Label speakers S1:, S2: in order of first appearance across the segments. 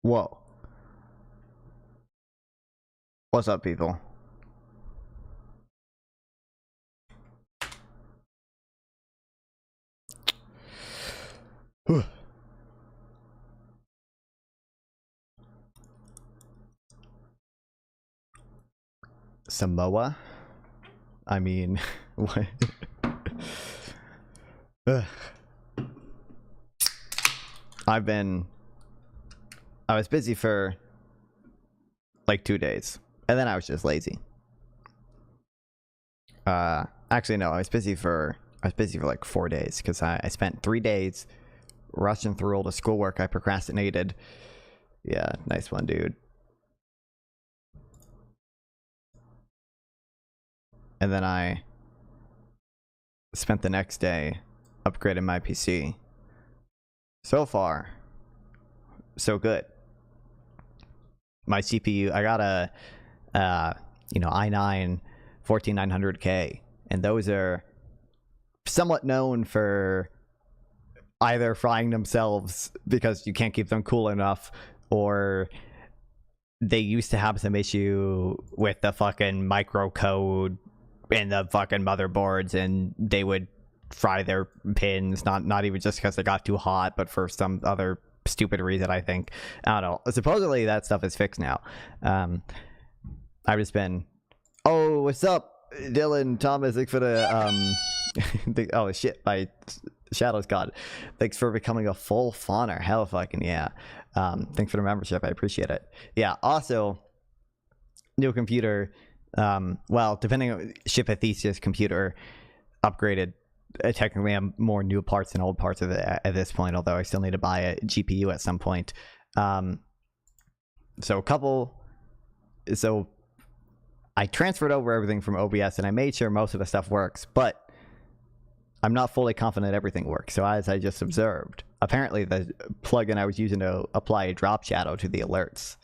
S1: Whoa. What's up, people? Samoa? I mean, what? I was busy for like 2 days, and then I was just lazy. Actually, no, I was busy for like 4 days, because I spent 3 days rushing through all the schoolwork I procrastinated. Yeah, nice one, dude. And then I spent the next day upgrading my PC. So far, so good. My CPU, I got a i9 14900K, and those are somewhat known for either frying themselves because you can't keep them cool enough, or they used to have some issue with the fucking microcode in the fucking motherboards, and they would fry their pins, not even just because they got too hot, but for some other stupid reason. I think, I don't know, supposedly that stuff is fixed now. I've just been, oh, what's up, Dylan Thomas? Thanks for the oh shit, my Shadow's God, thanks for becoming a full fawner. Hell fucking yeah. Thanks for the membership, I appreciate it. Yeah, also new computer, well, depending on ship a thesis computer upgraded. Technically I'm more new parts than old parts of it at this point, although I still need to buy a GPU at some point. So I transferred over everything from OBS and I made sure most of the stuff works, but I'm not fully confident everything works. So as I just observed, apparently the plugin I was using to apply a drop shadow to the alerts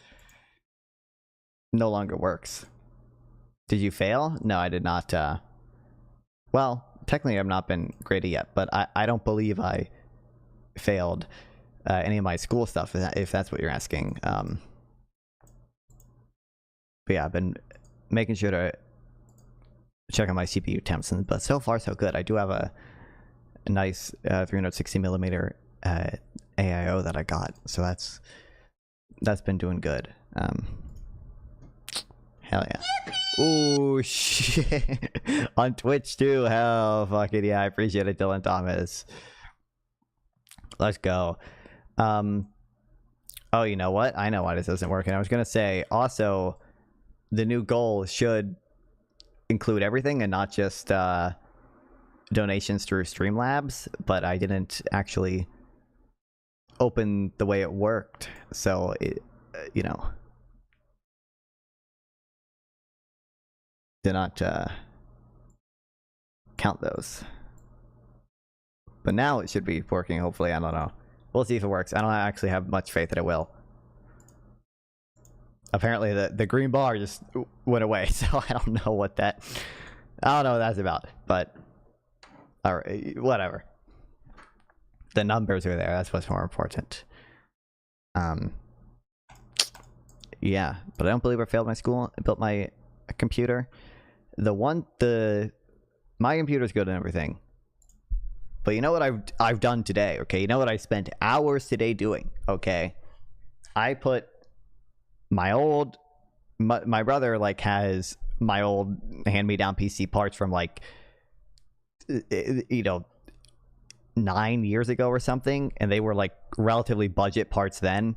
S1: no longer works. Did you fail? No, I did not. Well, technically I've not been graded yet, but I don't believe I failed any of my school stuff, if that's what you're asking. But yeah, I've been making sure to check on my CPU temps, but so far so good. I do have a nice 360 millimeter AIO that I got, so that's been doing good. Hell yeah. Oh shit. On Twitch too. Hell fucking yeah. I appreciate it, Dylan Thomas. Let's go. Oh, you know what? I know why this isn't working. I was gonna say also the new goal should include everything and not just donations through Streamlabs, but I didn't actually open the way it worked, so it, you know, did not count those. But now it should be working, hopefully. I don't know. We'll see if it works. I don't actually have much faith that it will. Apparently the green bar just went away, so I don't know what that's about, but alright, whatever. The numbers are there, that's what's more important. Yeah, but I don't believe I failed my school. I built my computer. My computer's good and everything. But you know what I've done today, okay? You know what I spent hours today doing, okay? I put my brother like has my old hand-me-down PC parts from like, you know, 9 years ago or something, and they were like relatively budget parts then,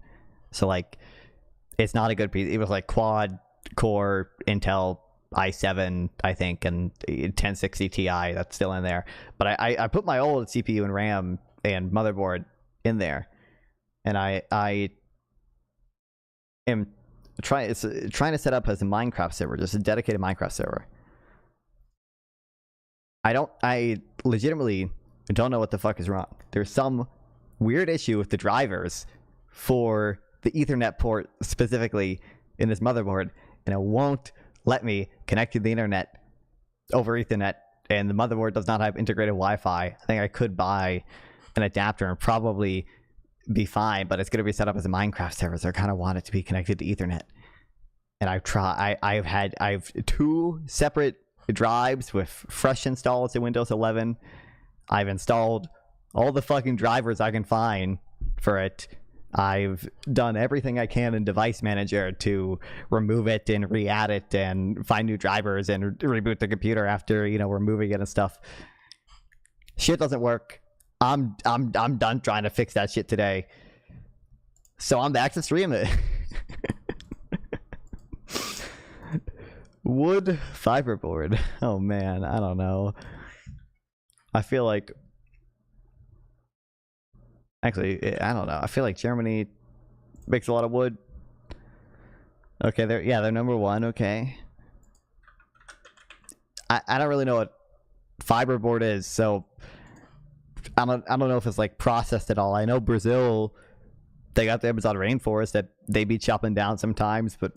S1: so like it's not a good piece. It was like quad core Intel i7, I think, and 1060 Ti that's still in there, but I put my old CPU and RAM and motherboard in there, and I am trying to set up as a Minecraft server, just a dedicated Minecraft server. I legitimately don't know what the fuck is wrong. There's some weird issue with the drivers for the Ethernet port specifically in this motherboard, and it won't let me connect to the internet over Ethernet, and the motherboard does not have integrated Wi-Fi. I think I could buy an adapter and probably be fine, but it's going to be set up as a Minecraft server, so I kind of want it to be connected to Ethernet. And I've 2 separate drives with fresh installs in Windows 11. I've installed all the fucking drivers I can find for it. I've done everything I can in Device Manager to remove it and re-add it and find new drivers and reboot the computer after, you know, removing it and stuff. Shit doesn't work. I'm done trying to fix that shit today. So I'm back to stream it. Wood fiberboard. Oh man, I don't know. I feel like, actually, I don't know. I feel like Germany makes a lot of wood. Okay, they're number 1. Okay. I don't really know what fiberboard is, so I don't know if it's like processed at all. I know Brazil, they got the Amazon rainforest that they be chopping down sometimes, but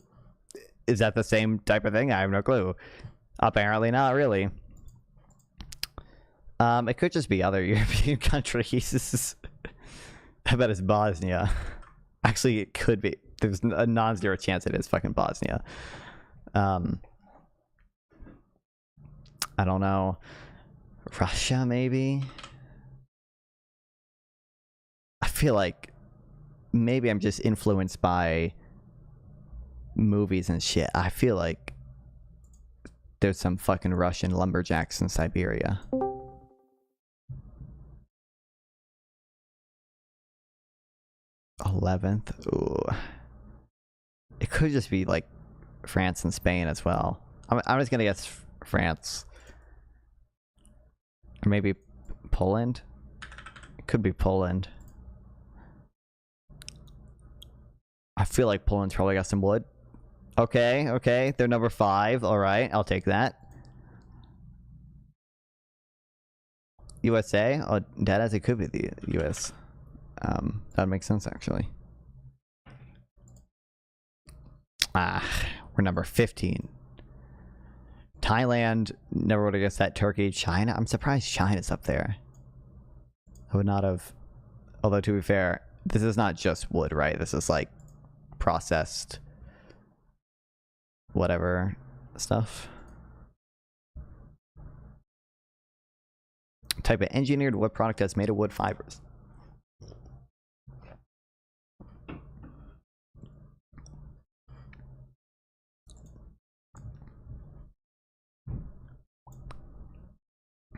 S1: is that the same type of thing? I have no clue. Apparently not really. It could just be other European countries. I bet it's Bosnia. Actually, it could be. There's a non-zero chance it is fucking Bosnia. I don't know. Russia, maybe? I feel like maybe I'm just influenced by movies and shit. I feel like there's some fucking Russian lumberjacks in Siberia. $11th. Ooh. It could just be like France and Spain as well. I'm just gonna guess France. Or maybe Poland? It could be Poland. I feel like Poland's probably got some wood. Okay, okay. They're number 5. Alright, I'll take that. USA? Oh, that as it could be the US. That makes sense, actually. We're number 15. Thailand, never would have guessed that. Turkey, China. I'm surprised China's up there. I would not have. Although, to be fair, this is not just wood, right? This is like processed whatever stuff. Type of engineered wood product that's made of wood fibers.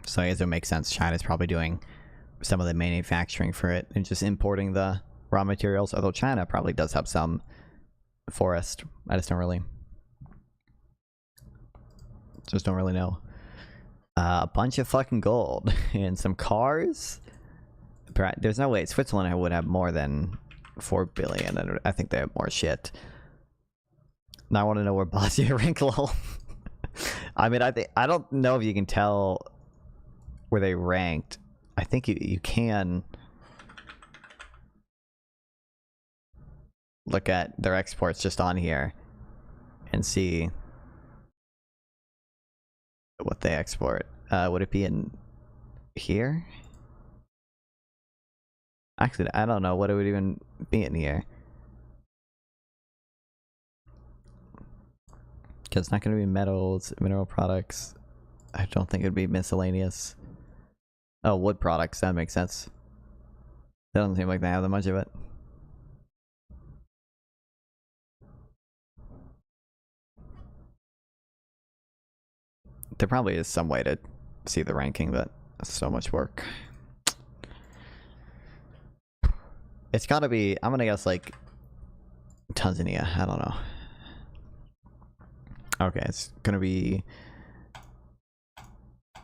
S1: So I guess it makes sense. China's probably doing some of the manufacturing for it and just importing the raw materials. Although China probably does have some forest. I just don't really know. A bunch of fucking gold and some cars. There's no way Switzerland would have more than 4 billion, and I think they have more shit. Now I want to know where Bosnia rank low. I mean, I don't know if you can tell where they ranked. I think you can look at their exports just on here and see what they export. Would it be in here? Actually, I don't know what it would even be in here. Because it's not going to be metals, mineral products. I don't think it would be miscellaneous. Oh, wood products. That makes sense. It doesn't seem like they have that much of it. There probably is some way to see the ranking, but it's so much work. It's gotta be, I'm gonna guess like Tanzania. I don't know. Okay, it's gonna be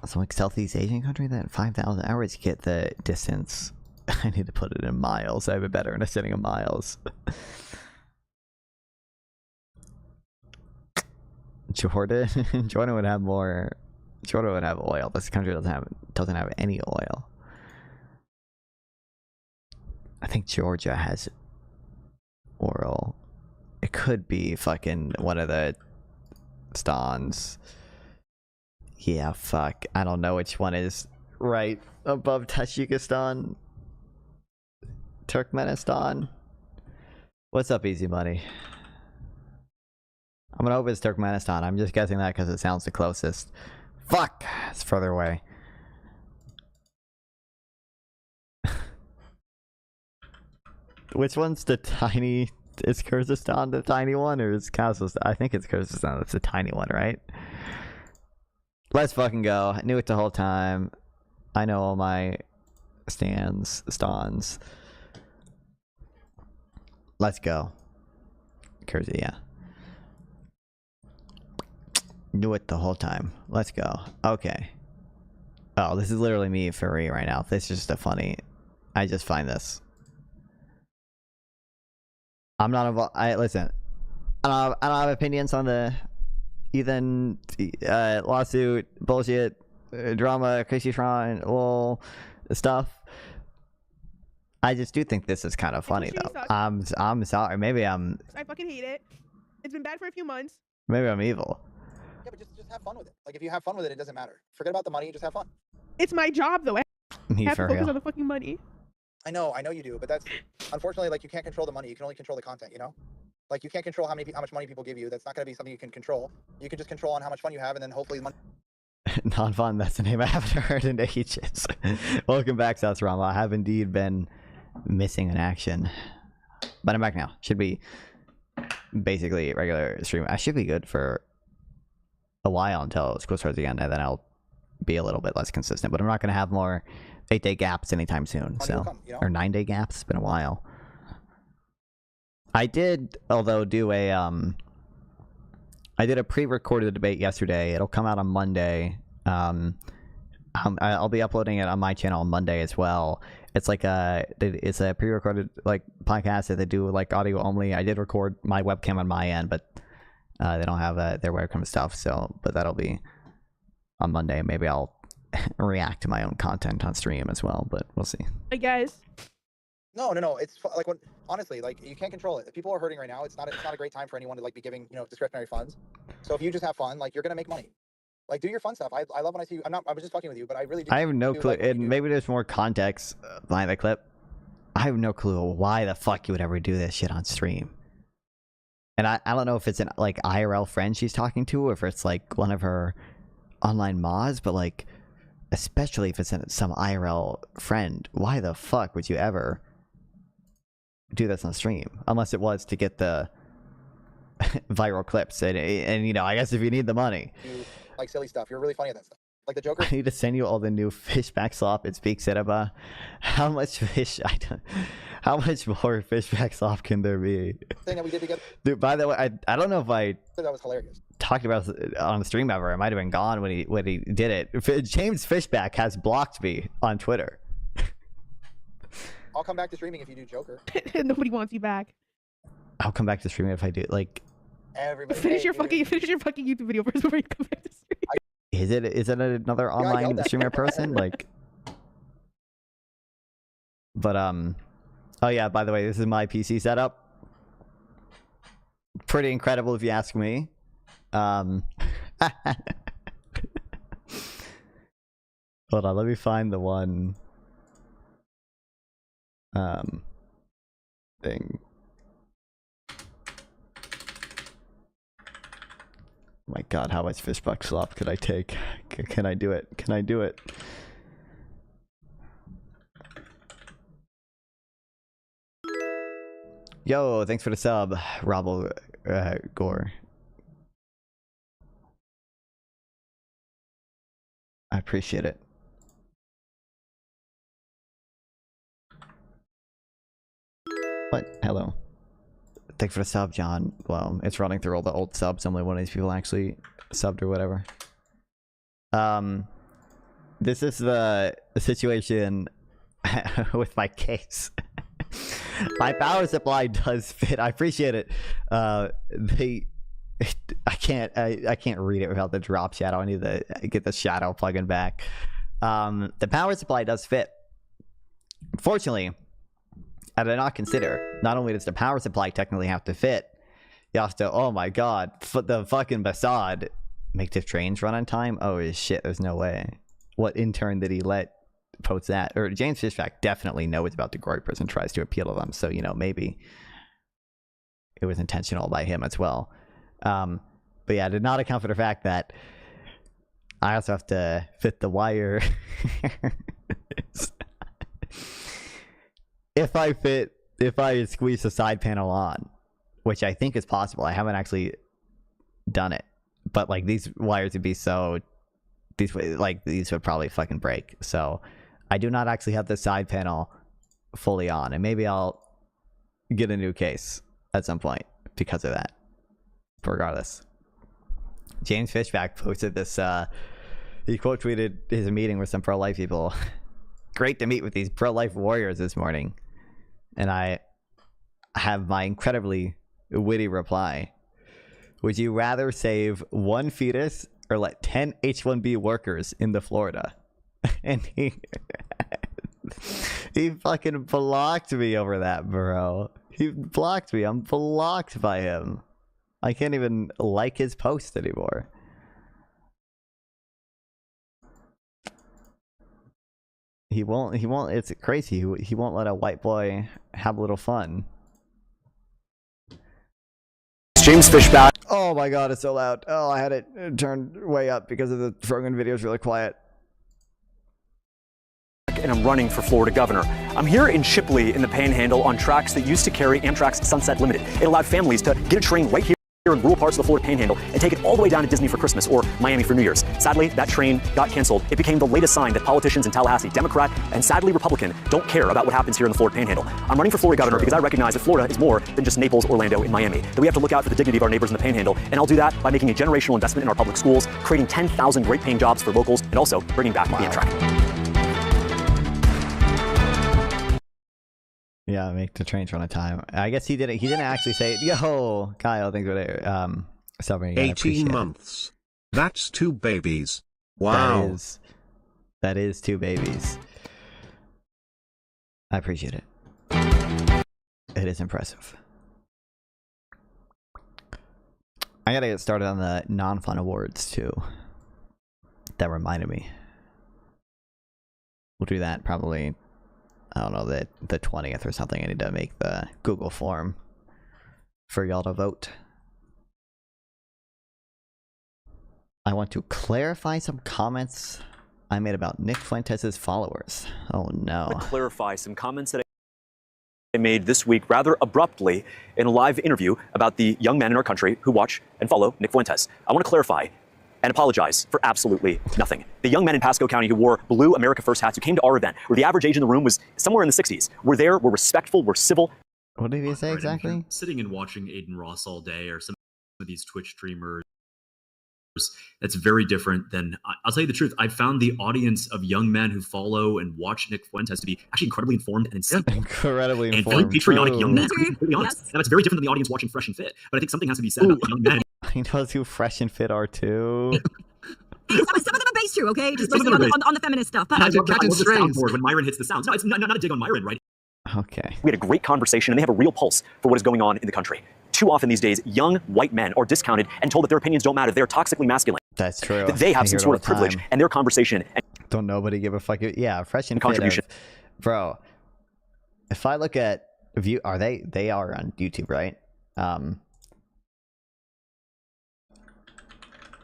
S1: some like Southeast Asian country then. 5,000 hours to get the distance. I need to put it in miles. I have a better understanding of miles. Jordan would have more. Jordan would have oil. This country doesn't have any oil. I think Georgia has oil. It could be fucking one of the stans. Yeah, fuck. I don't know which one is right above Tajikistan. Turkmenistan. What's up, Easy Money? I'm gonna hope it's Turkmenistan. I'm just guessing that because it sounds the closest. Fuck! It's further away. Which one's the tiny... Is Kyrgyzstan the tiny one, or is Kazakhstan? I think it's Kyrgyzstan. That's the tiny one, right? Let's fucking go. I knew it the whole time. I know all my stans. Let's go. Kyrgyzstan, yeah. Knew it the whole time. Let's go. Okay. Oh, this is literally me for free right now. This is just a funny... I just find this. I'm not involved. Listen. I don't have opinions on the Ethan lawsuit, bullshit, drama, crazy shrine, lol stuff. I just do think this is kind of funny though. I'm sorry. Maybe I
S2: fucking hate it. It's been bad for a few months.
S1: Maybe I'm evil.
S3: Yeah, but just have fun with it. Like if you have fun with it, it doesn't matter. Forget about the money. Just have fun.
S2: It's my job though. I have to focus on the fucking money.
S3: I know you do, but that's unfortunately like you can't control the money. You can only control the content. You know, like you can't control how much money people give you. That's not going to be something you can control. You can just control on how much fun you have, and then hopefully the money.
S1: Non-fun, that's the name I haven't heard in ages. Welcome back, South Rama. I have indeed been missing in action. But I'm back now. Should be basically regular stream. I should be good for a while until it's close towards the end, and then I'll be a little bit less consistent. But I'm not going to have more 8-day gaps anytime soon. So, or 9-day gaps. It's been a while. I did, although, do a I did a pre-recorded debate yesterday. It'll come out on Monday. I'll be uploading it on my channel on Monday as well. It's like it's a pre-recorded like podcast that they do like audio only. I did record my webcam on my end, but they don't have their webcam stuff. So, but that'll be on Monday. Maybe I'll react to my own content on stream as well. But we'll see.
S2: Hey guys.
S3: No. It's like when honestly, like you can't control it. If people are hurting right now, it's not a great time for anyone to like be giving discretionary funds. So if you just have fun, like you're gonna make money. Like do your fun stuff. I love when I see you. I was just fucking with you, but I really do.
S1: I have no clue.
S3: Like,
S1: and maybe there's more context behind the clip. I have no clue why the fuck you would ever do this shit on stream. And I don't know if it's an like IRL friend she's talking to, or if it's like one of her online mods, but like especially if it's some IRL friend, why the fuck would you ever do this on stream? Unless it was to get the viral clips, and I guess if you need the money.
S3: You like silly stuff. You're really funny at that stuff. Like the Joker.
S1: I need to send you all the new fishback slop and speak cinema. How much how much more fishback slop can there be?
S3: Thing that we did together.
S1: Dude, by the way, I don't know if I
S3: that was hilarious.
S1: Talked about it on the stream ever. I might have been gone when he did it. James Fishback has blocked me on Twitter.
S3: I'll come back to streaming if you do Joker.
S2: Nobody wants you back.
S1: I'll come back to streaming if I do like.
S3: Everybody
S2: finish your fucking YouTube video first before you come back to stream.
S1: Is it another online streamer person like? But oh yeah. By the way, this is my PC setup. Pretty incredible if you ask me. Hold on, let me find the one thing. My god, how much fishbuck slop could I take? Can I do it? Can I do it? Yo, thanks for the sub, Robble Gore. I appreciate it. What? Hello. Thanks for the sub, John. Well, it's running through all the old subs. Only one of these people actually subbed or whatever. This is the situation with my case. My power supply does fit. I appreciate it. I can't read it without the drop shadow. I need to get the shadow plugin back. The power supply does fit. Fortunately, I did not consider, not only does the power supply technically have to fit, you have to, oh my god, the fucking Basad make the trains run on time? Oh shit, there's no way. What intern did he let post that? Or James Fishback definitely knows about the Groypers and tries to appeal to them, so maybe it was intentional by him as well. But yeah, I did not account for the fact that I also have to fit the wire. If I squeeze the side panel on, which I think is possible. I haven't actually done it, but like these wires would be these would probably fucking break. So I do not actually have the side panel fully on, and maybe I'll get a new case at some point because of that. But regardless, James Fishback posted this, he quote tweeted his meeting with some pro-life people. Great to meet with these pro-life warriors this morning. And I have my incredibly witty reply. Would you rather save one fetus or let 10 H-1B workers into Florida? And he fucking blocked me over that, bro. He blocked me. I'm blocked by him. I can't even like his post anymore. He won't, it's crazy. He won't let a white boy have a little fun.
S4: It's James Fishback.
S1: Oh my god, it's so loud. Oh, I had it turned way up because of the Frogan video is really quiet.
S4: And I'm running for Florida governor. I'm here in Shipley in the Panhandle on tracks that used to carry Amtrak's Sunset Limited. It allowed families to get a train right here in rural parts of the Florida Panhandle and take it all the way down to Disney for Christmas or Miami for New Year's. Sadly, that train got canceled. It became the latest sign that politicians in Tallahassee, Democrat and sadly Republican, don't care about what happens here in the Florida Panhandle. I'm running for Florida governor because I recognize that Florida is more than just Naples, Orlando, and Miami. That we have to look out for the dignity of our neighbors in the Panhandle, and I'll do that by making a generational investment in our public schools, creating 10,000 great paying jobs for locals, and also bringing back the Amtrak.
S1: Yeah, make the trains run on time. I guess he didn't actually say, yo, Kyle, thanks for it. Celebrating.
S5: 18 months. That's 2 babies. Wow.
S1: That is 2 babies. I appreciate it. It is impressive. I gotta get started on the non-fun awards too. That reminded me. We'll do that probably, I don't know, the 20th or something. I need to make the Google form for y'all to vote. I want to clarify some comments I made about Nick Fuentes' followers. Oh no.
S4: I want to clarify some comments that I made this week rather abruptly in a live interview about the young men in our country who watch and follow Nick Fuentes. I want to clarify and apologize for absolutely nothing. The young men in Pasco County who wore blue America First hats, who came to our event, where the average age in the room was somewhere in the 60s, were there, were respectful, were civil.
S1: What did he say exactly?
S6: Sitting and watching Aiden Ross all day, or some of these Twitch streamers, that's very different than, I'll tell you the truth, I found the audience of young men who follow and watch Nick Fuentes to be actually incredibly informed and insightful.
S1: Incredibly
S6: and
S1: informed.
S6: very patriotic young men,
S7: True.
S6: to be honest.
S7: Yes.
S6: Now, that's very different than the audience watching Fresh and Fit, but I think something has to be said about the young men.
S1: He knows who Fresh and Fit are too.
S7: Some of them are based too, okay? Just
S6: Some of them are based.
S7: on the feminist stuff. But
S6: I love the soundboard when Myron hits the sounds. No, it's not a dig on Myron, right?
S1: Okay.
S4: We had a great conversation, and they have a real pulse for what is going on in the country. Too often these days, young white men are discounted and told that their opinions don't matter. They're toxically masculine.
S1: That's true.
S4: That they have
S1: I
S4: some
S1: hear it
S4: sort
S1: all
S4: of
S1: the
S4: privilege,
S1: time.
S4: and their conversation. And
S1: Don't nobody give a fuck. Yeah, Fresh and Fit
S4: contribution.
S1: Bro, if I look at view, they are on YouTube, right?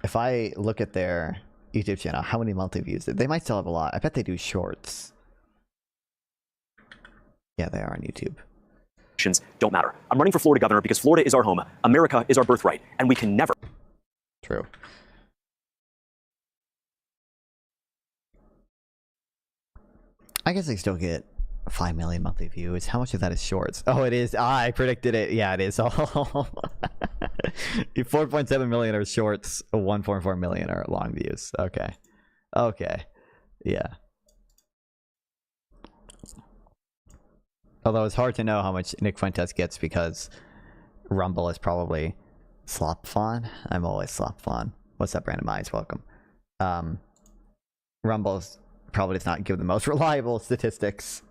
S1: If I look at their YouTube channel, how many monthly views? They might still have a lot. I bet they do shorts. Yeah, they are on YouTube.
S4: Don't matter. I'm running for Florida governor because Florida is our home. America is our birthright, and we can never.
S1: True. I guess they still get 5 million monthly views. How much of that is shorts? Oh, it is. I predicted it. Yeah, it is. 4.7 million are shorts. 1.4 million are long views. Okay. Okay. Yeah. Although it's hard to know how much Nick Fuentes gets because Rumble is probably Slop Fawn. I'm always Slop Fawn. What's up, Brandon Mize? Welcome. Rumble's probably does not give the most reliable statistics.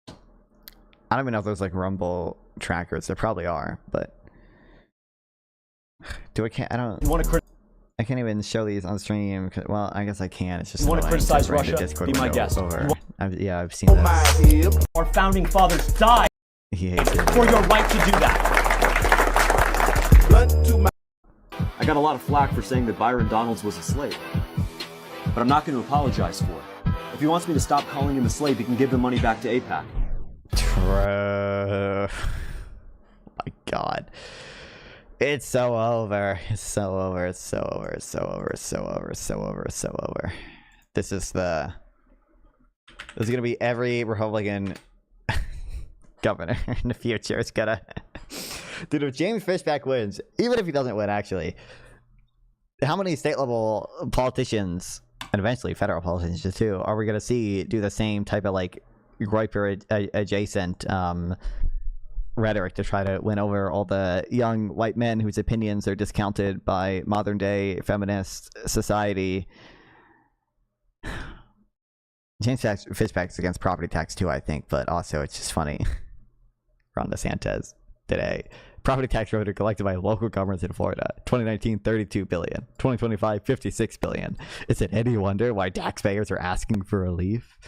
S1: I don't even know if there's like Rumble trackers. There probably are, but I can't even show these on stream. Well, I guess I can. It's just
S4: You want to
S1: annoying
S4: criticize
S1: because we're in the
S4: Russia?
S1: Discord
S4: Be my
S1: window
S4: guest.
S1: over. Yeah, I've seen this.
S4: Our founding fathers died
S1: He hates it.
S4: for your right to do that. I got a lot of flack for saying that Byron Donalds was a slave, but I'm not going to apologize for it. If he wants me to stop calling him a slave, he can give the money back to AIPAC.
S1: True. My God. It's so over. It's so over. It's so over. It's so over. It's so over. It's so over. It's so over. This is gonna be every Republican governor in the future. It's gonna dude, if James Fishback wins, even if he doesn't win actually, how many state level politicians and eventually federal politicians too are we gonna see do the same type of like Groyper adjacent rhetoric to try to win over all the young white men whose opinions are discounted by modern day feminist society? James Fishback's against property tax too, I think, but also it's just funny. Ron DeSantis today. Property tax revenue collected by local governments in Florida. 2019, 32 billion. 2025, 56 billion. Is it any wonder why taxpayers are asking for relief?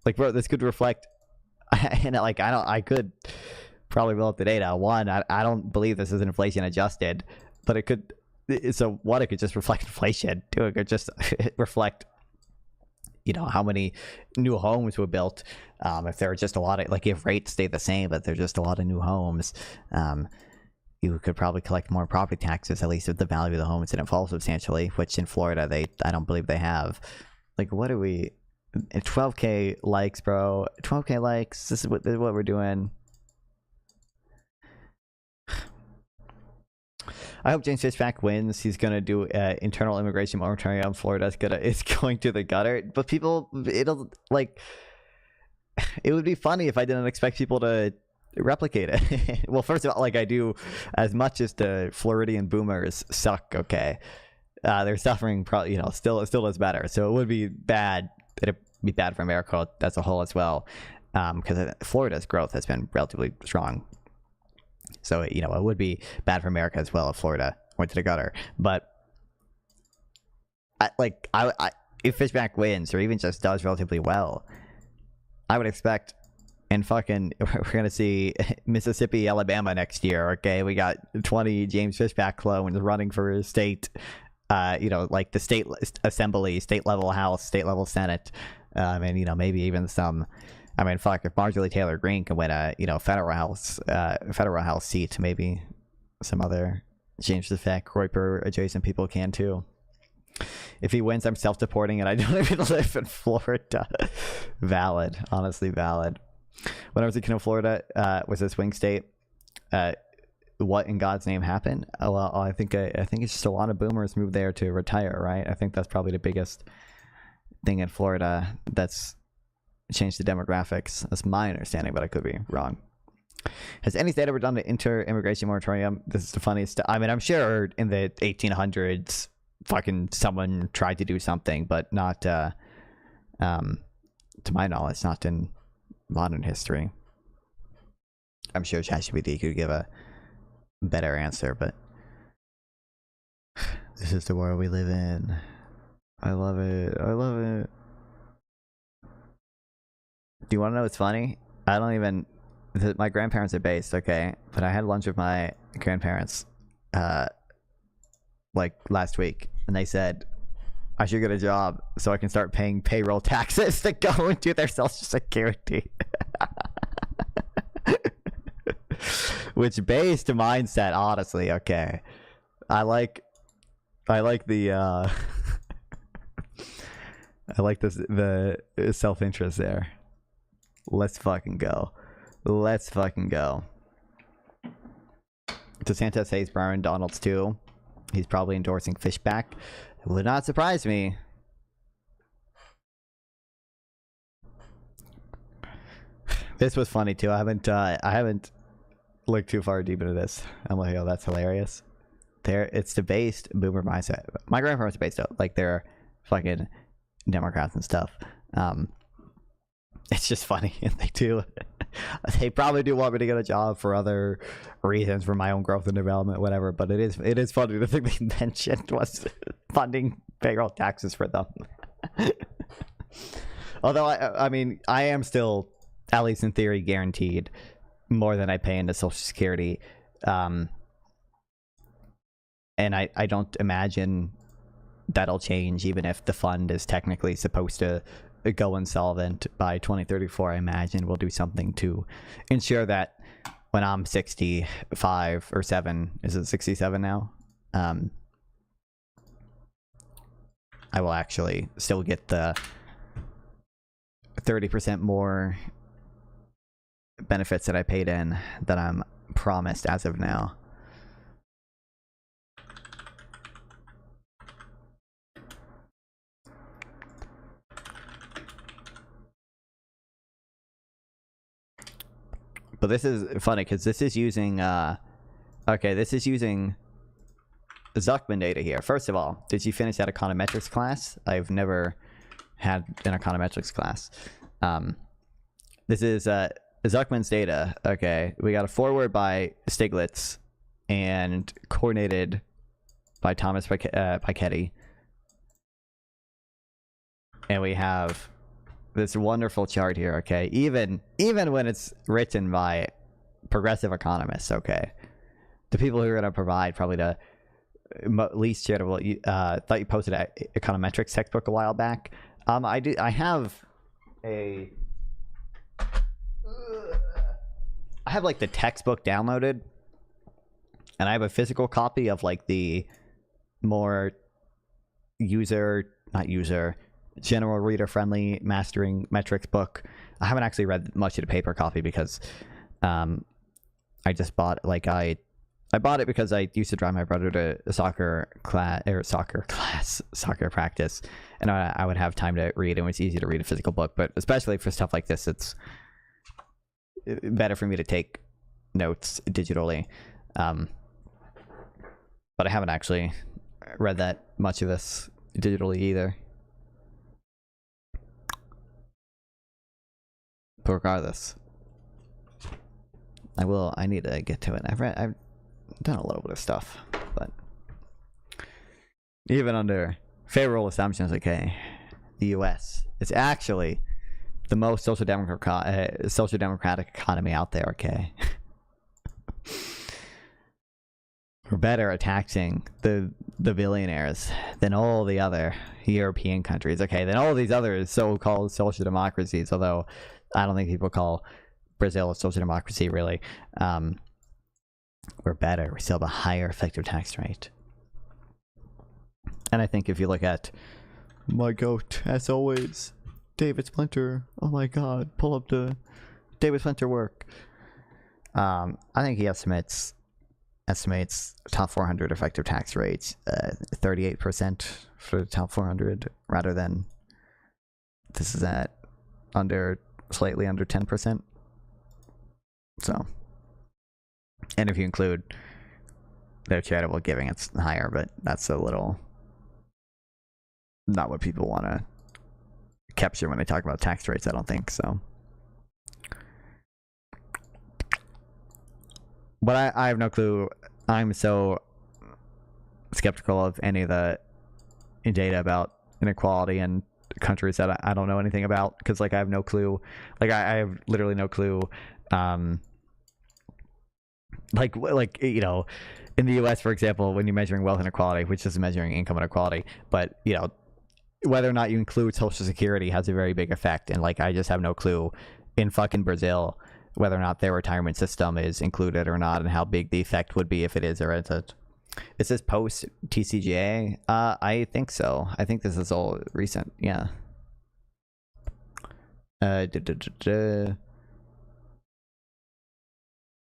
S1: Like, bro, this could reflect... And like I could probably roll up the data. One, I don't believe this is inflation adjusted, but it could. So one, it could just reflect inflation. Two, it could just reflect, how many new homes were built. If there are just a lot of, like, if rates stay the same, but there's just a lot of new homes, you could probably collect more property taxes, at least if the value of the homes didn't fall substantially, which in Florida, I don't believe they have. Like, what are we, 12K likes, bro, 12K likes, this is what we're doing. I hope James Fishback wins. He's gonna do internal immigration moratorium. Florida's it's going to the gutter. But people, it would be funny if I didn't expect people to replicate it. Well, first of all, like, I do, as much as the Floridian boomers suck. Okay, they're suffering. Probably, still is better. So it would be bad. It'd be bad for America as a whole as well, because Florida's growth has been relatively strong. So, it would be bad for America as well if Florida went to the gutter. But if Fishback wins, or even just does relatively well, I would expect, and fucking, we're going to see Mississippi, Alabama next year, okay? We got 20 James Fishback clones running for state, like the state assembly, state level House, state level Senate, and, maybe even some... I mean, fuck, if Marjorie Taylor Greene can win a, federal house seat, maybe some other James Fishback Kuiper adjacent people can too. If he wins, I'm self-deporting and I don't even live in Florida. Valid, honestly valid. When I was in Florida, was a swing state. What in God's name happened? Oh, well, I think it's just a lot of boomers moved there to retire, right? I think that's probably the biggest thing in Florida that's change the demographics. That's my understanding, but I could be wrong. Has any state ever done an inter-immigration moratorium? This is the funniest. I mean, I'm sure in the 1800s, fucking someone tried to do something, but not, to my knowledge, not in modern history. I'm sure ChatGPT could give a better answer, but this is the world we live in. I love it. I love it. Do you want to know what's funny? I don't even... My grandparents are based, okay? But I had lunch with my grandparents, like, last week. And they said, I should get a job so I can start paying payroll taxes to go into their Social Security. Which based mindset, honestly, okay. I like the, I like this, the self-interest there. Let's fucking go. Let's fucking go. DeSantis hates Byron Donalds too. He's probably endorsing Fishback. It would not surprise me. This was funny too. I haven't looked too far deep into this. I'm like, oh, that's hilarious. It's the based boomer mindset. My grandparents are based out. Like, they're fucking Democrats and stuff. It's just funny, and they probably do want me to get a job for other reasons, for my own growth and development, whatever. But it is funny. The thing they mentioned was funding payroll taxes for them. Although I mean, I am still, at least in theory, guaranteed more than I pay into Social Security, and I don't imagine that'll change, even if the fund is technically supposed to go insolvent by 2034. I imagine we'll do something to ensure that when I'm 65 or 7, is it 67 now? I will actually still get the 30% more benefits that I paid in that I'm promised as of now. But this is funny because this is using this is using Zuckman data here. First of all, did you finish that econometrics class? I've never had an econometrics class. This is Zuckman's data. Okay, we got a forward by Stiglitz and coordinated by Thomas Piketty. And we have this wonderful chart here, okay? Even when it's written by progressive economists, okay? The people who are going to provide probably the least charitable. Thought you posted an econometrics textbook a while back. I have like the textbook downloaded, and I have a physical copy of like the more general reader friendly mastering metrics book. I haven't actually read much of the paper copy because I just bought I bought it because I used to drive my brother to a soccer practice, and I would have time to read, and it's easy to read a physical book. But especially for stuff like this, it's better for me to take notes digitally. But I haven't actually read that much of this digitally either. But regardless, I need to get to it. I've done a little bit of stuff, but even under favorable assumptions, okay, the U.S. is actually the most social democratic economy out there, okay? We're better at taxing the billionaires than all the other European countries, okay? Than all these other so-called social democracies, although I don't think people call Brazil a social democracy, really. We're better. We still have a higher effective tax rate. And I think if you look at my goat, as always, David Splinter. Oh my god, pull up the David Splinter work. I think he estimates top 400 effective tax rates 38% for the top 400, rather than this is at slightly under 10%. So, and if you include their charitable giving, it's higher, but that's a little not what people want to capture when they talk about tax rates, I don't think so. But I have no clue. I'm so skeptical of any of the data about inequality in countries that I don't know anything about, because like I have no clue. Like I have literally no clue. Like you know, in the U.S., for example, when you're measuring wealth inequality, which is measuring income inequality, but you know, whether or not you include Social Security has a very big effect. And like I just have no clue in fucking Brazil whether or not their retirement system is included or not, and how big the effect would be if it is or isn't. Is this post TCGA? I think so. I think this is all recent. Yeah.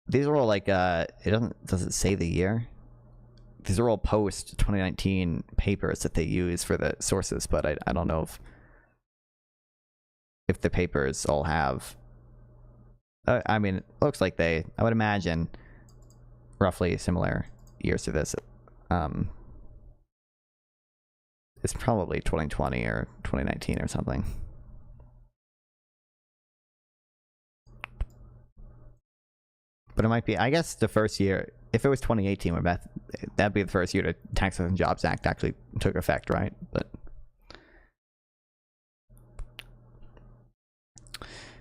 S1: These are all like does it say the year? These are all post 2019 papers that they use for the sources, but I don't know if the papers all have. I mean, it looks like I would imagine, roughly similar years to this. It's probably 2020 or 2019 or something. But it might be, I guess, the first year. If it was 2018, that'd be the first year the Tax and Jobs Act actually took effect, right? But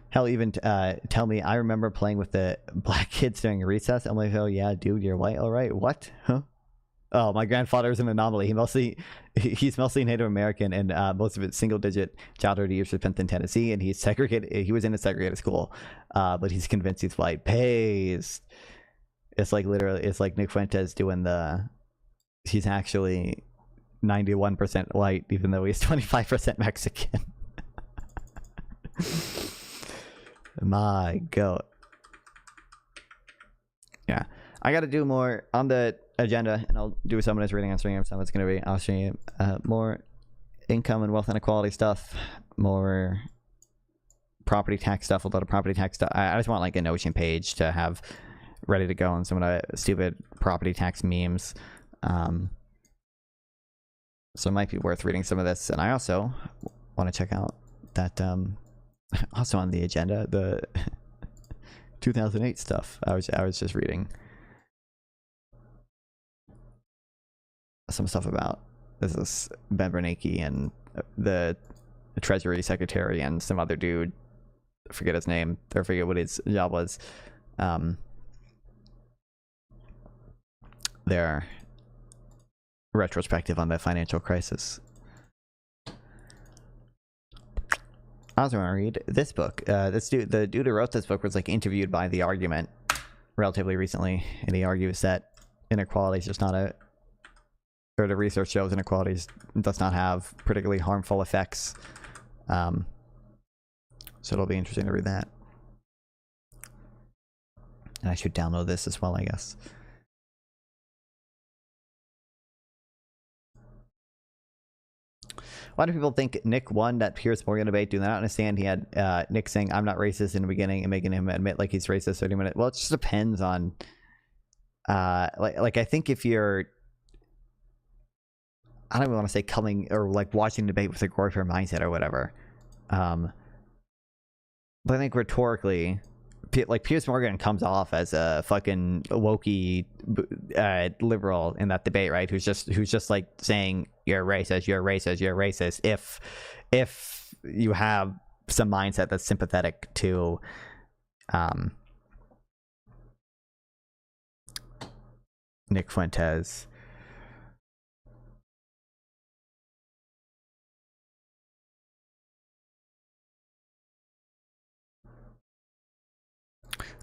S1: hell, even tell me, I remember playing with the black kids during recess. I'm like, oh yeah, dude, you're white. All right, what? Huh? Oh, my grandfather is an anomaly. He's mostly Native American, and most of it single-digit childhood years spent in Tennessee, and he's segregated. He was in a segregated school, but he's convinced he's white. Pays. It's like literally, it's like Nick Fuentes doing he's actually 91% white, even though he's 25% Mexican. My god. Yeah, I got to do more on the agenda, and I'll do some of this reading on stream. Some of it's going to be, I'll show you more income and wealth inequality stuff, more property tax stuff, a lot of property tax stuff. I just want like a Notion page to have ready to go on some of the stupid property tax memes. So it might be worth reading some of this. And I also want to check out that also on the agenda, the 2008 stuff. I was just reading some stuff about, this is Ben Bernanke and the the Treasury Secretary and some other dude, I forget his name, or I forget what his job was, their retrospective on the financial crisis. I also want to read this book. This dude, the dude who wrote this book, was like interviewed by The Argument relatively recently, and he argues that inequality is just not a, or the research shows inequality does not have particularly harmful effects. So it'll be interesting to read that. And I should download this as well, I guess. Why do people think Nick won that Piers Morgan debate? Do they not understand he had Nick saying I'm not racist in the beginning and making him admit like he's racist 30 minutes? Well, it just depends on like I think if you're, I don't even want to say coming or like watching the debate with a Groyper mindset or whatever, but I think rhetorically, like Piers Morgan comes off as a fucking wokey liberal in that debate, right? Who's just like saying you're racist, you're racist, you're racist. If you have some mindset that's sympathetic to Nick Fuentes.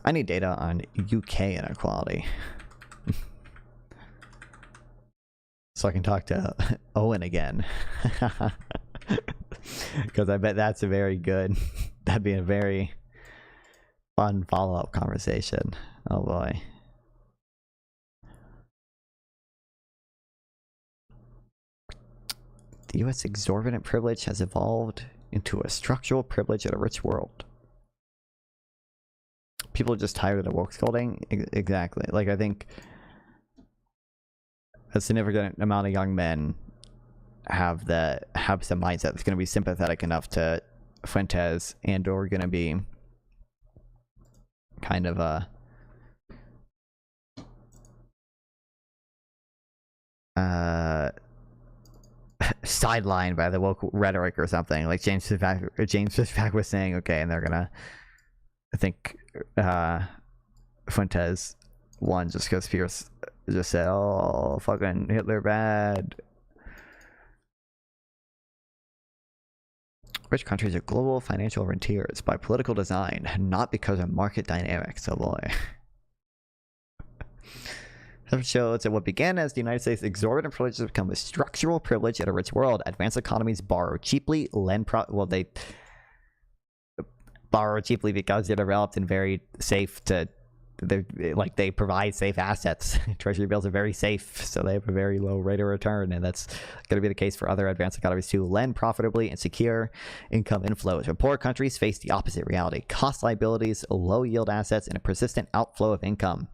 S1: I need data on UK inequality. So I can talk to Owen again. Because I bet that's a very good, that'd be a very fun follow-up conversation. Oh boy. The US exorbitant privilege has evolved into a structural privilege in a rich world. People are just tired of the woke scolding. Exactly. Like, I think a significant amount of young men have some mindset that's going to be sympathetic enough to Fuentes, and or going to be kind of a sidelined by the woke rhetoric or something. Like James Fitzpatrick was saying, okay, and they're gonna, I think Fuentes won just because Pierce just said, oh, fucking Hitler bad. Rich countries are global financial rentiers by political design, not because of market dynamics. Oh boy. That shows that what began as the United States exorbitant privilege has become a structural privilege in a rich world. Advanced economies borrow cheaply, they borrow cheaply because they're developed and very safe to, they provide safe assets. Treasury bills are very safe, so they have a very low rate of return, and that's going to be the case for other advanced economies too. Lend profitably and secure income inflows. But poor countries face the opposite reality: cost liabilities, low yield assets, and a persistent outflow of income.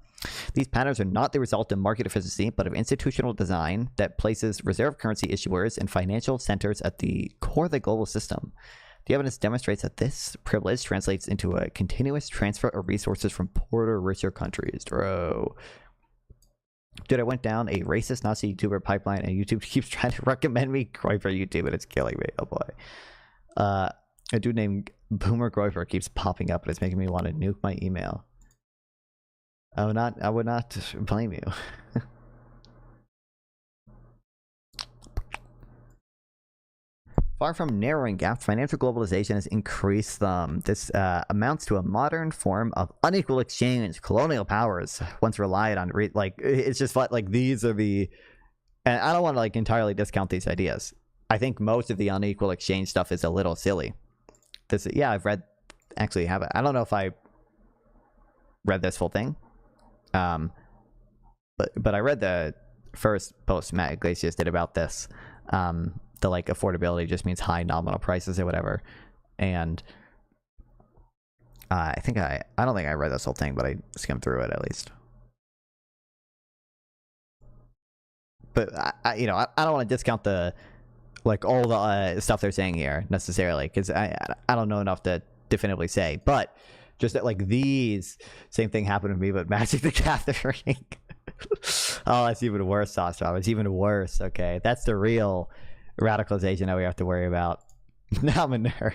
S1: These patterns are not the result of market efficiency, but of institutional design that places reserve currency issuers and financial centers at the core of the global system. The evidence demonstrates that this privilege translates into a continuous transfer of resources from poor to richer countries. Bro. Dude, I went down a racist Nazi YouTuber pipeline, and YouTube keeps trying to recommend me Groyper YouTube, and it's killing me. Oh boy. A dude named Boomer Groyper keeps popping up, and it's making me want to nuke my email. I would not blame you. Far from narrowing gaps, financial globalization has increased them. This amounts to a modern form of unequal exchange. Colonial powers once relied on, it's just like these are the, and I don't want to like entirely discount these ideas. I think most of the unequal exchange stuff is a little silly. Yeah, I've read, actually have it. I don't know if I read this full thing. But I read the first post Matt Iglesias did about this. The like affordability just means high nominal prices or whatever, and I don't think I read this whole thing, but I skimmed through it at least. But I don't want to discount the like all the stuff they're saying here necessarily, because I don't know enough to definitively say, but just that like these same thing happened to me, but Magic the Gathering. Oh, that's even worse, Sauce Rob. It's even worse. Okay, that's the real radicalization that we have to worry about. Now I'm a nerd.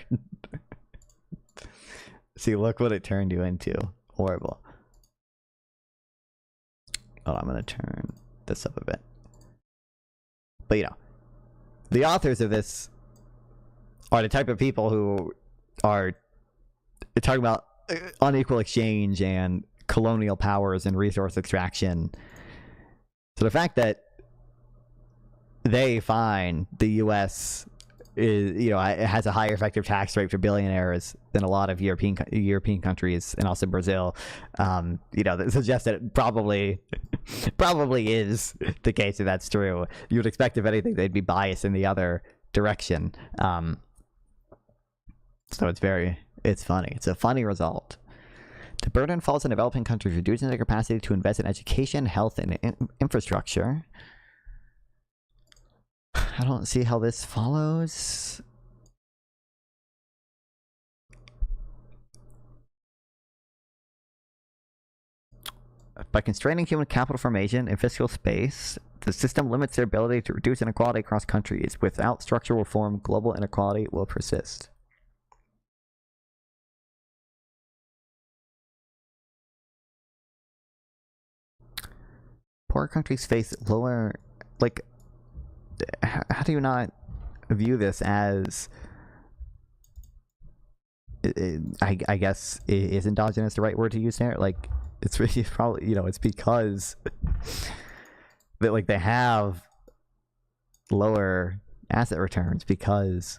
S1: See, look what it turned you into. Horrible. Oh, I'm gonna turn this up a bit. But you know, the authors of this are the type of people who are talking about unequal exchange and colonial powers and resource extraction. So the fact that they find the U.S. is, you know, it has a higher effective tax rate for billionaires than a lot of European countries, and also Brazil, you know, that suggests that it probably is the case if that's true. You would expect, if anything, they'd be biased in the other direction. So it's funny. It's a funny result. The burden falls on developing countries, reducing their capacity to invest in education, health, and infrastructure. I don't see how this follows. By constraining human capital formation and fiscal space, the system limits their ability to reduce inequality across countries. Without structural reform, global inequality will persist. Poor countries face lower, like, how do you not view this as, I guess, is endogenous the right word to use there? Like, it's really probably, you know, it's because that, like, they have lower asset returns because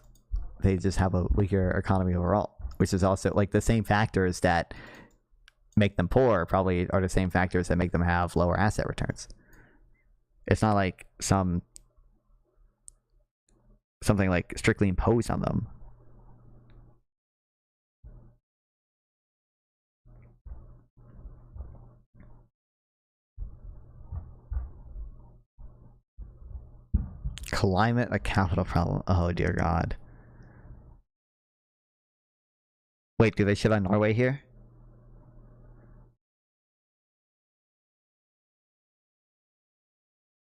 S1: they just have a weaker economy overall, which is also, like, the same factors that make them poor probably are the same factors that make them have lower asset returns. It's not like something like strictly imposed on them. Climate a capital problem. Oh dear God. Wait, do they shit on Norway here?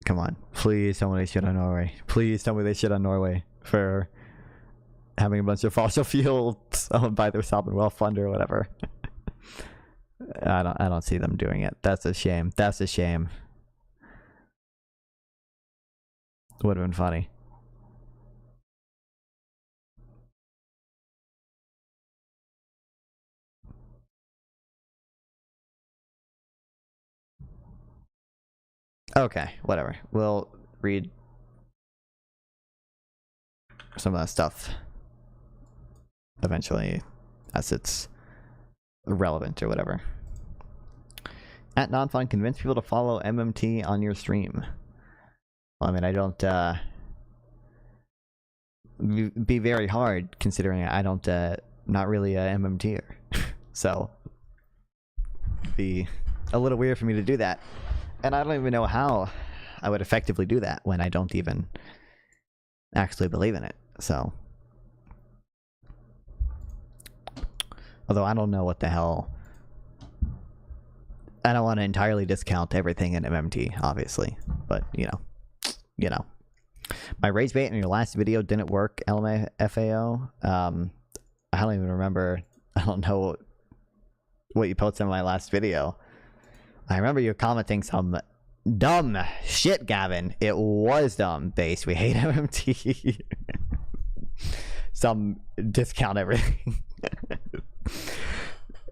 S1: Come on. Please tell me they shit on Norway. Please tell me they shit on Norway for having a bunch of fossil fuels owned by their sovereign wealth fund or whatever. I don't see them doing it. That's a shame. That's a shame. Would have been funny. Okay, whatever. We'll read some of that stuff eventually as it's relevant or whatever. At NonFun, convince people to follow MMT on your stream. Well, I mean, I don't, be very hard considering I don't, not really a MMTer. So, be a little weird for me to do that. And I don't even know how I would effectively do that when I don't even actually believe in it. So, although I don't know what the hell, I don't want to entirely discount everything in MMT, obviously, but you know. My rage bait in your last video didn't work, LMFAO. I don't even remember. I don't know what you posted in my last video. I remember you commenting some dumb shit, Gavin. It was dumb, base. We hate MMT. Some discount everything.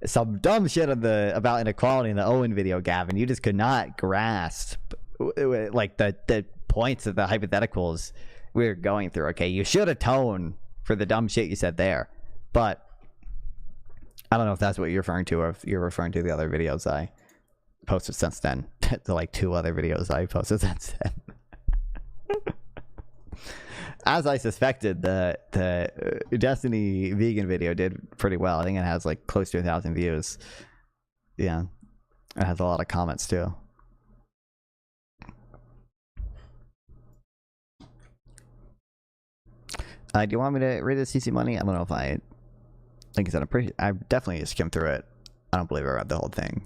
S1: Some dumb shit about inequality in the Owen video, Gavin. You just could not grasp like the points of the hypotheticals we were going through. Okay, you should atone for the dumb shit you said there, but I don't know if that's what you're referring to, or if you're referring to the other videos I posted since then. The like 2 other videos I posted since then. As I suspected, the Destiny vegan video did pretty well. I think it has like close to 1,000 views. Yeah, it has a lot of comments too. Do you want me to read the CC money? I don't know if I think it's I definitely skimmed through it. I don't believe I read the whole thing.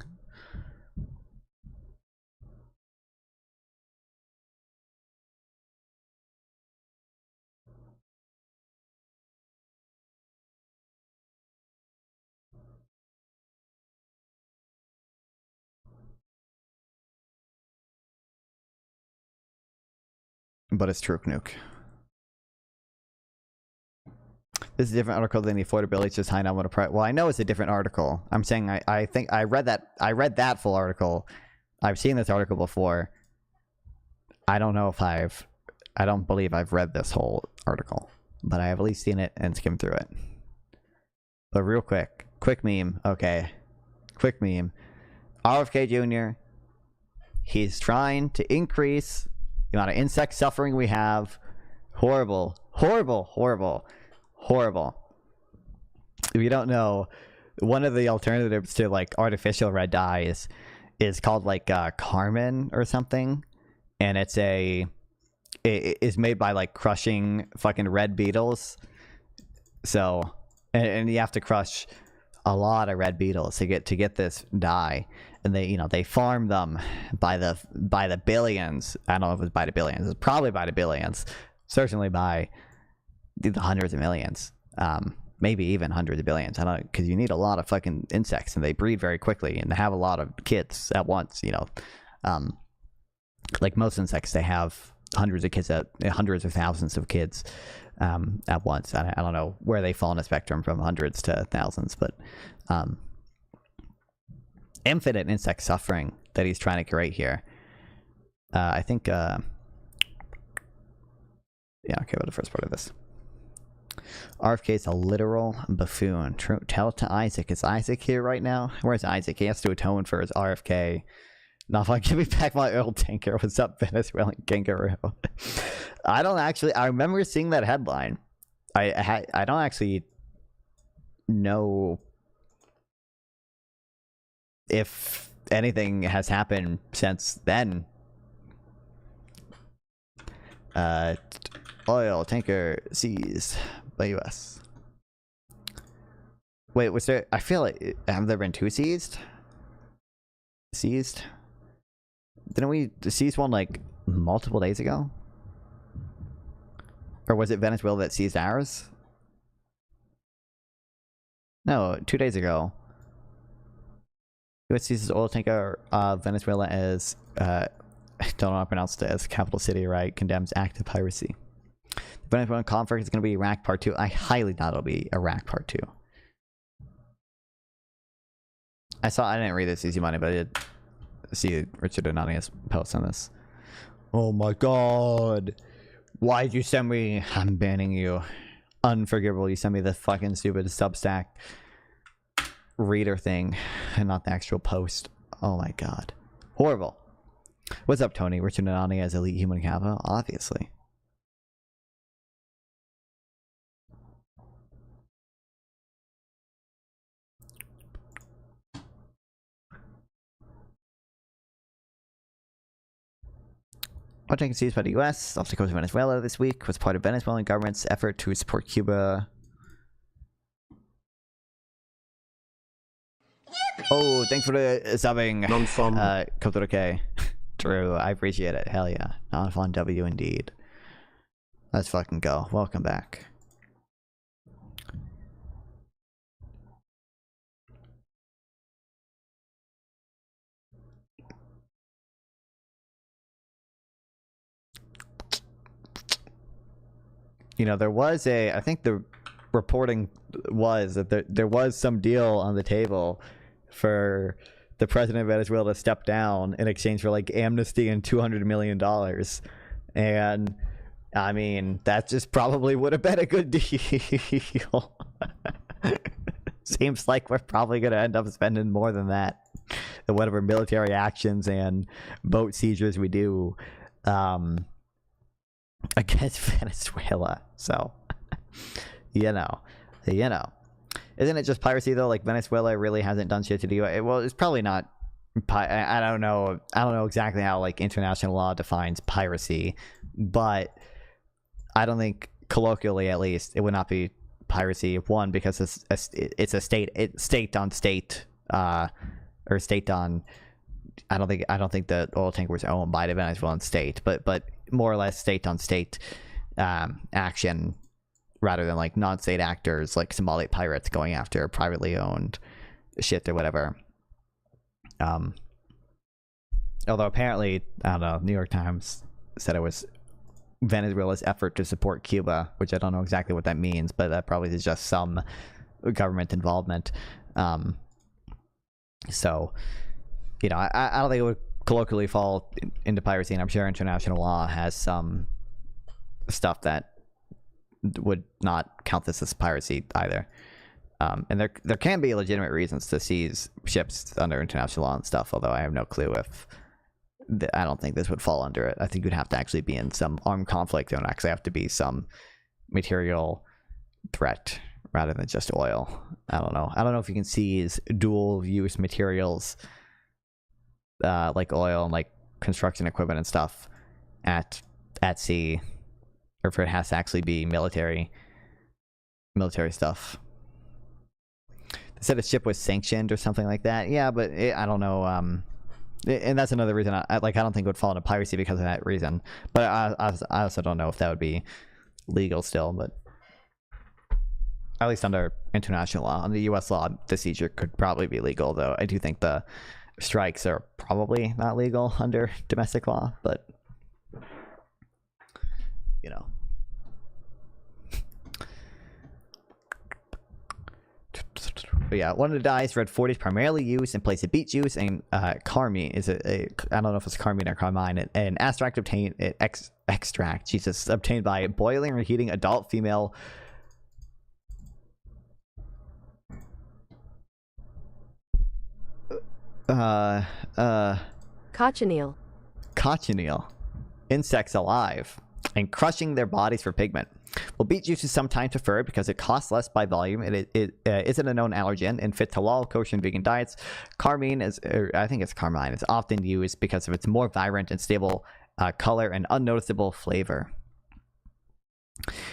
S1: but it's true nuke. This is a different article than the affordability. It's just high now. Well, I know it's a different article. I'm saying I think I read that full article. I've seen this article before. I don't know if I don't believe I've read this whole article, but I have at least seen it and skimmed through it. But real quick meme. Okay, quick meme. RFK Jr. He's trying to increase the amount of insect suffering we have. Horrible, horrible, horrible, horrible. If you don't know, one of the alternatives to like artificial red dye is called like Carmen or something, and it is made by like crushing fucking red beetles. So and you have to crush a lot of red beetles to get this dye, and they farm them by the billions. I don't know if it's by the billions. It's probably by the billions. Certainly by the hundreds of millions. Maybe even hundreds of billions. I don't know, because you need a lot of fucking insects, and they breed very quickly, and they have a lot of kids at once. Like most insects, they have hundreds of thousands of kids at once. I don't know where they fall in a spectrum from hundreds to thousands, but infinite insect suffering that he's trying to create here. I think yeah, okay, well, the first part of this. RFK is a literal buffoon. Tell it to Isaac. Is Isaac here right now? Where's Isaac? He has to atone for his RFK. Not fine. Give me back my oil tanker. What's up, Venezuelan kangaroo? I remember seeing that headline. I don't actually know if anything has happened since then. Oil tanker seized by U.S. Wait, was there? I feel like have there been two seized? Seized? Didn't we seize one like multiple days ago? Or was it Venezuela that seized ours? No, 2 days ago. U.S. seizes oil tanker. Venezuela as I don't know how to pronounce it, as capital city, right? Condemns active piracy. The Venezuelan conflict is going to be Iraq Part 2. I highly doubt it'll be Iraq Part 2. I didn't read this Easy Money, but I did see Richard Ananias post on this. Oh my god. Why'd you send me? I'm banning you. Unforgivable. You sent me the fucking stupid Substack reader thing and not the actual post. Oh my god. Horrible. What's up, Tony? Richard Ananias, elite human capital? Obviously. Project seized by the U.S. off the coast of Venezuela this week was part of Venezuelan government's effort to support Cuba. Oh, thanks for the subbing.
S5: Non-fun.
S1: Okay. True, I appreciate it. Hell yeah. Non-fun W indeed. Let's fucking go. Welcome back. There was I think the reporting was that there was some deal on the table for the president of Venezuela to step down in exchange for like amnesty and $200 million. And I mean, that just probably would have been a good deal. Seems like we're probably going to end up spending more than that in whatever military actions and boat seizures we do against Venezuela. So, isn't it just piracy though? Like Venezuela really hasn't done shit to the U.S. Well, it's probably not. I don't know. I don't know exactly how like international law defines piracy, but I don't think colloquially, at least, it would not be piracy. One, because it's a state on state, or state on. I don't think the oil tanker was owned by the Venezuelan state, but more or less state on state action, rather than like non-state actors like Somali pirates going after privately owned shit or whatever. Although apparently, I don't know, New York Times said it was Venezuela's effort to support Cuba, which I don't know exactly what that means, but that probably is just some government involvement. So, you know, I don't think it would colloquially fall into piracy, and I'm sure international law has some stuff that would not count this as piracy either. And there can be legitimate reasons to seize ships under international law and stuff, although I have no clue if... I don't think this would fall under it. I think you'd have to actually be in some armed conflict. There would actually have to be some material threat rather than just oil. I don't know. I don't know if you can seize dual-use materials like oil and like construction equipment and stuff at sea, or if it has to actually be military stuff. They said a ship was sanctioned or something like that. Yeah, but I don't know. And that's another reason I don't think it would fall into piracy because of that reason. But I also don't know if that would be legal still. But at least under international law, under U.S. law, the seizure could probably be legal. Though I do think the strikes are probably not legal under domestic law. But you know. But yeah, one of the dyes, red 40, is primarily used in place of beet juice, and carmine is I don't know if it's carmine or carmine, an extract obtained by boiling or heating adult female
S8: cochineal
S1: insects alive and crushing their bodies for pigment. Well, beet juice is sometimes preferred because it costs less by volume. It isn't a known allergen and fits halal, kosher, and vegan diets. Carmine I think it's carmine. It's often used because of its more vibrant and stable color and unnoticeable flavor.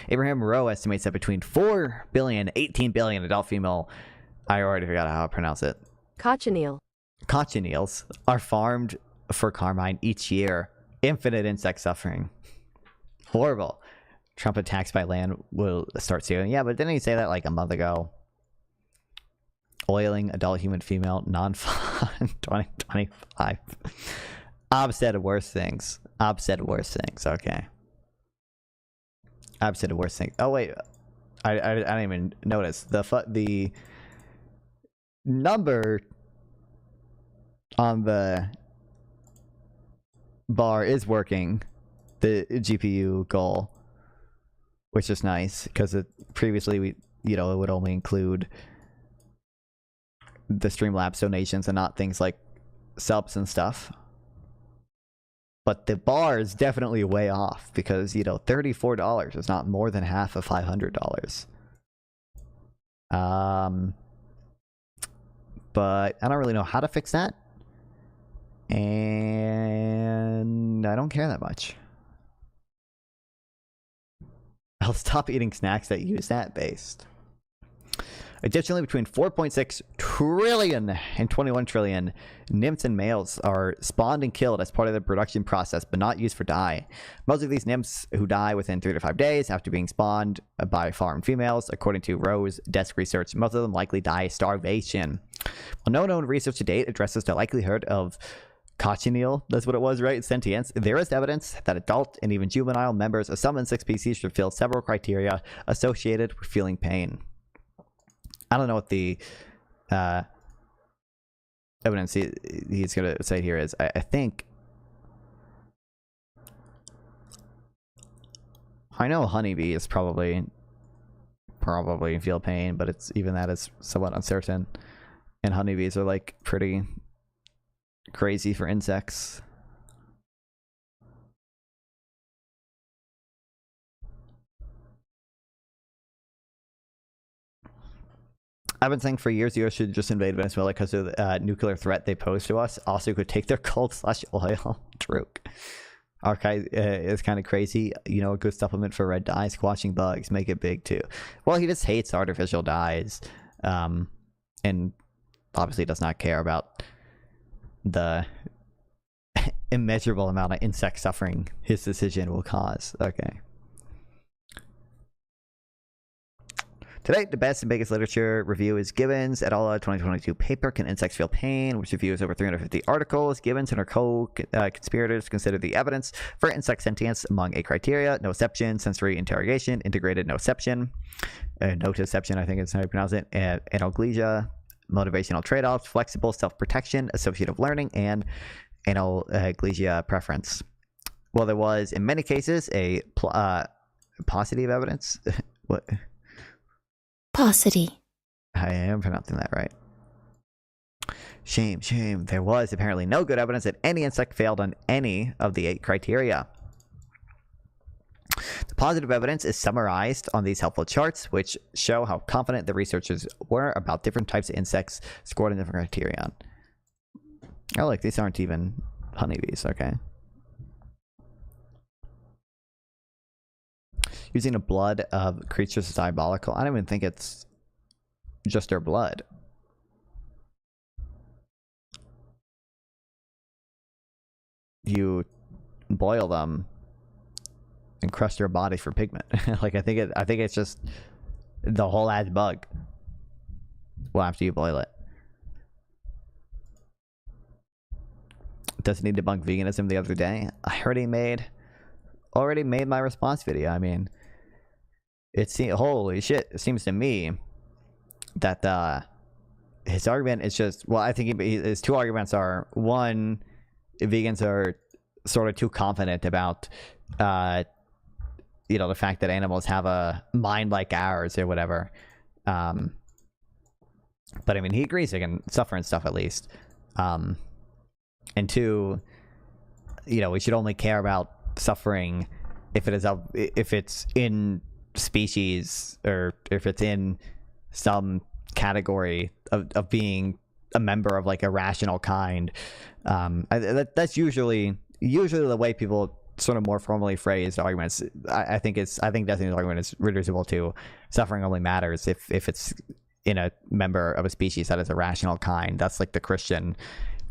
S1: Abraham Rowe estimates that between 4 billion and 18 billion adult female, I already forgot how to pronounce it, cochineals are farmed for carmine each year. Infinite insect suffering. Horrible. Trump attacks by land will start soon. Yeah, but didn't he say that like a month ago? Oiling adult human female non-fun 2025. Ob said worse things. Okay. Ob said worse things. Oh wait, I didn't even notice the number on the bar is working. The GPU goal, which is nice because previously it would only include the Streamlabs donations and not things like subs and stuff. But the bar is definitely way off because $34 is not more than half of $500. But I don't really know how to fix that, and I don't care that much. I'll stop eating snacks that use that based. Additionally, between 4.6 trillion and 21 trillion nymphs and males are spawned and killed as part of the production process, but not used for dye. Most of these nymphs who die within 3 to 5 days after being spawned by farmed females. According to Rowe's desk research, most of them likely die starvation. While no known research to date addresses the likelihood of cochineal, that's what it was, right? Sentience. There is evidence that adult and even juvenile members of some insect species should fulfill several criteria associated with feeling pain. I don't know what the evidence he's going to say here is. I think I know honeybee is probably feel pain, but it's even that is somewhat uncertain. And honeybees are like pretty crazy for insects. I've been saying for years the US should just invade Venezuela because of the nuclear threat they pose to us. Also could take their gold/oil. True. Archive is kind of crazy. A good supplement for red dye, squashing bugs, make it big too. Well, he just hates artificial dyes, and obviously does not care about the immeasurable amount of insect suffering his decision will cause. Okay. Today, the best and biggest literature review is Gibbons et al. 2022 paper, Can Insects Feel Pain?, which reviews over 350 articles. Gibbons and her co-conspirators consider the evidence for insect sentience among 8 criteria: nociception, sensory interrogation, integrated nociception, nociception, I think it's how you pronounce it, analgesia, motivational trade-offs, flexible self-protection, associative learning, and analgesia preference. Well, there was, in many cases, a paucity of evidence. What?
S8: Paucity.
S1: I am pronouncing that right. Shame, shame. There was apparently no good evidence that any insect failed on any of the 8 criteria. The positive evidence is summarized on these helpful charts, which show how confident the researchers were about different types of insects scored in different criteria. Oh, look, these aren't even honeybees, okay. Using the blood of creatures is diabolical. I don't even think it's just their blood. You boil them and crush their body for pigment. Like I think it's just the whole ass bug. Well, after you boil it. Doesn't he debunk veganism the other day? I already made my response video. I mean, holy shit, it seems to me that his argument is just, well, I think his 2 arguments are, one, vegans are sort of too confident about the fact that animals have a mind like ours or whatever. But I mean, he agrees they can suffer and stuff at least. And 2, we should only care about suffering if it's in species, or if it's in some category of being a member of like a rational kind. That's usually the way people sort of more formally phrase arguments. I think Destiny's argument is reducible to suffering only matters if it's in a member of a species that is a rational kind. That's like the Christian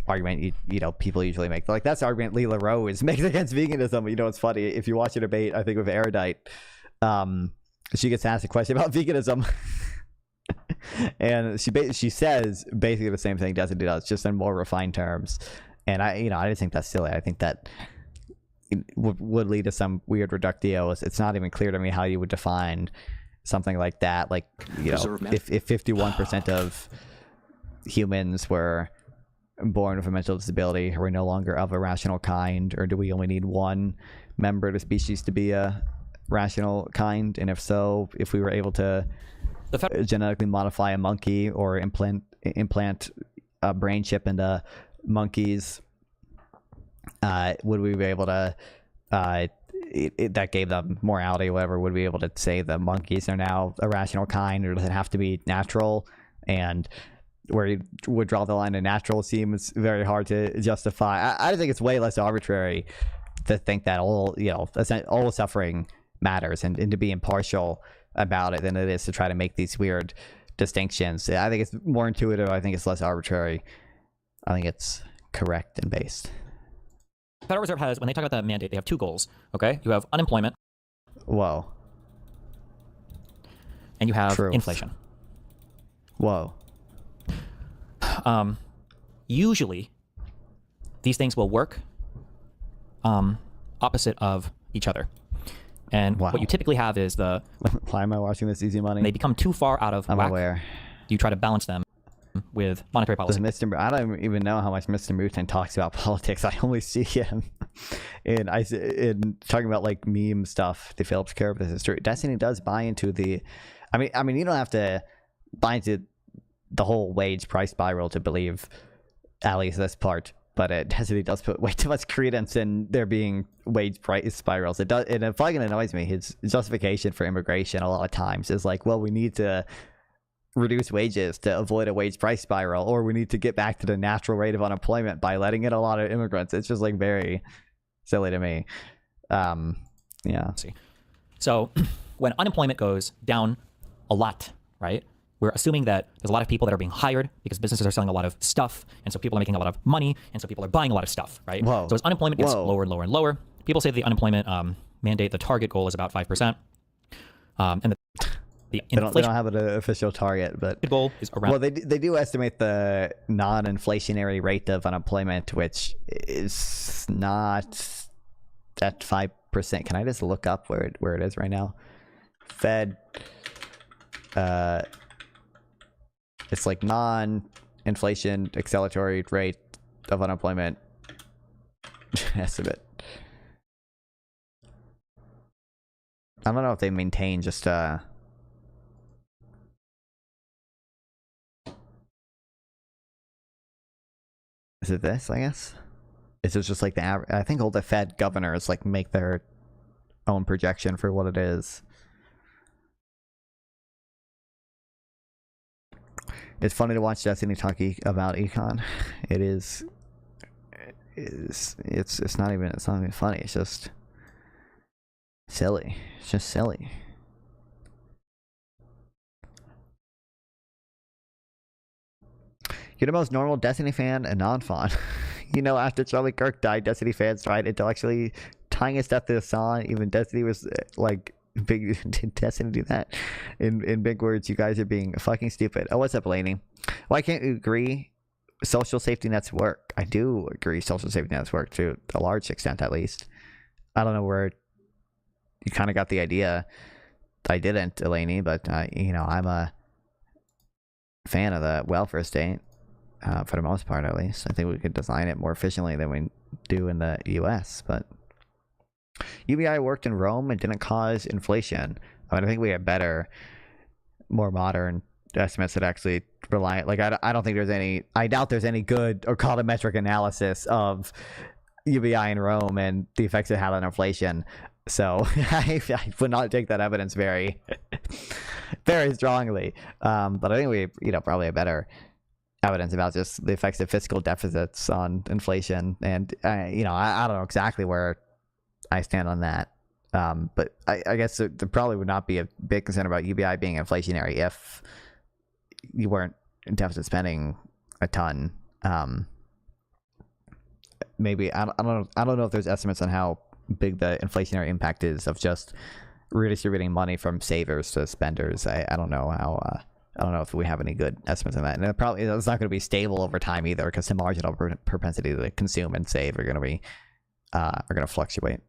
S1: argument people usually make. Like that's the argument Leela Rose makes against veganism. It's funny, if you watch a debate, I think with Erudite, she gets asked a question about veganism and she says basically the same thing Destiny does, just in more refined terms. And I just think that's silly. I think that it would lead to some weird reductio. It's not even clear to me how you would define something like that. Like, if 51% of humans were born with a mental disability, are we no longer of a rational kind, or do we only need one member of the species to be a rational kind? And if so, if we were able to genetically modify a monkey or implant a brain chip into monkeys, would we be able to that gave them morality or whatever, would we be able to say the monkeys are now a rational kind, or does it have to be natural? And where you would draw the line to natural seems very hard to justify. I think it's way less arbitrary to think that all suffering matters, and to be impartial about it, than it is to try to make these weird distinctions. I think it's more intuitive. I think it's less arbitrary. I think it's correct and based.
S9: Federal Reserve has, when they talk about that mandate, they have 2 goals. Okay, you have unemployment.
S1: Whoa.
S9: And you have
S1: Truth.
S9: Inflation.
S1: Whoa.
S9: Usually, these things will work opposite of each other. And
S1: wow.
S9: What you typically have is
S1: why am I watching this Easy Money?
S9: They become too far out of
S1: I'm
S9: whack.
S1: aware.
S9: You try to balance them with monetary policy.
S1: I don't even know how much Mr. Mutin talks about politics. I only see him in talking about like meme stuff. The Phillips curve, the history. Destiny does buy into the. I mean, you don't have to buy into the whole wage price spiral to believe at least this part, but Destiny does put way too much credence in there being wage price spirals. It does. It fucking annoys me. His justification for immigration a lot of times is like, well, we need to reduce wages to avoid a wage price spiral, or we need to get back to the natural rate of unemployment by letting in a lot of immigrants. It's just like very silly to me. Yeah.
S9: So when unemployment goes down a lot, right? We're assuming that there's a lot of people that are being hired because businesses are selling a lot of stuff, and so people are making a lot of money, and so people are buying a lot of stuff, right?
S1: Whoa.
S9: So as unemployment gets lower and lower and lower, people say the unemployment mandate, the target goal is about 5%. And The
S1: They don't
S9: inflation
S1: have an official target, but
S9: goal is around.
S1: well, they do estimate the non-inflationary rate of unemployment, which is not at 5%. Can I just look up where it is right now? Fed, it's like non-inflation acceleratory rate of unemployment estimate. I don't know if they maintain just is it this, I guess? Is it just like the average? I think all the Fed governors like make their own projection for what it is. It's funny to watch Destiny talk about econ. It is. It's not even funny. It's just silly. It's just silly. You're the most normal Destiny fan and non-fan. You know, after Charlie Kirk died, Destiny fans tried intellectually tying his death to the song. Even Destiny was like big. Did Destiny do that? In big words, you guys are being fucking stupid. Oh, what's up, Laney? Why can't you agree? Social safety nets work. I do agree. Social safety nets work to a large extent, at least. I don't know where you kind of got the idea. I didn't, Elaney, but you know, I'm a fan of the welfare state. For the most part, at least. I think we could design it more efficiently than we do in the US, but UBI worked in Rome and didn't cause inflation. I mean, I think we have better, more modern estimates that actually rely, like, I don't think there's any, I doubt there's any good or colorimetric analysis of UBI in Rome and the effects it had on inflation. So I would not take that evidence very, very strongly. But I think we, you know, probably a better evidence about just the effects of fiscal deficits on inflation, and you know, I don't know exactly where I stand on that, but I guess there probably would not be a big concern about UBI being inflationary if you weren't in deficit spending a ton. Maybe I don't know if there's estimates on how big the inflationary impact is of just redistributing money from savers to spenders. I don't know how. I don't know if we have any good estimates on that, and it's not going to be stable over time either, because the marginal propensity to consume and save are going to fluctuate.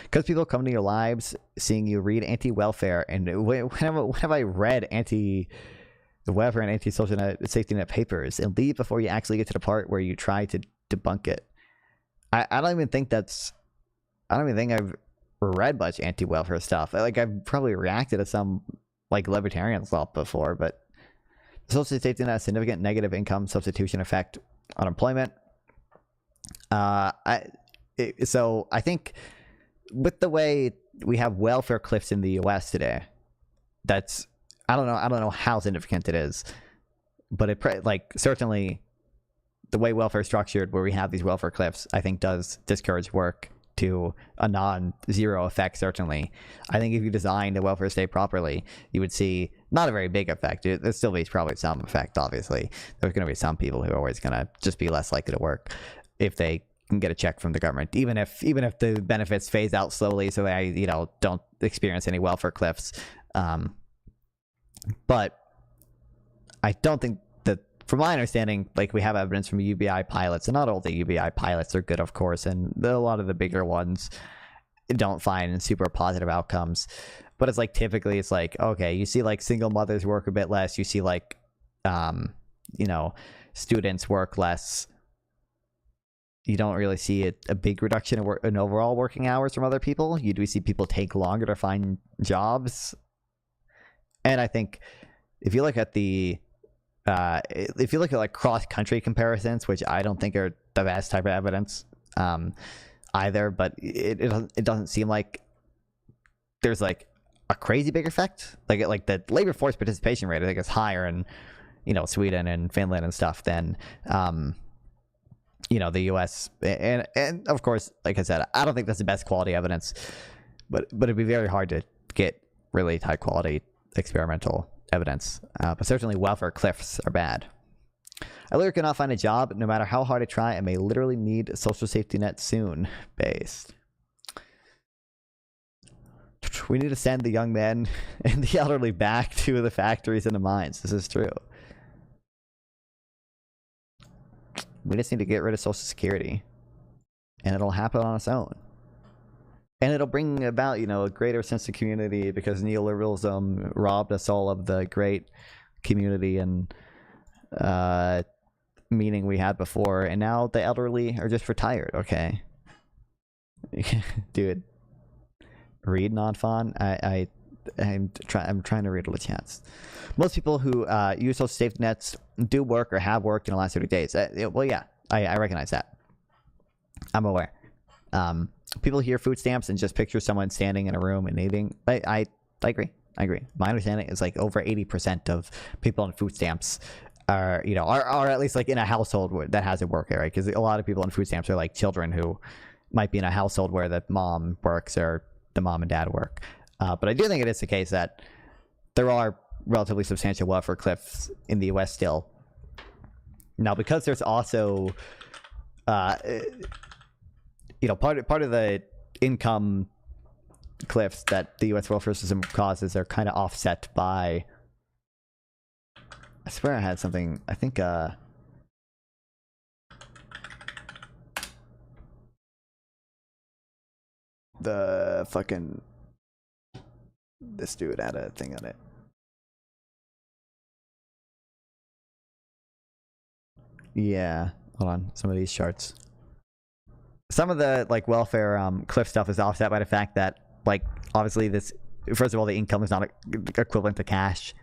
S1: Because people come to your lives seeing you read anti-welfare, and when have I read anti-welfare and anti-social safety net papers and leave before you actually get to the part where you try to debunk it? I don't even think I've read much anti-welfare stuff. Like, I've probably reacted to some like libertarian slop before, but social safety net has significant negative income substitution effect on employment. So I think with the way we have welfare cliffs in the US today, that's, I don't know how significant it is, but it like certainly the way welfare is structured, where we have these welfare cliffs, I think does discourage work to a non-zero effect. Certainly, I think if you designed a welfare state properly, you would see not a very big effect. There'd still be probably some effect. Obviously, there's going to be some people who are always going to just be less likely to work if they can get a check from the government, even if the benefits phase out slowly, so they, you know, don't experience any welfare cliffs. But I don't think that, from my understanding, like, we have evidence from UBI pilots, and not all the UBI pilots are good, of course, and a lot of the bigger ones don't find super positive outcomes. But it's like, typically it's like, okay, you see like single mothers work a bit less, you see like you know, students work less. You don't really see a big reduction in overall working hours from other people. You do see people take longer to find jobs. And I think if you look at like cross-country comparisons, which I don't think are the best type of evidence either, but it doesn't seem like there's like a crazy big effect. Like the labor force participation rate, I think, is higher in, you know, Sweden and Finland and stuff than you know, the US. And of course, like I said, I don't think that's the best quality evidence, but it'd be very hard to get really high quality experimental evidence. But certainly welfare cliffs are bad. I literally cannot find a job no matter how hard I try. I may literally need a social safety net soon. Based. We need to send the young men and the elderly back to the factories and the mines. This is true. We just need to get rid of Social Security. And it'll happen on its own. And it'll bring about, you know, a greater sense of community because neoliberalism robbed us all of the great community and meaning we had before. And now the elderly are just retired, okay? Dude. Read non-fun. I'm trying to read all the chats. Most people who use social safety nets do work or have worked in the last 30 days. Well, yeah, I recognize that. I'm aware. People hear food stamps and just picture someone standing in a room and eating. I agree. I agree. My understanding is like over 80% of people on food stamps are, you know, are at least like in a household that has a work area. Because a lot of people on food stamps are like children who might be in a household where the mom works or the mom and dad work. But I do think it is the case that there are relatively substantial welfare cliffs in the U.S. still. Now, because there's also, you know, part of the income cliffs that the U.S. welfare system causes are kind of offset by. I swear I had something. I think. The fucking this dude had a thing on it. Yeah, hold on. Some of these charts. Some of the like welfare cliff stuff is offset by the fact that like obviously this, first of all, the income is not equivalent to cash.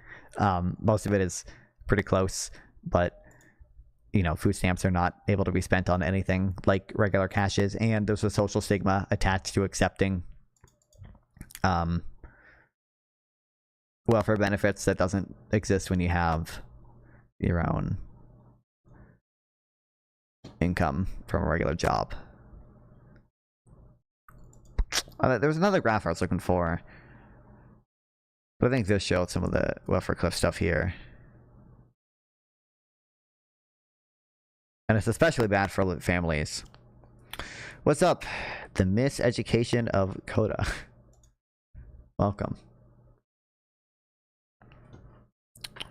S1: Most of it is pretty close, but you know, food stamps are not able to be spent on anything like regular cash is, and there's a social stigma attached to accepting welfare benefits that doesn't exist when you have your own income from a regular job. There was another graph I was looking for, but I think this showed some of the welfare cliff stuff here. And it's especially bad for families. What's up? The miseducation of Coda. Welcome.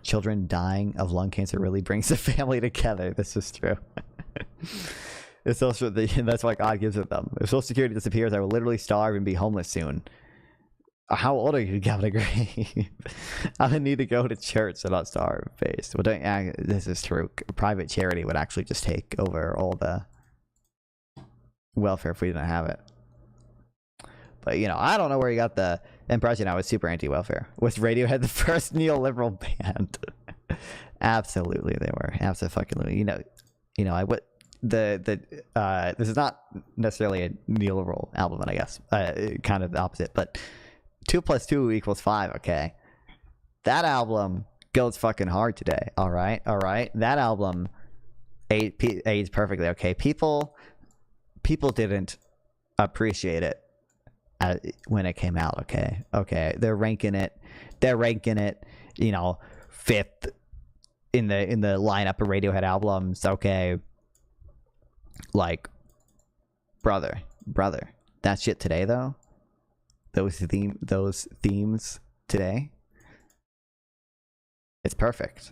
S1: Children dying of lung cancer really brings the family together. This is true. It's also that's why God gives it them. If Social Security disappears, I will literally starve and be homeless soon. How old are you, Gavin Gray? I would need to go to church so not starve based. Well, this is true. Private charity would actually just take over all the welfare if we didn't have it. But, you know, I don't know where you got the impression I was super anti-welfare. Was Radiohead the first neoliberal band? Absolutely, they were. Absolutely. You know, I would. This is not necessarily a neoliberal album, I guess. Kind of the opposite, but 2 + 2 = 5. Okay, that album goes fucking hard today. All right. That album aged perfectly. Okay, people didn't appreciate it when it came out. Okay, they're ranking it. You know, 5th in the lineup of Radiohead albums. Okay, like, brother, that shit today though. Those themes today, it's perfect.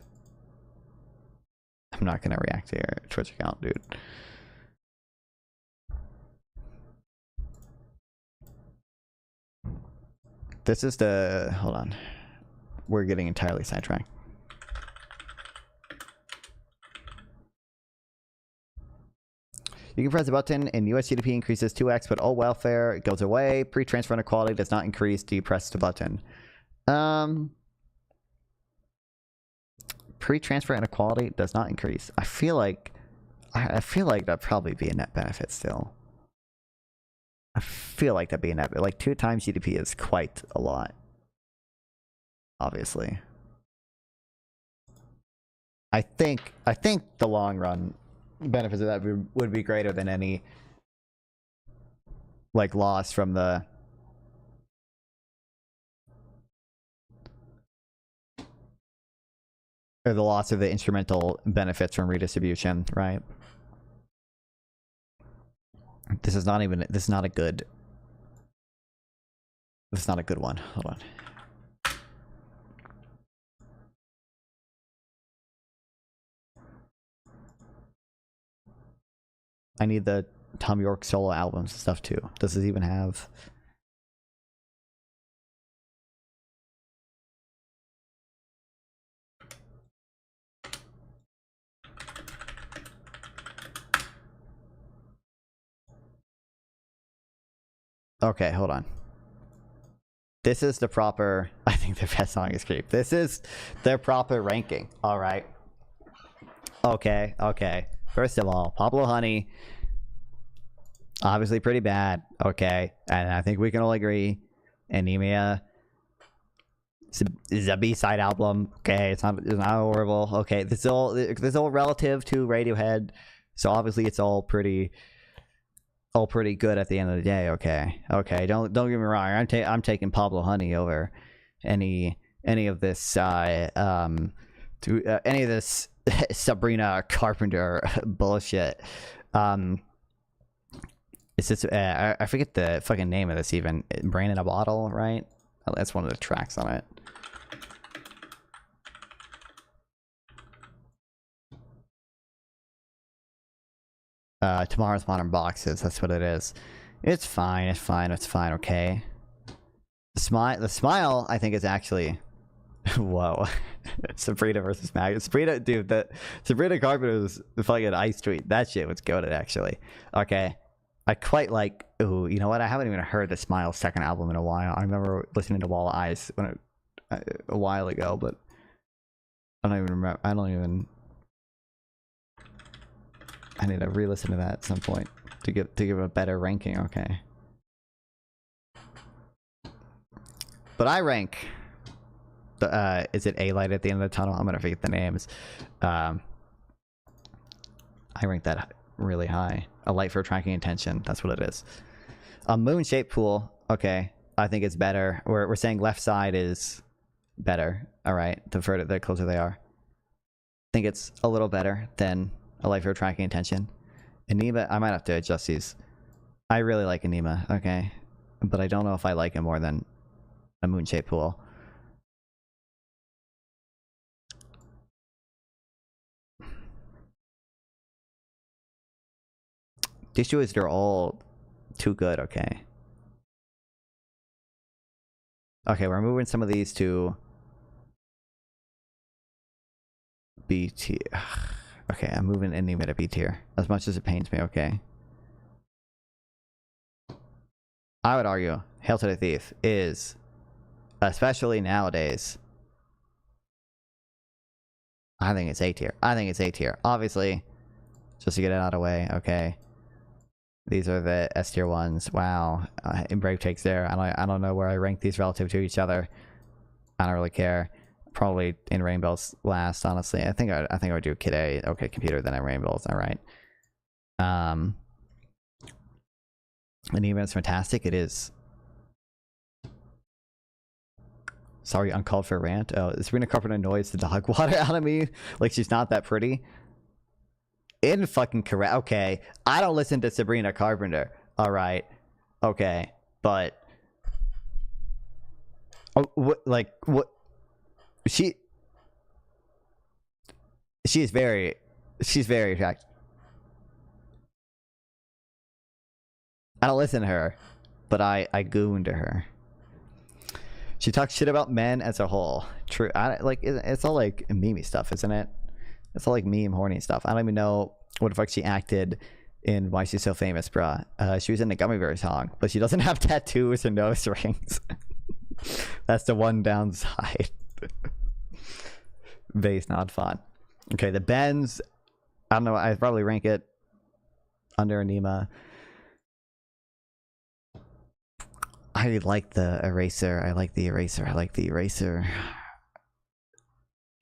S1: I'm not gonna react to your Twitch account, dude. This is the, hold on, we're getting entirely sidetracked. You can press a button and US GDP increases 2x, but all welfare goes away. Pre-transfer inequality does not increase. Do you press the button? Pre-transfer inequality does not increase. I feel like that'd probably be a net benefit still. I feel like that'd be a net, like 2 times GDP is quite a lot. Obviously. I think the long run benefits of that would be greater than any like loss from the loss of the instrumental benefits from redistribution, right? This is not a good That's not a good one. Hold on. I need the Tom York solo albums and stuff too. Does this even have... Okay, hold on. This is the proper... I think the best song is Creep. This is their proper ranking. Alright. Okay, okay. First of all, Pablo Honey... obviously pretty bad. Okay. And I think we can all agree. Anemia is a B-side album. Okay, it's not horrible. Okay, this is all relative to Radiohead. So obviously it's all pretty good at the end of the day. Okay. Okay, don't get me wrong. I'm taking Pablo Honey over any of this any of this Sabrina Carpenter bullshit. It's just I forget the fucking name of this even. Brain in a Bottle, right? Oh, that's one of the tracks on it. Tomorrow's Modern Boxes, that's what it is. It's fine, it's fine, it's fine, okay. The smile, I think is actually... Whoa. Sabrina versus Mag. Sabrina, dude, Sabrina Carpenter's fucking ice tweet. That shit was goated, actually. Okay. I quite like... Ooh, you know what? I haven't even heard the Smile second album in a while. I remember listening to Wall of Ice a while ago, but... I don't even remember. I need to re-listen to that at some point to give a better ranking. Okay. But I rank... is it A Light at the end of the tunnel? I'm gonna forget the names. I rank that really high. A light for tracking attention. That's what it is. A moon-shaped pool. Okay, I think it's better. We're saying left side is better. All right, the closer they are. I think it's a little better than a light for tracking attention. Anima, I might have to adjust these. I really like Anima. Okay, but I don't know if I like it more than a moon-shaped pool. The issue is they're all too good, okay. Okay, we're moving some of these to B tier. Okay, I'm moving Enigma to B tier. As much as it pains me, okay. I would argue Hail to the Thief is, especially nowadays, I think it's A tier. I think it's A tier. Obviously, just to get it out of the way, okay. These are the S tier ones. Wow. In Brave Takes there. I don't know where I rank these relative to each other. I don't really care. Probably in Rainbows last, honestly. I think I would do Kid A, okay, Computer, then in Rainbows. Alright. And even it's fantastic, it is. Sorry, uncalled for rant. Oh, Sabrina Carpenter annoys the dog water out of me. Like she's not that pretty. In fucking correct. Okay, I don't listen to Sabrina Carpenter. All right, okay, but what? Like what? She's very attractive. I don't listen to her, but I goon to her. She talks shit about men as a whole. True. It's all like meme stuff, isn't it? It's all like meme horny stuff. I don't even know what the fuck she acted in Why She's So Famous, bruh. She was in the Gummy Bear song, but she doesn't have tattoos or nose rings. That's the one downside. Bass not fun. Okay, the Benz. I don't know. I'd probably rank it under Anima. I like the Eraser. I like the Eraser. I like the Eraser.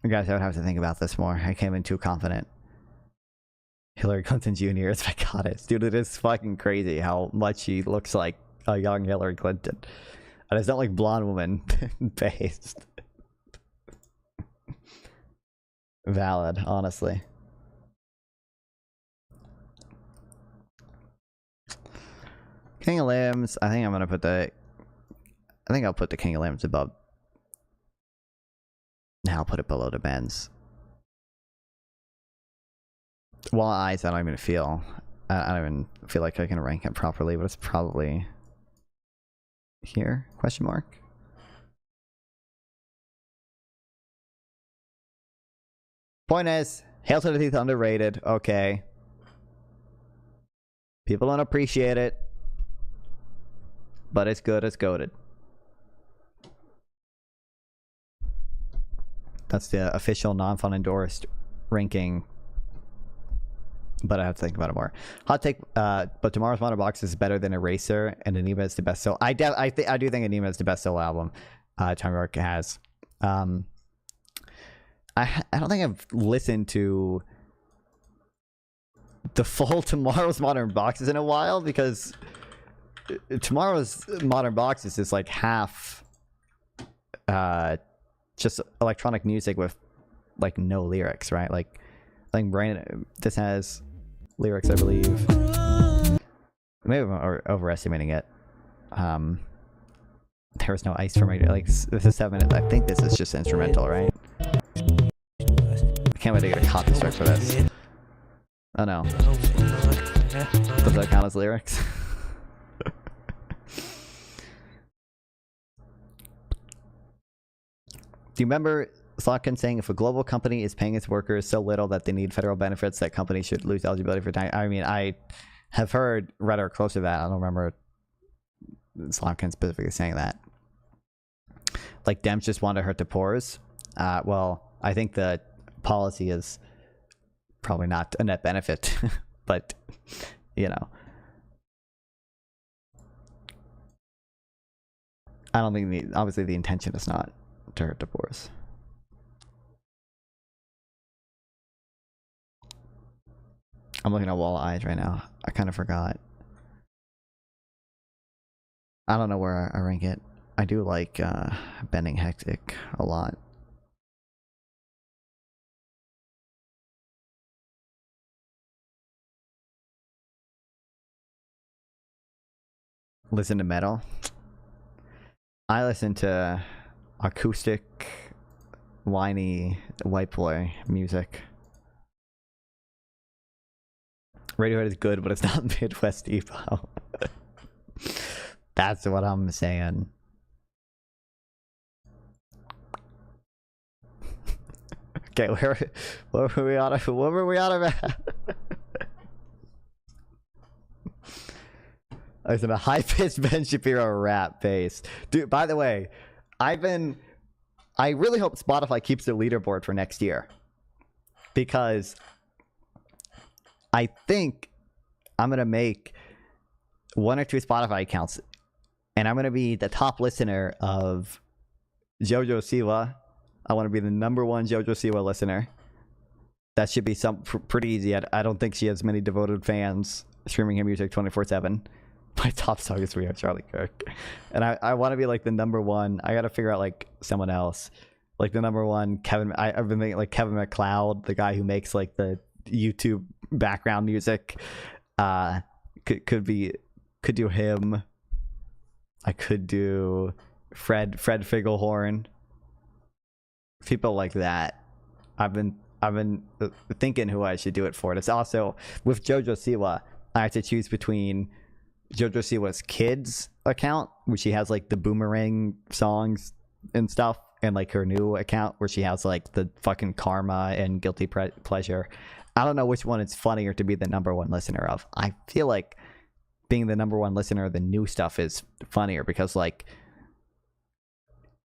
S1: Guys, I would have to think about this more. I came in too confident. Hillary Clinton Jr. is my goddess. Dude, it is fucking crazy how much she looks like a young Hillary Clinton. And it's not like blonde woman based. Valid, honestly. King of Limbs. I think I'm gonna put the I think I'll put the King of Lambs above. Now I'll put it below the Benz. Wall eyes, I don't even feel. I don't even feel like I can rank it properly, but it's probably here? Question mark. Point is, Hail to the Teeth underrated. Okay. People don't appreciate it, but it's good. It's goated. That's the official non-fun endorsed ranking. But I have to think about it more. Hot take, but Tomorrow's Modern Box is better than Eraser, and Anima is the best solo. I do think Anima is the best solo album Tommy Rourke has. I don't think I've listened to the full Tomorrow's Modern Boxes in a while, because Tomorrow's Modern Boxes is like half just electronic music with like no lyrics, right? Like I think Brandon, this has lyrics, I believe. Maybe I'm overestimating it. There was no ice for me. Like, this is 7 minutes. I think this is just instrumental, right? I can't wait to get a copy strike for this. Oh no. Does that count as lyrics? Do you remember Slotkin saying if a global company is paying its workers so little that they need federal benefits, that companies should lose eligibility for time? I mean, I have heard rhetoric close to that. I don't remember Slotkin specifically saying that. Like, Dems just want to hurt the poors. Well, I think the policy is probably not a net benefit, but, you know. I don't think, obviously the intention is not to hurt the poors. I'm looking at Wall Eyes right now. I kind of forgot. I don't know where I rank it. I do like Bending Hectic a lot. Listen to metal. I listen to acoustic, whiny white boy music. Radiohead is good, but it's not Midwest emo. That's what I'm saying. Okay, what were we on about? I said a high-pitched Ben Shapiro rap bass. Dude, by the way, I really hope Spotify keeps the leaderboard for next year, because I think I'm going to make 1 or 2 Spotify accounts, and I'm going to be the top listener of Jojo Siwa. I want to be the #1 Jojo Siwa listener. That should be pretty easy. I don't think she has many devoted fans streaming her music 24/7. My top song is We Are Charlie Kirk. And I want to be like the #1. I got to figure out like someone else. Like the #1 Kevin. I've been thinking like Kevin MacLeod, the guy who makes like the YouTube background music. Could do him. I could do Fred Figglehorn. People like that. I've been thinking who I should do it for. And it's also with Jojo Siwa, I have to choose between Jojo Siwa's kids account, where she has like the Boomerang songs and stuff, and like her new account where she has like the fucking Karma and Guilty Pleasure. I don't know which one is funnier to be the #1 listener of. I feel like being the #1 listener of the new stuff is funnier, because like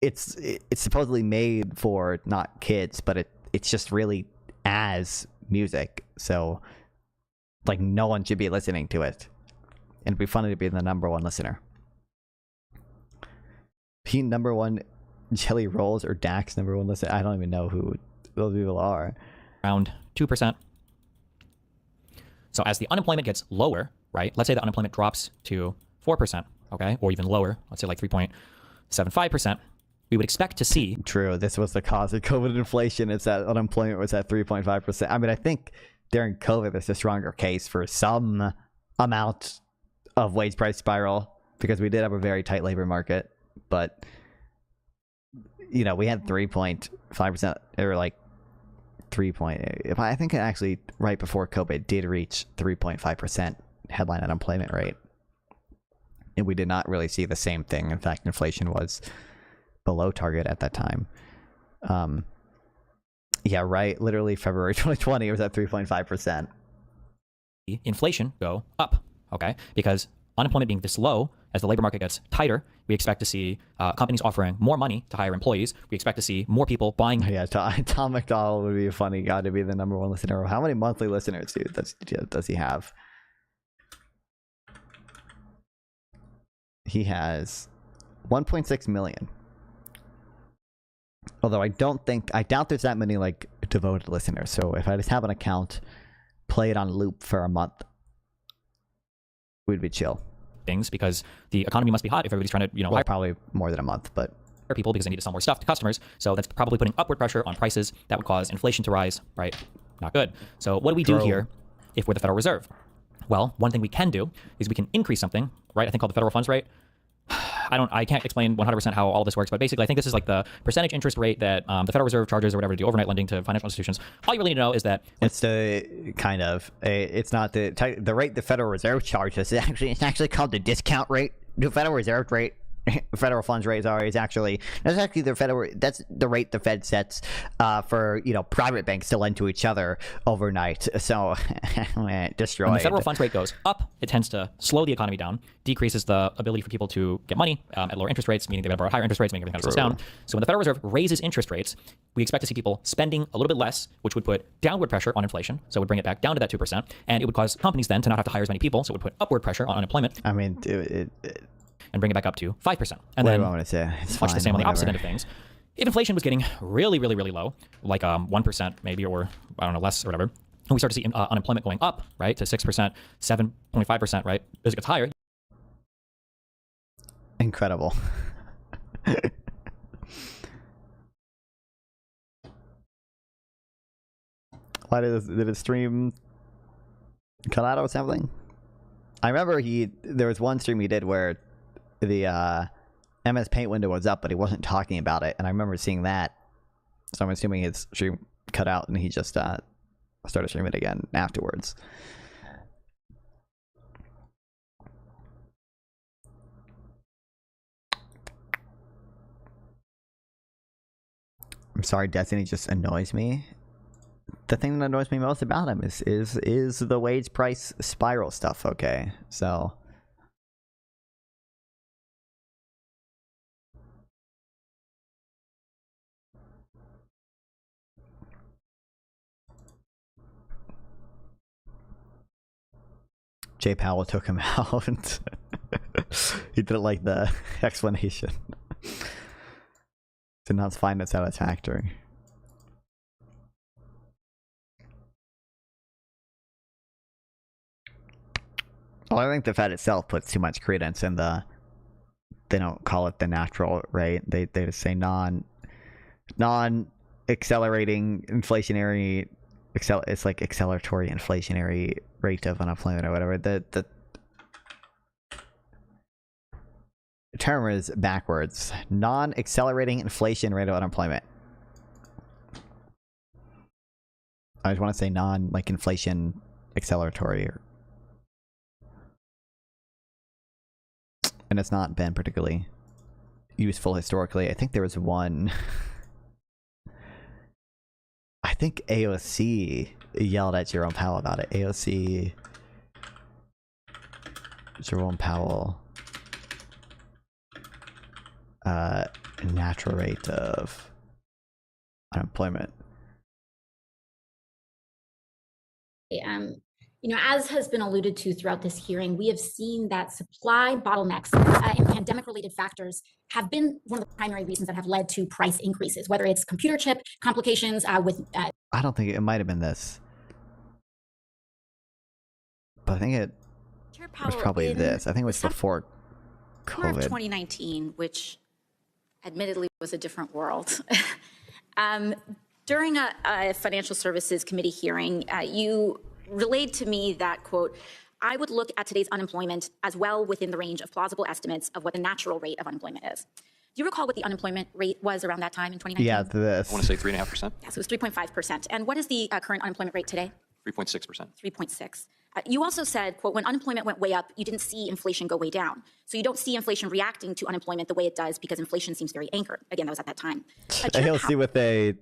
S1: it's supposedly made for not kids, but it's just really as music. So like no one should be listening to it. And it'd be funny to be the #1 listener. He #1 Jelly Rolls or Dax #1 listener. I don't even know who those people are.
S9: Around 2%. So as the unemployment gets lower, right? Let's say the unemployment drops to 4%, okay? Or even lower, let's say like 3.75%. We would expect to see...
S1: True, this was the cause of COVID inflation. It's that unemployment was at 3.5%. I mean, I think during COVID, there's a stronger case for some amount of wage price spiral, because we did have a very tight labor market. but you know, we had 3.5% or like 3 point. I think it actually right before COVID did reach 3.5% headline unemployment rate, and we did not really see the same thing. In fact, inflation was below target at that time. Yeah, right. Literally February 2020, it was at 3.5%.
S9: Inflation go up, okay? Because unemployment being this low, as the labor market gets tighter, we expect to see companies offering more money to hire employees. We expect to see more people buying.
S1: Yeah, Tom McDonald would be a funny guy to be the #1 listener. How many monthly listeners, dude, does he have? He has 1.6 million. Although I doubt there's that many like devoted listeners. So if I just have an account, play it on loop for a month, we'd be chill.
S9: Things because the economy must be hot if everybody's trying to,
S1: well,
S9: hire
S1: probably more than a month, but
S9: people because they need to sell more stuff to customers. So that's probably putting upward pressure on prices that would cause inflation to rise, right? Not good. So what do we do here if we're the Federal Reserve? Well, one thing we can do is we can increase something, right? I think called the federal funds rate. I can't explain 100% how all this works, but basically I think this is like the percentage interest rate that the Federal Reserve charges or whatever to do overnight lending to financial institutions. All you really need to know is that
S1: it's the kind of it's not the rate the Federal Reserve charges. It's actually called the discount rate. The Federal Reserve rate, federal funds rate, that's actually that's the rate the Fed sets for private banks to lend to each other overnight. So destroyed.
S9: When the federal funds rate goes up, it tends to slow the economy down, decreases the ability for people to get money at lower interest rates, meaning they borrow at higher interest rates, making everything kind of slows down. So when the Federal Reserve raises interest rates, we expect to see people spending a little bit less, which would put downward pressure on inflation. So it would bring it back down to that 2%, and it would cause companies then to not have to hire as many people. So it would put upward pressure on unemployment.
S1: I mean,
S9: and bring it back up to 5%. And
S1: what
S9: then
S1: do I want to say? It's
S9: much
S1: fine,
S9: the same on the
S1: whatever.
S9: opposite end of things. If inflation was getting really, really, really low, like 1% maybe, or I don't know, less or whatever, and we start to see unemployment going up, right, to 6%, 7.5%, right, as it gets higher.
S1: Incredible. Why did his stream cut out or something? I remember there was one stream he did where the MS Paint window was up, but he wasn't talking about it, and I remember seeing that. So I'm assuming his stream cut out, and he just started streaming it again afterwards. I'm sorry, Destiny just annoys me. The thing that annoys me most about him is the wage price spiral stuff. Okay, so Jay Powell took him out. He didn't like the explanation. Did not find it satisfactory. Well, I think the Fed itself puts too much credence in they don't call it the natural rate. They just say non-accelerating inflationary, it's like acceleratory inflationary rate of unemployment or whatever. The term is backwards. Non-accelerating inflation rate of unemployment. I just want to say inflation acceleratory. And it's not been particularly useful historically. I think there was one. I think AOC yelled at Jerome Powell about it. AOC, Jerome Powell, natural rate of unemployment.
S8: As has been alluded to throughout this hearing, we have seen that supply bottlenecks and pandemic-related factors have been one of the primary reasons that have led to price increases, whether it's computer chip complications with...
S1: I don't think it might have been this. But I think it was probably this. I think it was before COVID.
S10: Of 2019, which admittedly was a different world. During a financial services committee hearing, you relayed to me that, quote, I would look at today's unemployment as well within the range of plausible estimates of what the natural rate of unemployment is. you recall what the unemployment rate was around that time in 2019?
S1: Yeah,
S11: I want to say 3.5%.
S10: Yes, it was 3.5%. And what is the current unemployment rate today?
S11: 3.6%.
S10: 3.6. You also said, quote, when unemployment went way up, you didn't see inflation go way down. So you don't see inflation reacting to unemployment the way it does because inflation seems very anchored. Again, that was at that time.
S1: He'll see with a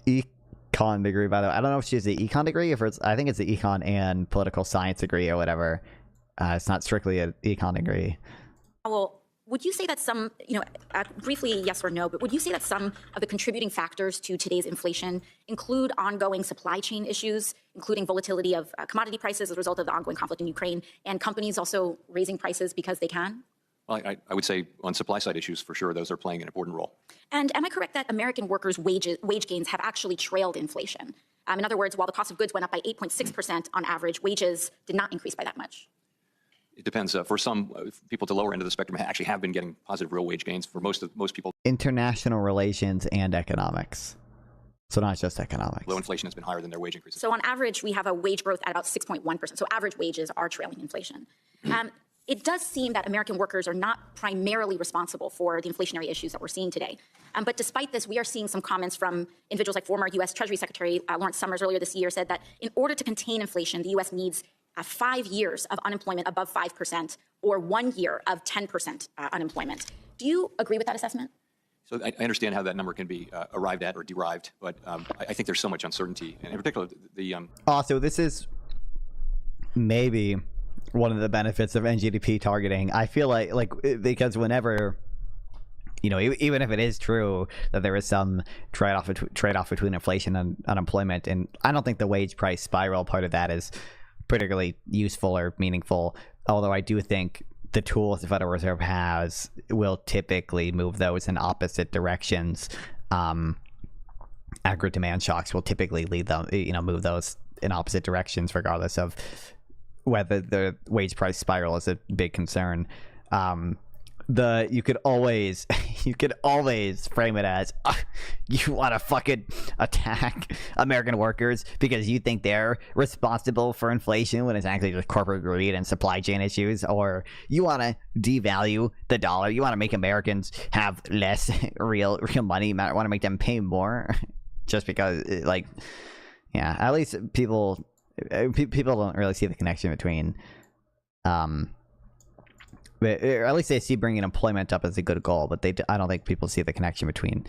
S1: econ degree, by the way. I don't know if she's the econ degree, if it's, I think it's the econ and political science degree or whatever. It's not strictly an econ degree.
S10: Well, would you say that some, briefly yes or no, but would you say that some of the contributing factors to today's inflation include ongoing supply chain issues, including volatility of commodity prices as a result of the ongoing conflict in Ukraine, and companies also raising prices because they can?
S11: Well, I would say on supply side issues, for sure, those are playing an important role.
S10: And am I correct that American workers' wage gains have actually trailed inflation? In other words, while the cost of goods went up by 8.6% on average, wages did not increase by that much.
S11: It depends. For some people at the lower end of the spectrum actually have been getting positive real wage gains. For most people,
S1: international relations and economics. So not just economics.
S11: Low inflation has been higher than their wage increases.
S10: So on average, we have a wage growth at about 6.1%. So average wages are trailing inflation. It does seem that American workers are not primarily responsible for the inflationary issues that we're seeing today. But despite this, we are seeing some comments from individuals like former U.S. Treasury Secretary Lawrence Summers earlier this year said that in order to contain inflation, the U.S. needs 5 years of unemployment above 5% or 1 year of 10% unemployment. Do you agree with that assessment?
S11: So I understand how that number can be arrived at or derived, but I think there's so much uncertainty. And in particular, the...
S1: Also, this is maybe one of the benefits of NGDP targeting. I feel like because whenever, even if it is true that there is some trade-off between inflation and unemployment, and I don't think the wage price spiral part of that is particularly useful or meaningful, although I do think the tools the Federal Reserve has will typically move those in opposite directions. Aggregate demand shocks will typically lead them, move those in opposite directions, regardless of whether the wage price spiral is a big concern. You could always frame it as you want to fucking attack American workers because you think they're responsible for inflation when it's actually just corporate greed and supply chain issues, or you want to devalue the dollar. You want to make Americans have less real money. You want to make them pay more just because, at least people don't really see the connection between, or at least they see bringing employment up as a good goal, but I don't think people see the connection between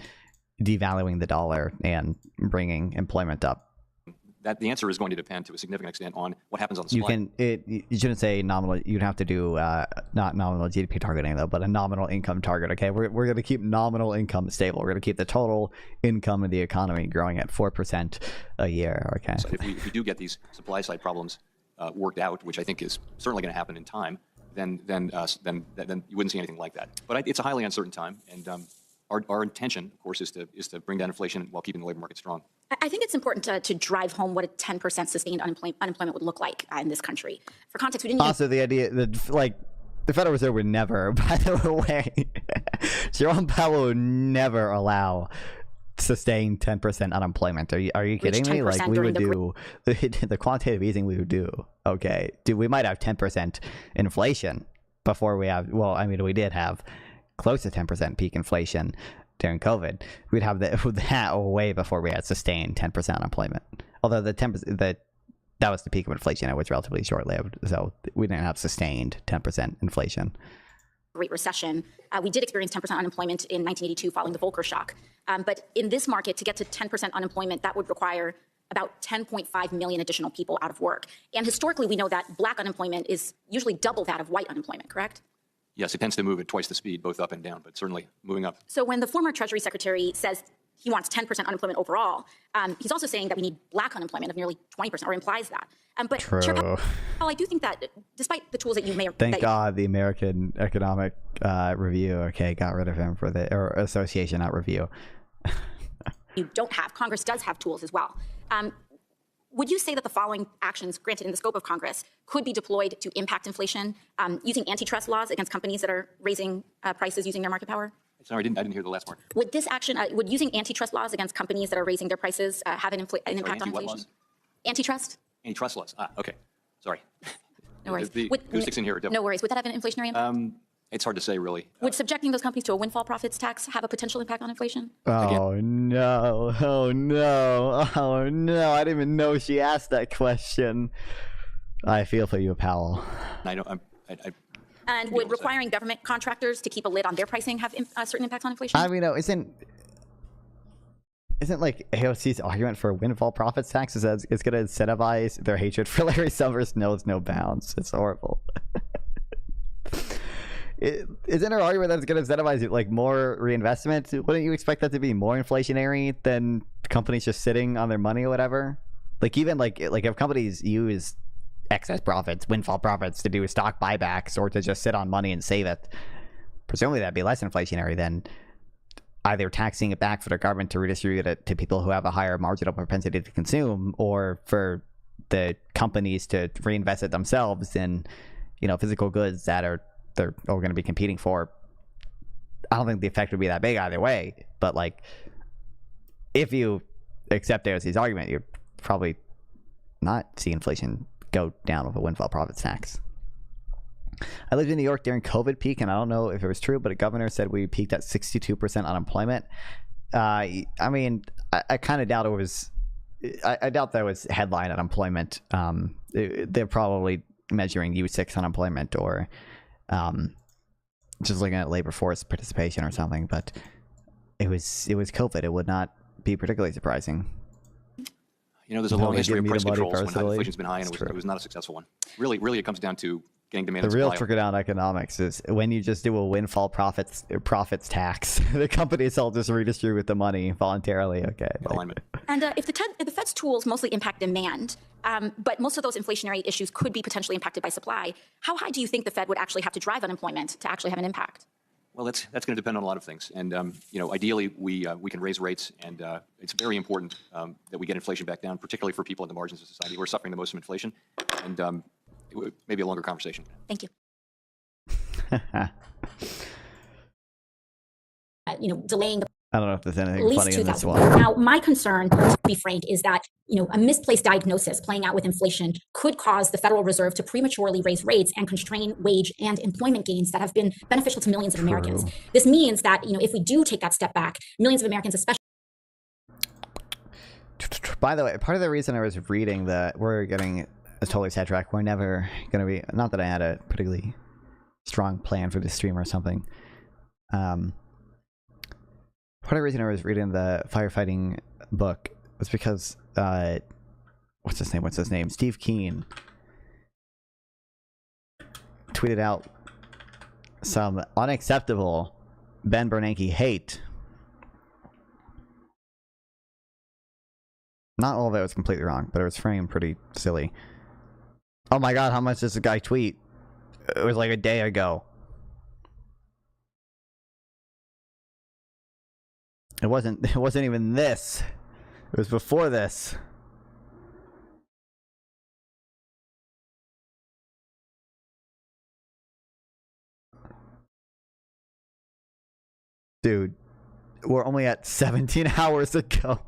S1: devaluing the dollar and bringing employment up.
S11: That the answer is going to depend to a significant extent on what happens on the supply.
S1: You shouldn't say nominal. You'd have to do not nominal GDP targeting though, but a nominal income target. Okay, we're going to keep nominal income stable. We're going to keep the total income of the economy growing at 4% a year. Okay.
S11: So if we do get these supply side problems worked out, which I think is certainly going to happen in time, then you wouldn't see anything like that. But it's a highly uncertain time, and our intention, of course, is to bring down inflation while keeping the labor market strong.
S10: I think it's important to drive home what a 10% sustained unemployment would look like in this country. For context, we didn't
S1: also the idea that the Federal Reserve would never, by the way, Jerome Powell would never allow sustained 10% unemployment. Are you kidding me? Like we would do the quantitative easing we would do. Okay, we might have 10% inflation before we have. Well, I mean, we did have close to 10% peak inflation during COVID. We'd have that way before we had sustained 10% unemployment. Although the 10% that was the peak of inflation, it was relatively short-lived, so we didn't have sustained 10% inflation.
S10: Great Recession, we did experience 10% unemployment in 1982 following the Volcker shock. But in this market, to get to 10% unemployment, that would require about 10.5 million additional people out of work. And historically, we know that black unemployment is usually double that of white unemployment, correct?
S11: Yes, it tends to move at twice the speed, both up and down, but certainly moving up.
S10: So when the former Treasury Secretary says he wants 10% unemployment overall, he's also saying that we need black unemployment of nearly 20%, or implies that. But
S1: True.
S10: Chair Powell, I do think that despite the tools that you may...
S1: Thank God the American Economic Review, got rid of him or Association, not Review.
S10: You don't have. Congress does have tools as well. Would you say that the following actions, granted in the scope of Congress, could be deployed to impact inflation, using antitrust laws against companies that are raising prices using their market power?
S11: Sorry, I didn't hear the last part.
S10: Would this action, would using antitrust laws against companies that are raising their prices have an impact on inflation?
S11: Laws?
S10: Antitrust?
S11: Antitrust laws. Okay. Sorry.
S10: No worries.
S11: The acoustics in here are different.
S10: No worries. Would that have an inflationary impact?
S11: It's hard to say, really.
S10: Would subjecting those companies to a windfall profits tax have a potential impact on inflation?
S1: Oh no! Oh no! Oh no! I didn't even know she asked that question. I feel for you, Powell.
S11: I don't.
S10: And would requiring government contractors to keep a lid on their pricing have certain impacts on inflation?
S1: I mean, no, isn't like AOC's argument for windfall profits taxes that it's going to incentivize their hatred for Larry Summers knows no bounds. It's horrible. Isn't her argument that it's going to incentivize like more reinvestment? Wouldn't you expect that to be more inflationary than companies just sitting on their money or whatever? Like even like if companies use excess profits, windfall profits to do stock buybacks or to just sit on money and save it, presumably that'd be less inflationary than either taxing it back for the government to redistribute it to people who have a higher marginal propensity to consume, or for the companies to reinvest it themselves in, physical goods that they're all going to be competing for. I don't think the effect would be that big either way, but like if you accept AOC's argument, you'd probably not see inflation go down with a windfall profits tax. I lived in New York during COVID peak, and I don't know if it was true, but a governor said we peaked at 62% unemployment. I mean, I kind of doubt it was. I doubt that was headline unemployment. They're probably measuring U6 unemployment or just looking at labor force participation or something. But it was COVID. It would not be particularly surprising.
S11: There's a long history of price controls when inflation's been high, and it was not a successful one. Really, it comes down to getting demand and supply.
S1: The real trickle-down economics is when you just do a windfall profits tax, the companies all just redistribute the money voluntarily. Okay.
S10: And if the Fed's tools mostly impact demand, but most of those inflationary issues could be potentially impacted by supply, how high do you think the Fed would actually have to drive unemployment to actually have an impact?
S11: Well, that's going to depend on a lot of things, and ideally we can raise rates, and it's very important that we get inflation back down, particularly for people at the margins of society who are suffering the most from inflation, and maybe a longer conversation.
S10: Thank you. Delaying the
S1: I don't know if there's anything funny in this one.
S8: Now, my concern, to be frank, is that a misplaced diagnosis playing out with inflation could cause the Federal Reserve to prematurely raise rates and constrain wage and employment gains that have been beneficial to millions of Americans. This means that if we do take that step back, millions of Americans, especially.
S1: By the way, part of the reason I was reading that we're getting a totally sidetracked. We're never gonna be. Not that I had a particularly strong plan for this stream or something. Part of the reason I was reading the firefighting book was because what's his name? Steve Keen tweeted out some unacceptable Ben Bernanke hate. Not all of it was completely wrong, but it was framed pretty silly. Oh my god, how much does the guy tweet? It was like a day ago. It wasn't even this. It was before this. Dude, we're only at 17 hours ago.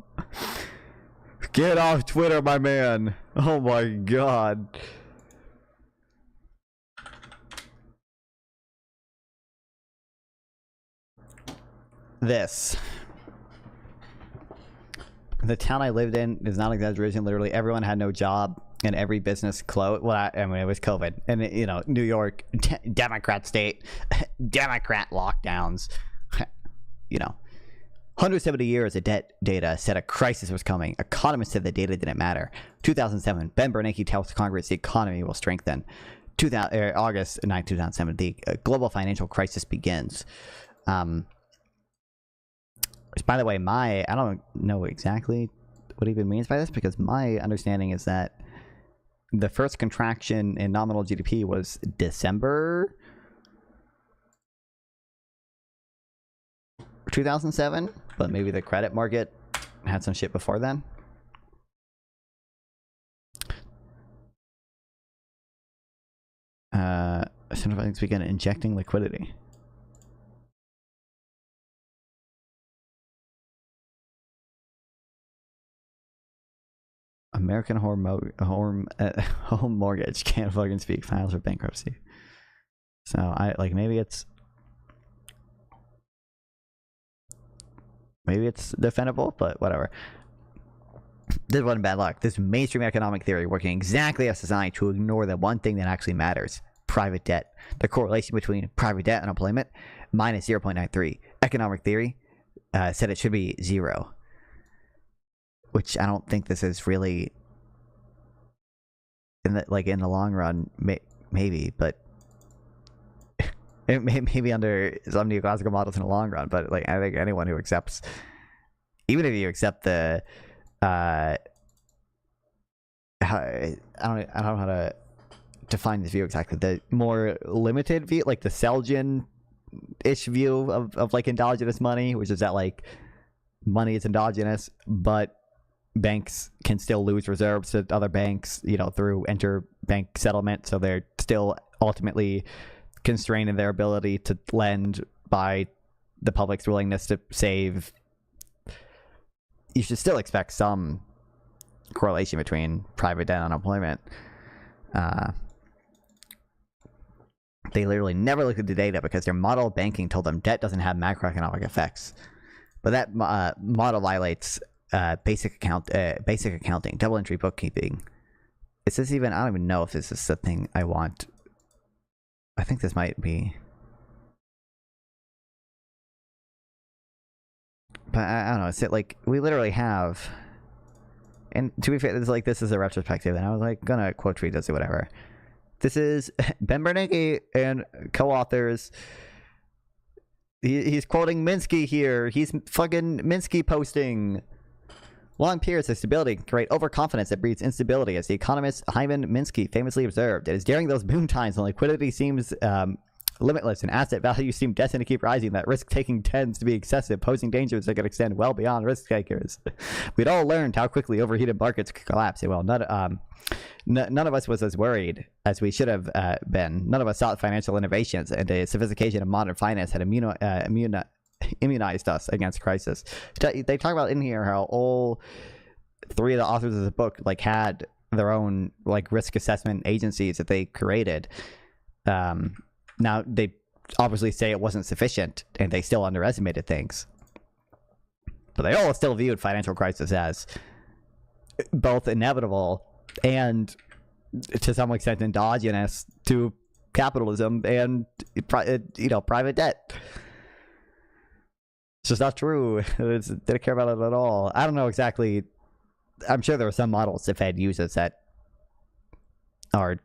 S1: Get off Twitter, my man. Oh my god. This. The town I lived in is not an exaggeration. Literally, everyone had no job and every business closed. Well, I mean, it was COVID. And, New York, Democrat state, Democrat lockdowns. 170 years of debt data said a crisis was coming. Economists said the data didn't matter. 2007, Ben Bernanke tells Congress the economy will strengthen. August 9, 2007, the global financial crisis begins. Which, by the way, I don't know exactly what he even means by this, because my understanding is that the first contraction in nominal GDP was December 2007, but maybe the credit market had some shit before then. Central banks began injecting liquidity. American home mortgage can't fucking speak, files for bankruptcy. So maybe it's maybe it's defendable, but whatever. This wasn't bad luck. This mainstream economic theory working exactly as designed to ignore the one thing that actually matters: private debt. The correlation between private debt and unemployment, minus 0.93. Economic theory said it should be 0. Which I don't think this is really in the long run, maybe, but maybe under some neoclassical models in the long run. But like, I think anyone who accepts, even if you accept the I don't know how to define this view exactly. The more limited view, like the Selgin-ish view of like endogenous money, which is that like money is endogenous, but banks can still lose reserves to other banks, you know, through interbank settlement. So they're still ultimately constrained in their ability to lend by the public's willingness to save. You should still expect some correlation between private debt and unemployment. They literally never looked at the data because their model of banking told them debt doesn't have macroeconomic effects. But that model violates basic accounting, double entry bookkeeping. Is this even? I don't even know if this is the thing I want. I think this might be. But I don't know. It's like we literally have, and to be fair, this is a retrospective, and I was like gonna quote tweet this or whatever. This is Ben Bernanke and co-authors. He's quoting Minsky here. He's fucking Minsky posting. Long periods of stability can create overconfidence that breeds instability, as the economist Hyman Minsky famously observed. It is during those boom times when liquidity seems limitless and asset values seem destined to keep rising that risk-taking tends to be excessive, posing dangers that could extend well beyond risk takers. We'd all learned how quickly overheated markets could collapse. Well, none of us was as worried as we should have been. None of us thought financial innovations and the sophistication of modern finance had immunized us against crisis. They talk about in here how all three of the authors of the book like had their own like risk assessment agencies that they created. Now they obviously say it wasn't sufficient and they still underestimated things, but they all still viewed financial crisis as both inevitable and to some extent endogenous to capitalism and private debt. It's just not true. They didn't care about it at all. I don't know exactly. I'm sure there are some models the Fed uses that are,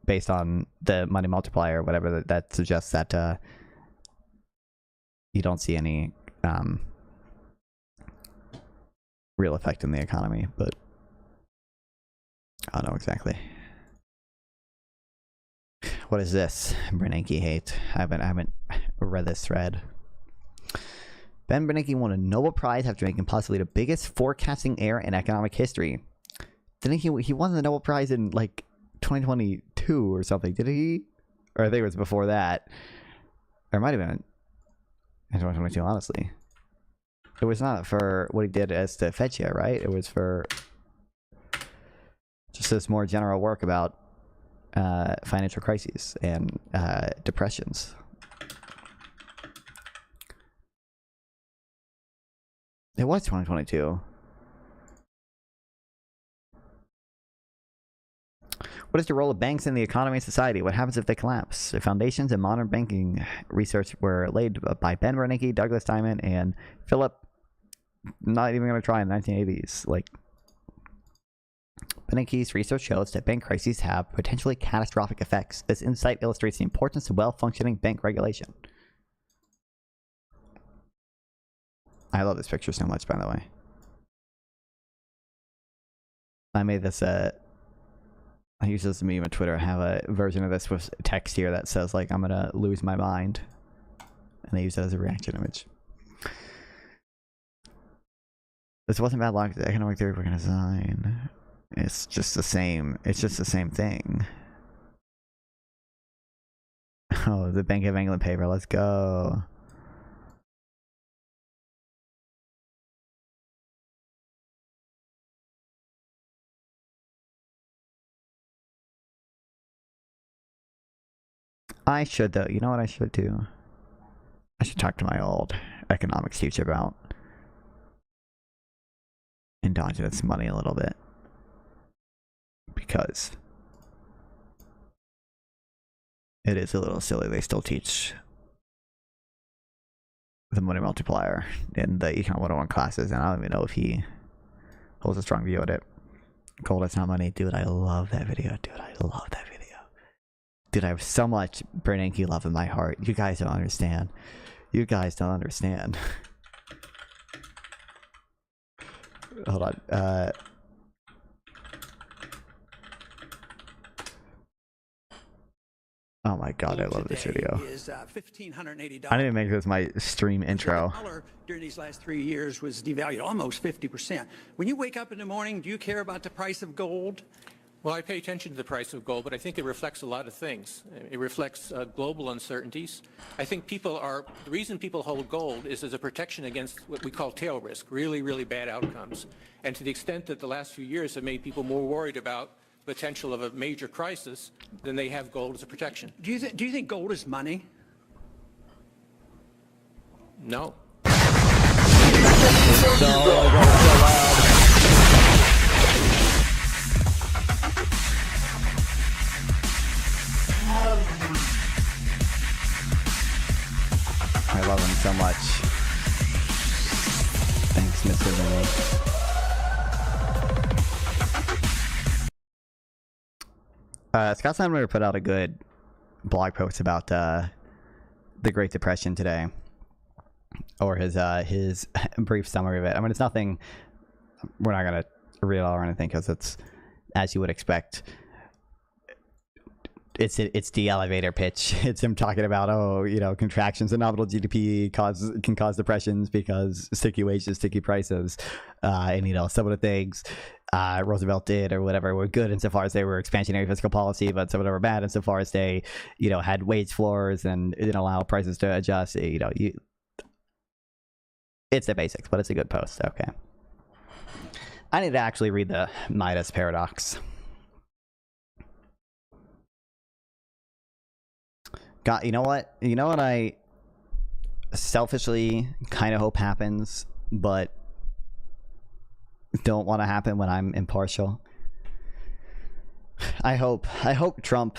S1: based on the money multiplier or whatever, that suggests that you don't see any real effect in the economy, but I don't know exactly. What is this? Bernanke hate. I haven't read this thread. Ben Bernanke won a Nobel Prize after making possibly the biggest forecasting error in economic history. Didn't he won the Nobel Prize in like 2022 or something? Did he? Or I think it was before that. Or it might have been in 2022, honestly. It was not for what he did as the Fed chair, right? It was for just this more general work about financial crises and depressions. It was 2022. What is the role of banks in the economy and society? What happens if they collapse? The foundations in modern banking research were laid by Ben Bernanke, Douglas Diamond, and Philip. Not even going to try in the 1980s. Bernanke's research shows that bank crises have potentially catastrophic effects. This insight illustrates the importance of well-functioning bank regulation. I love this picture so much, by the way. I made this, I use this meme on Twitter. I have a version of this with text here that says, like, I'm gonna lose my mind. And they use that as a reaction image. This wasn't bad luck. The economic theory we're gonna design. It's just the same. It's just the same thing. Oh, the Bank of England paper. Let's go. I should, though. You know what I should do? I should talk to my old economics teacher about endogenous money a little bit. Because it is a little silly. They still teach the money multiplier in the Econ 101 classes, and I don't even know if he holds a strong view on it. Gold is not money. Dude, I love that video. Dude, I love that video. Dude, I have so much Bernanke love in my heart. You guys don't understand. You guys don't understand. Hold on. Oh my god, I love this video.
S12: Is $1,580.
S1: I didn't make this my stream intro.
S12: The dollar during these last 3 years was devalued almost 50%. When you wake up in the morning, do you care about the price of gold?
S13: Well, I pay attention to the price of gold, but I think it reflects a lot of things. It reflects global uncertainties. I think the reason people hold gold is as a protection against what we call tail risk, really, really bad outcomes. And to the extent that the last few years have made people more worried about potential of a major crisis, then they have gold as a protection.
S12: Do you think gold is money?
S13: No.
S1: I love him so much. Thanks, Mr. Vinny. Scott Snyder put out a good blog post about the Great Depression today, or his brief summary of it. I mean, it's nothing. We're not gonna read it all or anything because it's, as you would expect, it's the elevator pitch. It's him talking about, oh, you know, contractions in nominal GDP can cause depressions because sticky wages, sticky prices, and you know, some of the things Roosevelt did or whatever were good insofar as they were expansionary fiscal policy, but some of them were bad insofar as they, you know, had wage floors and didn't allow prices to adjust. You know, it's the basics, but it's a good post. Okay, I need to actually read the Midas paradox. God, you know what? You know what I selfishly kind of hope happens, but don't want to happen when I'm impartial? I hope Trump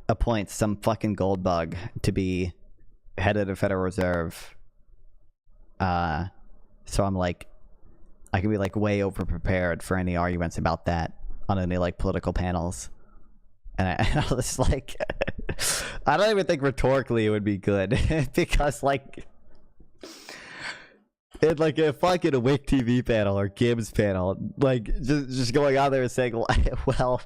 S1: appoints some fucking gold bug to be head of the Federal Reserve. So I'm like, I can be like way over prepared for any arguments about that on any like political panels. And I was like, I don't even think rhetorically it would be good because like, in like a fucking Wick TV panel or Gibbs panel, like just going out there and saying, well,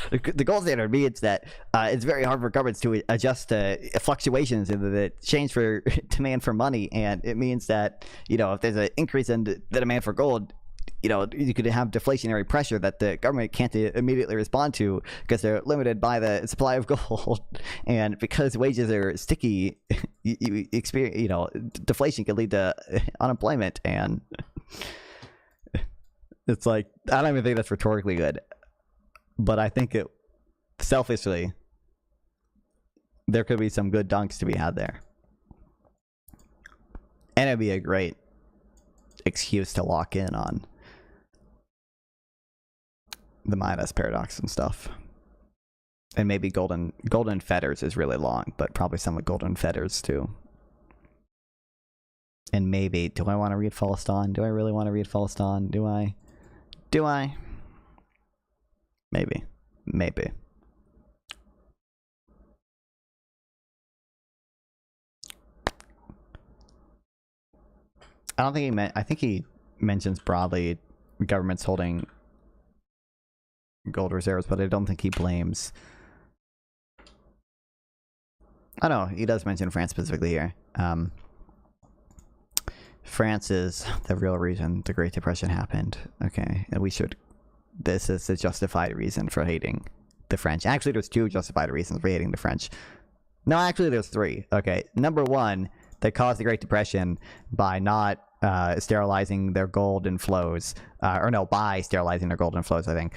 S1: the gold standard means that it's very hard for governments to adjust to fluctuations in the change for demand for money, and it means that, you know, if there's an increase in the demand for gold, you know, you could have deflationary pressure that the government can't immediately respond to because they're limited by the supply of gold, and because wages are sticky, you experience, you know, deflation can lead to unemployment, and it's like, I don't even think that's rhetorically good, but I think it, selfishly, there could be some good dunks to be had there, and it'd be a great excuse to lock in on the Midas paradox and stuff. And maybe golden fetters is really long, but probably some of golden fetters too. And maybe, do I want to read Falston? Do I really want to read Falston? Do I? Maybe. I don't think I think he mentions broadly governments holding gold reserves, but I don't think he blames. I know he does mention France specifically here. France is the real reason the Great Depression happened. Okay, and this is a justified reason for hating the French. Actually, there's two justified reasons for hating the French. No, actually, there's three. Okay, number one, they caused the Great Depression by not sterilizing their golden flows, by sterilizing their golden flows, I think.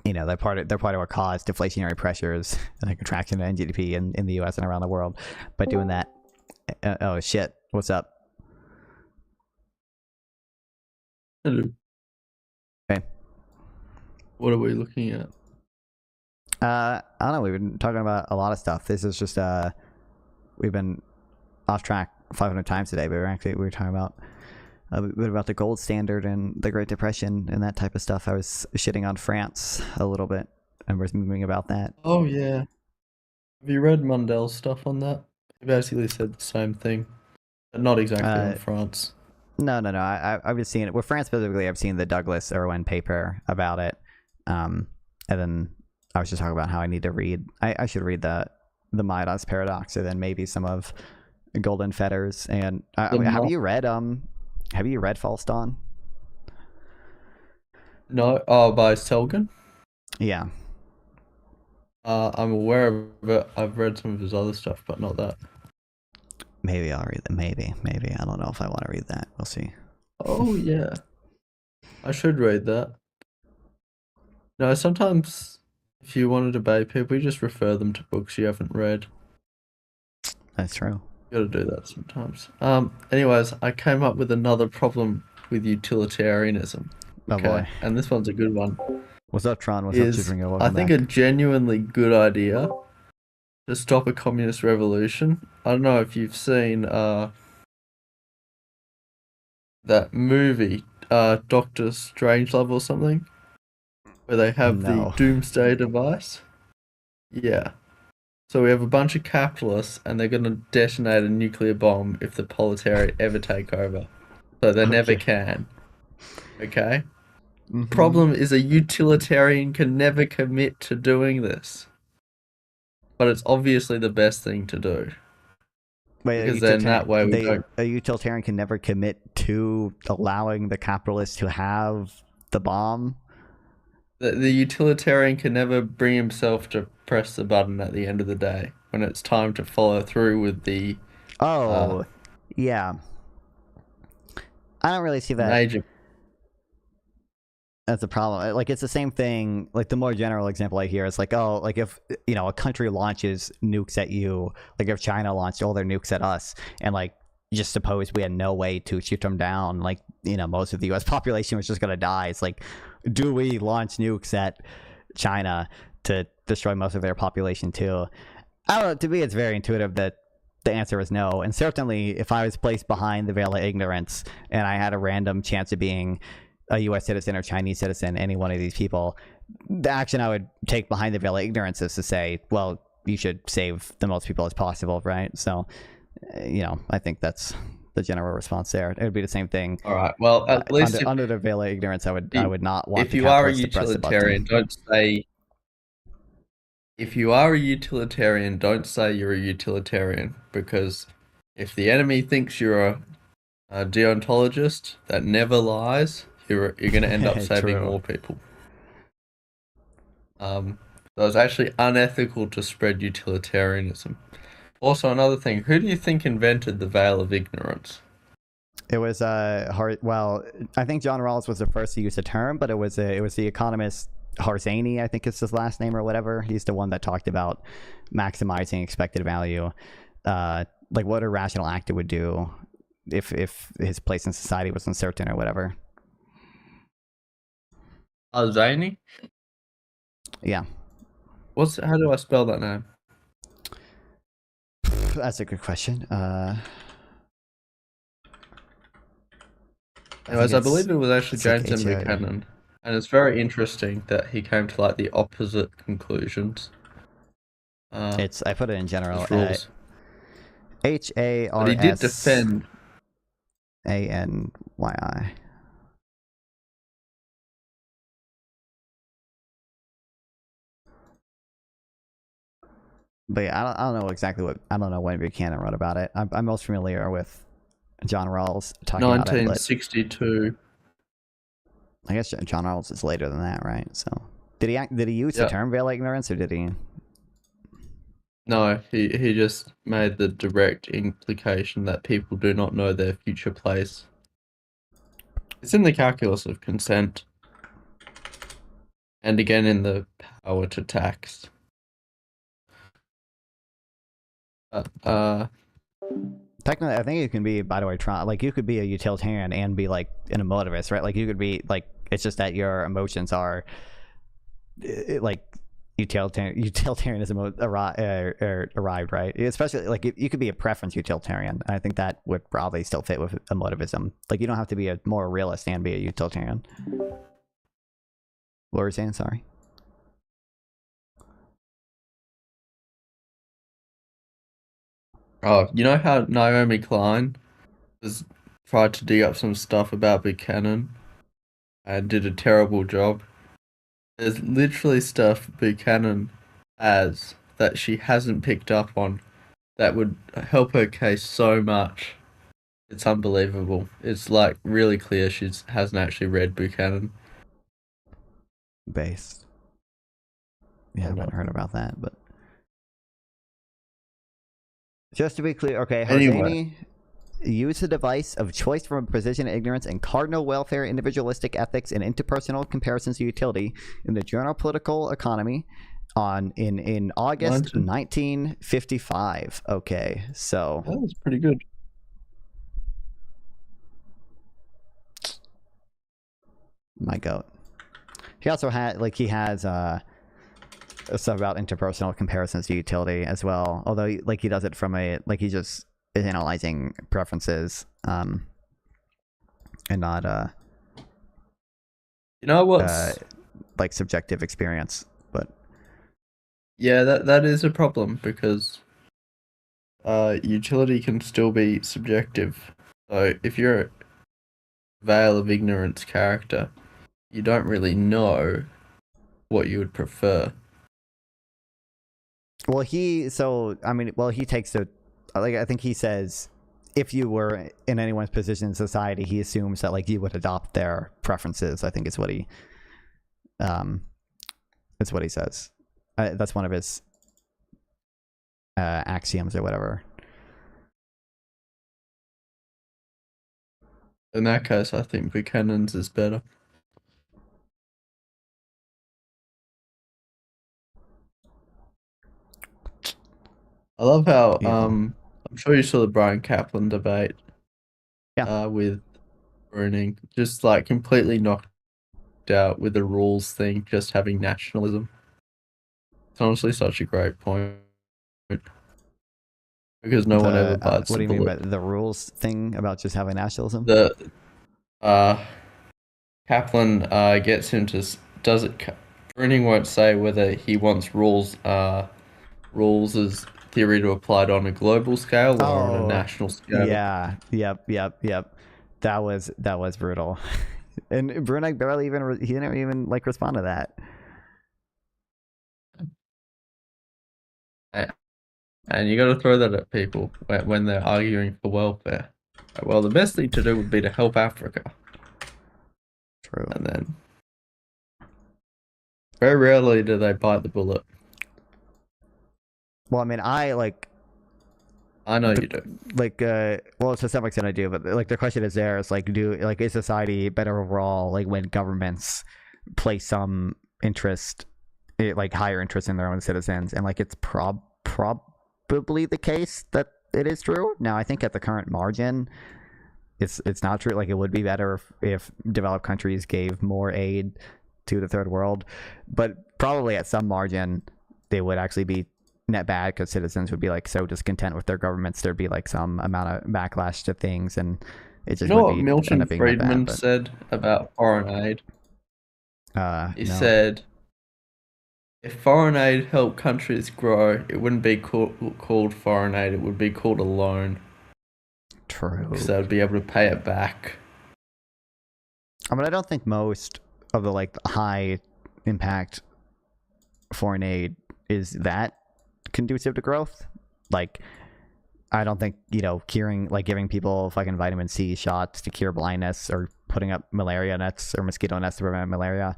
S1: You know, they're part of what caused deflationary pressures and a contraction in GDP in the US and around the world by doing that. Oh shit, what's up?
S14: Hello.
S1: Okay.
S14: What are we looking at?
S1: I don't know. We've been talking about a lot of stuff. This is just we've been off track 500 times today, but we were talking about a bit about the gold standard and the Great Depression and that type of stuff. I was shitting on France a little bit, and we're moving about that.
S14: Oh yeah. Have you read Mundell's stuff on that? He basically said the same thing, but not exactly on France.
S1: No. I've just seen it. With France specifically, I've seen the Douglas Irwin paper about it, and then I was just talking about how I need to read. I should read the Midas Paradox, and then maybe some of Golden Fetters. And have you read False Dawn?
S14: No. Oh, by Selgin?
S1: Yeah.
S14: I'm aware of it. I've read some of his other stuff, but not that.
S1: Maybe I'll read that. Maybe. I don't know if I want to read that. We'll see.
S14: Oh yeah. I should read that. No, sometimes if you want to debate people, you just refer them to books you haven't read.
S1: That's true.
S14: You gotta do that sometimes. Anyways, I came up with another problem with utilitarianism.
S1: Oh boy.
S14: And this one's a good one.
S1: What's up, Tron? What's up, Chidringer?
S14: I think a genuinely good idea to stop a communist revolution. I don't know if you've seen that movie, Doctor Strangelove or something, where they have the doomsday device. Yeah. So we have a bunch of capitalists, and they're going to detonate a nuclear bomb if the proletariat ever take over. So they never can. Okay?
S1: Mm-hmm.
S14: Problem is a utilitarian can never commit to doing this. But it's obviously the best thing to do.
S1: Wait,
S14: because then that way
S1: a utilitarian can never commit to allowing the capitalists to have the bomb?
S14: The utilitarian can never bring himself to press the button at the end of the day when it's time to follow through with the...
S1: yeah. I don't really see that.
S14: Major.
S1: That's a problem. Like, it's the same thing. Like, the more general example I hear is like, oh, like if, a country launches nukes at you, like if China launched all their nukes at us, and like, just suppose we had no way to shoot them down, like, most of the US population was just going to die. It's like, do we launch nukes at China to destroy most of their population too? I don't know. To me, it's very intuitive that the answer is no. And certainly, if I was placed behind the veil of ignorance and I had a random chance of being a U.S. citizen or Chinese citizen, any one of these people, the action I would take behind the veil of ignorance is to say, well, you should save the most people as possible, right? So, I think that's the general response there. It would be the same thing.
S14: All right. Well, at least
S1: under the veil of ignorance, I would not want.
S14: If you are a utilitarian, don't say. If you are a utilitarian, don't say you're a utilitarian, because if the enemy thinks you're a deontologist that never lies, you're going to end up saving more people. So it's actually unethical to spread utilitarianism. Also, another thing, who do you think invented the veil of ignorance?
S1: It was well, I think John Rawls was the first to use the term, but it was the economist Harzani, I think is his last name or whatever. He's the one that talked about maximizing expected value, like what a rational actor would do if his place in society was uncertain or whatever.
S14: Harzani?
S1: Yeah.
S14: How do I spell that name?
S1: That's a good question.
S14: Anyways, I believe it was actually James M. Buchanan, and it's very interesting that he came to like the opposite conclusions.
S1: I put it in general.
S14: H-A-R-S.
S1: But
S14: he did defend
S1: A-N-Y-I. But yeah, I don't know exactly I don't know when Buchanan wrote about it. I'm most familiar with John Rawls talking about it.
S14: 1962.
S1: I guess John Rawls is later than that, right? So did he use the term veil of ignorance, or did he?
S14: No, he just made the direct implication that people do not know their future place. It's in the calculus of consent, and again in the power to tax.
S1: Technically, I think you can be, by the way, like you could be a utilitarian and be like an emotivist, right? Like you could be like, it's just that your emotions are like utilitarianism arrived, right? Especially like you could be a preference utilitarian. I think that would probably still fit with emotivism. Like you don't have to be a more realist and be a utilitarian. What were you saying? Sorry.
S14: Oh, you know how Naomi Klein has tried to dig up some stuff about Buchanan and did a terrible job? There's literally stuff Buchanan has that she hasn't picked up on that would help her case so much. It's unbelievable. It's like really clear she hasn't actually read Buchanan.
S1: Based. Yeah, I haven't heard about that, but just to be clear, okay, Hosseini used the device of choice from a position of ignorance and cardinal welfare, individualistic ethics, and interpersonal comparisons of utility in the journal Political Economy in August 1955. Okay, so
S14: that was pretty good.
S1: My goat. He also had he has stuff about interpersonal comparisons to utility as well. Although like he does it from a he just is analyzing preferences and not
S14: you know what's
S1: like subjective experience. But
S14: yeah, that is a problem because utility can still be subjective. So if you're a veil of ignorance character, you don't really know what you would prefer.
S1: Well, he takes the I think he says if you were in anyone's position in society, he assumes that like you would adopt their preferences. I think is what he says. That's one of his axioms or whatever.
S14: In that case, I think Buchanan's is better. I love how I'm sure you saw the Brian Kaplan debate.
S1: Yeah.
S14: With Readin, just like completely knocked out with the rules thing, just having nationalism. It's honestly such a great point. Because no one ever bites
S1: what
S14: the
S1: do you
S14: bullet.
S1: mean by the rules thing about just having nationalism?
S14: The Kaplan gets him to does it. Readin won't say whether he wants rules as theory to apply on a global scale or on a national scale.
S1: Yeah. Yep. That was brutal. And Brunig barely even he didn't even like respond to that.
S14: And you got to throw that at people when they're arguing for welfare. Well, the best thing to do would be to help Africa.
S1: True.
S14: And then very rarely do they bite the bullet.
S1: Well, I mean, I
S14: know you do.
S1: Like, well, to some extent I do, but like the question is there is like, is society better overall like when governments place some interest, like higher interest in their own citizens, and like it's probably the case that it is true. Now, I think at the current margin, it's not true. Like it would be better if developed countries gave more aid to the third world, but probably at some margin they would actually be net bad because citizens would be like so discontent with their governments. There'd be like some amount of backlash to things, and it just
S14: you know what Milton Friedman said about foreign aid? He said, if foreign aid helped countries grow, it wouldn't be called foreign aid. It would be called a loan.
S1: True.
S14: Because they would be able to pay it back.
S1: I mean, I don't think most of the like high impact foreign aid is that conducive to growth. Like, I don't think, giving people fucking vitamin C shots to cure blindness or putting up malaria nets or mosquito nets to prevent malaria.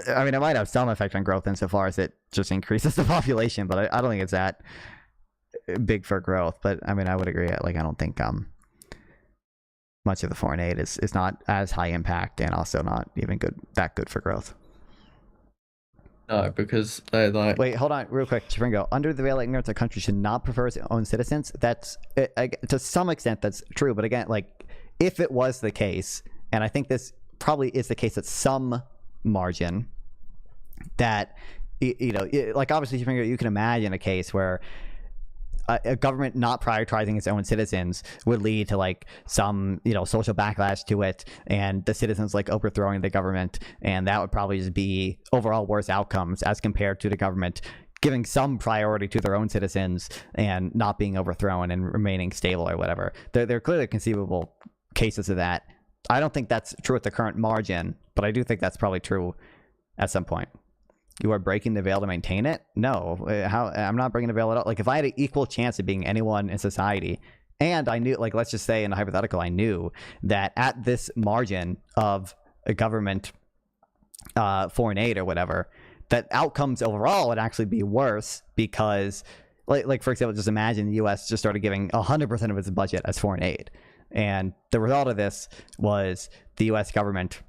S1: I mean, it might have some effect on growth insofar as it just increases the population, but I don't think it's that big for growth. But I mean, I would agree. Like, I don't think much of the foreign aid is not as high impact and also not even that good for growth.
S14: No, because they like.
S1: Wait, hold on, real quick, Chifringo. Under the veil of ignorance, a country should not prefer its own citizens. That's to some extent that's true, but again, like if it was the case, and I think this probably is the case at some margin, that like obviously, Chifringo, you can imagine a case where a government not prioritizing its own citizens would lead to like some social backlash to it, and the citizens like overthrowing the government, and that would probably just be overall worse outcomes as compared to the government giving some priority to their own citizens and not being overthrown and remaining stable or whatever. There are clearly conceivable cases of that. I don't think that's true at the current margin, but I do think that's probably true at some point. You are breaking the veil to maintain it? No, I'm not breaking the veil at all. Like if I had an equal chance of being anyone in society, and I knew, like let's just say in a hypothetical, I knew that at this margin of a government foreign aid or whatever, that outcomes overall would actually be worse because, like for example, just imagine the U.S. just started giving 100% of its budget as foreign aid, and the result of this was the U.S. government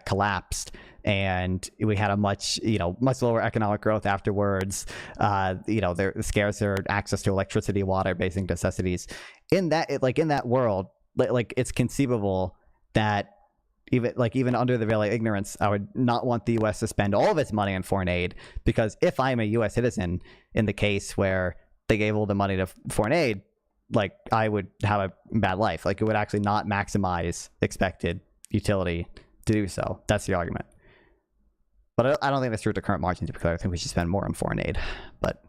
S1: collapsed, and we had a much lower economic growth afterwards. There scarcer access to electricity, water, basic necessities. In that world, like it's conceivable that even under the veil of ignorance, I would not want the U.S. to spend all of its money on foreign aid, because if I'm a U.S. citizen in the case where they gave all the money to foreign aid, like I would have a bad life. Like it would actually not maximize expected utility to do so. That's the argument. But I don't think that's true at the current margin, to be clear. I think we should spend more on foreign aid. But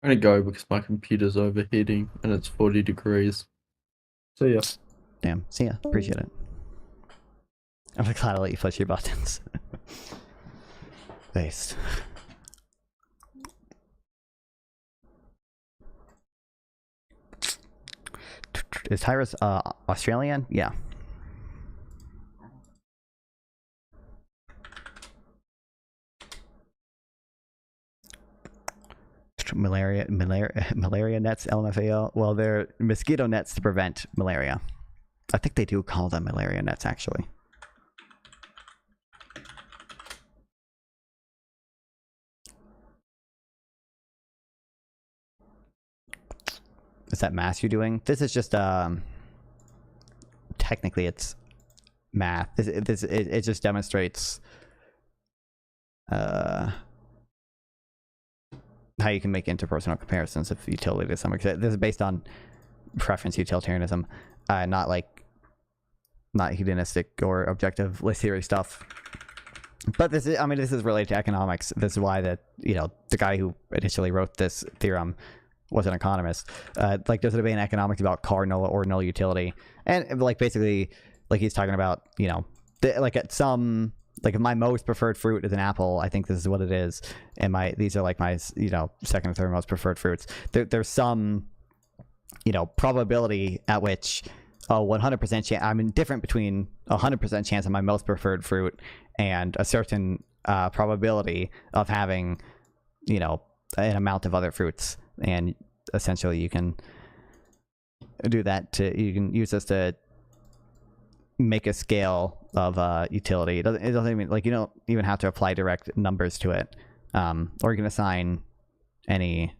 S14: I'm gonna go because my computer's overheating and it's 40 degrees. So yeah.
S1: Damn. See ya. Appreciate it. I'm glad I let you push your buttons. Based. Is Tyrus Australian? Yeah. Malaria nets, LMFAO. Well, they're mosquito nets to prevent malaria. I think they do call them malaria nets, actually. Is that math you're doing? This is just technically it's math. It just demonstrates how you can make interpersonal comparisons of utility to some extent. This is based on preference utilitarianism, not hedonistic or objective list theory stuff. But this is related to economics. This is why the guy who initially wrote this theorem was an economist. Like there's a debate in economics about cardinal or null utility, and like basically like he's talking about if my most preferred fruit is an apple, I think this is what it is, and these are like my second or third most preferred fruits. There's some probability at which 100% chance I'm indifferent between 100% chance of my most preferred fruit and a certain probability of having an amount of other fruits, and essentially you can do that you can use this to make a scale of utility. It doesn't even, like, you don't even have to apply direct numbers to it, or you can assign any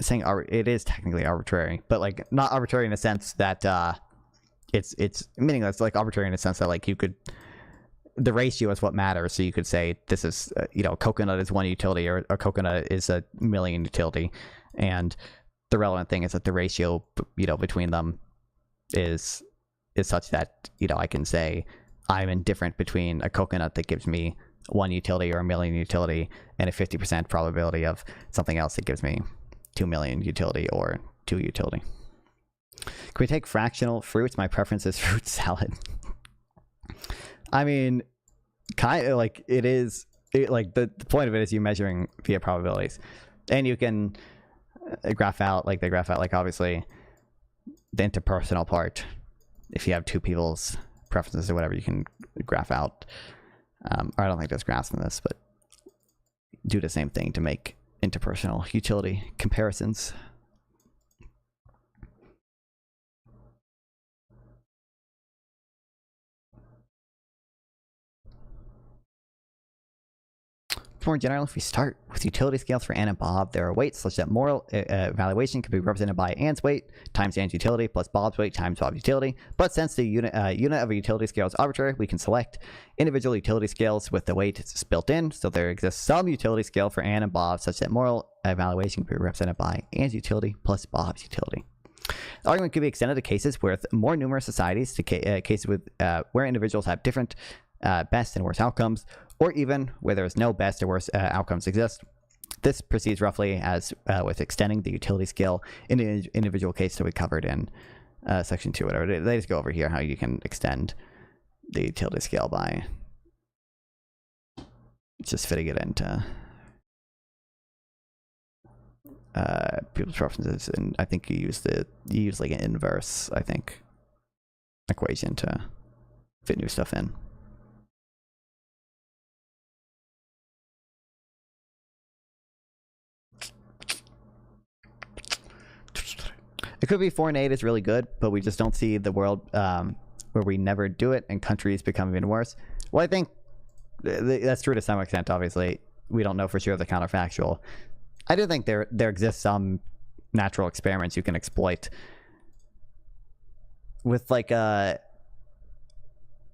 S1: saying it is technically arbitrary, but like not arbitrary in the sense that it's meaningless. Like arbitrary in the sense that like the ratio is what matters. So you could say this is coconut is 1 utility, or a coconut is 1,000,000 utility, and the relevant thing is that the ratio between them is such that I can say I'm indifferent between a coconut that gives me 1 utility or 1,000,000 utility and a 50% probability of something else that gives me 2,000,000 utility or 2 utility. Can we take fractional fruits? My preference is fruit salad. I mean, kind of like it is. Like the point of it is you measuring via probabilities, and you can graph out like obviously the interpersonal part. If you have 2 people's preferences or whatever, you can graph out. Or I don't think there's graphs in this, but do the same thing to make interpersonal utility comparisons. more in general, if we start with utility scales for Ann and Bob, there are weights such that moral evaluation can be represented by Ann's weight times Ann's utility plus Bob's weight times Bob's utility. But since the unit of a utility scale is arbitrary, we can select individual utility scales with the weights built in. So there exists some utility scale for Ann and Bob such that moral evaluation can be represented by Ann's utility plus Bob's utility. The argument could be extended to cases with more numerous societies, to cases with where individuals have different best and worst outcomes, or even where there is no best or worst outcomes exist. This proceeds roughly as with extending the utility scale in an individual case that we covered in section 2, whatever. They just go over here how you can extend the utility scale by just fitting it into people's preferences, and I think you use like an inverse, I think, equation to fit new stuff in. It could be foreign aid is really good, but we just don't see the world where we never do it and countries become even worse. Well, I think that's true to some extent, obviously. We don't know for sure the counterfactual. I do think there exists some natural experiments you can exploit with, like,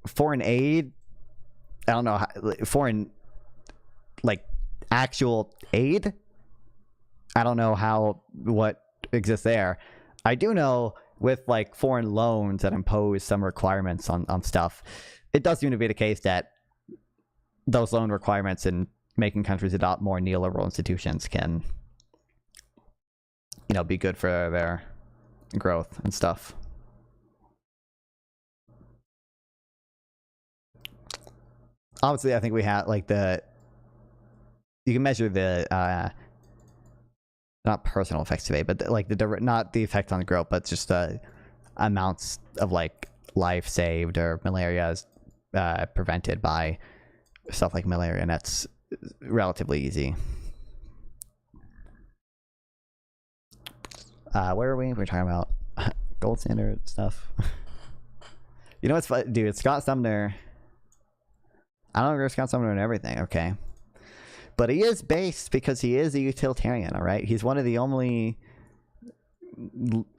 S1: foreign aid. I don't know, foreign, like, actual aid. I don't know what exists there. I do know with, like, foreign loans that impose some requirements on stuff, it does seem to be the case that those loan requirements and making countries adopt more neoliberal institutions can, you know, be good for their growth and stuff. Obviously, I think we have, like, you can measure the not personal effects of aid, but like not the effect on growth, but just the amounts of, like, life saved or malaria prevented by stuff like malaria, and that's relatively easy. Where are we? We're talking about gold standard stuff. You know what's fun? Dude, it's Scott Sumner. I don't agree with Scott Sumner and everything, okay? But he is based because he is a utilitarian, all right? He's one of the only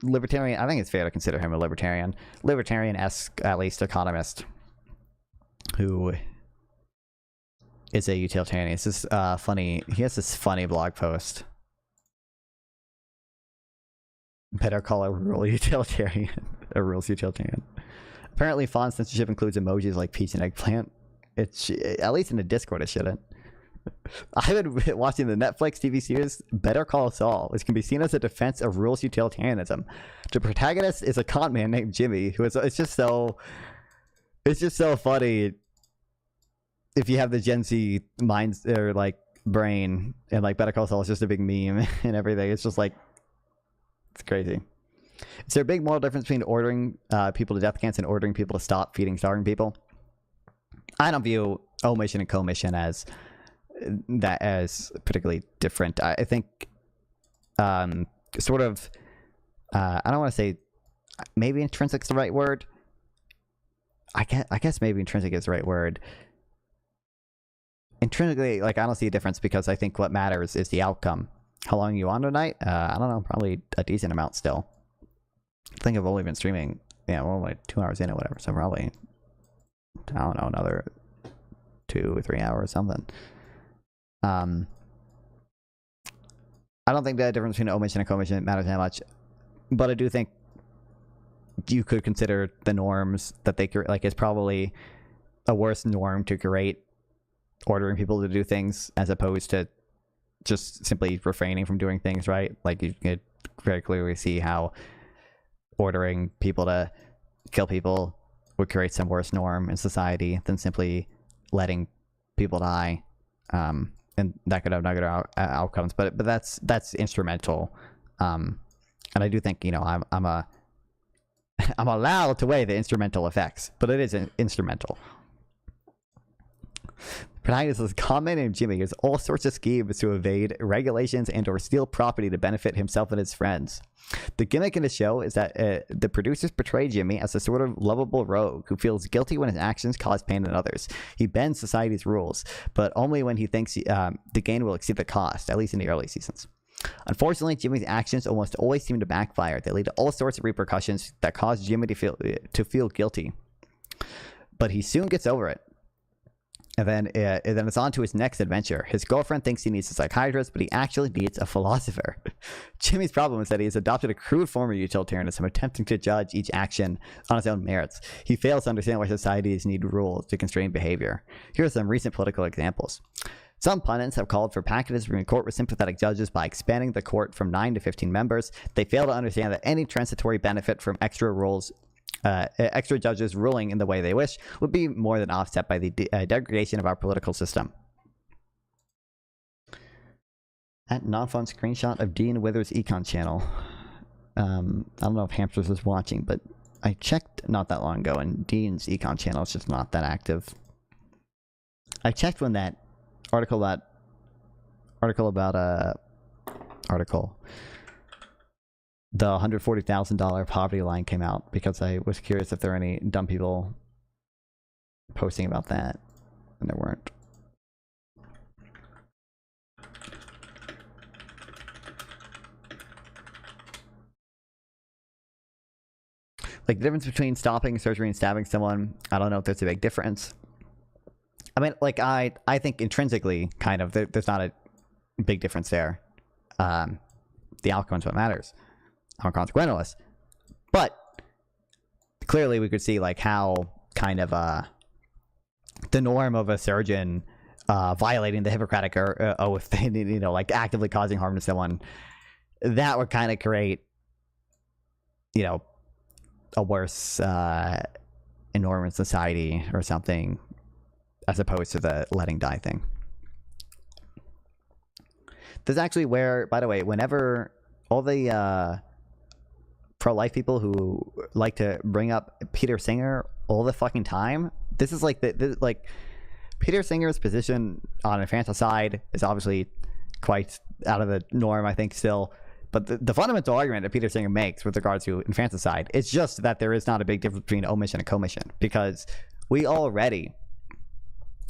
S1: libertarian, I think it's fair to consider him a libertarian-esque, at least, economist who is a utilitarian. It's just funny. He has this funny blog post. Better call a rural utilitarian. A rules utilitarian. Apparently, font censorship includes emojis like peach and eggplant. It's, at least in the Discord, it shouldn't. I've been watching the Netflix TV series Better Call Saul, which can be seen as a defense of rules utilitarianism. The protagonist is a con man named Jimmy, who is, it's just so funny if you have the Gen Z minds or, like, brain, and, like, Better Call Saul is just a big meme and everything. It's just like, it's crazy. Is there a big moral difference between ordering people to death camps and ordering people to stop feeding starving people? I don't view omission and commission as particularly different. I think sort of I don't want to say maybe intrinsic is the right word. I guess maybe intrinsic is the right word. Intrinsically, like, I don't see a difference because I think what matters is the outcome. How long are you on tonight? I don't know, probably a decent amount still. I think I've only been streaming, yeah, well, like 2 hours in or whatever, so probably, I don't know, another 2 or 3 hours, something. I don't think the difference between omission and commission matters that much, but I do think you could consider the norms that they create. Like, it's probably a worse norm to create ordering people to do things as opposed to just simply refraining from doing things, right? Like, you could very clearly see how ordering people to kill people would create some worse norm in society than simply letting people die. And that could have negative outcomes, but that's instrumental. And I do think, you know, I'm allowed to weigh the instrumental effects, but it is instrumental. Protagonist is a common named Jimmy uses all sorts of schemes to evade regulations and or steal property to benefit himself and his friends. The gimmick in the show is that the producers portray Jimmy as a sort of lovable rogue who feels guilty when his actions cause pain in others. He bends society's rules, but only when he thinks the gain will exceed the cost, at least in the early seasons. Unfortunately, Jimmy's actions almost always seem to backfire. They lead to all sorts of repercussions that cause Jimmy to feel guilty. But he soon gets over it. And then it's on to his next adventure. His girlfriend thinks he needs a psychiatrist, but he actually needs a philosopher. Jimmy's problem is that he has adopted a crude form of utilitarianism, attempting to judge each action on its own merits. He fails to understand why societies need rules to constrain behavior. Here are some recent political examples. Some pundits have called for packages Supreme Court with sympathetic judges by expanding the court from 9 to 15 members. They fail to understand that any transitory benefit from extra judges ruling in the way they wish would be more than offset by the degradation of our political system. At non-fun screenshot of Dean Withers' Econ channel. I don't know if Hamsters is watching, but I checked not that long ago, and Dean's Econ channel is just not that active. I checked when that article the $140,000 poverty line came out, because I was curious if there were any dumb people posting about that, and there weren't. Like, the difference between stopping surgery and stabbing someone, I don't know if there's a big difference. I mean, like, I think intrinsically, kind of, there's not a big difference there. The outcome's what matters. I'm a consequentialist. But clearly we could see, like, how kind of the norm of a surgeon violating the Hippocratic oath, you know, like actively causing harm to someone, that would kind of create, you know, a worse norm in society or something, as opposed to the letting die thing. This is actually where, by the way, whenever all the pro-life people who like to bring up Peter Singer all the fucking time, this is like like Peter Singer's position on infanticide is obviously quite out of the norm, I think, still. But the fundamental argument that Peter Singer makes with regard to infanticide is just that there is not a big difference between omission and commission, because we already,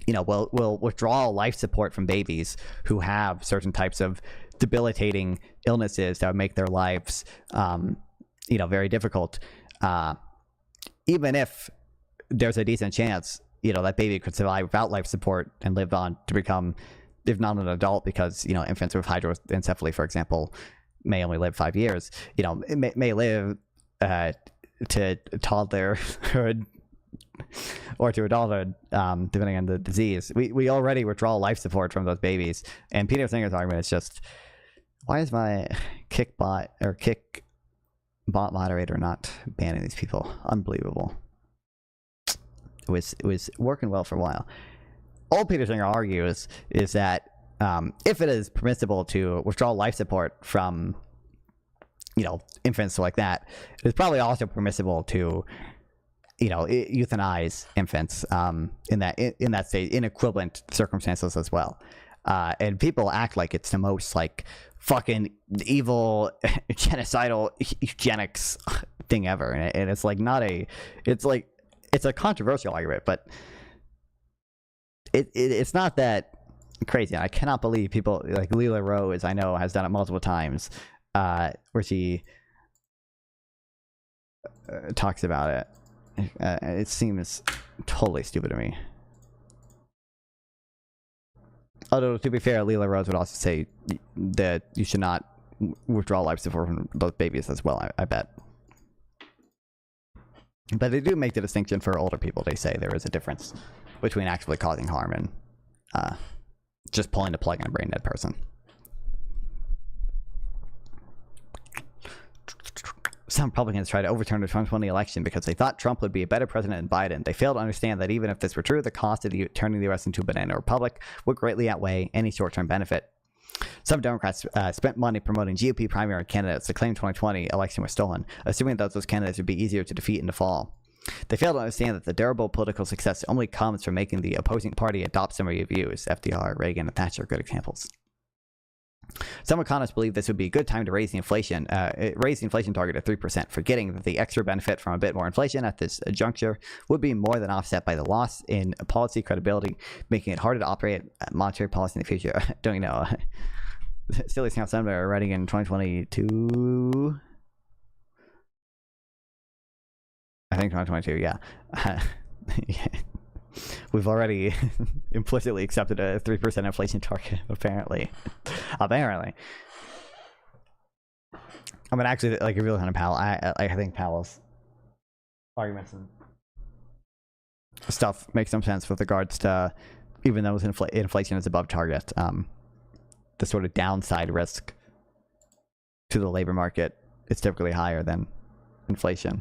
S1: you know, will withdraw life support from babies who have certain types of debilitating illnesses that would make their lives, you know, very difficult. Even if there's a decent chance, you know, that baby could survive without life support and live on to become, if not an adult, because, you know, infants with hydroencephaly, for example, may only live 5 years. You know, it may live to toddler or to adulthood, depending on the disease. We already withdraw life support from those babies. And Peter Singer's argument is just, why is my kickbot moderator not banning these people? Unbelievable. It was working well for a while. All Peter Singer argues is that if it is permissible to withdraw life support from, you know, infants like that, it's probably also permissible to, you know, euthanize infants in that state, in equivalent circumstances as well. And people act like it's the most, like, fucking evil genocidal eugenics thing ever, and it's like not a, it's like, it's a controversial argument, but it's not that crazy. I cannot believe people like Leela Rose, I know, has done it multiple times, where she talks about it. It seems totally stupid to me. Although, to be fair, Leela Rose would also say that you should not withdraw life support from those babies as well, I bet. But they do make the distinction for older people. They say there is a difference between actually causing harm and just pulling the plug on a brain dead person. Some Republicans try to overturn the 2020 election because they thought Trump would be a better president than Biden. They fail to understand that even if this were true, the cost of turning the U.S. into a banana republic would greatly outweigh any short-term benefit. Some Democrats spent money promoting GOP primary candidates to claim 2020 election was stolen, assuming that those candidates would be easier to defeat in the fall. They fail to understand that the durable political success only comes from making the opposing party adopt some of your views. FDR, Reagan, and Thatcher are good examples. Some economists believe this would be a good time to raise the inflation target to 3%, forgetting that the extra benefit from a bit more inflation at this juncture would be more than offset by the loss in policy credibility, making it harder to operate monetary policy in the future. Don't you know? Silly Scouts Senator writing in 2022. I think 2022, yeah. Yeah. We've already implicitly accepted a 3% inflation target, apparently. Apparently. I mean, actually, like, if you're looking at Powell, I think Powell's arguments and stuff make some sense with regards to, even though inflation is above target, the sort of downside risk to the labor market is typically higher than inflation.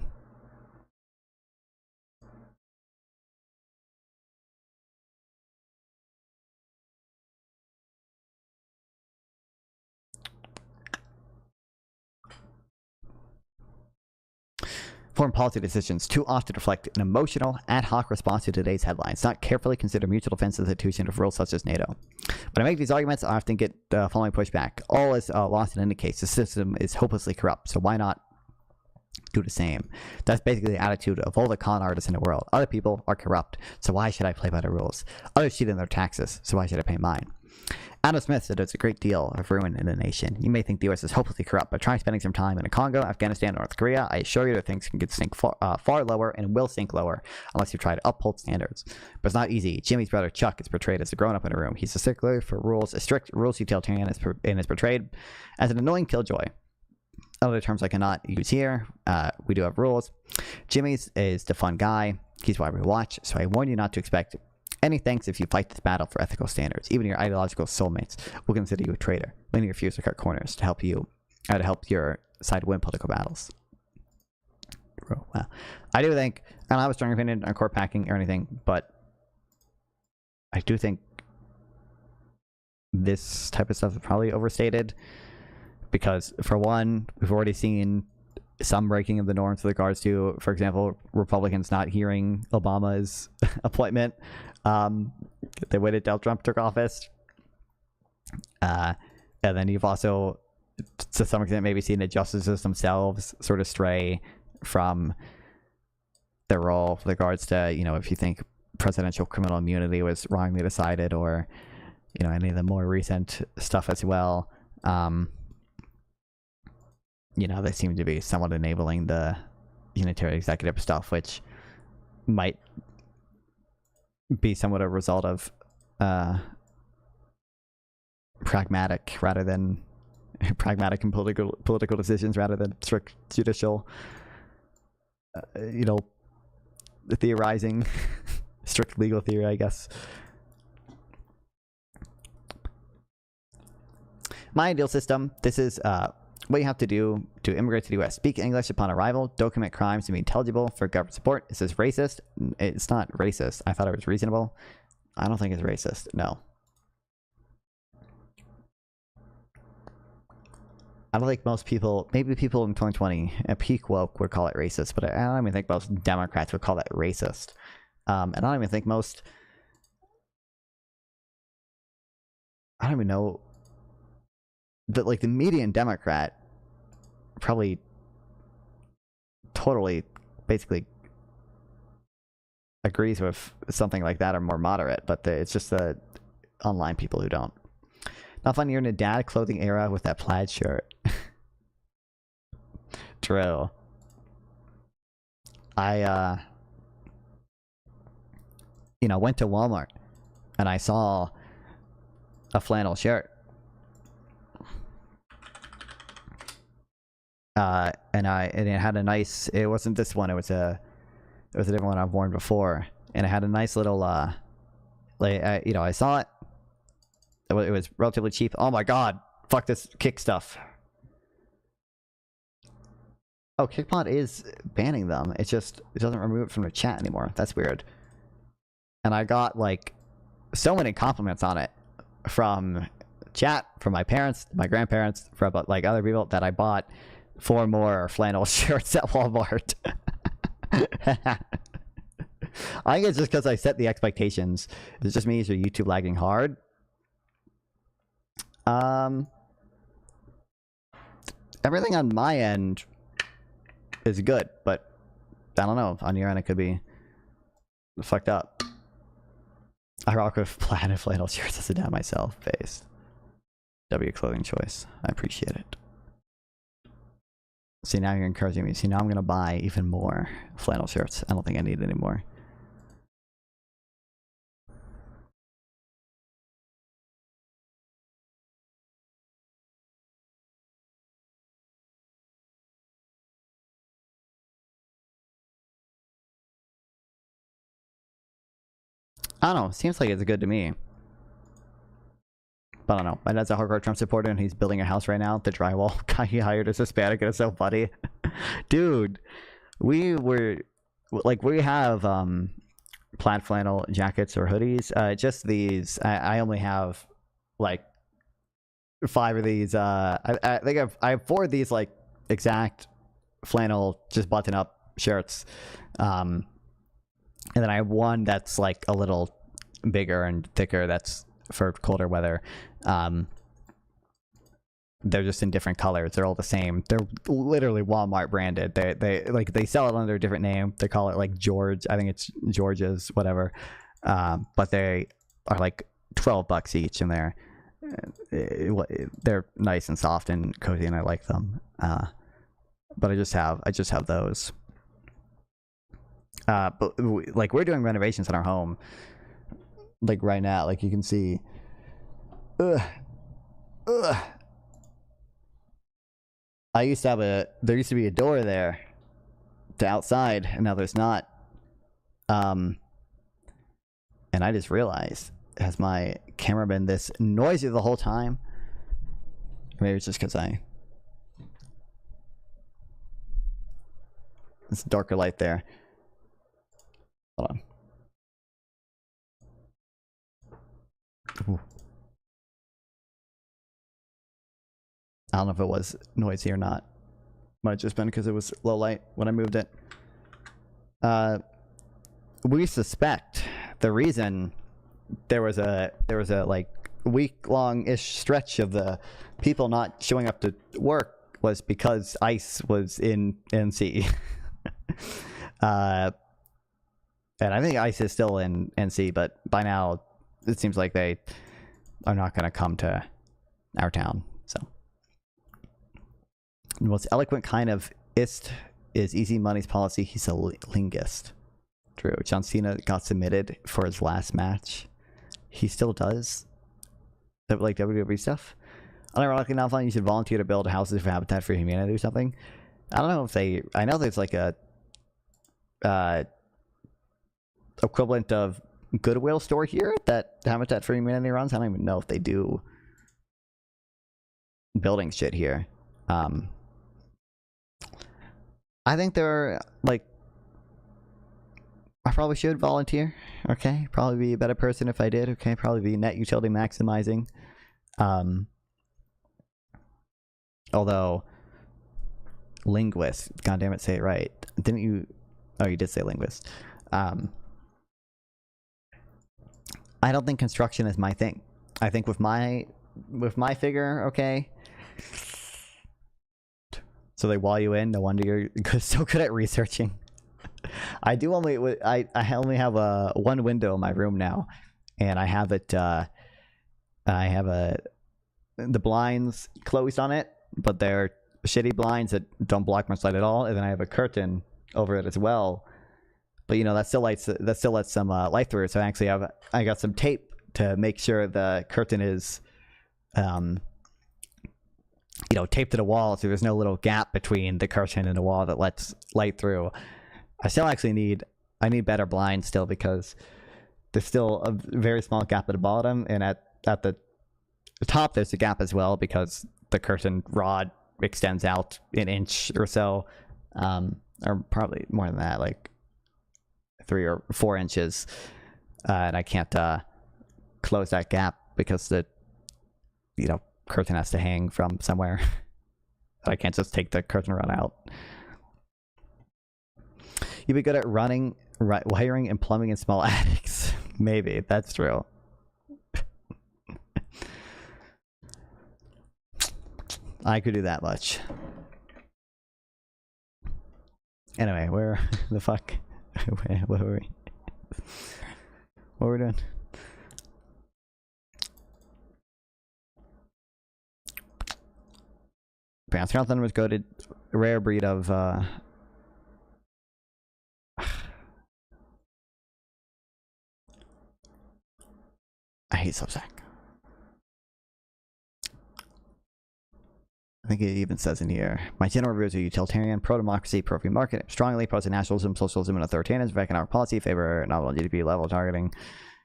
S1: Foreign policy decisions too often reflect an emotional, ad hoc response to today's headlines, not carefully consider mutual defense institutions of rules such as NATO. When I make these arguments, I often get the following pushback. All is lost and indicates the system is hopelessly corrupt, so why not do the same? That's basically the attitude of all the con artists in the world. Other people are corrupt, so why should I play by the rules? Others cheat in their taxes, so why should I pay mine? Adam Smith said there's a great deal of ruin in the nation. You may think the US is hopelessly corrupt, but try spending some time in the Congo, Afghanistan, North Korea. I assure you that things can sink far lower and will sink lower unless you try to uphold standards. But it's not easy. Jimmy's brother Chuck is portrayed as a grown-up in a room. He's a stickler for rules, a strict rules utilitarian, and is portrayed as an annoying killjoy. Other terms I cannot use here. We do have rules. Jimmy's is the fun guy. He's why we watch, so I warn you not to expect any thanks if you fight this battle for ethical standards. Even your ideological soulmates will consider you a traitor, leaning refuse to cut corners to help your side win political battles. Well, I do think, I don't have a strong opinion on court packing or anything, but I do think this type of stuff is probably overstated because, for one, we've already seen some breaking of the norms with regards to, for example, Republicans not hearing Obama's appointment. They waited till Trump took office. And then you've also, to some extent, maybe seen the justices themselves sort of stray from their role with regards to, if you think presidential criminal immunity was wrongly decided, or, any of the more recent stuff as well. They seem to be somewhat enabling the unitary executive stuff, which might be somewhat a result of pragmatic and political decisions rather than strict judicial, theorizing, strict legal theory, I guess. My ideal system, this is what you have to do to immigrate to the U.S. Speak English upon arrival. Don't commit crimes to be intelligible for government support. Is this racist? It's not racist. I thought it was reasonable. I don't think it's racist. No. I don't think most people, maybe people in 2020 at peak woke would call it racist, but I don't even think most Democrats would call that racist. And I don't even think most, I don't even know, that like the median Democrat probably totally basically agrees with something like that or more moderate, but it's just the online people who don't. Not fun you're in a dad clothing era with that plaid shirt. True. I went to Walmart and I saw a flannel shirt. And it had a nice, it wasn't this one, it was a different one I've worn before, and it had a nice little I saw it. It was relatively cheap. Oh my god, fuck this Kick stuff. Oh, Kickpod is banning them. It doesn't remove it from the chat anymore. That's weird. And I got like so many compliments on it from chat, from my parents, my grandparents, from like other people, that I bought 4 more flannel shirts at Walmart. I think it's just because I set the expectations. It just means your YouTube lagging hard. Everything on my end is good, but I don't know. On your end, it could be fucked up. I rock with plaid flannel shirts as a dad myself. Based. W clothing choice. I appreciate it. See, now you're encouraging me. See, now I'm gonna buy even more flannel shirts. I don't think I need any more. I don't know. Seems like it's good to me. But I don't know. My dad's a hardcore Trump supporter and he's building a house right now. The drywall guy he hired is Hispanic and it's so funny. Dude, we have plaid flannel jackets or hoodies. Just these. I only have like 5 of these. I think I have 4 of these like exact flannel just button up shirts. And then I have 1 that's like a little bigger and thicker that's for colder weather. They're just in different colors. They're all the same. They're literally Walmart branded. They sell it under a different name. They call it like George. I think it's George's, whatever. But they are like $12 each, and they're nice and soft and cozy, and I like them. But I just have those. But like we're doing renovations in our home, like right now. Like you can see. There used to be a door there to outside, and now there's not. And I just realized, has my camera been this noisy the whole time? Maybe it's just because it's darker light there. Hold on. Ooh. I don't know if it was noisy or not. Might have just been because it was low light when I moved it. We suspect the reason there was a like week-long-ish stretch of the people not showing up to work was because ICE was in NC. And I think ICE is still in NC, but by now it seems like they are not going to come to our town. So the most eloquent kind of ist is Easy Money's policy. He's a linguist. True. John Cena got submitted for his last match. He still does, like WWE stuff. Unironically, now finding you should volunteer to build houses for Habitat for Humanity or something. I don't know if they. I know there's like a equivalent of Goodwill store here that Habitat for Humanity runs. I don't even know if they do building shit here. I think they're like, I probably should volunteer. Okay, probably be a better person if I did. Okay, probably be net utility maximizing. Although linguist, god damn it, say it right. Didn't you? Oh, you did say linguist. I don't think construction is my thing. I think with my figure, okay. So they wall you in. No wonder you're so good at researching. I only have one window in my room now, and I have it. I have the blinds closed on it, but they're shitty blinds that don't block much light at all. And then I have a curtain over it as well. But you know that still lets some light through. So actually, I got some tape to make sure the curtain is, taped to the wall, so there's no little gap between the curtain and the wall that lets light through. I still actually need better blinds still, because there's still a very small gap at the bottom, and at the top there's a gap as well because the curtain rod extends out an inch or so, or probably more than that, like 3 or 4 inches, and I can't close that gap because the curtain has to hang from somewhere. I can't just take the curtain rod out. You'd be good at running, wiring, and plumbing in small attics. Maybe that's true. I could do that much. Anyway, where the fuck? What were we? What were we doing? Wisconsin was goated. Rare breed of I hate Substack. I think it even says in here, my general views are utilitarian, pro-democracy, pro-free market, strongly opposed to nationalism, socialism, and authoritarianism for economic policy, favor novel GDP level targeting,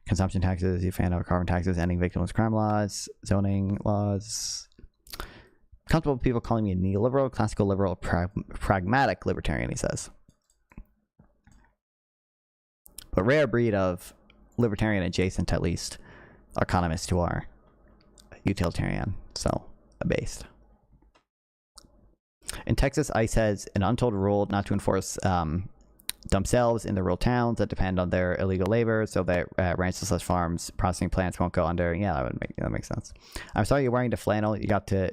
S1: consumption taxes, you fan of carbon taxes, ending victimless crime laws, zoning laws. Comfortable with people calling me a neoliberal, classical liberal, pragmatic libertarian, he says. But rare breed of libertarian adjacent, at least, economists who are utilitarian, so based. In Texas, ICE has an untold rule not to enforce themselves in the rural towns that depend on their illegal labor, so that ranches, farms, processing plants won't go under. Yeah, that makes sense. I'm sorry you're wearing the flannel. You got to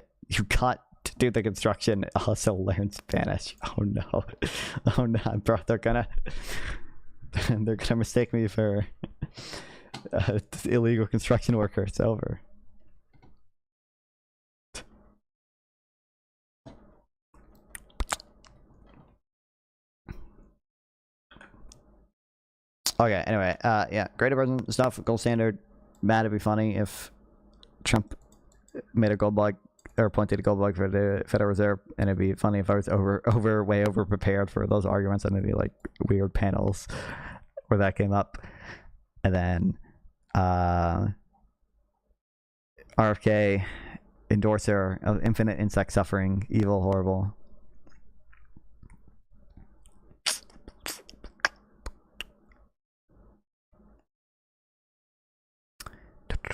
S1: do the construction. Also learn Spanish. Oh no, oh no, bro. They're gonna mistake me for illegal construction worker. It's over. Okay, anyway, yeah, great version stuff, gold standard. Mad, it'd be funny if Trump made a gold bug or pointed a gold bug for the Federal Reserve, and it'd be funny if I was way over prepared for those arguments, and it'd be like weird panels where that came up. And then RFK, endorser of infinite insect suffering, evil, horrible.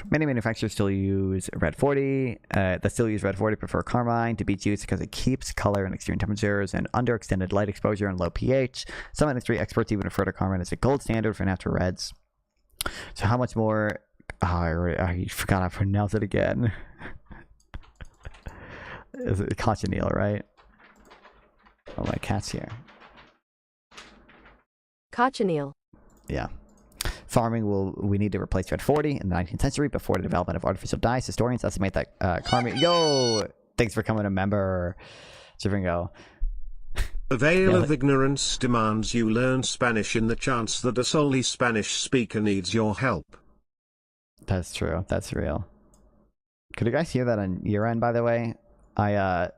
S1: Many manufacturers still use Red 40. That still use Red 40 prefer Carmine to beet juice because it keeps color in extreme temperatures and under extended light exposure and low pH. Some industry experts even refer to Carmine as a gold standard for natural reds. So how much more? Oh, I forgot how to pronounce it again. Is it cochineal, right? Oh, my cat's here.
S15: Cochineal.
S1: Yeah. Farming we need to replace Red 40 in the 19th century before the development of artificial dyes. Historians estimate that Carmine... Yo! Thanks for coming a member, Chivingo.
S5: The veil of ignorance demands you learn Spanish in the chance that a solely Spanish speaker needs your help.
S1: That's true. That's real. Could you guys hear that on your end, by the way? I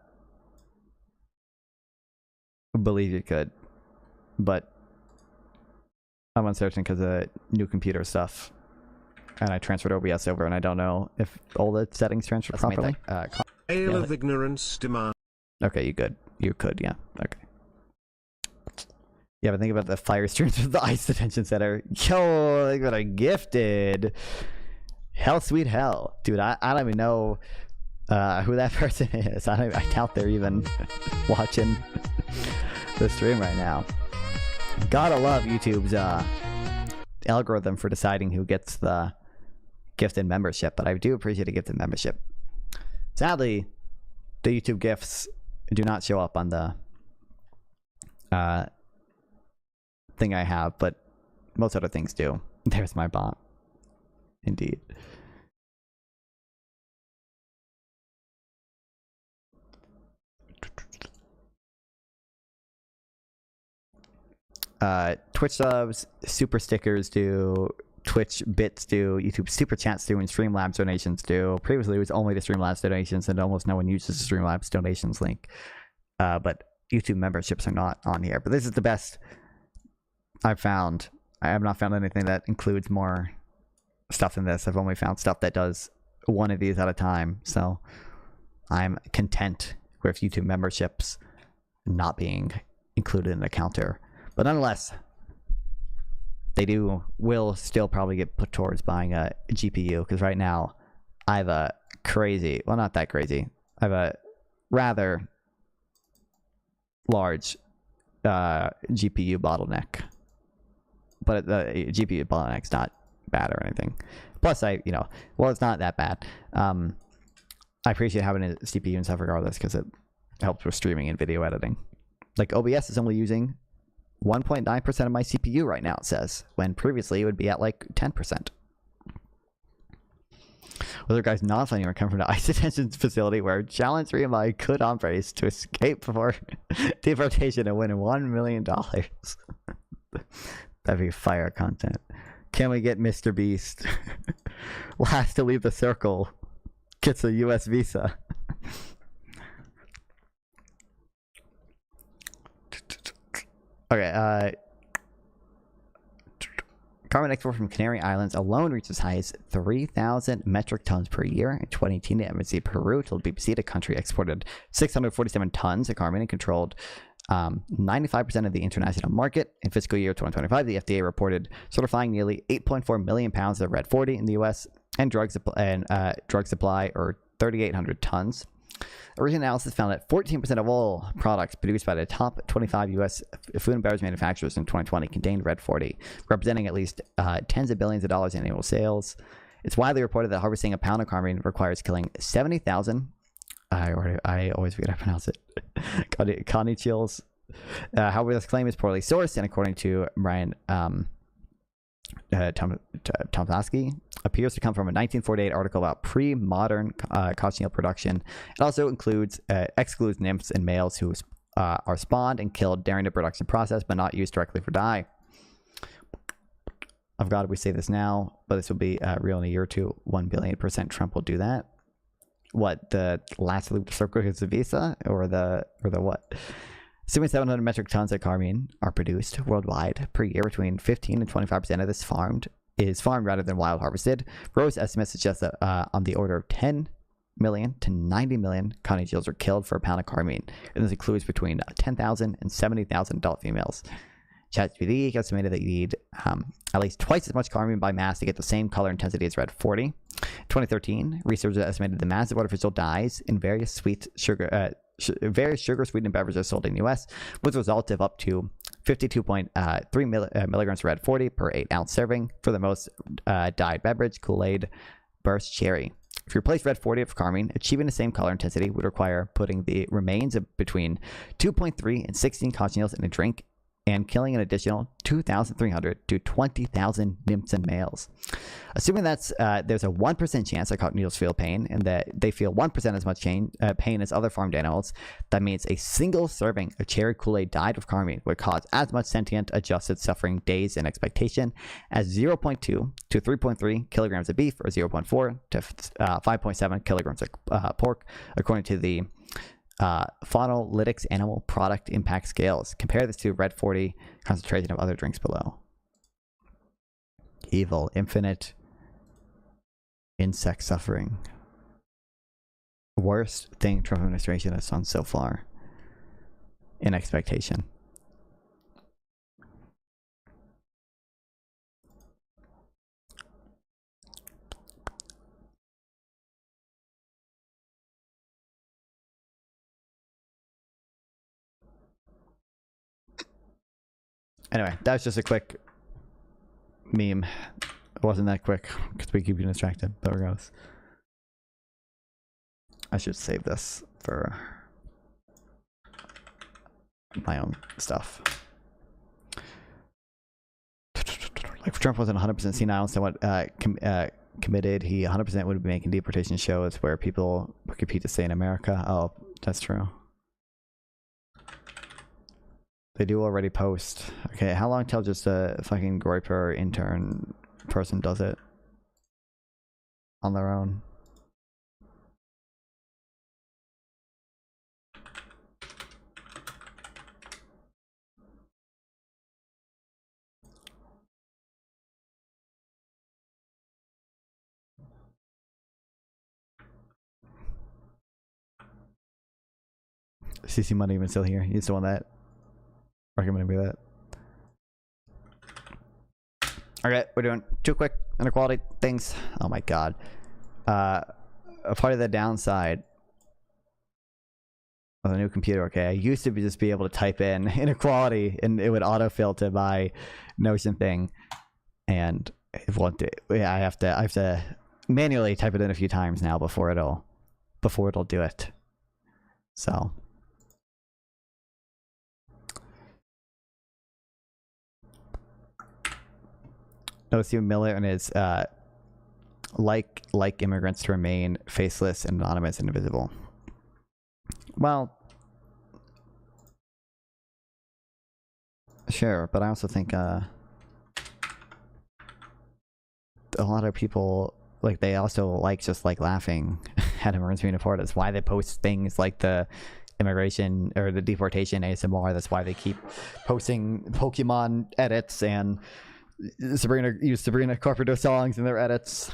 S1: believe you could, but I'm uncertain because of new computer stuff, and I transferred OBS over, and I don't know if all the settings transferred properly.
S5: Veil of ignorance demand.
S1: Okay, you could, yeah. Okay. Yeah, but think about the fire streams with the ICE detention center. Yo, they got a gifted. Hell, sweet hell, dude. I don't even know who that person is. I doubt they're even watching the stream right now. Gotta love YouTube's algorithm for deciding who gets the gifted membership, but I do appreciate a gifted membership. Sadly, the YouTube gifts do not show up on the thing I have, but most other things do. There's my bot. Indeed. Twitch subs, super stickers do, Twitch bits do, YouTube super chats do, and Streamlabs donations do. Previously, it was only the Streamlabs donations, and almost no one uses the Streamlabs donations link. But YouTube memberships are not on here. But this is the best I've found. I have not found anything that includes more stuff than this. I've only found stuff that does one of these at a time. So I'm content with YouTube memberships not being included in the counter. But nonetheless, they will still probably get put towards buying a GPU, because right now I have a crazy, well, not that crazy, I have a rather large GPU bottleneck. But the GPU bottleneck's not bad or anything. Plus, it's not that bad. I appreciate having a CPU and stuff regardless because it helps with streaming and video editing. Like OBS is only using 1.9% of my CPU right now, it says, when previously it would be at like 10%. Other guys not finding come from the ICE detention facility where challenge 3 of my could embrace to escape before deportation and win $1 million. That'd be fire content. Can we get Mr. Beast? Last to leave the circle gets a US visa. Okay, carbon export from Canary Islands alone reached as high as 3,000 metric tons per year. In 2018, the embassy of Peru told BBC the country exported 647 tons of carbon and controlled 95% of the international market. In fiscal year 2025, the FDA reported certifying nearly 8.4 million pounds of Red 40 in the U.S. and drug supply, or 3,800 tons. A recent analysis found that 14% of all products produced by the top 25 U.S. food and beverage manufacturers in 2020 contained Red 40, representing at least tens of billions of dollars in annual sales. It's widely reported that harvesting a pound of carbon requires killing 70,000. I always forget how to pronounce it. Connichials. However, this claim is poorly sourced, and according to Brian Tomsky, appears to come from a 1948 article about pre-modern cochineal production. It also excludes nymphs and males who are spawned and killed during the production process, but not used directly for dye. I've got we say this now, but this will be real in a year or two. 1 billion% Trump will do that. What, the last loop circle is the visa, or the what? Assuming 700 metric tons of carbine are produced worldwide per year, between 15 and 25% of this is farmed rather than wild harvested. Rose estimates suggest that on the order of 10 million to 90 million conejills are killed for a pound of carbine, and this includes between 10,000 and 70,000 adult females. ChatGPT estimated that you need at least twice as much carbine by mass to get the same color intensity as Red 40. In 2013, researchers estimated the mass of artificial dyes in various various sugar-sweetened beverages sold in the U.S. with a result of up to 52.3 milligrams of Red 40 per 8-ounce serving. For the most dyed beverage, Kool-Aid Burst Cherry. If you replace Red 40 with carbine, achieving the same color intensity would require putting the remains of between 2.3 and 16 cochineals in a drink and killing an additional 2,300 to 20,000 nymphs and males. Assuming that's there's a 1% chance that cochineals feel pain, and that they feel 1% as much pain as other farmed animals, that means a single serving of cherry Kool-Aid dyed with carbine would cause as much sentient adjusted suffering days in expectation as 0.2 to 3.3 kilograms of beef, or 0.4 to 5.7 kilograms of pork, according to the Phonolytics Animal Product Impact Scales. Compare this to Red 40 concentration of other drinks below. Evil, infinite insect suffering. Worst thing Trump administration has done so far in expectation. Anyway, that was just a quick meme. It wasn't that quick because we keep getting distracted, but regardless. I should save this for my own stuff. Like, if Trump wasn't 100% senile, somewhat committed, he 100% would be making deportation shows where people would compete to stay in America. Oh, that's true. They do already post. Okay, how long till just a fucking Groiper intern person does it on their own? CC Money even still here. He's the one that recommended me that. Okay, we're doing 2 quick inequality things. Oh my god. A part of the downside with a new computer. Okay, I used to just be able to type in inequality and it would autofill to my Notion thing, and it won't do. Yeah, I have to manually type it in a few times now before it'll do it. So. Stephen Miller and his like immigrants to remain faceless and anonymous and invisible. Well, sure, but I also think a lot of people like they also like just like laughing at immigrants being deported. That's why they post things like the immigration or the deportation ASMR. That's why they keep posting Pokemon edits and Sabrina Carpenter songs in their edits.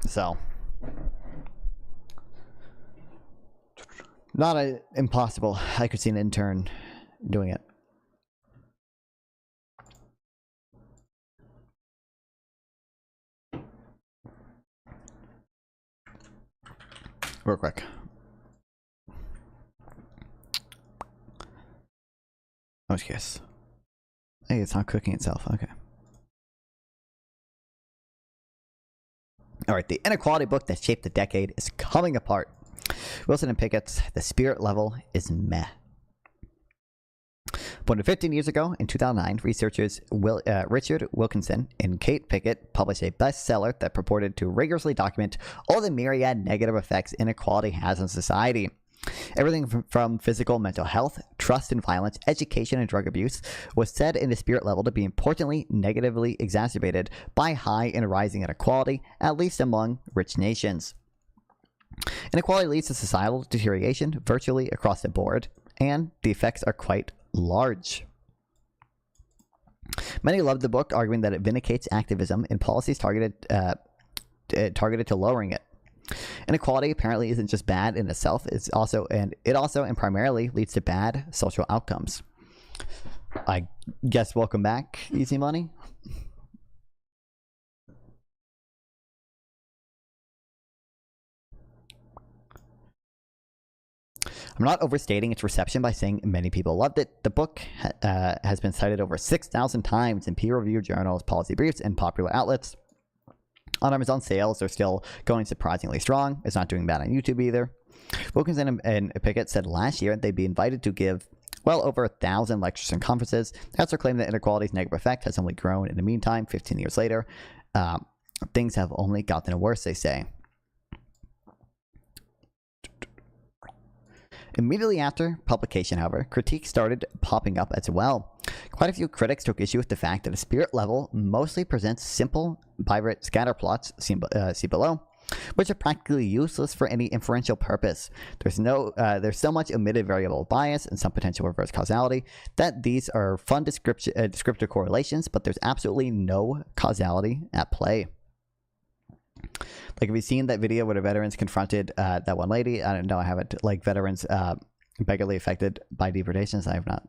S1: So, not impossible. I could see an intern doing it. Real quick. Oh, yes. Hey, it's not cooking itself. Okay. All right, the inequality book that shaped the decade is coming apart. Wilson and Pickett's The Spirit Level is Meh. More than 15 years ago, in 2009, researchers Richard Wilkinson and Kate Pickett published a bestseller that purported to rigorously document all the myriad negative effects inequality has on society. Everything from physical and mental health, trust and violence, education and drug abuse was said in The Spirit Level to be importantly negatively exacerbated by high and rising inequality, at least among rich nations. Inequality leads to societal deterioration virtually across the board, and the effects are quite large. Many loved the book, arguing that it vindicates activism in policies targeted to lowering it. Inequality apparently isn't just bad in itself; it also and primarily leads to bad social outcomes. I guess welcome back, Easy Money. I'm not overstating its reception by saying many people loved it. The book has been cited over 6,000 times in peer-reviewed journals, policy briefs, and popular outlets. On Amazon, sales are still going surprisingly strong. It's not doing bad on YouTube either. Wilkinson and Pickett said last year they'd be invited to give well over 1,000 lectures and conferences. They also claim that inequality's negative effect has only grown in the meantime. 15 years later, things have only gotten worse, they say. Immediately after publication, however, critiques started popping up as well. Quite a few critics took issue with the fact that The Spirit Level mostly presents simple bivariate scatter plots, see below, which are practically useless for any inferential purpose. There's so much omitted variable bias and some potential reverse causality that these are fun descriptive correlations, but there's absolutely no causality at play. Like, have you seen that video where the veterans confronted that one lady? I don't know. I haven't. Like, veterans beggarly affected by deportations. I have not.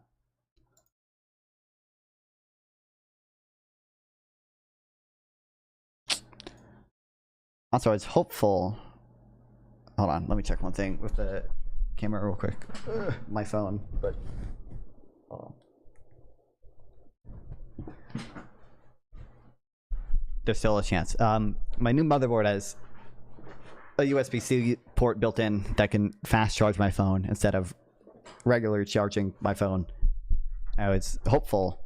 S1: Also, I was hopeful. Hold on. Let me check one thing with the camera real quick. My phone, but. Hold on. There's still a chance. My new motherboard has a USB-C port built in that can fast charge my phone instead of regularly charging my phone. I was hopeful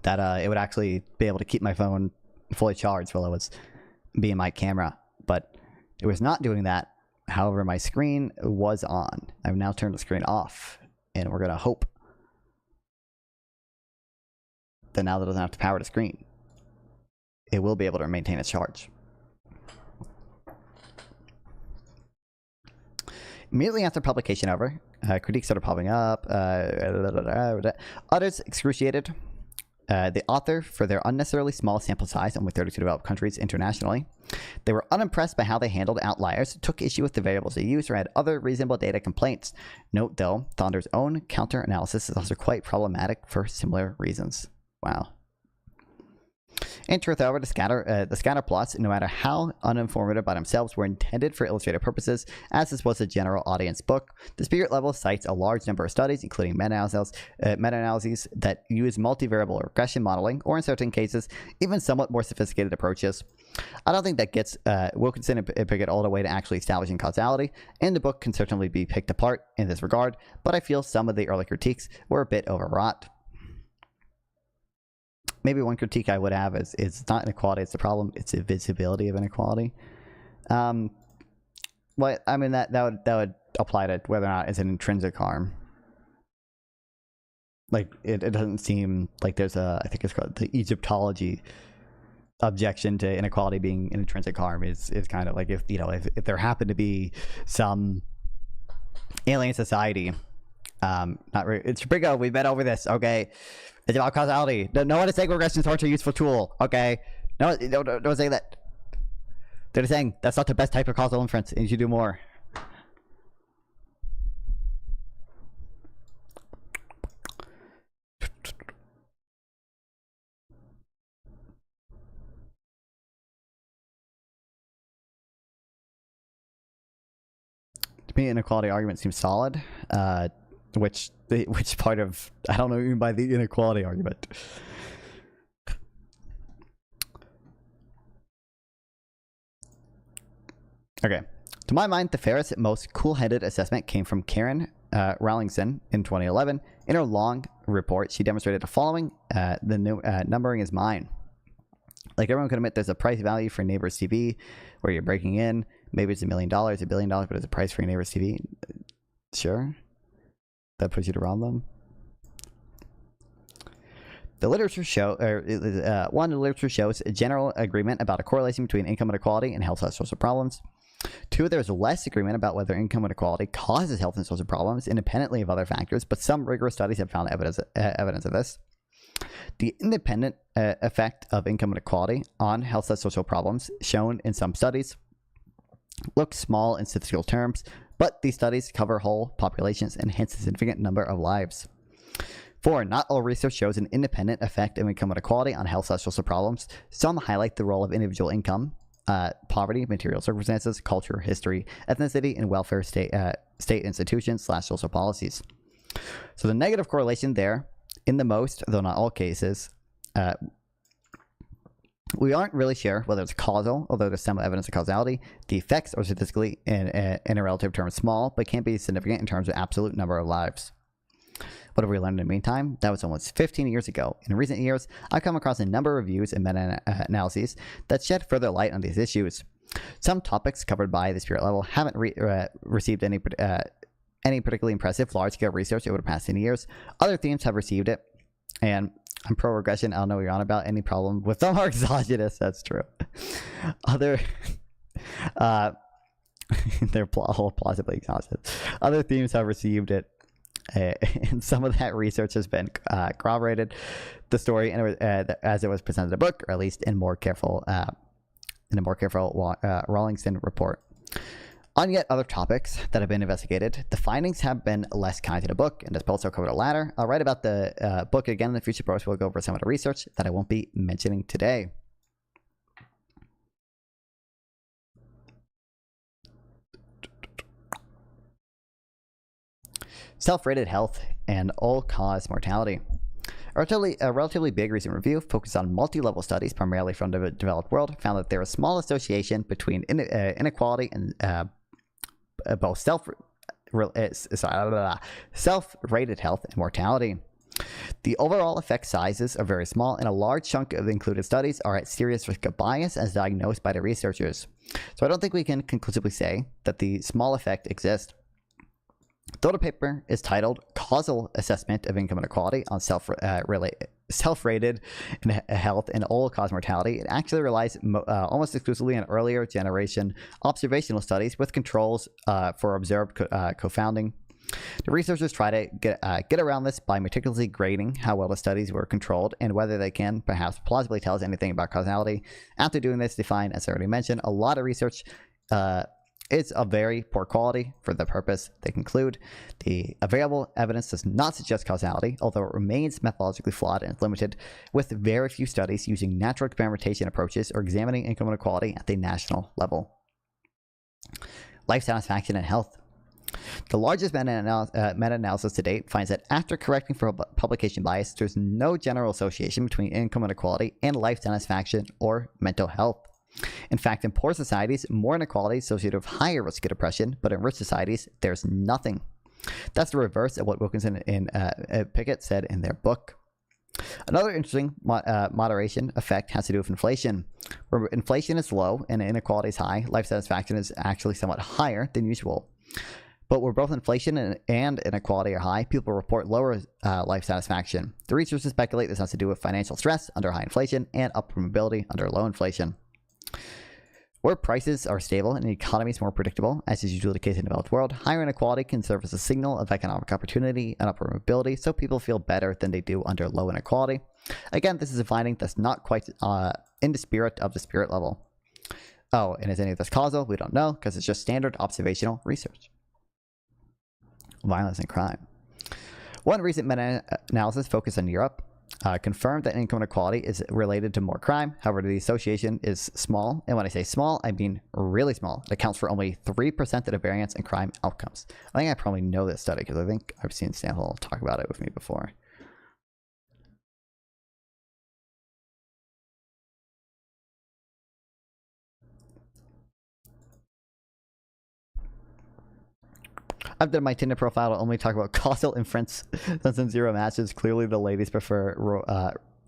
S1: that it would actually be able to keep my phone fully charged while I was being my camera, but it was not doing that. However, my screen was on. I've now turned the screen off, and we're gonna hope that now that it doesn't have to power the screen, it will be able to maintain its charge. Immediately after publication, however, critiques started popping up. Others excruciated the author for their unnecessarily small sample size, only 32 developed countries internationally. They were unimpressed by how they handled outliers, took issue with the variables they used, or had other reasonable data complaints. Note, though, Thonder's own counter-analysis is also quite problematic for similar reasons. Wow. In truth, however, the scatter plots, no matter how uninformative by themselves, were intended for illustrative purposes, as this was a general audience book. The spirit level cites a large number of studies, including meta-analyses that use multivariable regression modeling, or in certain cases, even somewhat more sophisticated approaches. I don't think that gets Wilkinson and Pickett all the way to actually establishing causality, and the book can certainly be picked apart in this regard, but I feel some of the early critiques were a bit overwrought. Maybe one critique I would have is it's not inequality, it's the problem, it's the visibility of inequality. But I mean that would apply to whether or not it's an intrinsic harm. Like it doesn't seem like there's I think it's called the Egyptology objection to inequality being an intrinsic harm is kind of like if if there happened to be some alien society, it's Brigo, we've been over this, okay? It's about causality. No one is saying regressions aren't a useful tool, okay? No, don't say that. They're saying that's not the best type of causal inference, and you should do more. To me, inequality argument seems solid. Which part of, I don't know even by the inequality argument. Okay. To my mind, the fairest, most cool-headed assessment came from Karen Rawlinson in 2011. In her long report, she demonstrated the following: numbering is mine. Like everyone can admit, there's a price value for neighbor's TV where you're breaking in. Maybe it's $1 million, $1 billion, but it's a price for your neighbor's TV. Sure. That puts you to rob them. The literature the literature shows a general agreement about a correlation between income inequality and health and social problems. 2, there's less agreement about whether income inequality causes health and social problems independently of other factors, but some rigorous studies have found evidence of this. The independent effect of income inequality on health and social problems shown in some studies looks small in statistical terms, but these studies cover whole populations and hence a significant number of lives. 4, not all research shows an independent effect of income inequality on health and social problems. Some highlight the role of individual income, poverty, material circumstances, culture, history, ethnicity, and welfare state institutions / social policies. So the negative correlation there, in the most, though not all cases, we aren't really sure whether it's causal, although there's some evidence of causality. The effects are statistically, in a relative term, small, but can be significant in terms of absolute number of lives. What have we learned in the meantime? That was almost 15 years ago. In recent years, I've come across a number of reviews and meta-analyses that shed further light on these issues. Some topics covered by the spirit level haven't received any particularly impressive large-scale research over the past 10 years. Other themes have received it, and I'm pro-regression. I don't know what you're on about. Any problem with them are exogenous. That's true. They're plausibly exhausted. Other themes have received it, and some of that research has been corroborated. The story, as it was presented in the book, or at least in a more careful Rawlinson report. On yet other topics that have been investigated, the findings have been less kind to the book, and this also covered the latter. I'll write about the book again in the future post. We'll go over some of the research that I won't be mentioning today. Self-rated health and all-cause mortality. A relatively big recent review focused on multi-level studies, primarily from the developed world, found that there is a small association between inequality and both self-rated health and mortality. The overall effect sizes are very small, and a large chunk of the included studies are at serious risk of bias as diagnosed by the researchers. So I don't think we can conclusively say that the small effect exists. Though the paper is titled Causal Assessment of Income Inequality on Self-Rated Health and All-Cause Mortality, it actually relies almost exclusively on earlier generation observational studies with controls for observed co-founding. The researchers try to get around this by meticulously grading how well the studies were controlled and whether they can perhaps plausibly tell us anything about causality. After doing this, they find, as I already mentioned, a lot of research is of very poor quality. For the purpose, they conclude, the available evidence does not suggest causality, although it remains methodologically flawed and limited, with very few studies using natural experimentation approaches or examining income inequality at the national level. Life satisfaction and health. The largest meta-analysis to date finds that after correcting for publication bias, there's no general association between income inequality and life satisfaction or mental health. In fact, in poor societies, more inequality is associated with higher risk of depression, but in rich societies, there's nothing. That's the reverse of what Wilkinson and Pickett said in their book. Another interesting moderation effect has to do with inflation. Where inflation is low and inequality is high, life satisfaction is actually somewhat higher than usual. But where both inflation and inequality are high, people report lower life satisfaction. The researchers speculate this has to do with financial stress under high inflation and upward mobility under low inflation. Where prices are stable and the economy is more predictable, as is usually the case in the developed world, higher inequality can serve as a signal of economic opportunity and upward mobility, so people feel better than they do under low inequality. Again, this is a finding that's not quite in the spirit of the spirit level. Oh, and is any of this causal? We don't know, because it's just standard observational research. Violence and crime. One recent meta-analysis focused on Europe confirmed that income inequality is related to more crime. However, the association is small. And when I say small, I mean really small. It accounts for only 3% of the variance in crime outcomes. I think I probably know this study because I think I've seen Stanhill talk about it with me before. I've done my Tinder profile to only talk about causal inference. Since in zero matches, clearly the ladies prefer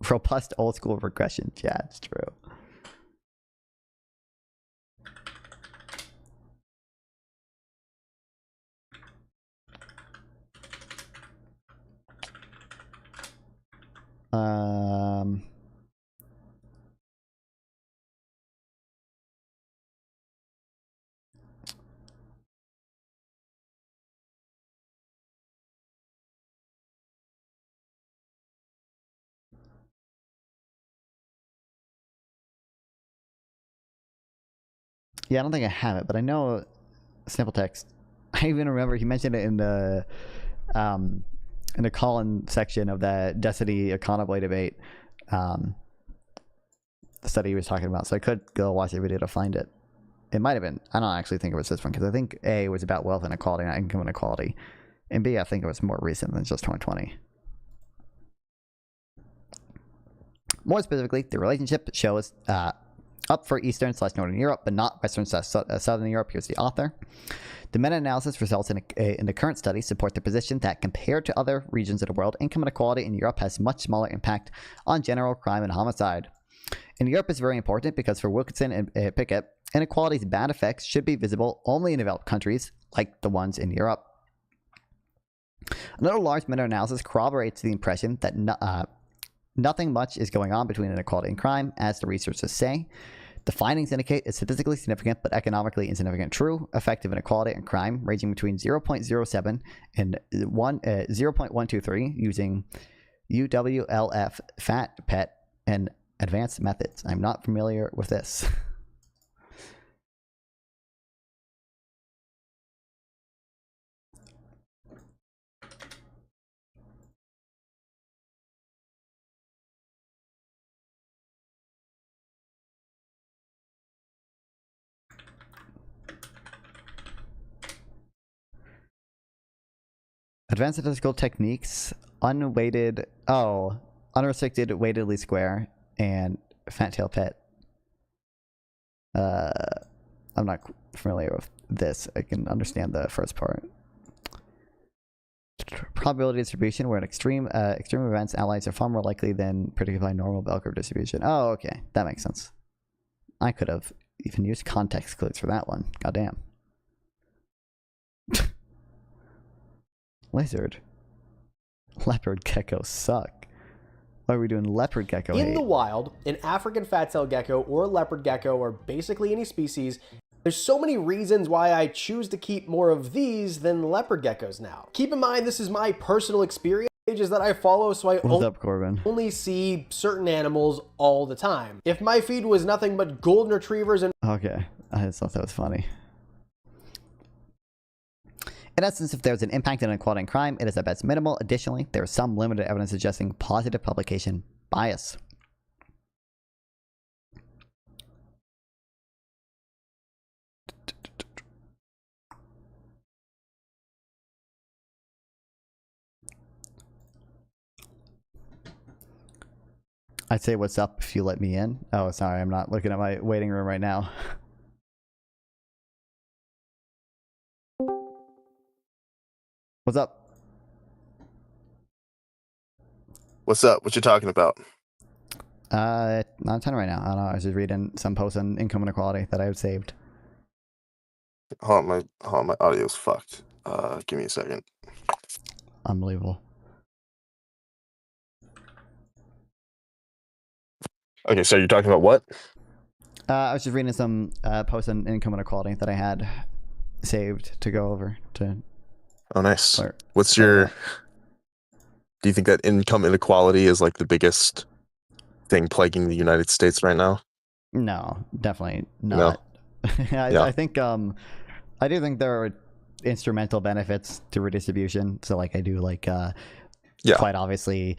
S1: robust old school regression. Yeah, it's true. Yeah, I don't think I have it, but I know sample text. I even remember he mentioned it in the call-in section of the Destiny Econoboy debate, the study he was talking about. So I could go watch the video to find it. It might have been. I don't actually think it was this one because I think A was about wealth inequality, not income inequality, and B I think it was more recent than just 2020. More specifically, the relationship shows up for Eastern/Northern Europe, but not Western/Southern Europe. Here's the author. The meta-analysis results in the current study support the position that compared to other regions of the world, income inequality in Europe has much smaller impact on general crime and homicide. In Europe is very important because for Wilkinson and Pickett, inequality's bad effects should be visible only in developed countries like the ones in Europe. Another large meta-analysis corroborates the impression that nothing much is going on between inequality and crime, as the researchers say. The findings indicate it's statistically significant but economically insignificant true effective inequality and crime ranging between 0.07 and 0.123 using UWLF, FAT, PET, and advanced methods. I'm not familiar with this. Advanced statistical techniques, unrestricted weighted least square, and fat tail pet. I'm not familiar with this. I can understand the first part. Probability distribution, where in extreme events, allies are far more likely than predicted by normal bell curve distribution. Oh, okay, that makes sense. I could have even used context clues for that one. Goddamn. Lizard. Leopard geckos suck. Why are we doing leopard gecko hate?
S15: In the wild, an African fat-tailed gecko or a leopard gecko or basically any species, there's so many reasons why I choose to keep more of these than leopard geckos now. Keep in mind, this is my personal experience pages that I follow, so I only see certain animals all the time. If my feed was nothing but golden retrievers and...
S1: Okay, I just thought that was funny. In essence, if there's an impact on inequality and crime, it is at best minimal. Additionally, there is some limited evidence suggesting positive publication bias. I'd say what's up if you let me in. Oh, sorry, I'm not looking at my waiting room right now. What's up?
S16: What's up? What you talking about?
S1: Not a ton right now. I don't know. I was just reading some posts on income inequality that I had saved.
S16: Hold on, my audio's fucked. Give me a second.
S1: Unbelievable.
S16: Okay, so you're talking about what?
S1: I was just reading some posts on income inequality that I had saved to go over to.
S16: Oh, nice. What's your? Do you think that income inequality is like the biggest thing plaguing the United States right now?
S1: No, definitely not. No? I think I do think there are instrumental benefits to redistribution. So like I do like quite obviously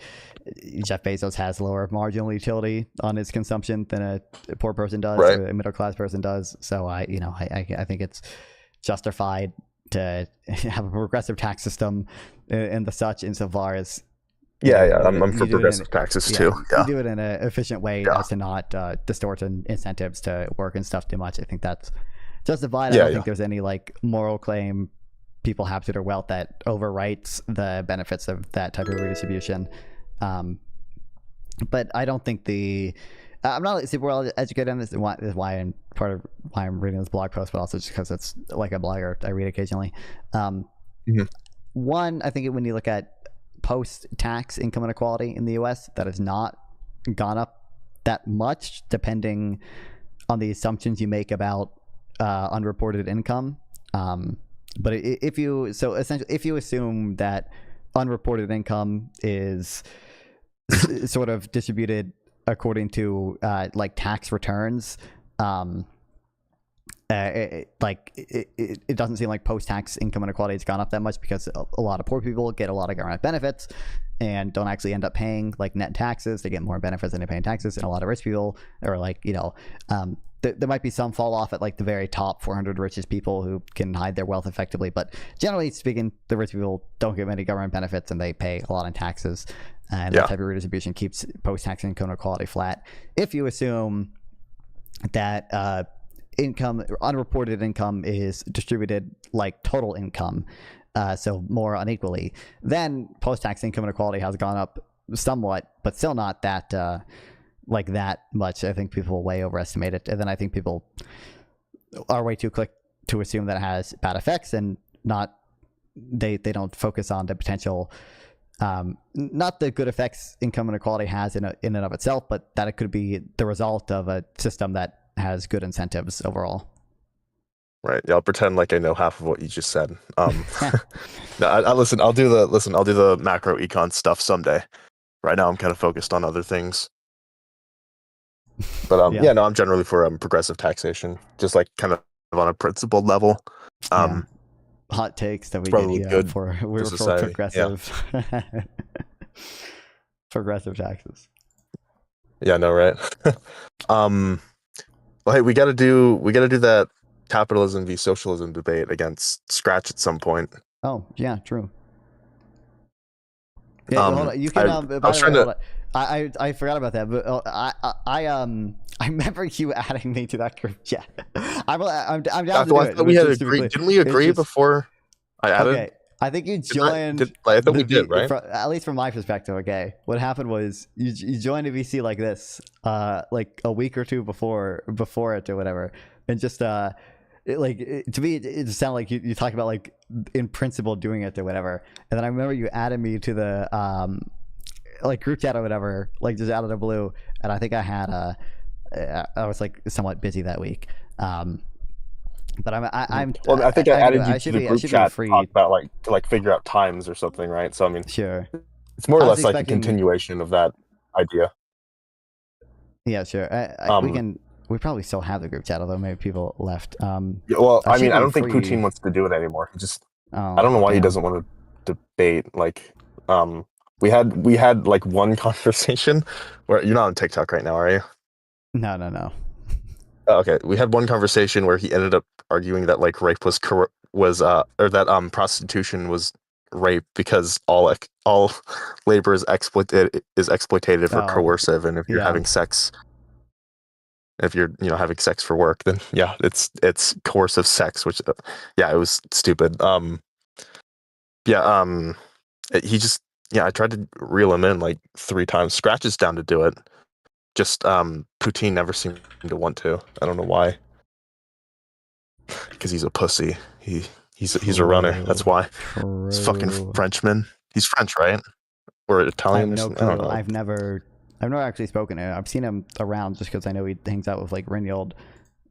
S1: Jeff Bezos has lower marginal utility on his consumption than a poor person does or a middle class person does. So I think it's justified to have a progressive tax system and the such insofar as
S16: I'm for progressive taxes too.
S1: You do it in an efficient way as to not distort incentives to work and stuff too much. I think that's justified. I don't think there's any like moral claim people have to their wealth that overwrites the benefits of that type of redistribution. But I don't think I'm not super well educated on this. Is why I'm part of why I'm reading this blog post, but also just because it's like a blogger I read occasionally. One, I think when you look at post-tax income inequality in the U.S., that has not gone up that much, depending on the assumptions you make about unreported income. But if you assume that unreported income is sort of distributed according to like tax returns, it doesn't seem like post-tax income inequality has gone up that much because a lot of poor people get a lot of government benefits and don't actually end up paying like net taxes. They get more benefits than they pay in taxes, and a lot of rich people are like, there might be some fall off at like the very top 400 richest people who can hide their wealth effectively, but generally speaking, the rich people don't get many government benefits and they pay a lot in taxes, and that type of redistribution keeps post-tax income inequality flat. If you assume that unreported income is distributed like total income, so more unequally, then post-tax income inequality has gone up somewhat, but still not that like that much. I think people way overestimate it, and then I think people are way too quick to assume that it has bad effects, and they don't focus on the potential, not the good effects income inequality has in and of itself, but that it could be the result of a system that has good incentives overall.
S16: Right. Yeah, I'll pretend like I know half of what you just said. No, listen. I'll do the macro econ stuff someday. Right now, I'm kind of focused on other things. But I'm generally for progressive taxation, just like kind of on a principled level.
S1: Hot takes that we get good for progressive progressive taxes.
S16: Yeah, no, right. Well, hey, we gotta do that capitalism v socialism debate against Scratch at some point.
S1: Oh yeah, true. Yeah, hold on. You can. I forgot about that, but I remember you adding me to that group chat. I'm down to do it.
S16: We had agreed. Didn't we agree before I added?
S1: Okay, I think you joined.
S16: I thought we did, right?
S1: At least from my perspective. Okay, what happened was you joined a VC like this, like a week or two before it or whatever, and just to me it sounded like you talked about like in principle doing it or whatever, and then I remember you added me to the like group chat or whatever, like just out of the blue, and I think I had I was like somewhat busy that week. But I'm.
S16: Well, I think I added you to the group chat to talk about like figure out times or something, right? So I mean,
S1: sure.
S16: It's more or less like a continuation of that idea.
S1: Yeah, sure. We probably still have the group chat, although maybe people left.
S16: Well, I mean, I don't think Poutine wants to do it anymore.
S1: Oh,
S16: I don't know why he
S1: damn.
S16: doesn't want to debate. Like, we had like one conversation where you're not on TikTok right now, are you?
S1: No.
S16: Oh, okay, we had one conversation where he ended up arguing that like rape was or that prostitution was rape because all labor is exploitative or
S1: Oh,
S16: coercive, and if you're
S1: yeah.
S16: having sex, if you're having sex for work, then yeah, it's coercive sex, which yeah, it was stupid. Yeah, he just I tried to reel him in like 3 times. Scratch is down to do it. Just Poutine never seemed to want to. I don't know why. Because he's a pussy. He's a runner. That's why. He's fucking Frenchman. He's French, right? Or Italian?
S1: I have no
S16: or something? I don't
S1: clue.
S16: know.
S1: I've never actually spoken to him. I've seen him around just because I know he hangs out with like Ringold,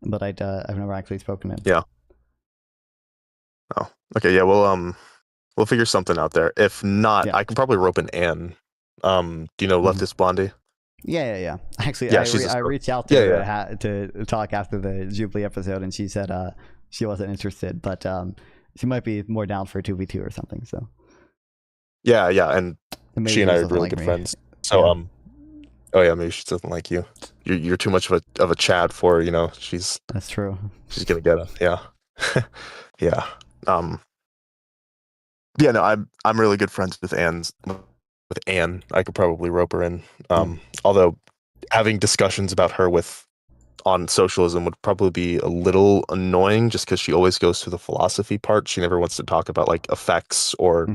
S1: but I've never actually spoken to him.
S16: Yeah. Oh, okay. Yeah. We'll figure something out there. If not, I can probably rope an Ann. Do you know Leftist Blondie?
S1: Yeah. Actually,
S16: Yeah,
S1: I reached out to her to talk after the Jubilee episode, and she said she wasn't interested, but she might be more down for 2v2 or something. So.
S16: Yeah, and
S1: maybe
S16: she and I are
S1: doesn't
S16: really
S1: like
S16: good
S1: me.
S16: friends. So oh yeah, maybe she doesn't like you. You're too much of a Chad for her, she's.
S1: That's true.
S16: She's gonna get it. Yeah. Yeah. Yeah, no, I'm really good friends with Ann. I could probably rope her in. Although having discussions about her on socialism would probably be a little annoying just because she always goes to the philosophy part. She never wants to talk about like effects or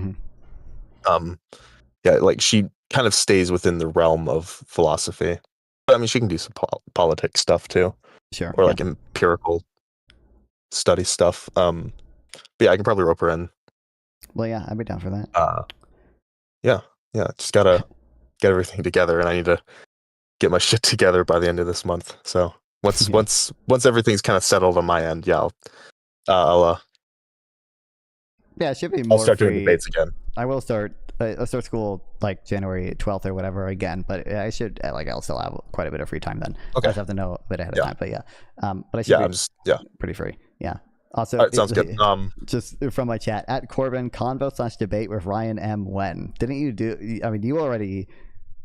S16: like she kind of stays within the realm of philosophy. But I mean, she can do some politics stuff too.
S1: Sure.
S16: Or like empirical study stuff. But yeah, I can probably rope her in.
S1: Well, yeah, I'd be down for that.
S16: Yeah. Just gotta get everything together, and I need to get my shit together by the end of this month. So once everything's kind of settled on my end, yeah, I'll
S1: yeah, it should be more.
S16: I'll start
S1: free.
S16: doing debates again.
S1: I will start. I'll start school like January 12th or whatever again, but I should I'll still have quite a bit of free time then.
S16: Okay.
S1: I just have to know a bit ahead of time, but yeah. But I should be pretty free. Yeah. Also,
S16: all right, sounds good.
S1: Just from my chat at Corbin convo/debate with Ryan M. When didn't you do? I mean, you already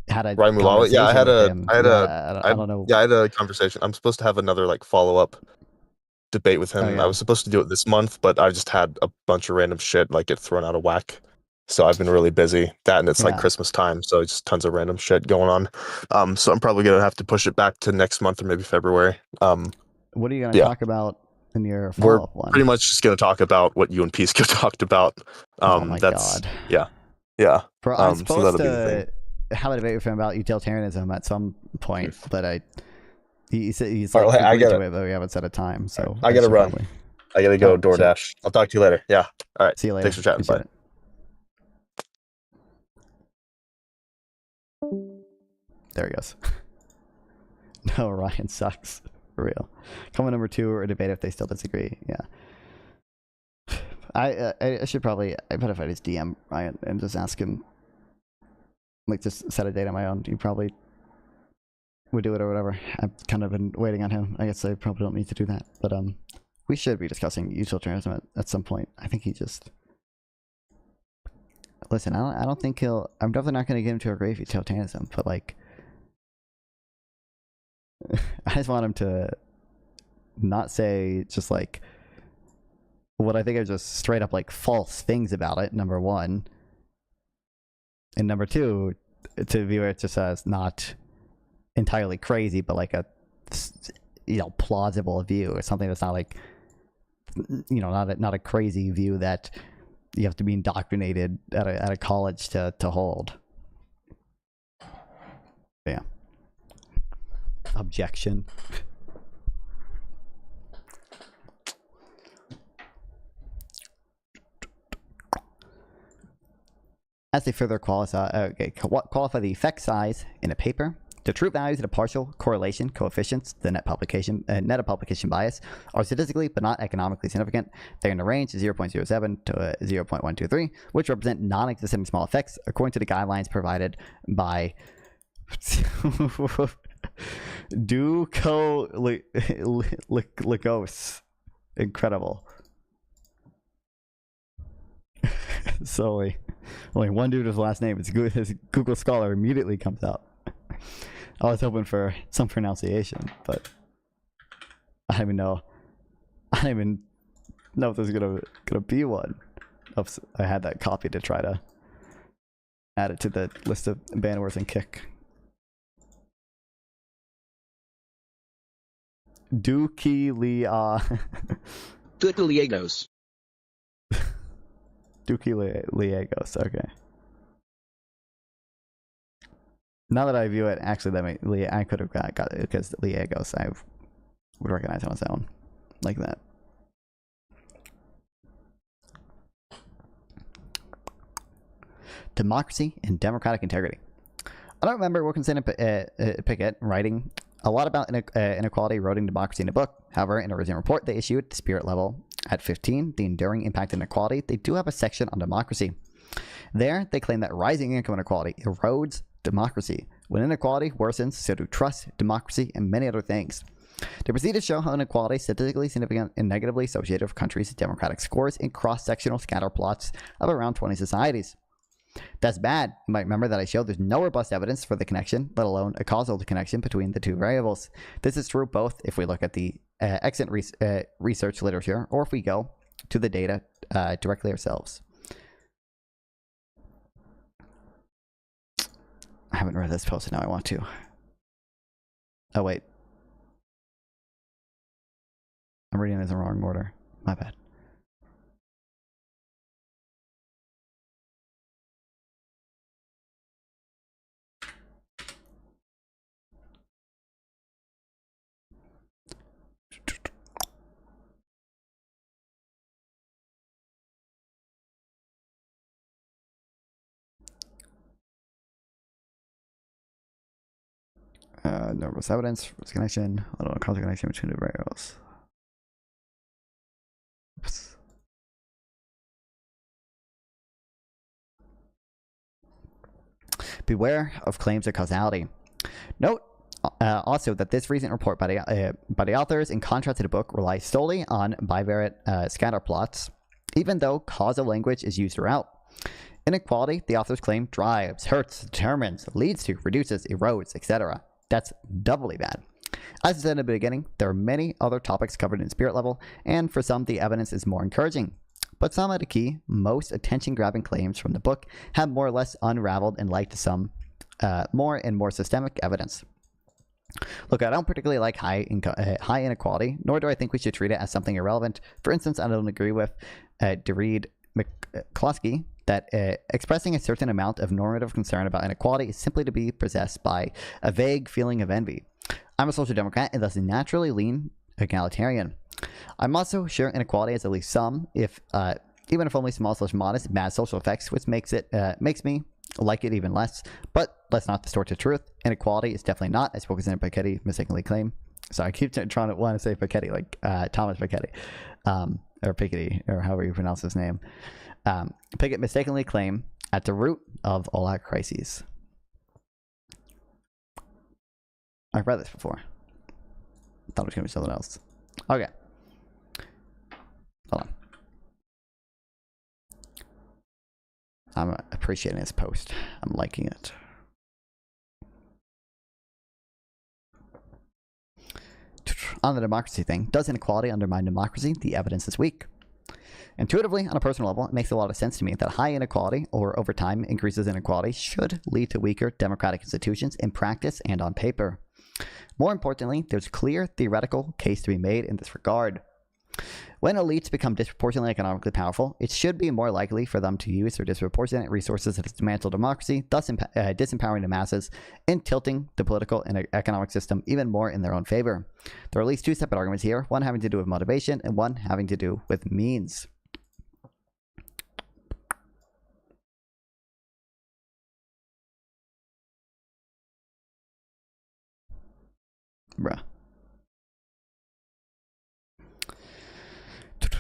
S1: had a
S16: Ryan Mulala. Yeah, I had
S1: don't know.
S16: Yeah, I had a conversation. I'm supposed to have another like follow-up debate with him. I was supposed to do it this month, but I just had a bunch of random shit like get thrown out of whack. So I've been really busy. That and it's like Christmas time, so it's just tons of random shit going on. So I'm probably gonna have to push it back to next month or maybe February.
S1: What are you gonna talk about in your follow-up one?
S16: Pretty much just gonna talk about what you and Pisco talked about.
S1: Oh my god.
S16: Yeah.
S1: Bro, I'm supposed to have a debate with him about utilitarianism at some point, but he's like agreed to it, but we haven't set a time. So
S16: I gotta run. I gotta go DoorDash. I'll talk to you later. Yeah. All right.
S1: See you later.
S16: Thanks for chatting. Bye.
S1: There he goes. No, Ryan sucks. For real. Comment number 2 or debate if they still disagree. Yeah. I should probably, I bet if I just DM Ryan and just ask him, like just set a date on my own, you probably would do it or whatever. I've kind of been waiting on him. I guess I probably don't need to do that. But we should be discussing utilitarianism at some point. I think he just... Listen, I don't think he'll... I'm definitely not going to get him to agree with utilitarianism, but like... I just want him to not say just like what I think are just straight up like false things about it, number one. And number two, to view it just as not entirely crazy, but like a plausible view or something that's not like not a crazy view that you have to be indoctrinated at a college to hold. Yeah. Objection. As they further qualify the effect size in a paper, the true values of the partial correlation coefficients, the net of publication bias, are statistically but not economically significant. They're in the range of 0.07 to 0.123, which represent non-existent small effects according to the guidelines provided by Lagos. Incredible. Solely. Only one dude with his last name. It's good. His Google Scholar immediately comes out. I was hoping for some pronunciation, but I don't even know. I don't even know if there's gonna be one. Oops, I had that copy to try to add it to the list of band words and kick. Dukiliagos. Dukiliagos, okay. Now that I view it, actually, I could have got it because Liagos, I would recognize it on its own, like that. Democracy and democratic integrity. I don't remember Wilkinson and Pickett writing a lot about inequality eroding democracy in a book. However, in a recent report they issued, the spirit level at 15, the enduring impact of inequality, they do have a section on democracy. There, they claim that rising income inequality erodes democracy. When inequality worsens, so do trust, democracy, and many other things. They proceed to show how inequality is statistically significant and negatively associated with countries' democratic scores in cross-sectional scatter plots of around 20 societies. That's bad. You might remember that I showed there's no robust evidence for the connection, let alone a causal connection between the two variables. This is true both if we look at the extant research literature or if we go to the data directly ourselves. I haven't read this post, and now I want to. Oh, wait. I'm reading this in the wrong order. My bad. No robust evidence for this connection. I don't know, causal connection between the variables. Oops. Beware of claims of causality. Note also that this recent report by the authors, in contrast to the book, relies solely on bivariate scatter plots, even though causal language is used throughout. Inequality, the authors claim, drives, hurts, determines, leads to, reduces, erodes, etc. That's doubly bad. As I said in the beginning, there are many other topics covered in spirit level, and for some the evidence is more encouraging. But some of the key, most attention-grabbing claims from the book have more or less unraveled in light to some more and more systemic evidence. Look, I don't particularly like high inequality, nor do I think we should treat it as something irrelevant. For instance, I don't agree with Readin McCloskey that expressing a certain amount of normative concern about inequality is simply to be possessed by a vague feeling of envy. I'm a social democrat and thus naturally lean egalitarian. I'm also sure inequality has at least some, even if only small / modest, bad social effects, which makes me like it even less. But let's not distort the truth. Inequality is definitely not, as Wilkinson and Piketty mistakenly claim. So I keep trying to want to say Piketty, like Thomas Piketty, or Piketty, or however you pronounce his name. Pickett mistakenly claim at the root of all our crises. I've read this before. Thought it was going to be something else. Okay. Hold on. I'm appreciating this post. I'm liking it. On the democracy thing, does inequality undermine democracy? The evidence is weak. Intuitively, on a personal level, it makes a lot of sense to me that high inequality, or over time increases in inequality, should lead to weaker democratic institutions in practice and on paper. More importantly, there's a clear theoretical case to be made in this regard. When elites become disproportionately economically powerful, it should be more likely for them to use their disproportionate resources to dismantle democracy, thus disempowering the masses and tilting the political and economic system even more in their own favor. There are at least two separate arguments here, one having to do with motivation and one having to do with means. Bruh.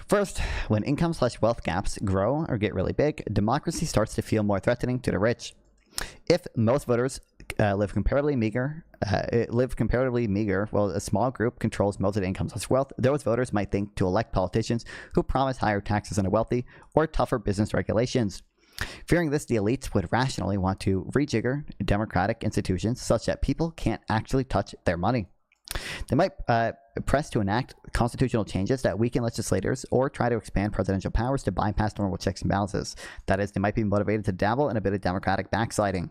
S1: First, when income/wealth gaps grow or get really big, democracy starts to feel more threatening to the rich. If most voters live comparatively meager. While a small group controls most of the income plus wealth. Those voters might think to elect politicians who promise higher taxes on the wealthy or tougher business regulations. Fearing this, the elites would rationally want to rejigger democratic institutions such that people can't actually touch their money. They might press to enact constitutional changes that weaken legislators or try to expand presidential powers to bypass normal checks and balances. That is, they might be motivated to dabble in a bit of democratic backsliding.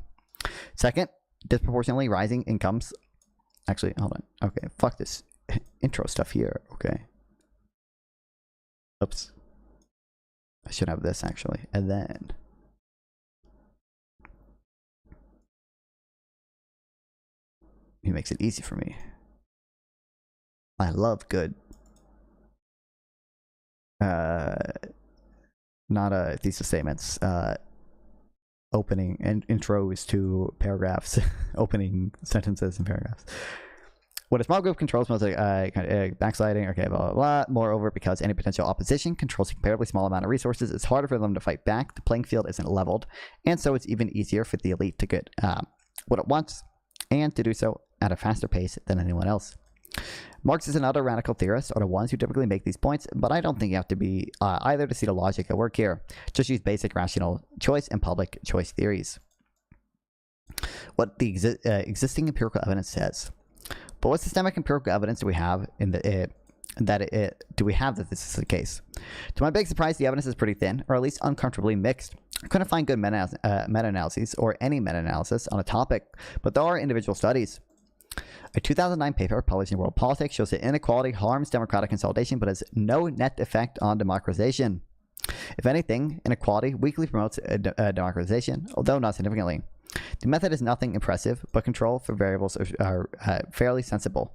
S1: Second, disproportionately rising incomes. Actually, hold on. Okay, fuck this intro stuff here. Okay. Oops. I should have this actually. And then. He makes it easy for me. I love good. Not thesis statements. Opening and intros to paragraphs, opening sentences and paragraphs. What a small group controls most backsliding, okay, blah, blah, blah. Moreover, because any potential opposition controls a comparatively small amount of resources, it's harder for them to fight back. The playing field isn't leveled, and so it's even easier for the elite to get what it wants, and to do so at a faster pace than anyone else. Marxists and other radical theorists are the ones who typically make these points, but I don't think you have to be either to see the logic at work here. Just use basic rational choice and public choice theories. What the existing empirical evidence says. But what systemic empirical evidence do we have in the do we have that this is the case? To my big surprise, the evidence is pretty thin, or at least uncomfortably mixed. I couldn't find good meta-analyses or any meta-analysis on a topic, but there are individual studies. A 2009 paper published in World Politics shows that inequality harms democratic consolidation but has no net effect on democratization. If anything, inequality weakly promotes democratization, although not significantly. The method is nothing impressive, but control for variables are fairly sensible.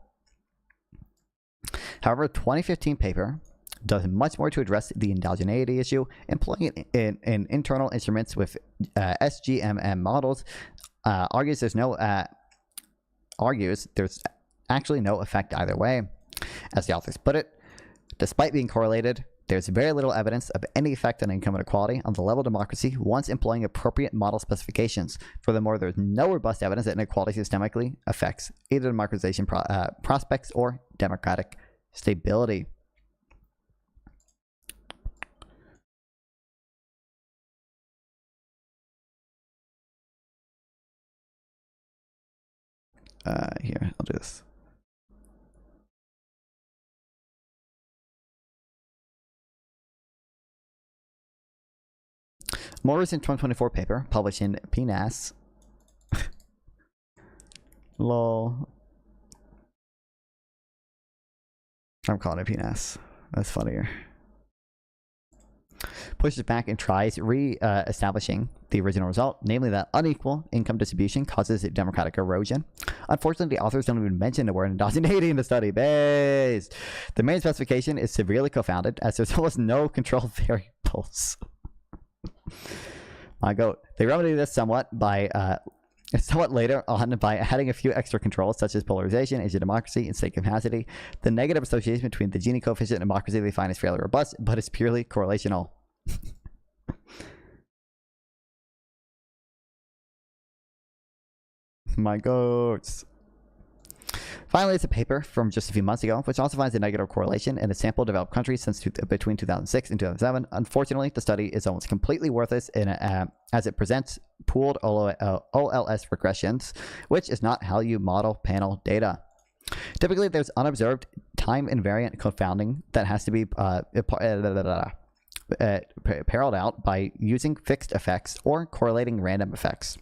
S1: However, the 2015 paper does much more to address the endogeneity issue, employing it in internal instruments with SGMM models, argues there's actually no effect either way. As the authors put it, despite being correlated, there's very little evidence of any effect on income inequality on the level of democracy once employing appropriate model specifications. Furthermore, there's no robust evidence that inequality systemically affects either democratization prospects or democratic stability. Here, I'll do this. More recent 2024 paper published in PNAS. Lol. I'm calling it PNAS. That's funnier. Pushes back and tries re-establishing the original result, namely that unequal income distribution causes democratic erosion. Unfortunately, the authors don't even mention the word endogeneity in the study base. The main specification is severely confounded, as there's almost no control variables. My goat. They remedy this somewhat later on by adding a few extra controls such as polarization, age of democracy, and state capacity. The negative association between the Gini coefficient and democracy they find is fairly robust, but it's purely correlational. My goats. Finally, it's a paper from just a few months ago, which also finds a negative correlation in a sample of developed countries since between 2006 and 2007. Unfortunately, the study is almost completely worthless as it presents pooled OLS regressions, which is not how you model panel data. Typically, there's unobserved time invariant confounding that has to be paralleled out by using fixed effects or correlating random effects.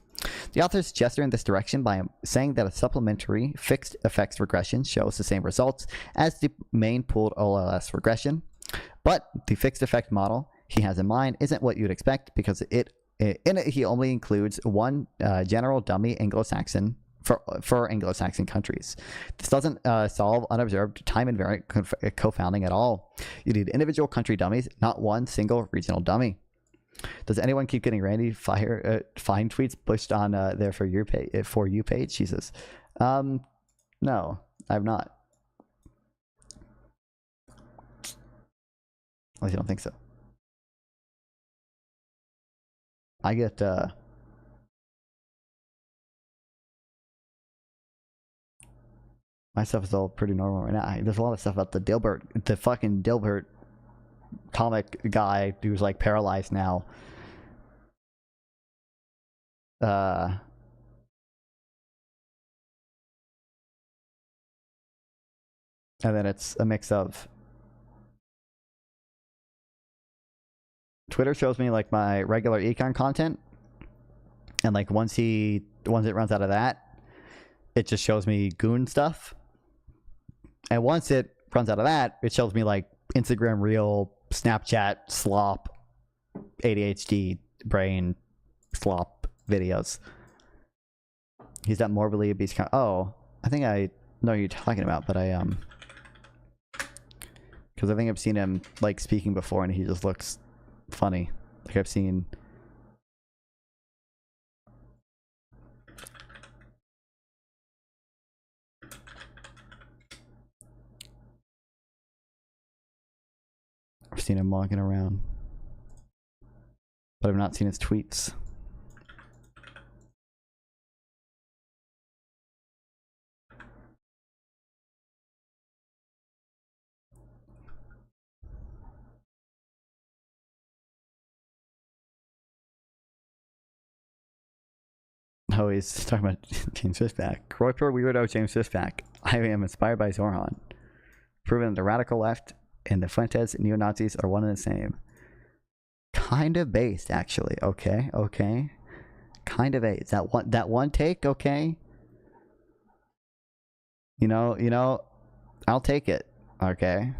S1: The authors gesture in this direction by saying that a supplementary fixed effects regression shows the same results as the main pooled OLS regression, but the fixed effect model he has in mind isn't what you'd expect because in it he only includes one general dummy Anglo-Saxon for Anglo-Saxon countries. This doesn't solve unobserved time invariant confounding at all. You need individual country dummies, not one single regional dummy. Does anyone keep getting Randy fine tweets pushed on their For You page? Jesus. No, I've not. At least I don't think so. I get My stuff is all pretty normal right now. There's a lot of stuff about the fucking Dilbert comic guy who's like paralyzed now. And then it's a mix of Twitter shows me like my regular econ content, and like once it runs out of that, it just shows me goon stuff. And once it runs out of that, it shows me like Instagram Reel, Snapchat, Slop, ADHD, brain, Slop videos. He's that morbidly obese oh, I think I know what you're talking about, but because I think I've seen him like speaking before and he just looks funny. Like I've seen him walking around, but I've not seen his tweets. Oh, he's talking about James Swisback. Royper weirdo James Swisback. I am inspired by Zorhan. Proven the radical left and the Fuentes neo-Nazis are one and the same. Kind of based, actually. Okay, okay. Kind of based. That one take, okay. You know, I'll take it. Okay.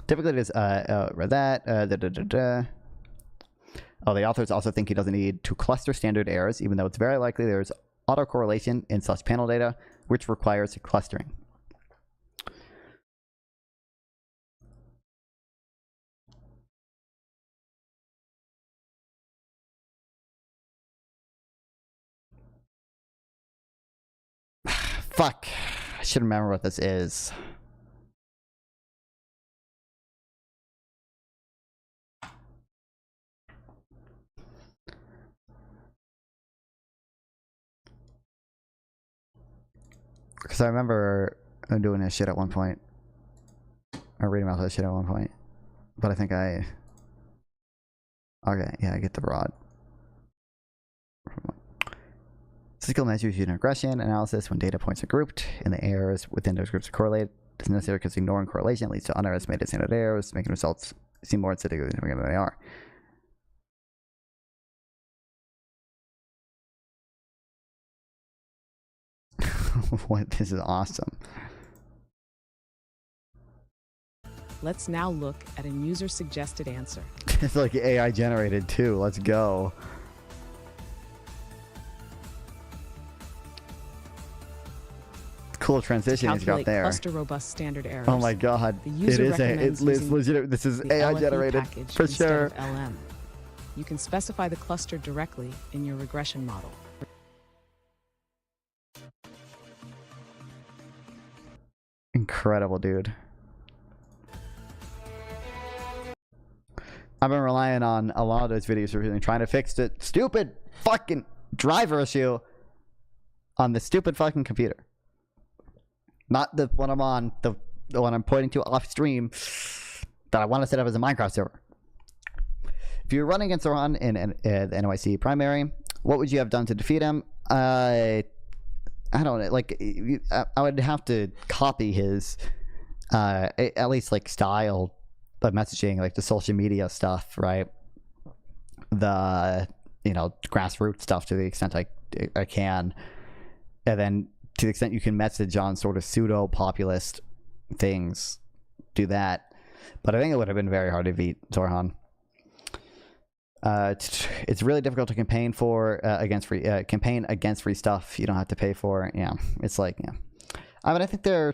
S1: Typically it is read that. Oh, the authors also think he doesn't need to cluster standard errors, even though it's very likely there's autocorrelation in such panel data, which requires clustering. Fuck. I should remember what this is. Because I remember doing this shit at one point. Or reading about this shit at one point. But I think I... Okay, yeah, I get the rod. Statistical measures using regression analysis when data points are grouped and the errors within those groups are correlated. It's necessary because ignoring correlation leads to underestimated standard errors, making results seem more statistically significant than they are. What? This is awesome.
S17: Let's now look at a user-suggested answer.
S1: It's like AI generated too. Let's go. Cool transition he's got there.
S17: Cluster robust standard errors.
S1: Oh my god.
S17: The user
S1: it's legit. This is AI generated for sure.
S17: LM. You can specify the cluster directly in your regression model.
S1: Incredible, dude. I've been relying on a lot of those videos for really trying to fix the stupid fucking driver issue on the stupid fucking computer. Not the one I'm on, the one I'm pointing to off stream that I want to set up as a Minecraft server. If you're running against Zoran in the NYC primary, what would you have done to defeat him? I don't know, like, I would have to copy his, at least, like, style of messaging, like the social media stuff, right? The, you know, grassroots stuff to the extent I can. And then to the extent you can message on sort of pseudo-populist things, do that. But I think it would have been very hard to beat Zorhan. It's really difficult to campaign for against free stuff you don't have to pay for. Yeah, it's like, yeah. I mean, I think they're...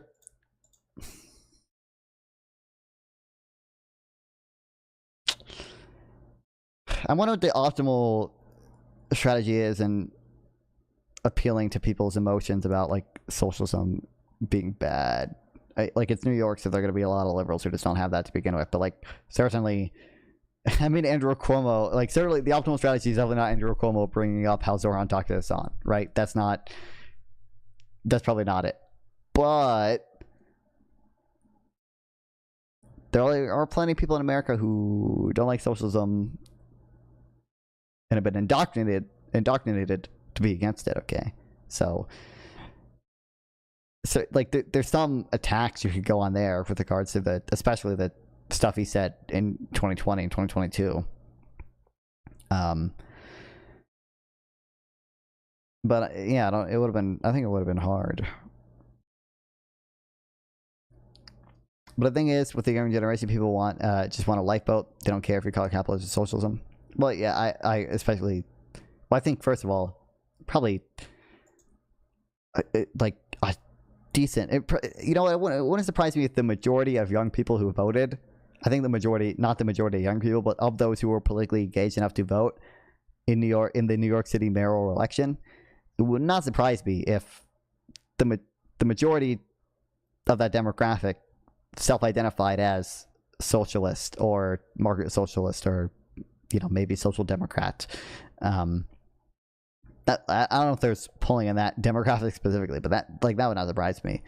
S1: I wonder what the optimal strategy is in appealing to people's emotions about, like, socialism being bad. Like, it's New York, so there are going to be a lot of liberals who just don't have that to begin with. But, like, certainly I mean, Andrew Cuomo, like, certainly the optimal strategy is definitely not Andrew Cuomo bringing up how Zoran talked to Hassan, right? That's probably not it. But there are plenty of people in America who don't like socialism and have been indoctrinated to be against it, okay? So like, there's some attacks you could go on there with regards to especially the stuff he said in 2020 and 2022. But yeah, I think it would have been hard. But the thing is, with the younger generation, people just want a lifeboat. They don't care if you call it capitalism or socialism. Well, yeah, I especially, well, I think, first of all, probably like a decent, you know, it wouldn't surprise me if the majority of young people who voted, I think the majority, not the majority of young people, but of those who were politically engaged enough to vote in the New York City mayoral election, it would not surprise me if the majority of that demographic self-identified as socialist or market socialist or, you know, maybe social democrat. That, I don't know if there's polling in that demographic specifically, but that would not surprise me.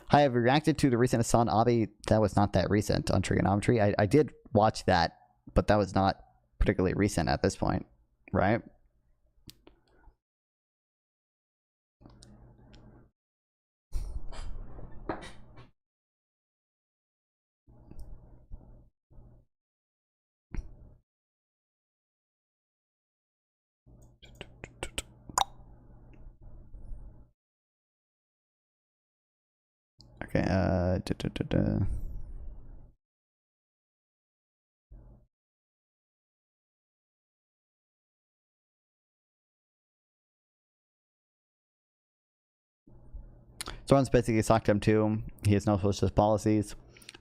S1: I have reacted to the recent Hassan Abi. That was not that recent on trigonometry. I did watch that, but that was not particularly recent at this point, right? Okay, Someone's basically socked him too. He has no socialist policies.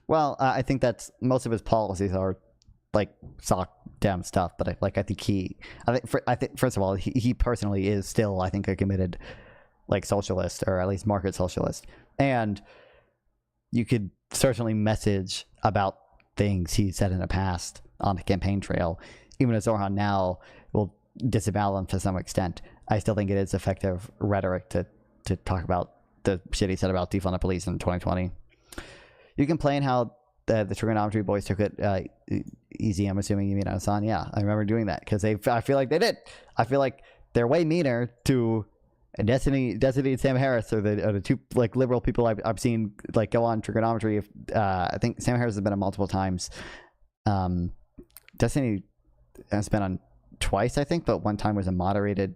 S1: Well, I think that's most of his policies are like sock dem stuff. But I think first of all, he personally is still, I think, a committed like socialist, or at least market socialist. And you could certainly message about things he said in the past on the campaign trail, even as Zoran now will disavow them to some extent. I still think it is effective rhetoric to talk about the shit he said about defund the police in 2020. You complain how the trigonometry boys took it easy. I'm assuming you mean Hassan. Yeah, I remember doing that because I feel like they did. I feel like they're way meaner to Destiny and Sam Harris are the two like liberal people I've seen like go on trigonometry. I think Sam Harris has been on multiple times. Destiny has been on twice, I think, but one time was a moderated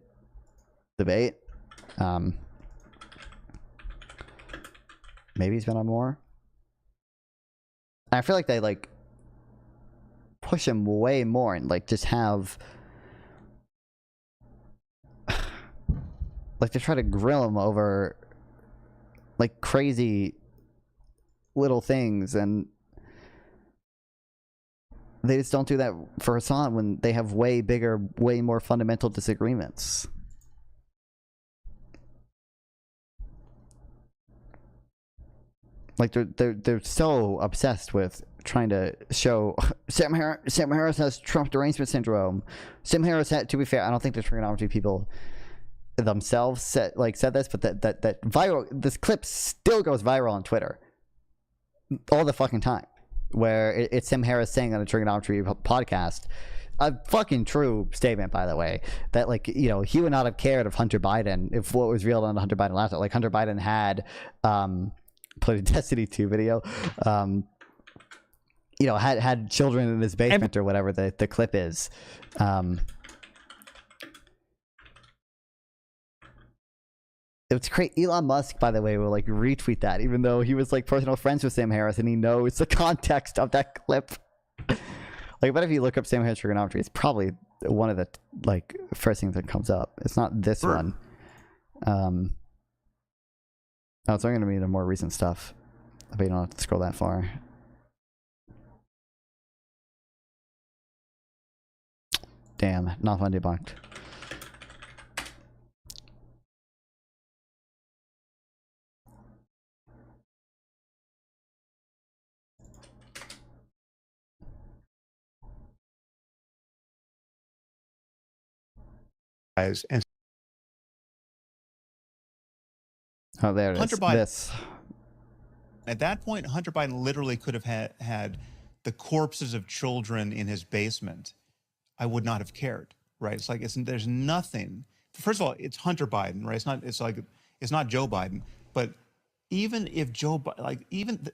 S1: debate. Maybe he's been on more. I feel like they like push him way more and like just have like they try to grill him over like crazy little things, and they just don't do that for Hassan when they have way bigger, way more fundamental disagreements. Like they're so obsessed with trying to show Sam Harris has Trump derangement syndrome. Sam Harris had, to be fair, I don't think the trigonometry people themselves said this, but that viral, this clip still goes viral on Twitter all the fucking time, where it's Sam Harris saying on a trigonometry podcast, a fucking true statement, by the way, that like, you know, he would not have cared if Hunter Biden, if what was real on the Hunter Biden laptop, like Hunter Biden had played a Destiny 2 video, you know, had children in his basement or whatever the clip is. It's crazy. Elon Musk, by the way, will like retweet that, even though he was like personal friends with Sam Harris and he knows the context of that clip. Like, but if you look up Sam Harris trigonometry, it's probably one of the like first things that comes up. It's not this one. Oh, it's only going to be the more recent stuff. But you don't have to scroll that far. Damn, not fun debunked.
S18: And
S1: oh, there it
S18: Hunter
S1: is.
S18: Biden,
S1: This.
S18: At that point, Hunter Biden literally could have had the corpses of children in his basement. I would not have cared, right? It's like there's nothing. First of all, it's Hunter Biden, right? It's not Joe Biden. But even if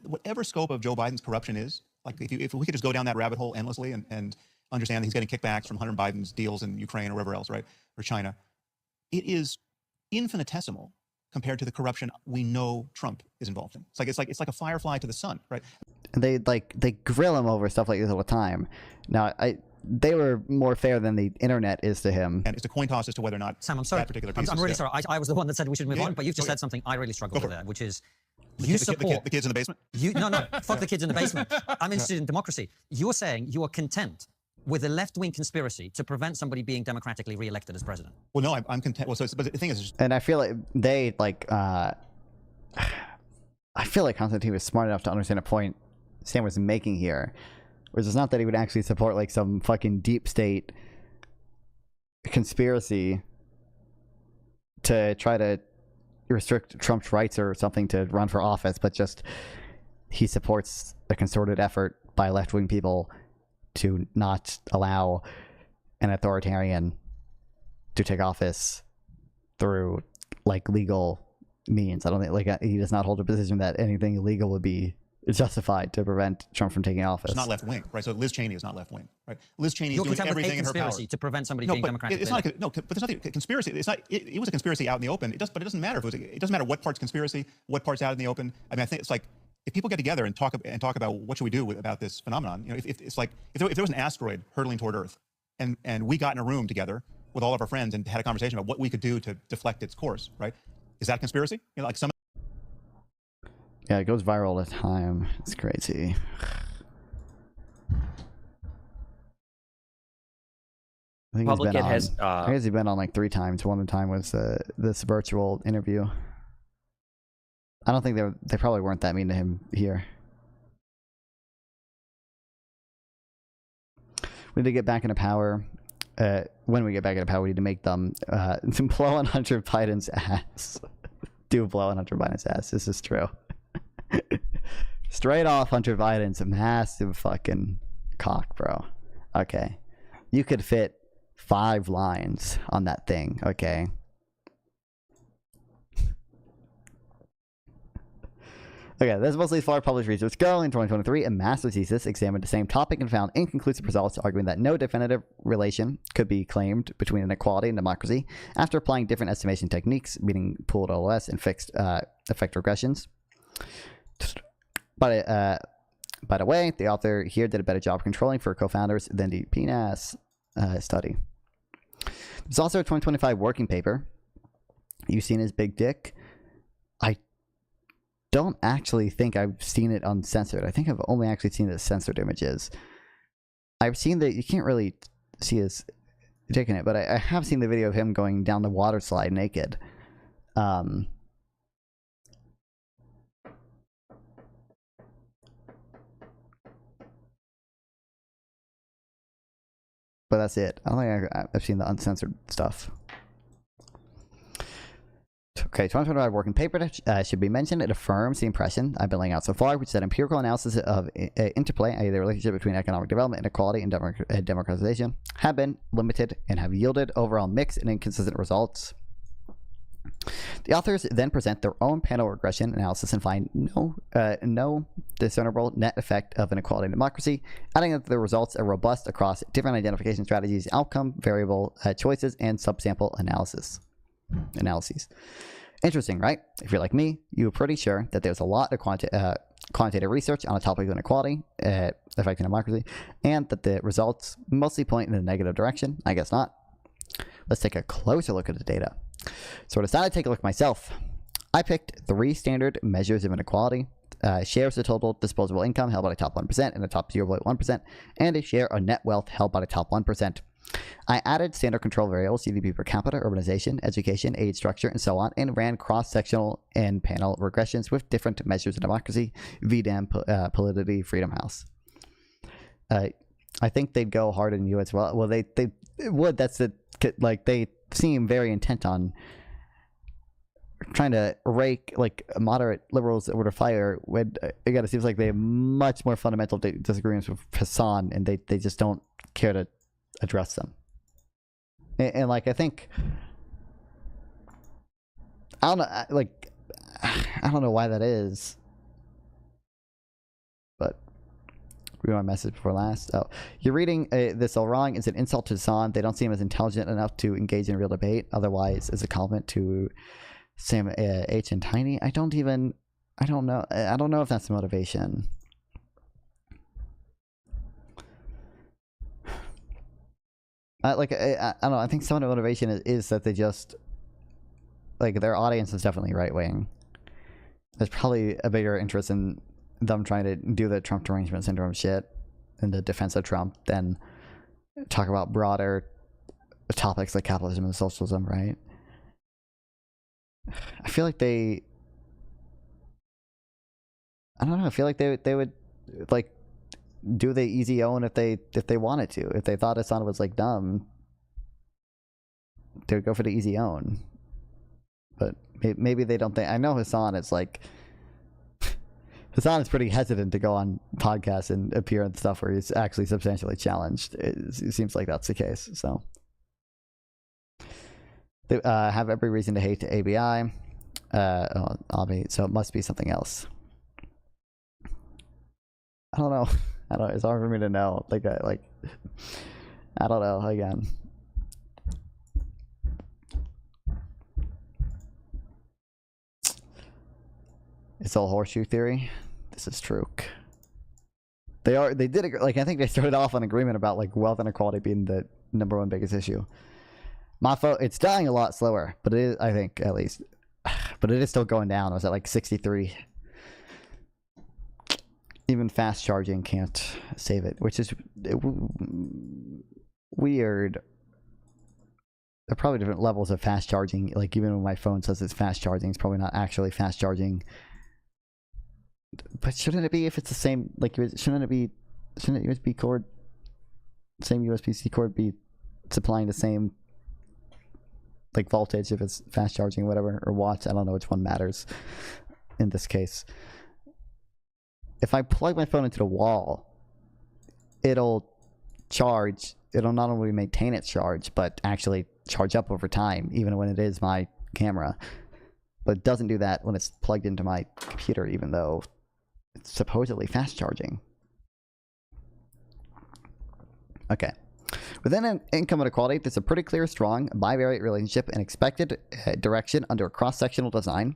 S18: whatever scope of Joe Biden's corruption is, like if we could just go down that rabbit hole endlessly and understand that he's getting kickbacks from Hunter Biden's deals in Ukraine or wherever else, right, or China, it is infinitesimal compared to the corruption we know Trump is involved in. It's like a firefly to the sun, right?
S1: And they grill him over stuff like this all the time. Now, they were more fair than the internet is to him.
S18: And it's a coin toss as to whether or not
S4: Sam, I'm sorry.
S18: that particular piece
S4: I'm really sorry. I was the one that said we should move on, but you've just said something I really struggle with there, which is you support
S18: the kids in the basement.
S4: No, fuck the kids in the basement. I'm interested in democracy. You're saying you are content with a left-wing conspiracy to prevent somebody being democratically re-elected as president.
S18: Well, no, I'm content. Well, but the thing is,
S1: and I feel like they I feel like Constantine was smart enough to understand a point Sam was making here, which is not that he would actually support like some fucking deep state conspiracy to try to restrict Trump's rights or something to run for office, but just he supports a concerted effort by left-wing people to not allow an authoritarian to take office through like legal means. I don't think he does not hold a position that anything illegal would be justified to prevent Trump from taking office.
S18: It's not left wing, right? So Liz Cheney is not left wing, right? Liz Cheney is doing everything in her power
S4: to prevent somebody being democratic.
S18: It's not but there's nothing conspiracy. It's not. It was a conspiracy out in the open. But it doesn't matter if it doesn't matter what part's conspiracy, what part's out in the open. I mean, I think it's like if people get together and talk about what should we do about this phenomenon. You know, if there was an asteroid hurtling toward Earth, and we got in a room together with all of our friends and had a conversation about what we could do to deflect its course, right? Is that a conspiracy? You know, like some.
S1: Yeah, it goes viral all the time. It's crazy. I think
S19: Public
S1: he's
S19: has.
S1: I guess he's been on like 3 times. One of the time was this virtual interview. I don't think they probably weren't that mean to him here. We need to get back into power. When we get back into power, we need to make them blow on Hunter Biden's ass. Do blow on Hunter Biden's ass. This is true. Straight off Hunter Biden's massive fucking cock, bro. Okay. You could fit 5 lines on that thing, okay? Okay, this is mostly far published research. Go in 2023, a master thesis examined the same topic and found inconclusive results, arguing that no definitive relation could be claimed between inequality and democracy after applying different estimation techniques, meaning pooled OLS and fixed effect regressions. By the way, the author here did a better job controlling for co-founders than the PNAS study. There's also a 2025 working paper. You've seen his big dick. I don't actually think I've seen it uncensored. I think I've only actually seen the censored images. I've seen that you can't really see his dick in it, but I have seen the video of him going down the water slide naked. But that's it. I don't think I've seen the uncensored stuff. Okay, 2025 working paper should be mentioned. It affirms the impression I've been laying out so far, which is that empirical analysis of interplay, i.e. the relationship between economic development, inequality, and democratization, have been limited and have yielded overall mixed and inconsistent results. The authors then present their own panel regression analysis and find no discernible net effect of inequality and democracy, adding that the results are robust across different identification strategies, outcome, variable choices, and subsample analyses. Interesting, right? If you're like me, you're pretty sure that there's a lot of quantitative research on a topic of inequality affecting democracy, and that the results mostly point in a negative direction. I guess not. Let's take a closer look at the data. So I decided to take a look myself. I picked 3 standard measures of inequality. Shares of total disposable income held by the top 1% and the top 0.1%, and a share of net wealth held by the top 1%. I added standard control variables, GDP per capita, urbanization, education, age structure, and so on, and ran cross-sectional and panel regressions with different measures of democracy, VDAM, Polity, Freedom House. I think they'd go hard on you as well. Well, they would. That's the, like, they seem very intent on trying to rake like moderate liberals over the fire when again it seems like they have much more fundamental disagreements with Hassan, and they just don't care to address them. And like I think I don't know, like I don't know why that is, but read my message before last. Oh, you're reading this all wrong. It's an insult to Hassan. They don't seem as intelligent enough to engage in real debate. Otherwise, it's a compliment to Sam H and Tiny. I don't know if that's the motivation. I don't know. I think some of the motivation is that they just like their audience is definitely right wing. There's probably a bigger interest in them trying to do the Trump derangement syndrome shit in the defense of Trump than talk about broader topics like capitalism and socialism, right? I feel like I don't know. I feel like they would like do the easy own if they wanted to. If they thought Hassan was like dumb, they would go for the easy own. But maybe they don't think. I know Hassan is like Hassan is pretty hesitant to go on podcasts and appear in stuff where he's actually substantially challenged. It seems like that's the case. So. They have every reason to hate the ABI. So it must be something else. I don't know. It's hard for me to know. I don't know. Again. It's all horseshoe theory. This is true. They did agree. Like I think they started off on agreement about like wealth inequality being the #1 biggest issue. My phone, it's dying a lot slower, but it is, I think, at least. But it is still going down. I was at like 63. Even fast charging can't save it, which is weird. There are probably different levels of fast charging. Like even when my phone says it's fast charging, it's probably not actually fast charging. But shouldn't it be if it's the same? Like shouldn't USB cord, same USB-C cord be supplying the same like voltage if it's fast charging, whatever, or watts? I don't know which one matters in this case. If I plug my phone into the wall, it'll charge. It'll not only maintain its charge, but actually charge up over time, even when it is my camera. But it doesn't do that when it's plugged into my computer, even though it's supposedly fast charging. Okay. Within income inequality, there's a pretty clear, strong, bivariate relationship and expected direction under a cross-sectional design.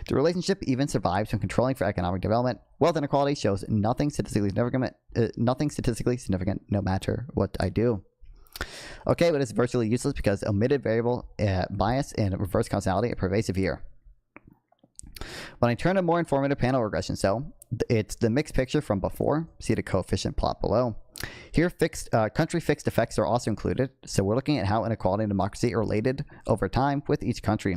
S1: The relationship even survives when controlling for economic development. Wealth inequality shows nothing statistically significant no matter what I do. Okay, but it's virtually useless because omitted variable bias and reverse causality are pervasive here. When I turn a more informative panel regression cell, it's the mixed picture from before. See the coefficient plot below. Here, country fixed effects are also included, so we're looking at how inequality and democracy are related over time with each country.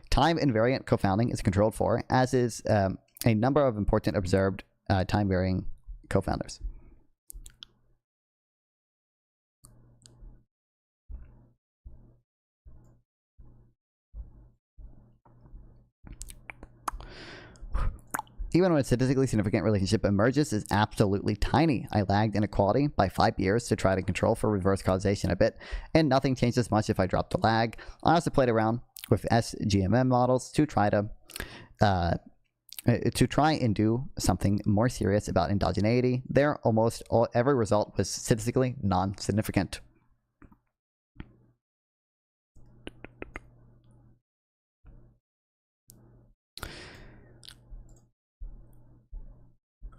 S1: Time invariant confounding is controlled for, as is a number of important observed time varying confounders. Even when a statistically significant relationship emerges, is absolutely tiny. I lagged inequality by 5 years to try to control for reverse causation a bit, and nothing changes much if I drop the lag. I also played around with SGMM models to try and do something more serious about endogeneity. There, almost every result was statistically non-significant.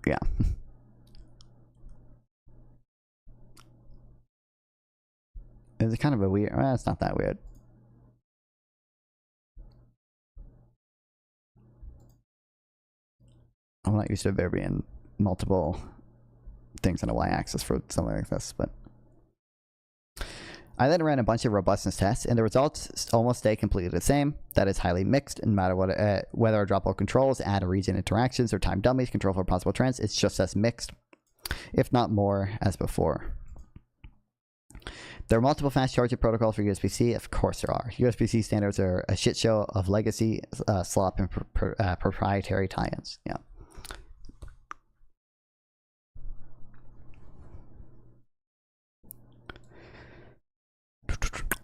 S1: Yeah. It's kind of a weird, well, it's not that weird. I'm not used to there being multiple things on a y-axis for something like this, but I then ran a bunch of robustness tests, and the results almost stay completely the same. That is highly mixed, no matter what, whether our dropout controls, add or region interactions, or time dummies control for possible trends. It's just as mixed, if not more, as before. There are multiple fast charging protocols for USB-C. Of course there are. USB-C standards are a shit show of legacy, slop, and proprietary tie-ins. Yeah.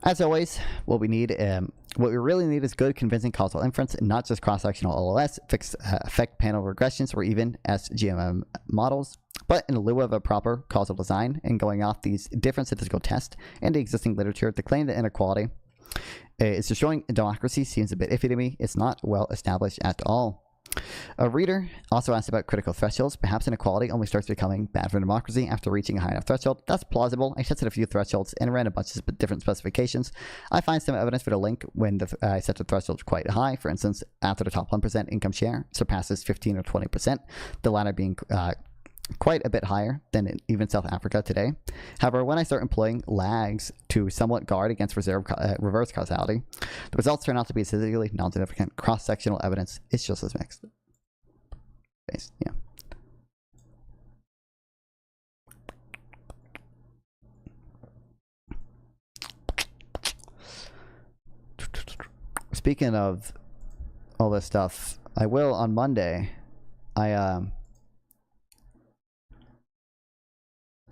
S1: As always, what we really need is good, convincing causal inference, and not just cross-sectional LOS, fixed effect panel regressions, or even SGMM models. But in lieu of a proper causal design and going off these different statistical tests and the existing literature, the claim that inequality is destroying democracy seems a bit iffy to me. It's not well established at all. A reader also asked about critical thresholds. Perhaps inequality only starts becoming bad for democracy after reaching a high enough threshold. That's plausible. I tested a few thresholds and ran a bunch of different specifications. I find some evidence for the link when I set the threshold quite high. For instance, after the top 1% income share surpasses 15 or 20%, the latter being quite a bit higher than in even South Africa today. However, when I start employing lags to somewhat guard against reverse causality, the results turn out to be statistically non-significant. Cross-sectional evidence is just as mixed. Yeah. Speaking of all this stuff, I will on Monday. I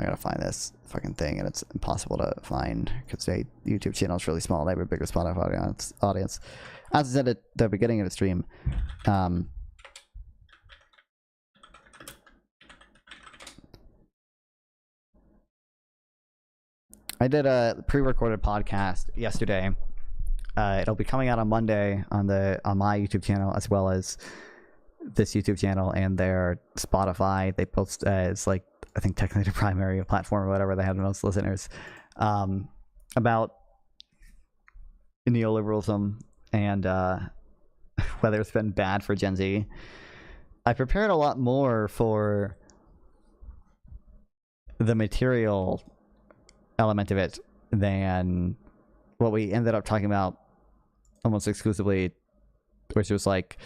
S1: gotta find this fucking thing, and it's impossible to find because the YouTube channel is really small. They have a bigger Spotify audience. As I said at the beginning of the stream, I did a pre-recorded podcast yesterday. It'll be coming out on Monday on my YouTube channel, as well as this YouTube channel and their Spotify. They post it's like, I think technically the primary platform or whatever, they have the most listeners, about neoliberalism and whether it's been bad for Gen Z. I prepared a lot more for the material element of it than what we ended up talking about almost exclusively, which was like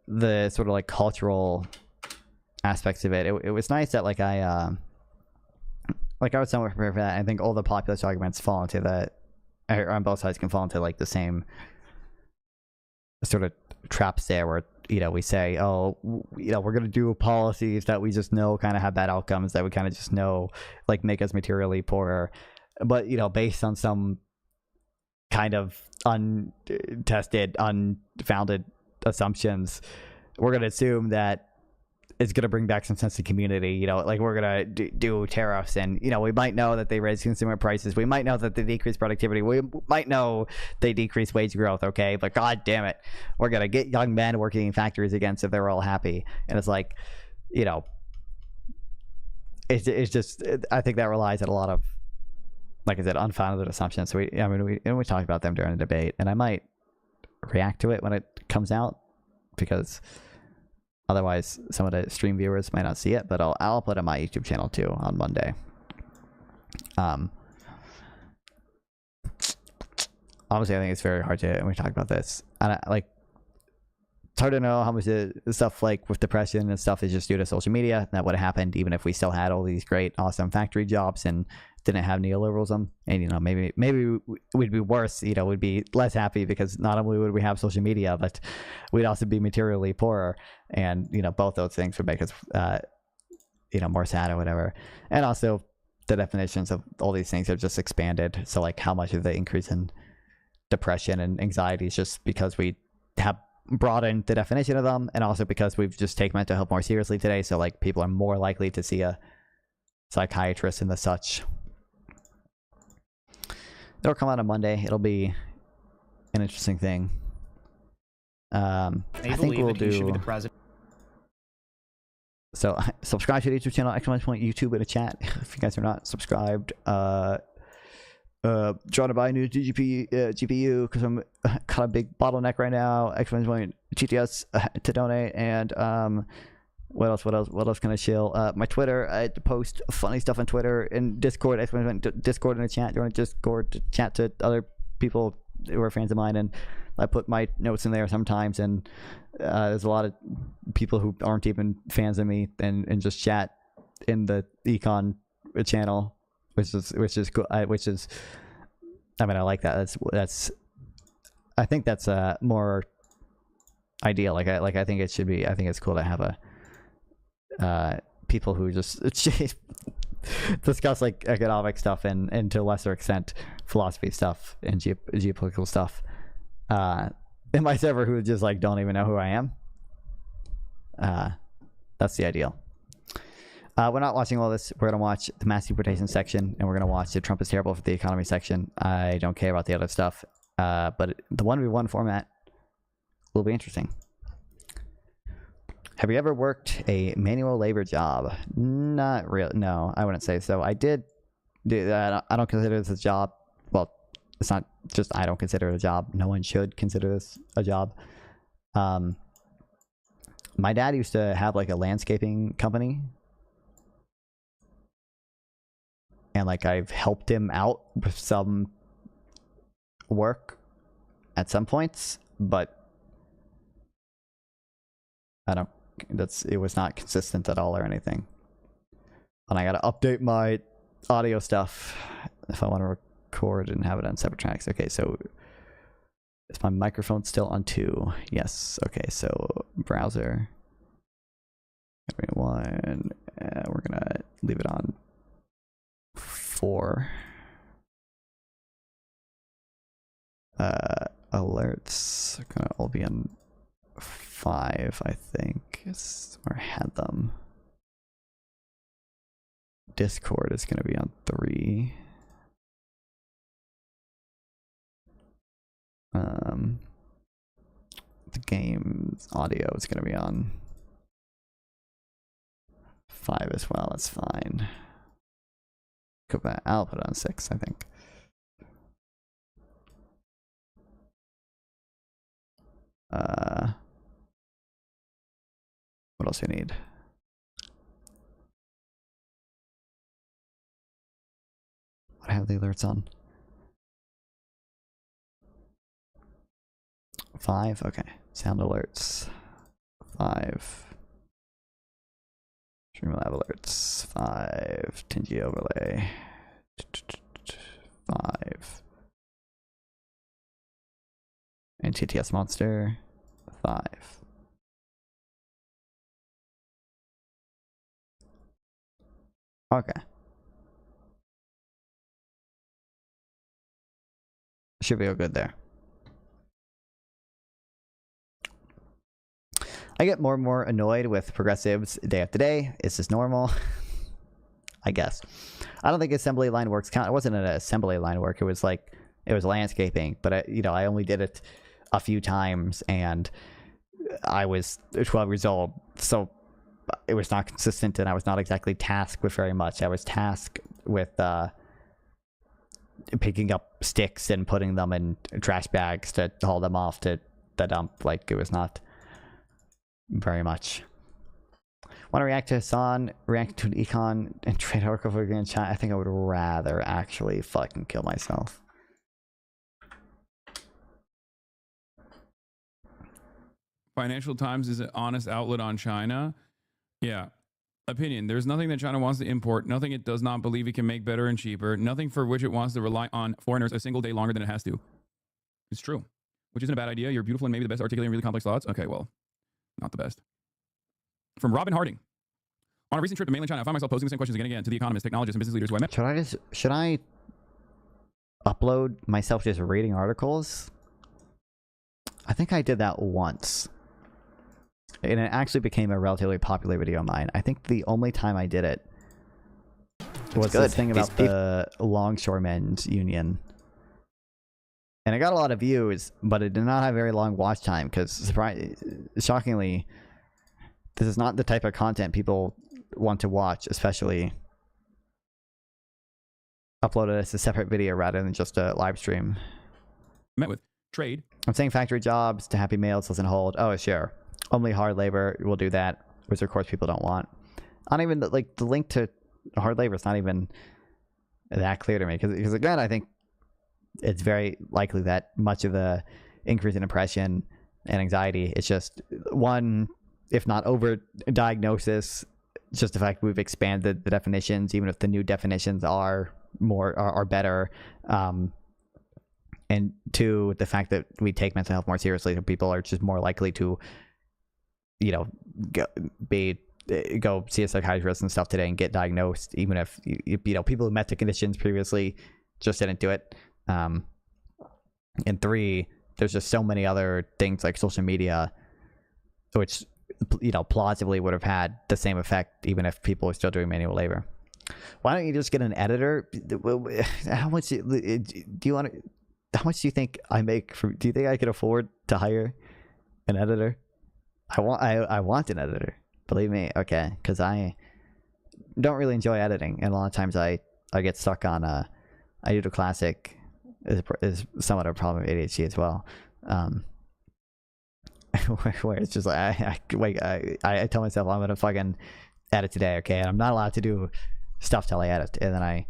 S1: the sort of like cultural aspects of it. It was nice that like I was somewhat prepared for that. I think all the populist arguments fall into that, or on both sides can fall into like the same sort of traps there, where we say, oh, we're gonna do policies that we just know kind of have bad outcomes, that we kind of just know like make us materially poorer, but based on some kind of untested, unfounded assumptions, we're gonna assume that it's going to bring back some sense of community. Like we're going to do tariffs, and we might know that they raise consumer prices, we might know that they decrease productivity, we might know they decrease wage growth, okay, but god damn it, we're going to get young men working in factories again so they're all happy. And it's like, it's just, I think that relies on a lot of, like I said, unfounded assumptions. So we talked about them during the debate, and I might react to it when it comes out, because otherwise some of the stream viewers might not see it, but I'll put it on my YouTube channel too on Monday. Obviously I think it's very hard to, when we talk about this, and it's hard to know how much the stuff like with depression and stuff is just due to social media. That would have happened even if we still had all these great awesome factory jobs and didn't have neoliberalism. And maybe we'd be worse, we'd be less happy because not only would we have social media, but we'd also be materially poorer, and both those things would make us more sad or whatever. And also the definitions of all these things have just expanded, so like how much of the increase in depression and anxiety is just because we have broadened the definition of them, and also because we've just taken mental health more seriously today, so like people are more likely to see a psychiatrist and the such. It'll come out on Monday. It'll be an interesting thing. I think we'll do. Should be the president. So subscribe to the YouTube channel, !YouTube in the chat if you guys are not subscribed. Trying to buy a new GPU because I'm kind of big bottleneck right now. GTS to donate, and what else can I chill? My Twitter, I post funny stuff on Twitter, and Discord, Discord in the chat. You want to Discord to chat to other people who are fans of mine, and I put my notes in there sometimes, and there's a lot of people who aren't even fans of me and just chat in the econ channel which is cool. I mean, I like that. I think that's more ideal. I think it should be. I think it's cool to have people who just discuss like economic stuff and to a lesser extent philosophy stuff and geopolitical stuff. In my server, who just like don't even know who I am. That's the ideal. We're not watching all this. We're gonna watch the mass deportation section, and we're gonna watch the Trump is terrible for the economy section. I don't care about the other stuff, but the 1v1 format will be interesting. Have you ever worked a manual labor job? Not real. No, I wouldn't say so. I did do that. I don't consider this a job. Well, it's not just I don't consider it a job. No one should consider this a job. My dad used to have like a landscaping company. And like I've helped him out with some work at some points, but it was not consistent at all or anything. And I gotta update my audio stuff if I want to record and have it on separate tracks. Okay, so is my microphone still on 2? Yes. Okay, so browser. One. We're gonna leave it on 4. Alerts are gonna all be on 5, I think. Is where I had them. Discord is gonna be on 3. The game's audio is gonna be on 5 as well. That's fine. Go back. I'll put it on 6, I think. What else do you need? What have the alerts on? 5? Okay. Sound alerts. 5. Streamlab alerts. 5. Tingy overlay. 5. And TTS monster. 5. Okay. Should be all good there. I get more and more annoyed with progressives day after day. It's just normal. I guess. I don't think assembly line works count. It wasn't an assembly line work. It was landscaping, but I only did it a few times and I was 12 years old. So it was not consistent and I was not exactly tasked with very much. I was tasked with picking up sticks and putting them in trash bags to haul them off to the dump. Like, it was not very much. Want to react to Hassan, react to an econ, and trade article for in chat? I think I would rather actually fucking kill myself.
S19: Financial Times is an honest outlet on China. Yeah. Opinion. There's nothing that China wants to import, nothing it does not believe it can make better and cheaper, nothing for which it wants to rely on foreigners a single day longer than it has to. It's true. Which isn't a bad idea. You're beautiful and maybe the best articulating really complex thoughts. Okay, well, not the best. From Robin Harding. On a recent trip to mainland China, I found myself posing the same questions again and again to the economists, technologists, and business leaders who I met.
S1: Should I upload myself just reading articles? I think I did that once. And it actually became a relatively popular video of mine. I think the only time I did it was this thing about the Longshoremen's Union. And it got a lot of views, but it did not have very long watch time because, shockingly, this is not the type of content people want to watch, especially uploaded as a separate video rather than just a live stream.
S19: Met with trade.
S1: I'm saying factory jobs to happy males doesn't hold. Oh, sure. Only hard labor will do that, which of course people don't want. I don't even, like, the link to hard labor is not even that clear to me because again, I think it's very likely that much of the increase in depression and anxiety is just one, if not over diagnosis, just the fact we've expanded the definitions, even if the new definitions are are better. And two, the fact that we take mental health more seriously, people are just more likely to, go see a psychiatrist and stuff today and get diagnosed, even if people who met the conditions previously just didn't do it. And three, there's just so many other things like social media, which plausibly would have had the same effect even if people were still doing manual labor. Why don't you just get an editor? How much do you want to? How much do you think I make? Do you think I could afford to hire an editor? I want an editor. Believe me, okay, because I don't really enjoy editing, and a lot of times I get stuck on I do the classic is somewhat a problem of ADHD as well, where it's just like I tell myself I'm gonna fucking edit today, okay, and I'm not allowed to do stuff till I edit, and then I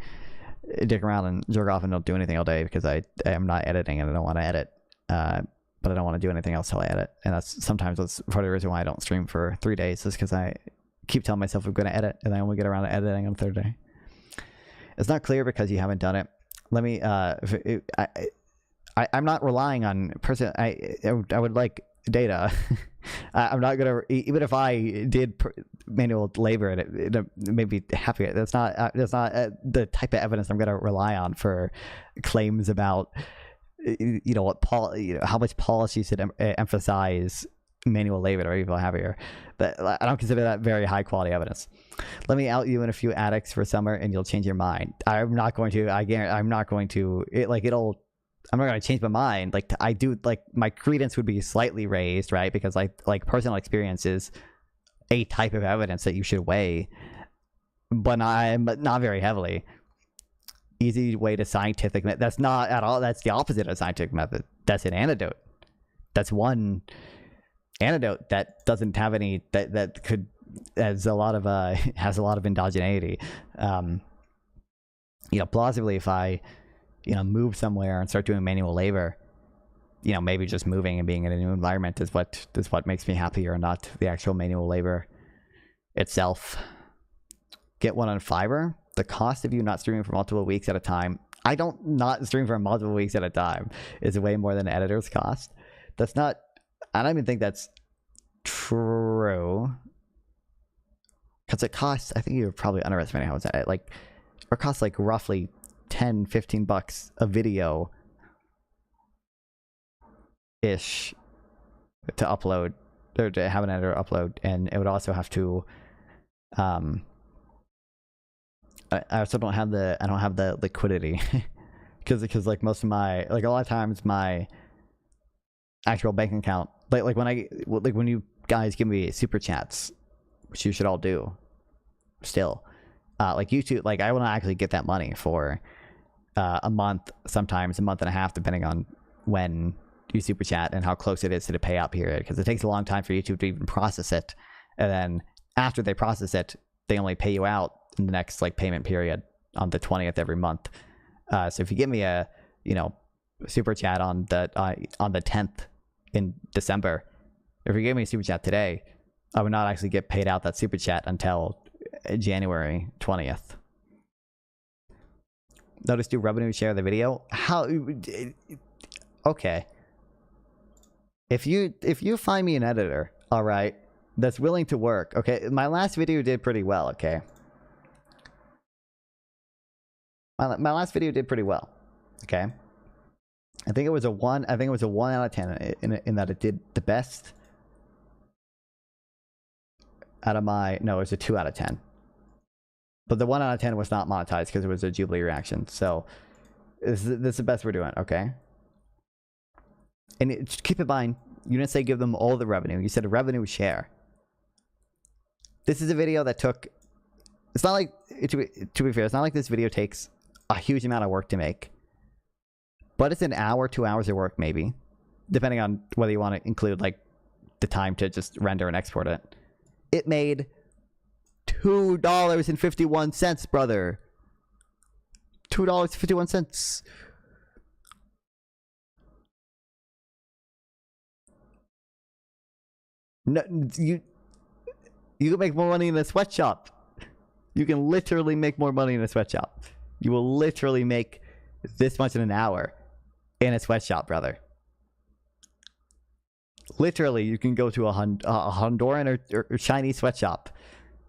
S1: dick around and jerk off and don't do anything all day because I am not editing and I don't want to edit, but I don't want to do anything else till I edit. And that's sometimes part of the reason why I don't stream for 3 days, is because I keep telling myself I'm going to edit and I only get around to editing on the third day. It's not clear because you haven't done it. Let me I'm not relying on person. I would like data. I'm not gonna, even if I did manual labor and it made me happy. That's not the type of evidence I'm gonna rely on for claims about how much policy should emphasize manual labor to make people happier. But I don't consider that very high quality evidence. Let me out you in a few addicts for summer and you'll change your mind. I'm not going to. I guarantee I'm not going to. I'm not going to change my mind. Like I do, like my credence would be slightly raised, right? Because like personal experience is a type of evidence that you should weigh, but not very heavily. Easy way to scientific method. That's not at all. That's the opposite of scientific method. That's an antidote. That's one antidote that doesn't have any that could has a lot of endogeneity. Plausibly, if I move somewhere and start doing manual labor, maybe just moving and being in a new environment is what makes me happier, not the actual manual labor itself. Get one on Fiverr. The cost of you not streaming for multiple weeks at a time. I don't not stream for multiple weeks at a time is way more than an editor's cost. That's not, I don't even think that's true. Because it costs, I think you're probably underestimating how it's at. It costs like roughly $10-15 a video ish to upload, or to have an editor upload, and it would also have to I also don't have the liquidity because like most of my, like a lot of times my actual bank account, like when you guys give me super chats, which you should all do still, like YouTube, like I will not actually get that money for a month, sometimes a month and a half, depending on when you super chat and how close it is to the payout period, because it takes a long time for YouTube to even process it, and then after they process it, they only pay you out in the next payment period on the 20th every month. So if you give me a super chat on the 10th in December, if you give me a super chat today, I would not actually get paid out that super chat until January 20th. Notice, do revenue share the video? How? Okay. If you find me an editor, all right, that's willing to work, okay. My last video did pretty well, okay. My last video did pretty well, okay. I think it was a 1 out of 10 in that it did the best out of my, no, it was a 2 out of 10. But the 1 out of 10 was not monetized because it was a Jubilee reaction. So this is the best we're doing, okay? And keep in mind, you didn't say give them all the revenue. You said a revenue share. This is a video that took, it's not like, to be fair, it's not like this video takes a huge amount of work to make. But it's an hour, 2 hours of work maybe, depending on whether you want to include the time to just render and export it. It made $2.51, brother. $2.51. No, you can make more money in a sweatshop. You can literally make more money in a sweatshop. You will literally make this much in an hour in a sweatshop, brother. Literally, you can go to a Honduran or Chinese sweatshop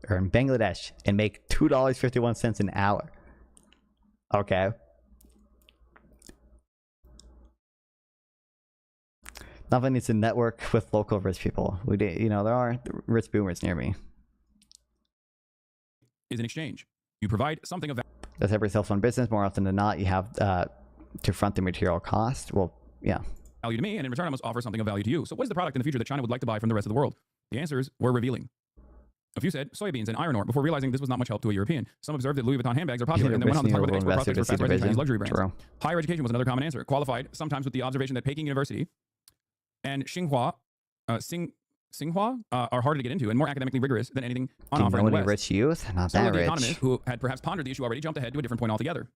S1: or in Bangladesh and make $2.51 an hour. Okay. Nothing needs to network with local rich people. There are rich boomers near me.
S19: Is an exchange. You provide something of value.
S1: That's every cell-phone business. More often than not, you have to front the material cost. Well, yeah.
S19: Value to me, and in return, I must offer something of value to you. So what is the product in the future that China would like to buy from the rest of the world? The answers were revealing. A few said soybeans and iron ore before realizing this was not much help to a European. Some observed that Louis Vuitton handbags are popular and then went on to talk about the export prospects for fast-rising Chinese luxury brands.
S1: True.
S19: Higher education was another common answer, qualified sometimes with the observation that Peking University and Tsinghua are harder to get into and more academically rigorous than anything on offer in the West.
S1: Rich youth? Not
S19: Some
S1: that
S19: of the
S1: rich.
S19: economists who had perhaps pondered the issue already jumped ahead to a different point altogether.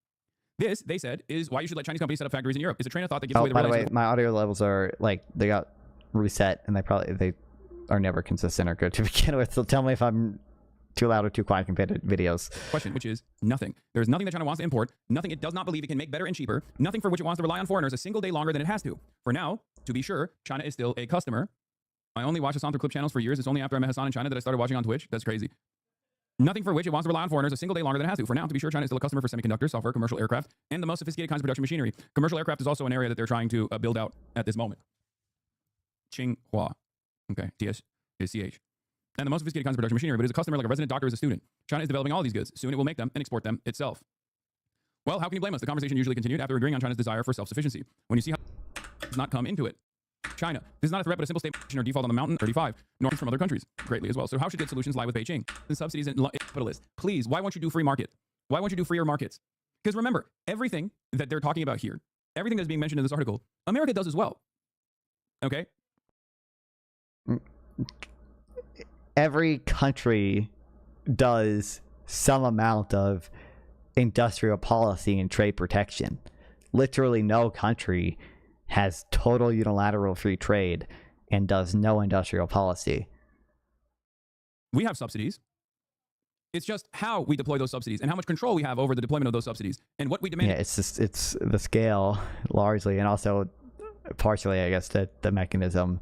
S19: This, they said, is why you should let Chinese companies set up factories in Europe. It's a train of thought that gives away the
S1: by the way,
S19: relationship.
S1: my audio levels are like they got reset and they are never consistent or good to begin with. So tell me if I'm too loud or too quiet compared to videos.
S19: Question, which is nothing. There is nothing that China wants to import, nothing it does not believe it can make better and cheaper, nothing for which it wants to rely on foreigners a single day longer than it has to. For now, to be sure, China is still a customer. I only watched Hassan through clip channels for years. It's only after I met Hassan in China that I started watching on Twitch. That's crazy. Nothing for which it wants to rely on foreigners a single day longer than it has to. For now, to be sure, China is still a customer for semiconductors, software, commercial aircraft, and the most sophisticated kinds of production machinery. Commercial aircraft is also an area that they're trying to build out at this moment. Tsinghua. Okay, TS is CH. And the most sophisticated kinds of production machinery, but as a customer, like a resident doctor, as a student. China is developing all these goods. Soon it will make them and export them itself. Well, how can you blame us? The conversation usually continued after agreeing on China's desire for self-sufficiency. When you see how it does not come into it. China. This is not a threat, but a simple statement or default on the mountain 35, nor from other countries greatly as well. So how should good solutions lie with Beijing? And subsidies and capitalists. Please, why won't you do free market? Why won't you do freer markets? Because remember, everything that they're talking about here, everything that's being mentioned in this article, America does as well. Okay?
S1: Every country does some amount of industrial policy and trade protection. Literally no country has total unilateral free trade and does no industrial policy.
S19: We have subsidies. It's just how we deploy those subsidies and how much control we have over the deployment of those subsidies and what we demand.
S1: Yeah, it's the scale largely, and also partially, I guess, the mechanism.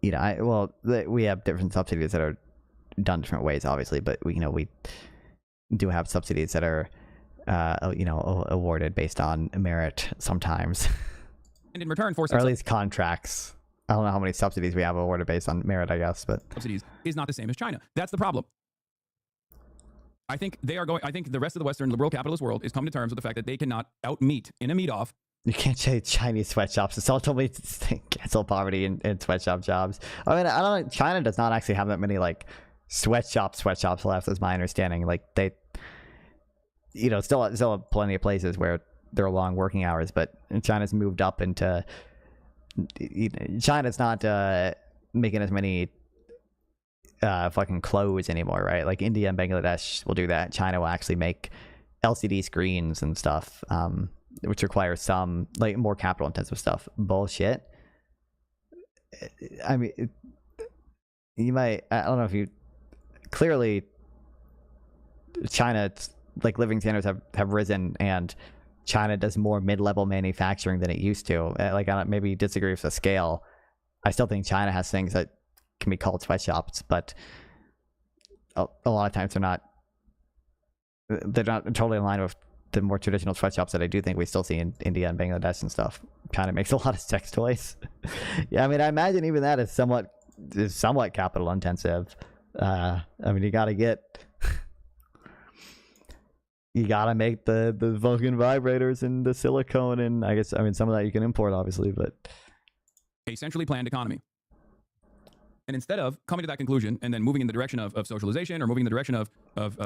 S1: We have different subsidies that are done different ways, obviously, but we do have subsidies that are awarded based on merit sometimes.
S19: And in return for
S1: or at least contracts. I don't know how many subsidies we have awarded based on merit, I guess, but
S19: subsidies is not the same as China. That's the problem. I think the rest of the Western liberal capitalist world is coming to terms with the fact that they cannot out-meet in a meet-off.
S1: You can't say Chinese sweatshops. It's all told me to cancel poverty in sweatshop jobs. I mean, I don't know. China does not actually have that many like sweatshops left, is my understanding. Like they, still have plenty of places where there are long working hours, but China's moved up into. China's not making as many fucking clothes anymore, right? Like India and Bangladesh will do that. China will actually make LCD screens and stuff, which requires some like more capital intensive stuff. Bullshit. I mean, you might. I don't know if you. Clearly, China's like living standards have risen, and China does more mid-level manufacturing than it used to. Like, I don't, maybe you disagree with the scale. I still think China has things that can be called sweatshops, but a lot of times they're not totally in line with the more traditional sweatshops that I do think we still see in India and Bangladesh and stuff. China makes a lot of sex toys. Yeah, I mean, I imagine even that is somewhat capital intensive. I mean, you gotta make the fucking vibrators and the silicone, and I guess, I mean, some of that you can import, obviously, but
S19: a centrally planned economy. And instead of coming to that conclusion and then moving in the direction of socialization or moving in the direction of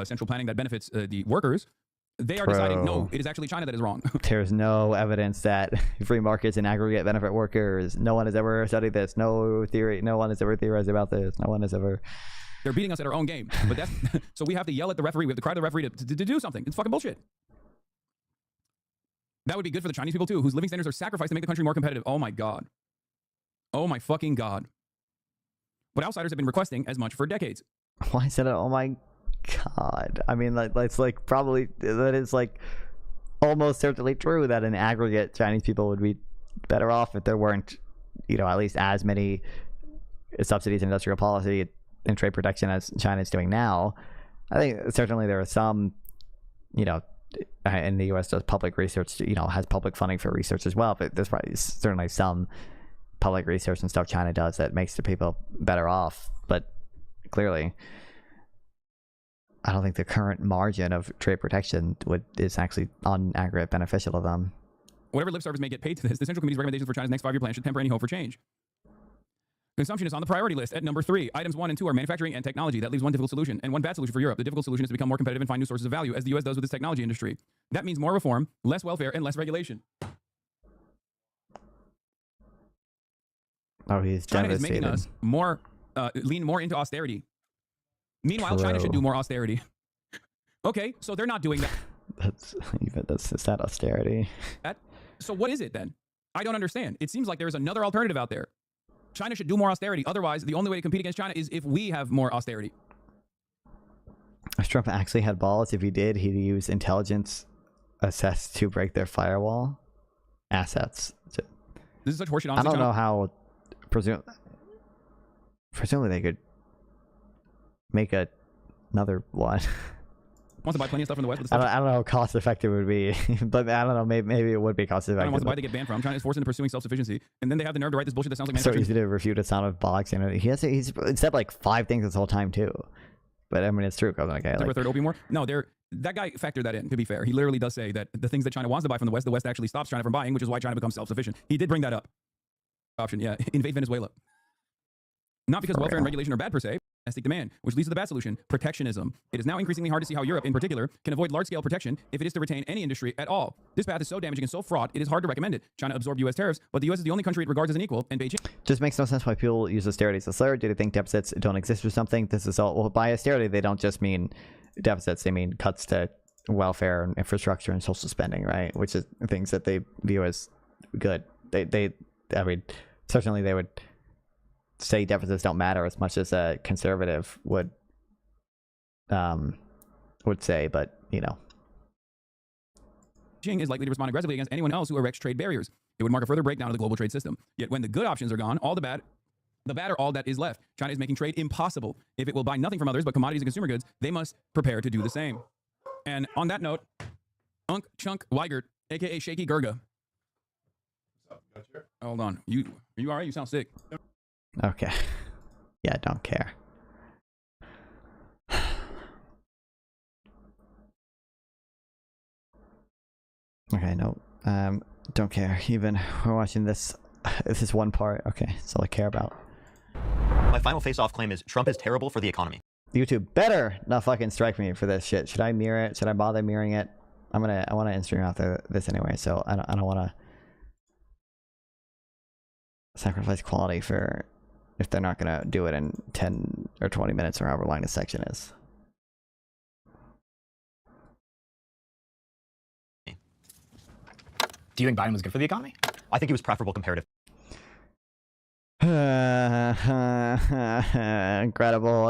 S19: central planning that benefits the workers, they are deciding, no, it is actually China that is wrong.
S1: There's no evidence that free markets in aggregate benefit workers. No one has ever studied this. No theory. No one has ever theorized about this. No one has ever.
S19: They're beating us at our own game. But that's so we have to yell at the referee. We have to cry to the referee to do something. It's fucking bullshit. That would be good for the Chinese people too, whose living standards are sacrificed to make the country more competitive. Oh my God. Oh my fucking God. What outsiders have been requesting as much for decades.
S1: Why is it? Oh my God. I mean, that's like probably, that is like almost certainly true that in aggregate, Chinese people would be better off if there weren't, at least as many subsidies in industrial policy and trade protection as China is doing now. I think certainly there are some, and the U.S. does public research, has public funding for research as well, but there's probably certainly some public research and stuff China does that makes the people better off. But clearly, I don't think the current margin of trade protection is actually on aggregate beneficial to them.
S19: Whatever lip service may get paid to this, the Central Committee's recommendations for China's next 5-year plan should temper any hope for change. Consumption is on the priority list at number 3. Items 1 and 2 are manufacturing and technology. That leaves one difficult solution and one bad solution for Europe. The difficult solution is to become more competitive and find new sources of value, as the U.S. does with its technology industry. That means more reform, less welfare, and less regulation.
S1: Oh, he's
S19: China is
S1: devastated.
S19: making us more lean more into austerity. Meanwhile, China should do more austerity. Okay, so they're not doing that.
S1: That's not austerity.
S19: So what is it then? I don't understand. It seems like there's another alternative out there. China should do more austerity. Otherwise, the only way to compete against China is if we have more austerity.
S1: If Trump actually had balls, if he did, he'd use intelligence assessed to break their firewall assets.
S19: This is such horseshit.
S1: I don't know how. Presumably they could make another one.
S19: Wants to buy plenty of stuff from the West.
S1: I don't know how cost effective it would be, but I don't know. Maybe it would be cost effective.
S19: China wants to buy, they get banned from. China is forced into pursuing self-sufficiency, and then they have the nerve to write this bullshit that sounds like
S1: so
S19: manufacturing.
S1: easy to refute. It's not a box. He's said like 5 things this whole time too. But I mean, it's true. Okay,
S19: Like, third opium war? No, that guy factored that in. To be fair, he literally does say that the things that China wants to buy from the West actually stops China from buying, which is why China becomes self-sufficient. He did bring that up. Option, yeah, invade Venezuela. Not because welfare and regulation are bad per se. Domestic demand, which leads to the bad solution, protectionism. It is now increasingly hard to see how Europe, in particular, can avoid large-scale protection if it is to retain any industry at all. This path is so damaging and so fraught, it is hard to recommend it. China absorbed U.S. tariffs, but the U.S. is the only country it regards as an equal, and Beijing...
S1: Just makes no sense why people use austerity as a slur. Do they think deficits don't exist or something? This is all... Well, by austerity, they don't just mean deficits. They mean cuts to welfare and infrastructure and social spending, right? Which is things that they view as good. I mean, certainly they would say deficits don't matter as much as a conservative would say, but
S19: Beijing is likely to respond aggressively against anyone else who erects trade barriers. It would mark a further breakdown of the global trade system. Yet when the good options are gone, the bad are all that is left. China is making trade impossible. If it will buy nothing from others but commodities and consumer goods, they must prepare to do the same. And on that note, Unk Chunk Weigert, aka Shaky Gurga. Hold on. Are you alright? You sound sick.
S1: Okay. Yeah, don't care. Okay, no. Don't care. Even we're watching this. This is one part. Okay, that's all I care about.
S20: My final face-off claim is Trump is terrible for the economy.
S1: YouTube better not fucking strike me for this shit. Should I mirror it? Should I bother mirroring it? I want to stream after this anyway, so I don't want to sacrifice quality for if they're not gonna do it in 10 or 20 minutes or however long the section is.
S20: Do you think Biden was good for the economy? I think he was preferable comparative.
S1: Incredible.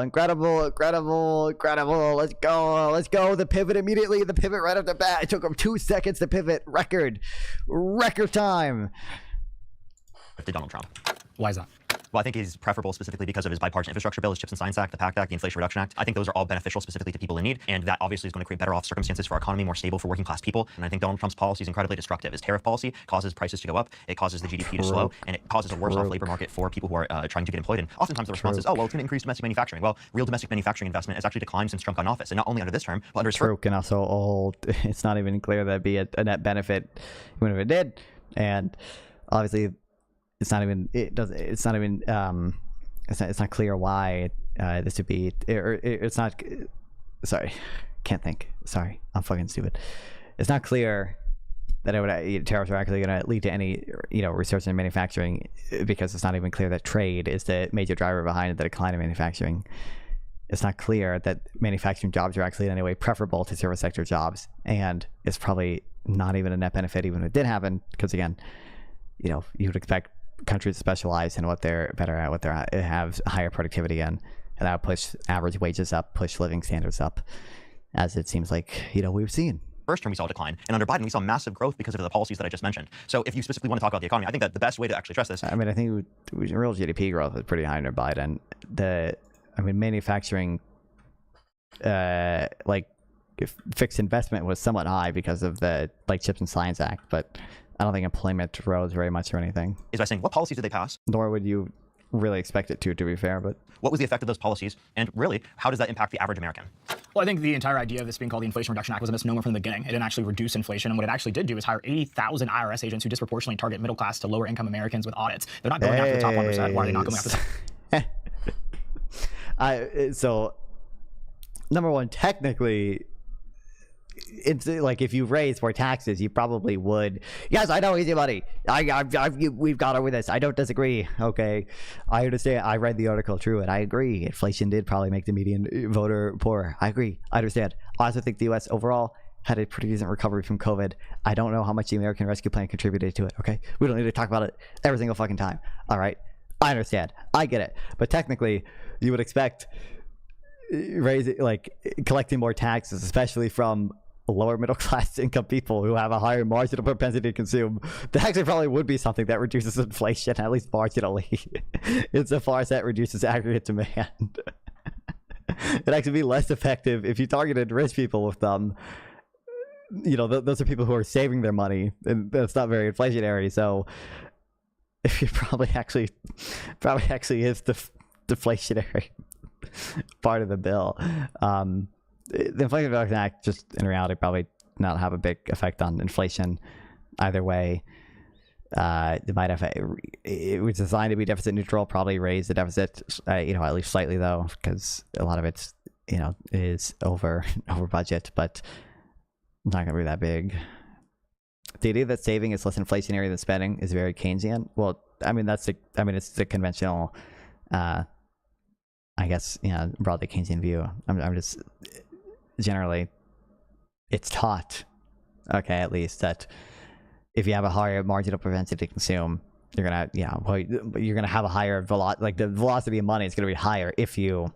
S1: Let's go. The pivot immediately. The pivot right off the bat. It took him 2 seconds to pivot. Record time.
S20: To Donald Trump.
S9: Why is that?
S20: Well, I think he's preferable specifically because of his bipartisan infrastructure bill, his Chips and Science Act, the PACT Act, the Inflation Reduction Act. I think those are all beneficial specifically to people in need, and that obviously is going to create better off circumstances for our economy, more stable for working class people. And I think Donald Trump's policy is incredibly destructive. His tariff policy causes prices to go up, it causes the GDP to slow, and it causes a worse off labor market for people who are trying to get employed. And oftentimes the response is, oh, well, it's going to increase domestic manufacturing. Well, real domestic manufacturing investment has actually declined since Trump got in office, and not only under this term, but under his first.
S1: And also, it's not even clear that'd be a net benefit, even if it did. And obviously, it's not clear why this would be, it's not, sorry, can't think. Sorry, I'm fucking stupid. It's not clear that tariffs are actually going to lead to any, research in manufacturing, because it's not even clear that trade is the major driver behind the decline of manufacturing. It's not clear that manufacturing jobs are actually in any way preferable to service sector jobs, and it's probably not even a net benefit even if it did happen, because again, you would expect countries to specialize in what they're better at, what they have higher productivity in, and that would push average wages up, push living standards up, as it seems like, you know, we've seen.
S20: First term, we saw a decline. And under Biden, we saw massive growth because of the policies that I just mentioned. So if you specifically want to talk about the economy, I think that the best way to actually address this.
S1: I mean, I think real GDP growth is pretty high under Biden. Manufacturing, fixed investment was somewhat high because of the Chips and Science Act, but I don't think employment rose very much or anything.
S20: Is by saying, what policies did they pass?
S1: Nor would you really expect it to be fair, but
S20: what was the effect of those policies, and really, how does that impact the average American?
S21: Well, I think the entire idea of this being called the Inflation Reduction Act was a misnomer from the beginning. It didn't actually reduce inflation, and what it actually did do is hire 80,000 IRS agents who disproportionately target middle class to lower income Americans with audits. They're not going after the top 1%. Why are they not going after
S1: that? So, number one, technically, it's like if you raise more taxes, you probably would. Yes, I know, easy money. We've got over this. I don't disagree. Okay, I understand. I read the article, true, and I agree. Inflation did probably make the median voter poorer. I agree. I understand. I also think the U.S. overall had a pretty decent recovery from COVID. I don't know how much the American Rescue Plan contributed to it. Okay, we don't need to talk about it every single fucking time. All right, I understand. I get it. But technically, you would expect collecting more taxes, especially from lower middle class income people who have a higher marginal propensity to consume. That actually probably would be something that reduces inflation, at least marginally, insofar as that reduces aggregate demand. It'd actually be less effective if you targeted rich people with them. You know, those are people who are saving their money, and that's not very inflationary. So if you probably actually is the deflationary part of the bill. The Inflation Reduction Act, just in reality, probably not have a big effect on inflation either way. It might have. It was designed to be deficit neutral. Probably raise the deficit, at least slightly though, because a lot of it's, is over budget, but it's not going to be that big. The idea that saving is less inflationary than spending is very Keynesian. Well, it's the conventional, I guess, broadly Keynesian view. I'm just. Generally, it's taught, at least, that if you have a higher marginal propensity to consume, you're gonna have a higher velocity. The velocity of money is gonna be higher if you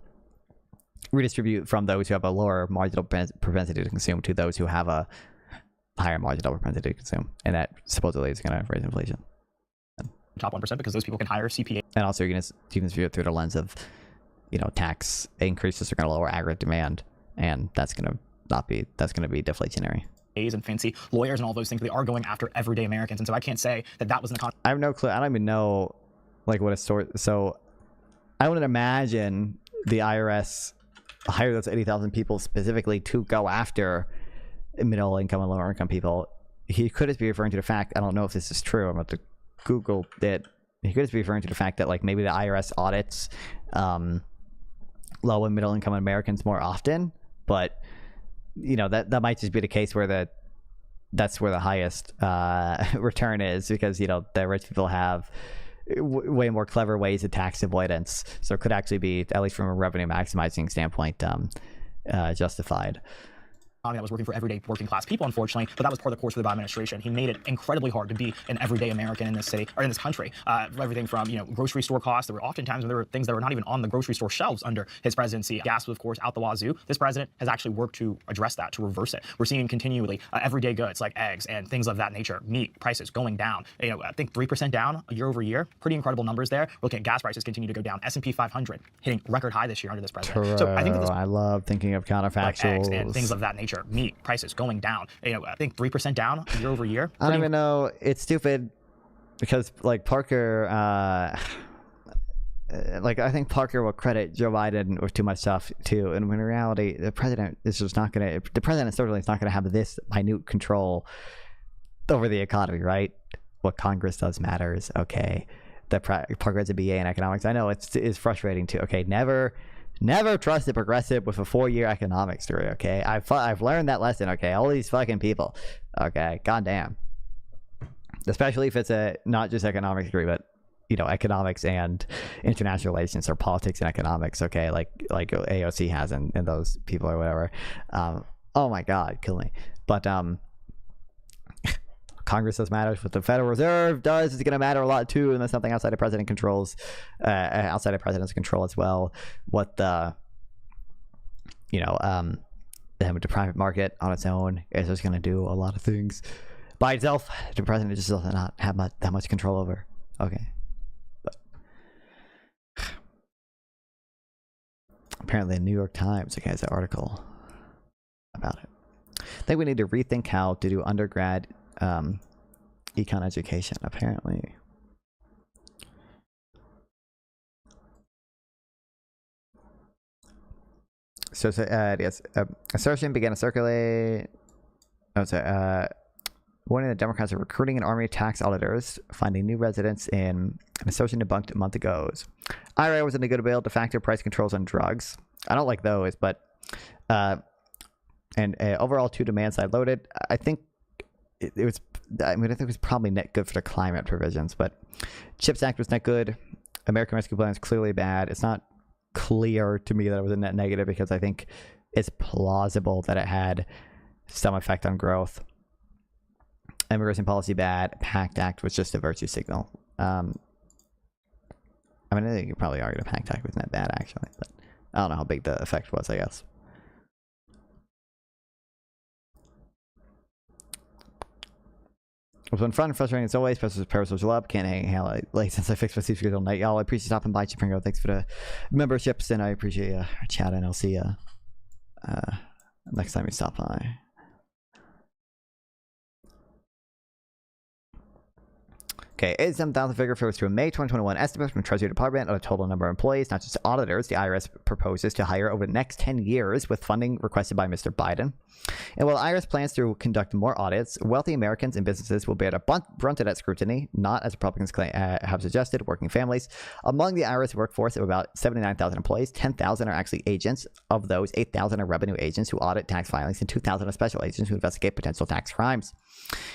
S1: redistribute from those who have a lower marginal propensity to consume to those who have a higher marginal propensity to consume, and that supposedly is gonna raise inflation.
S21: Top 1% because those people can hire CPA.
S1: And also, you can view it through the lens of, tax increases are gonna lower aggregate demand. And that's going to be deflationary.
S21: And fancy lawyers and all those things, they are going after everyday Americans. And so I can't say that was an economy.
S1: I have no clue. I don't even know what a source. So I wouldn't imagine the IRS hire those 80,000 people specifically to go after middle income and lower income people. He could just be referring to the fact, I don't know if this is true, I'm about to Google it. He could just be referring to the fact that maybe the IRS audits low and middle income Americans more often. But that might just be the case where that's where the highest return is, because the rich people have way more clever ways of tax avoidance, so it could actually be, at least from a revenue maximizing standpoint, justified.
S21: That was working for everyday working class people, unfortunately, but that was part of the course of the Biden administration. He made it incredibly hard to be an everyday American in this city or in this country. Everything from grocery store costs. There were oftentimes when there were things that were not even on the grocery store shelves under his presidency. Gas was, of course, out the wazoo. This president has actually worked to address that, to reverse it. We're seeing continually everyday goods like eggs and things of that nature, meat prices going down. I think 3% down year over year. Pretty incredible numbers there. We're looking at gas prices continue to go down. S&P 500 hitting record high this year under this president.
S1: True. So I think that I love thinking of counterfactuals.
S21: Eggs and things of that nature. Meat prices going down. I think 3% down year over year.
S1: I don't even know. It's stupid because Parker, I think Parker will credit Joe Biden with too much stuff too, and when in reality the president is just not gonna. The president certainly is not gonna have this minute control over the economy, right? What Congress does matters. Okay, Parker has a BA in economics. I know it's frustrating too. Okay, never trust a progressive with a 4-year economics degree. Okay, I've learned that lesson. Okay, all these fucking people. Okay, goddamn. Especially if it's not just economics degree, but economics and international relations, or politics and economics. Okay, like AOC has and those people or whatever. Oh my God, kill me. But Congress does matter. What the Federal Reserve does is going to matter a lot too, and that's something outside of president controls, outside of president's control as well. What the, the private market on its own is just going to do a lot of things by itself. The president just does not have that much control over. Okay. But apparently, the New York Times has an article about it. I think we need to rethink how to do undergrad econ education, apparently. So, yes, assertion began to circulate. Warning the Democrats are recruiting an army of tax auditors, finding new residents in an assertion debunked a month ago. IRA was in a good bill to factor price controls on drugs. I don't like those, but overall, two demand side loaded. I think it was. I think it was probably net good for the climate provisions, but CHIPS Act was net good. American Rescue Plan is clearly bad. It's not clear to me that it was a net negative because I think it's plausible that it had some effect on growth. Immigration policy bad. PACT Act was just a virtue signal. I think you could probably argue the PACT Act was net bad actually, but I don't know how big the effect was, I guess. Was in front and frustrating as always. Parasocial up. Can't hang out late since I fixed my sleep schedule night. Y'all, I appreciate stopping by. Chipringo. Thanks for the memberships, and I appreciate chatting. I'll see you next time you stop by. Okay, 87,000 figure refers to a May 2021 estimate from the Treasury Department of the total number of employees, not just auditors, the IRS proposes to hire over the next 10 years with funding requested by Mr. Biden. And while the IRS plans to conduct more audits, wealthy Americans and businesses will bear the brunt of that scrutiny, not, as Republicans have suggested, working families. Among the IRS workforce of about 79,000 employees, 10,000 are actually agents. Of those, 8,000 are revenue agents who audit tax filings, and 2,000 are special agents who investigate potential tax crimes.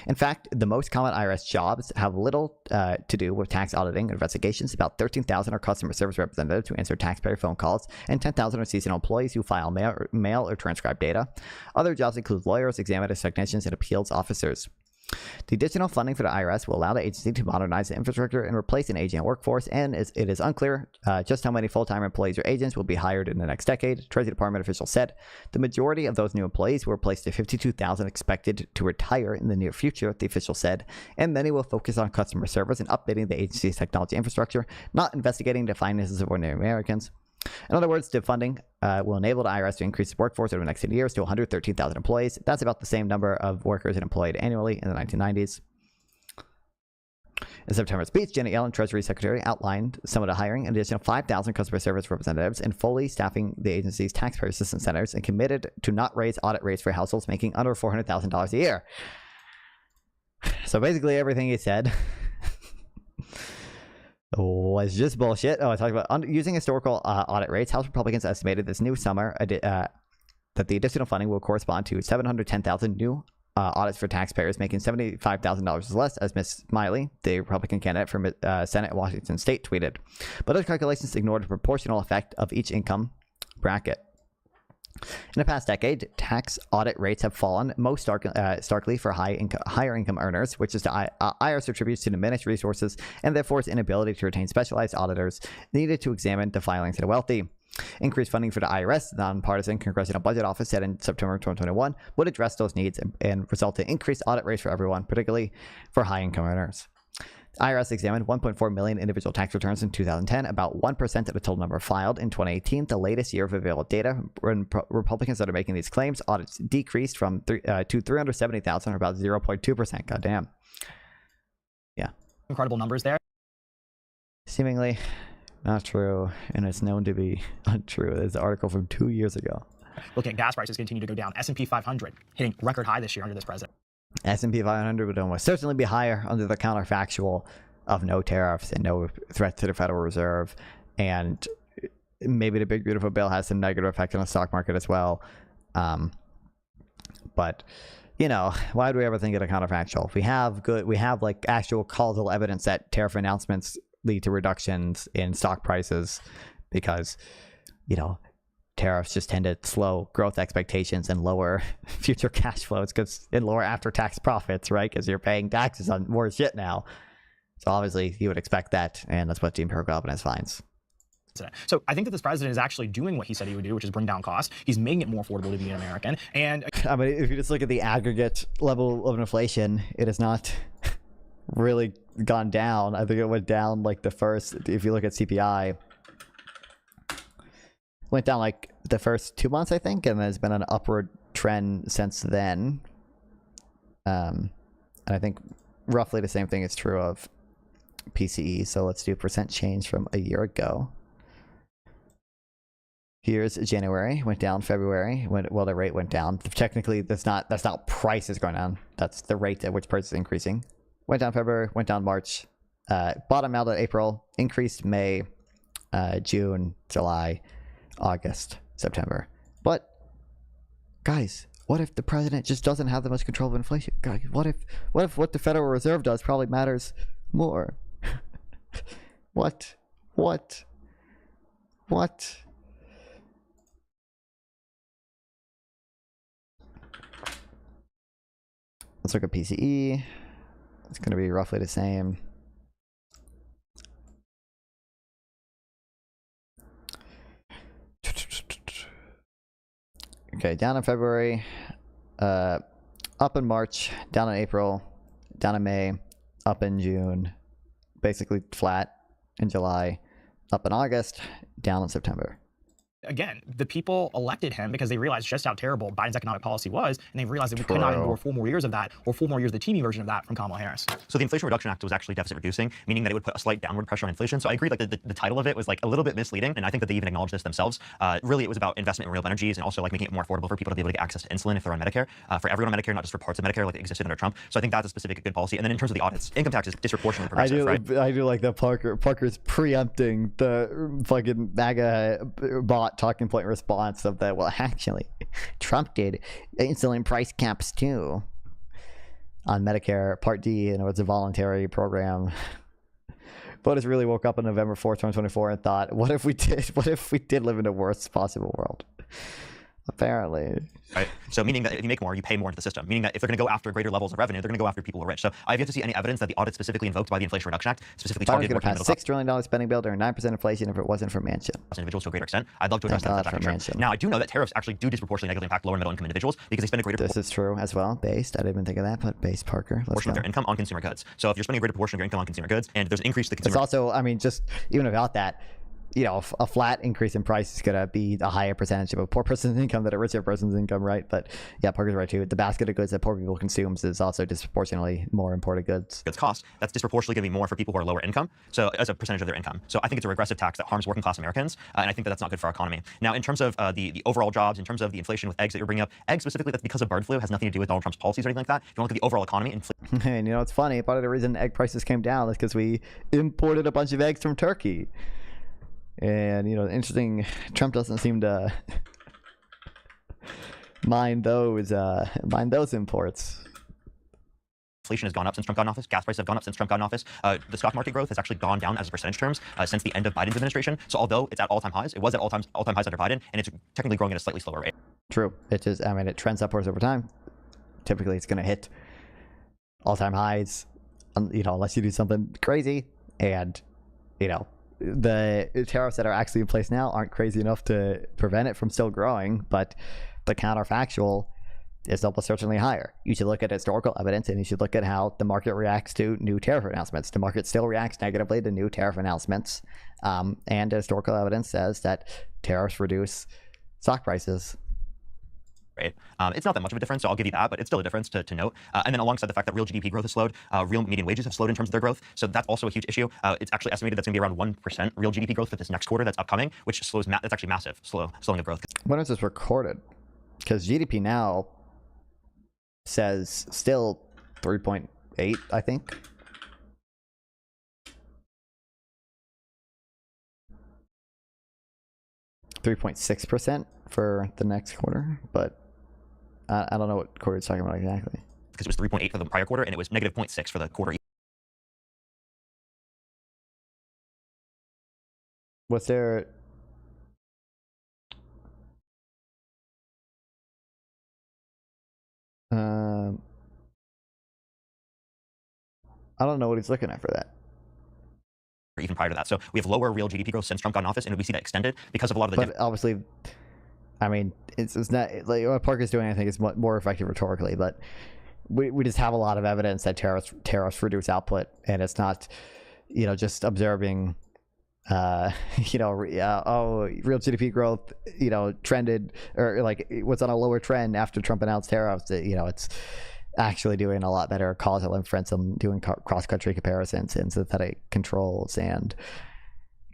S1: In fact, the most common IRS jobs have little to do with tax auditing and investigations. About 13,000 are customer service representatives who answer taxpayer phone calls, and 10,000 are seasonal employees who file mail or transcribe data. Other jobs include lawyers, examiners, technicians, and appeals officers. The additional funding for the IRS will allow the agency to modernize the infrastructure and replace an aging workforce, and it is unclear just how many full-time employees or agents will be hired in the next decade. Treasury Department officials said the majority of those new employees will replace the 52,000 expected to retire in the near future, the official said, and many will focus on customer service and updating the agency's technology infrastructure, not investigating the finances of ordinary Americans. In other words, the funding will enable the IRS to increase its workforce over the next 10 years to 113,000 employees. That's about the same number of workers it employed annually in the 1990s. In September's speech, Janet Yellen, Treasury Secretary, outlined some of the hiring, an additional 5,000 customer service representatives, and fully staffing the agency's taxpayer assistance centers, and committed to not raise audit rates for households making under $400,000 a year. So basically everything he said was just bullshit. I talked about using historical audit rates. House Republicans estimated this new summer that the additional funding will correspond to 710,000 new audits for taxpayers making $75,000 less, as Ms. Smiley, the Republican candidate for Senate Washington State, tweeted. But those calculations ignored the proportional effect of each income bracket. In the past decade, tax audit rates have fallen most starkly for higher income earners, which is the IRS attributes to diminished resources and therefore its inability to retain specialized auditors needed to examine the filings of the wealthy. Increased funding for the IRS, the nonpartisan Congressional Budget Office, said in September 2021, would address those needs and result in increased audit rates for everyone, particularly for high income earners. IRS examined 1.4 million individual tax returns in 2010, about 1% of the total number filed. In 2018, the latest year of available data, when Republicans that are making these claims, audits decreased from to 370,000, or about 0.2%. Goddamn. Yeah.
S21: Incredible numbers there.
S1: Seemingly not true, and it's known to be untrue. There's an article from 2 years ago.
S21: Looking at gas prices continue to go down. S&P 500 hitting record high this year under this president.
S1: S&P 500 would almost certainly be higher under the counterfactual of no tariffs and no threat to the Federal Reserve. And maybe the big beautiful bill has some negative effect on the stock market as well. But, you know, why do we ever think of the counterfactual? We have like actual causal evidence that tariff announcements lead to reductions in stock prices because, you know, tariffs just tend to slow growth expectations and lower future cash flows and lower after-tax profits, right? Because you're paying taxes on more shit now. So obviously you would expect that, and that's what the empirical evidence finds.
S21: So I think that this president is actually doing what he said he would do, which is bring down costs. He's making it more affordable to be an American. And
S1: I mean, if you just look at the aggregate level of inflation, it has not really gone down. I think it went down like the first, if you look at CPI, went down like the first 2 months, I think, and there's been an upward trend since then. And I think roughly the same thing is true of PCE. So let's do percent change from a year ago. Here's January, went down. February, well, the rate went down. Technically, that's not prices going down. That's the rate at which price is increasing. Went down February, went down March, bottom out at April, increased May, June, July, August, September. But guys, what if the president just doesn't have the most control of inflation? God, what if what the Federal Reserve does probably matters more? What? Let's look at PCE. It's going to be roughly the same. Okay, down in February, up in March, down in April, down in May, up in June, basically flat in July, up in August, down in September.
S21: Again, the people elected him because they realized just how terrible Biden's economic policy was, and they realized that we could not endure 4 more years of that, or 4 more years of the teeny version of that from Kamala Harris.
S20: So the Inflation Reduction Act was actually deficit reducing, meaning that it would put a slight downward pressure on inflation. So I agree, like the title of it was like a little bit misleading, and I think that they even acknowledged this themselves. Really, it was about investment in renewable energies and also like making it more affordable for people to be able to get access to insulin if they're on Medicare, for everyone on Medicare, not just for parts of Medicare like it existed under Trump. So I think that's a specific good policy. And then in terms of the audits, income tax is disproportionately progressive, right?
S1: I do like that Parker's preempting the fucking MAGA bot talking point response of that. Well, actually, Trump did insulin price caps too on Medicare Part D, and it was a voluntary program. Voters really woke up on November 4th, 2024 and thought, what if we did live in the worst possible world? Apparently.
S20: Right. So meaning that if you make more, you pay more into the system. Meaning that if they're going to go after greater levels of revenue, they're going to go after people who are rich. So I've yet to see any evidence that the audit specifically invoked by the Inflation Reduction Act specifically targeted working middle class.
S1: $6 trillion spending bill during 9% inflation if it wasn't for Manchin.
S20: Individuals to a greater extent. I'd love to address that. That's now, I do know that tariffs actually do disproportionately negatively impact lower and middle income individuals because they spend a greater
S1: This is true as well. Based. I didn't even think of that, but based, Parker.
S20: Portion of their income on consumer goods. So if you're spending a greater proportion of your income on consumer goods and there's an increase to the consumer.
S1: It's also, I mean, just even without that, you know, a flat increase in price is going to be a higher percentage of a poor person's income than a richer person's income, right? But yeah, Parker's right too. The basket of goods that poor people consumes is also disproportionately more imported goods.
S20: Goods cost, that's disproportionately going to be more for people who are lower income, so as a percentage of their income. So I think it's a regressive tax that harms working class Americans, and I think that that's not good for our economy. Now, in terms of the overall jobs, in terms of the inflation with eggs that you're bringing up, eggs specifically, that's because of bird flu, has nothing to do with Donald Trump's policies or anything like that. If you want to look at the overall economy,
S1: and you know, it's funny, part of the reason egg prices came down is because we imported a bunch of eggs from Turkey. And, you know, interesting, Trump doesn't seem to mind those imports.
S20: Inflation has gone up since Trump got in office. Gas prices have gone up since Trump got in office. The stock market growth has actually gone down as a percentage terms since the end of Biden's administration. So although it's at all-time highs, it was at all-time highs under Biden, and it's technically growing at a slightly slower rate.
S1: True. It just, I mean, it trends upwards over time. Typically, it's going to hit all-time highs, you know, unless you do something crazy. And, you know, the tariffs that are actually in place now aren't crazy enough to prevent it from still growing, but the counterfactual is almost certainly higher. You should look at historical evidence, and you should look at how the market reacts to new tariff announcements. The market still reacts negatively to new tariff announcements, and historical evidence says that tariffs reduce stock prices.
S20: Right. It's not that much of a difference, so I'll give you that, but it's still a difference to note. And then alongside the fact that real GDP growth has slowed, real median wages have slowed in terms of their growth, so that's also a huge issue. It's actually estimated that's going to be around 1% real GDP growth for this next quarter that's upcoming, which slows. That's actually massive, slowing of growth.
S1: When is this recorded? Because GDP now says still 3.8, I think. .6% for the next quarter, but I don't know what quarter it's talking about exactly.
S20: Because it was 3.8 for the prior quarter, and it was negative 0.6 for the quarter.
S1: Was there I don't know what he's looking at for that.
S20: Even prior to that. So we have lower real GDP growth since Trump got in office, and we see that extended because of a lot of the...
S1: But obviously, I mean, it's not... Like, what Parker's doing, I think, is more effective rhetorically, but we just have a lot of evidence that tariffs reduce output, and it's not, you know, just observing... you know, real GDP growth, you know, trended, or like was on a lower trend after Trump announced tariffs. You know, it's actually doing a lot better causal inference and doing cross-country comparisons and synthetic controls and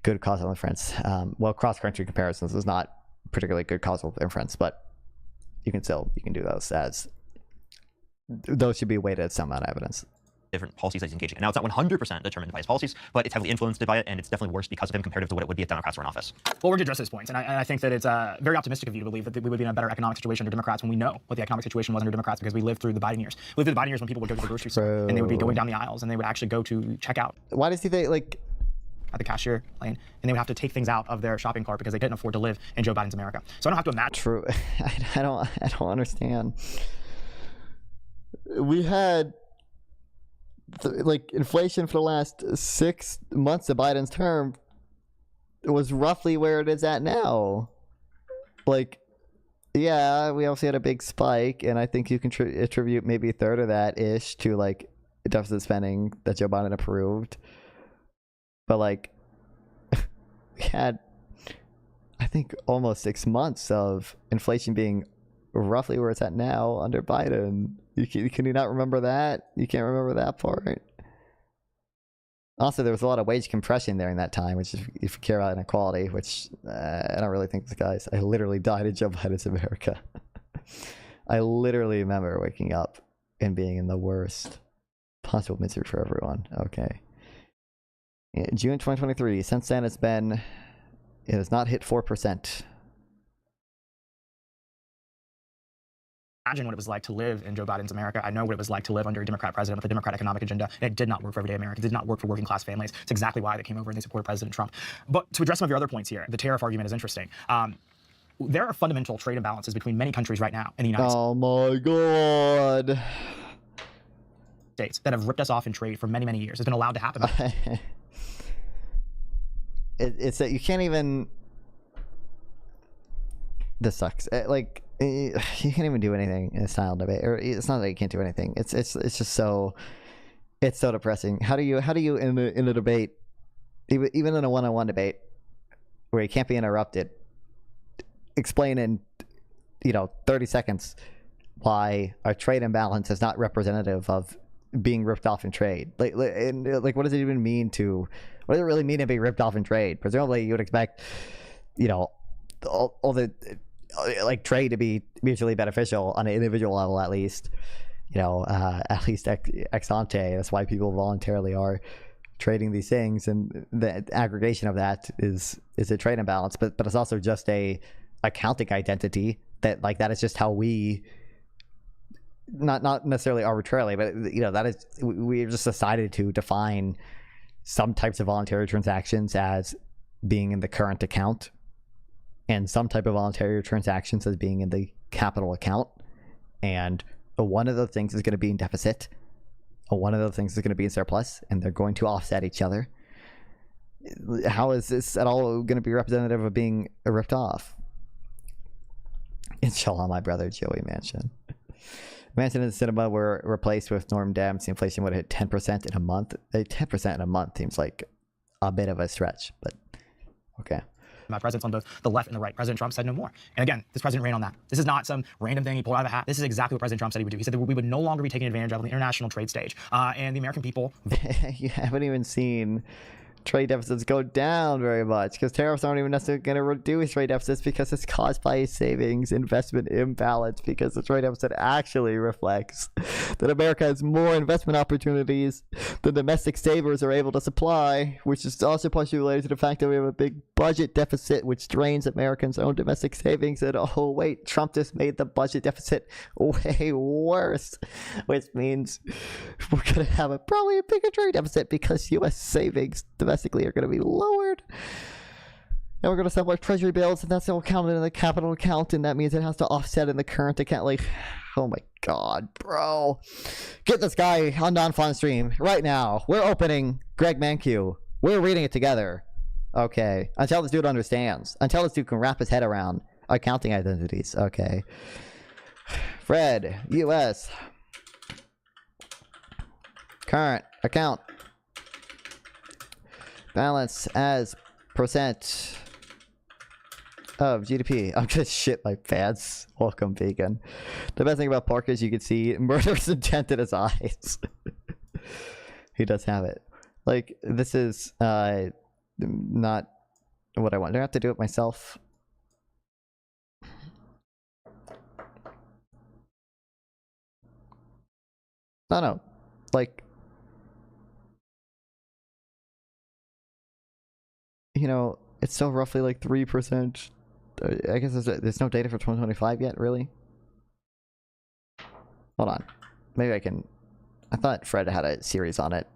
S1: good causal inference. Well, cross-country comparisons is not particularly good causal inference, but you can do those as those should be weighted as some amount of evidence.
S20: Different policies that he's engaging in. Now, it's not 100% determined by his policies, but it's heavily influenced by it, and it's definitely worse because of him comparative to what it would be if Democrats were in office.
S21: Well, we're going to address those points, and I think that it's very optimistic of you to believe that we would be in a better economic situation under Democrats when we know what the economic situation was under Democrats because we lived through the Biden years. We lived through the Biden years when people would go to the grocery store, and they would be going down the aisles, and they would actually go to check out.
S1: Why does he think, like...
S21: At the cashier lane, and they would have to take things out of their shopping cart because they didn't afford to live in Joe Biden's America. So I don't have to imagine.
S1: True. I don't understand. We had... like inflation for the last 6 months of Biden's term was roughly where it is at now. Like, yeah, we also had a big spike, and I think you can attribute maybe a third of that ish to like deficit spending that Joe Biden approved. But like, we had, I think, almost 6 months of inflation being roughly where it's at now under Biden. Can you not remember that? You can't remember that part? Also, there was a lot of wage compression during that time, which is, if you care about inequality, which I don't really think I literally died in Joe Biden's America. I literally remember waking up and being in the worst possible misery for everyone. Okay. In June 2023. Since then, it has not hit 4%.
S21: Imagine what it was like to live in Joe Biden's America. I know what it was like to live under a Democrat president with a Democrat economic agenda. And it did not work for everyday Americans. It did not work for working class families. It's exactly why they came over and they supported President Trump. But to address some of your other points here, the tariff argument is interesting. There are fundamental trade imbalances between many countries right now in the United States.
S1: Oh my God.
S21: States that have ripped us off in trade for many, many years. It's been allowed to happen.
S1: It's that you can't even... This sucks. You can't even do anything in a silent debate, or it's not that you can't do anything. It's just so, it's so depressing. How do you in a debate, even in a one-on-one debate, where you can't be interrupted, explain in 30 seconds why our trade imbalance is not representative of being ripped off in trade? Like what does it even mean to? What does it really mean to be ripped off in trade? Presumably, you would expect, all the trade to be mutually beneficial on an individual level, at least, at least ex ante. That's why people voluntarily are trading these things, and the aggregation of that is a trade imbalance. But it's also just a accounting identity that is just how we, not necessarily arbitrarily, but that is, we've just decided to define some types of voluntary transactions as being in the current account, and some type of voluntary transactions as being in the capital account. And one of those things is going to be in deficit, one of those things is going to be in surplus, and they're going to offset each other. How is this at all going to be representative of being ripped off? Inshallah, my brother Joey Manchin. Manchin and cinema were replaced with Norm Dems. The inflation would have hit 10% in a month. 10% in a month seems like a bit of a stretch, but okay.
S21: Presidents on both the left and the right. President Trump said no more. And again, this president ran on that. This is not some random thing he pulled out of a hat. This is exactly what President Trump said he would do. He said that we would no longer be taken advantage of on the international trade stage. And the American people...
S1: You haven't even seen trade deficits go down very much, because tariffs aren't even necessarily going to reduce trade deficits, because it's caused by a savings investment imbalance, because the trade deficit actually reflects that America has more investment opportunities than domestic savers are able to supply, which is also partially related to the fact that we have a big budget deficit, which drains Americans' own domestic savings. And oh wait, Trump just made the budget deficit way worse, which means we're going to have probably a bigger trade deficit, because U.S. savings domestically are going to be lowered, and we're going to sell more treasury bills, and that's all counted in the capital account, and that means it has to offset in the current account. Like, Oh my god, bro. Get this guy on non-fun stream right now. We're opening Greg Mankiw. We're reading it together. Okay. Until this dude understands. Until this dude can wrap his head around accounting identities. Okay. Fred, US. Current account. Balance as percent of GDP. I'm gonna shit my pants. Welcome, vegan. The best thing about Parker is you can see murderous intent in his eyes. He does have it. Like, this is not what I want. Do I have to do it myself? No. Like, you know, it's still roughly like 3%. I guess there's no data for 2025 yet, really? Hold on. Maybe I can... I thought Fred had a series on it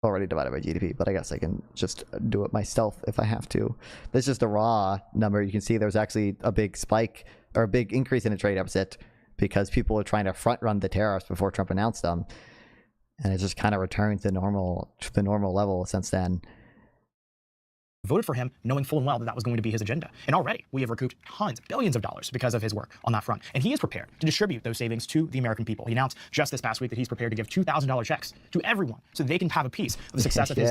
S1: already divided by GDP, but I guess I can just do it myself if I have to. That's just a raw number. You can see there's actually a big spike, or a big increase in the trade deficit, because people are trying to front-run the tariffs before Trump announced them. And it just kind of returned to the normal level since then.
S21: Voted for him knowing full and well that that was going to be his agenda. And already we have recouped tons, billions of dollars because of his work on that front. And he is prepared to distribute those savings to the American people. He announced just this past week that he's prepared to give $2,000 checks to everyone so they can have a piece of the success of his...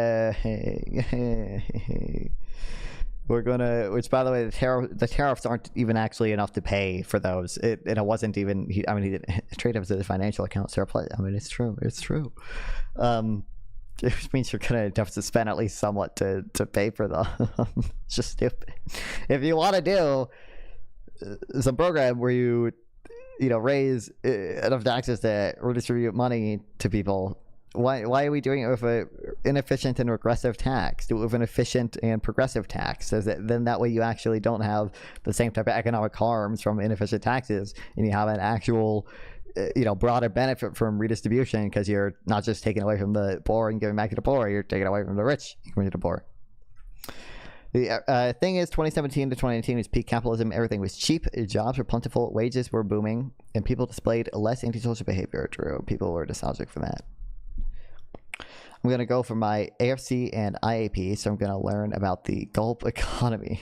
S1: We're gonna, which by the way, the tariffs aren't even actually enough to pay for those. And it wasn't even, he trade deficit is financial account surplus. I mean, it's true. Which means you're gonna have to spend at least somewhat to pay for them. It's just stupid. If you want to do some program where you raise enough taxes to redistribute money to people, why are we doing it with an inefficient and regressive tax? Do it with an efficient and progressive tax. Then that way you actually don't have the same type of economic harms from inefficient taxes, and you have an actual broader benefit from redistribution, because you're not just taking away from the poor and giving back to the poor, you're taking away from the rich and giving to the poor. The thing is, 2017 to 2019 was peak capitalism. Everything was cheap, jobs were plentiful, wages were booming, and people displayed less antisocial behavior. True, people were nostalgic for that. I'm going to go for my AFC and IAP, so I'm going to learn about the Gulf economy.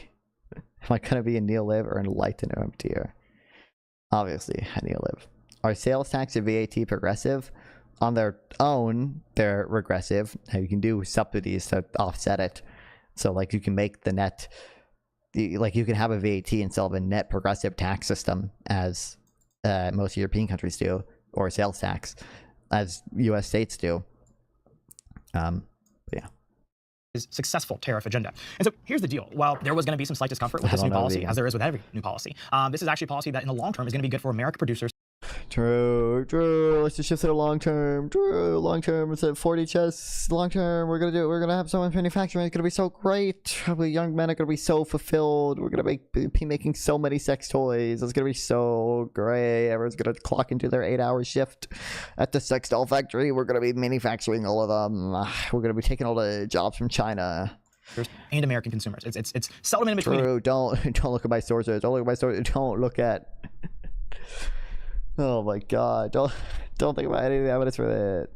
S1: Am I going to be a neoliv or enlightened tier? Obviously, a neoliv. Are sales tax and VAT progressive? On their own, they're regressive. Now you can do subsidies to offset it. So, like, you can make the net, like, you can have a VAT and still have a net progressive tax system, as most European countries do, or a sales tax, as U.S. states do. But yeah.
S21: His successful tariff agenda. And so here's the deal. While there was going to be some slight discomfort with this new policy, as there is with every new policy, this is actually a policy that in the long term is going to be good for American producers.
S1: True. Let's just shift to the long term. Long term. It's at 40 chests. Long term. We're gonna do it. We're gonna have so much manufacturing. It's gonna be so great. Probably young men are gonna be so fulfilled. We're gonna be making so many sex toys. It's gonna be so great. Everyone's gonna clock into their 8-hour shift at the sex doll factory. We're gonna be manufacturing all of them. We're gonna be taking all the jobs from China.
S21: And American consumers. It's seldom in between.
S1: True. Don't look at my sources. Don't look at my sources. Don't look at. Oh my God! Don't think about any of the evidence for that.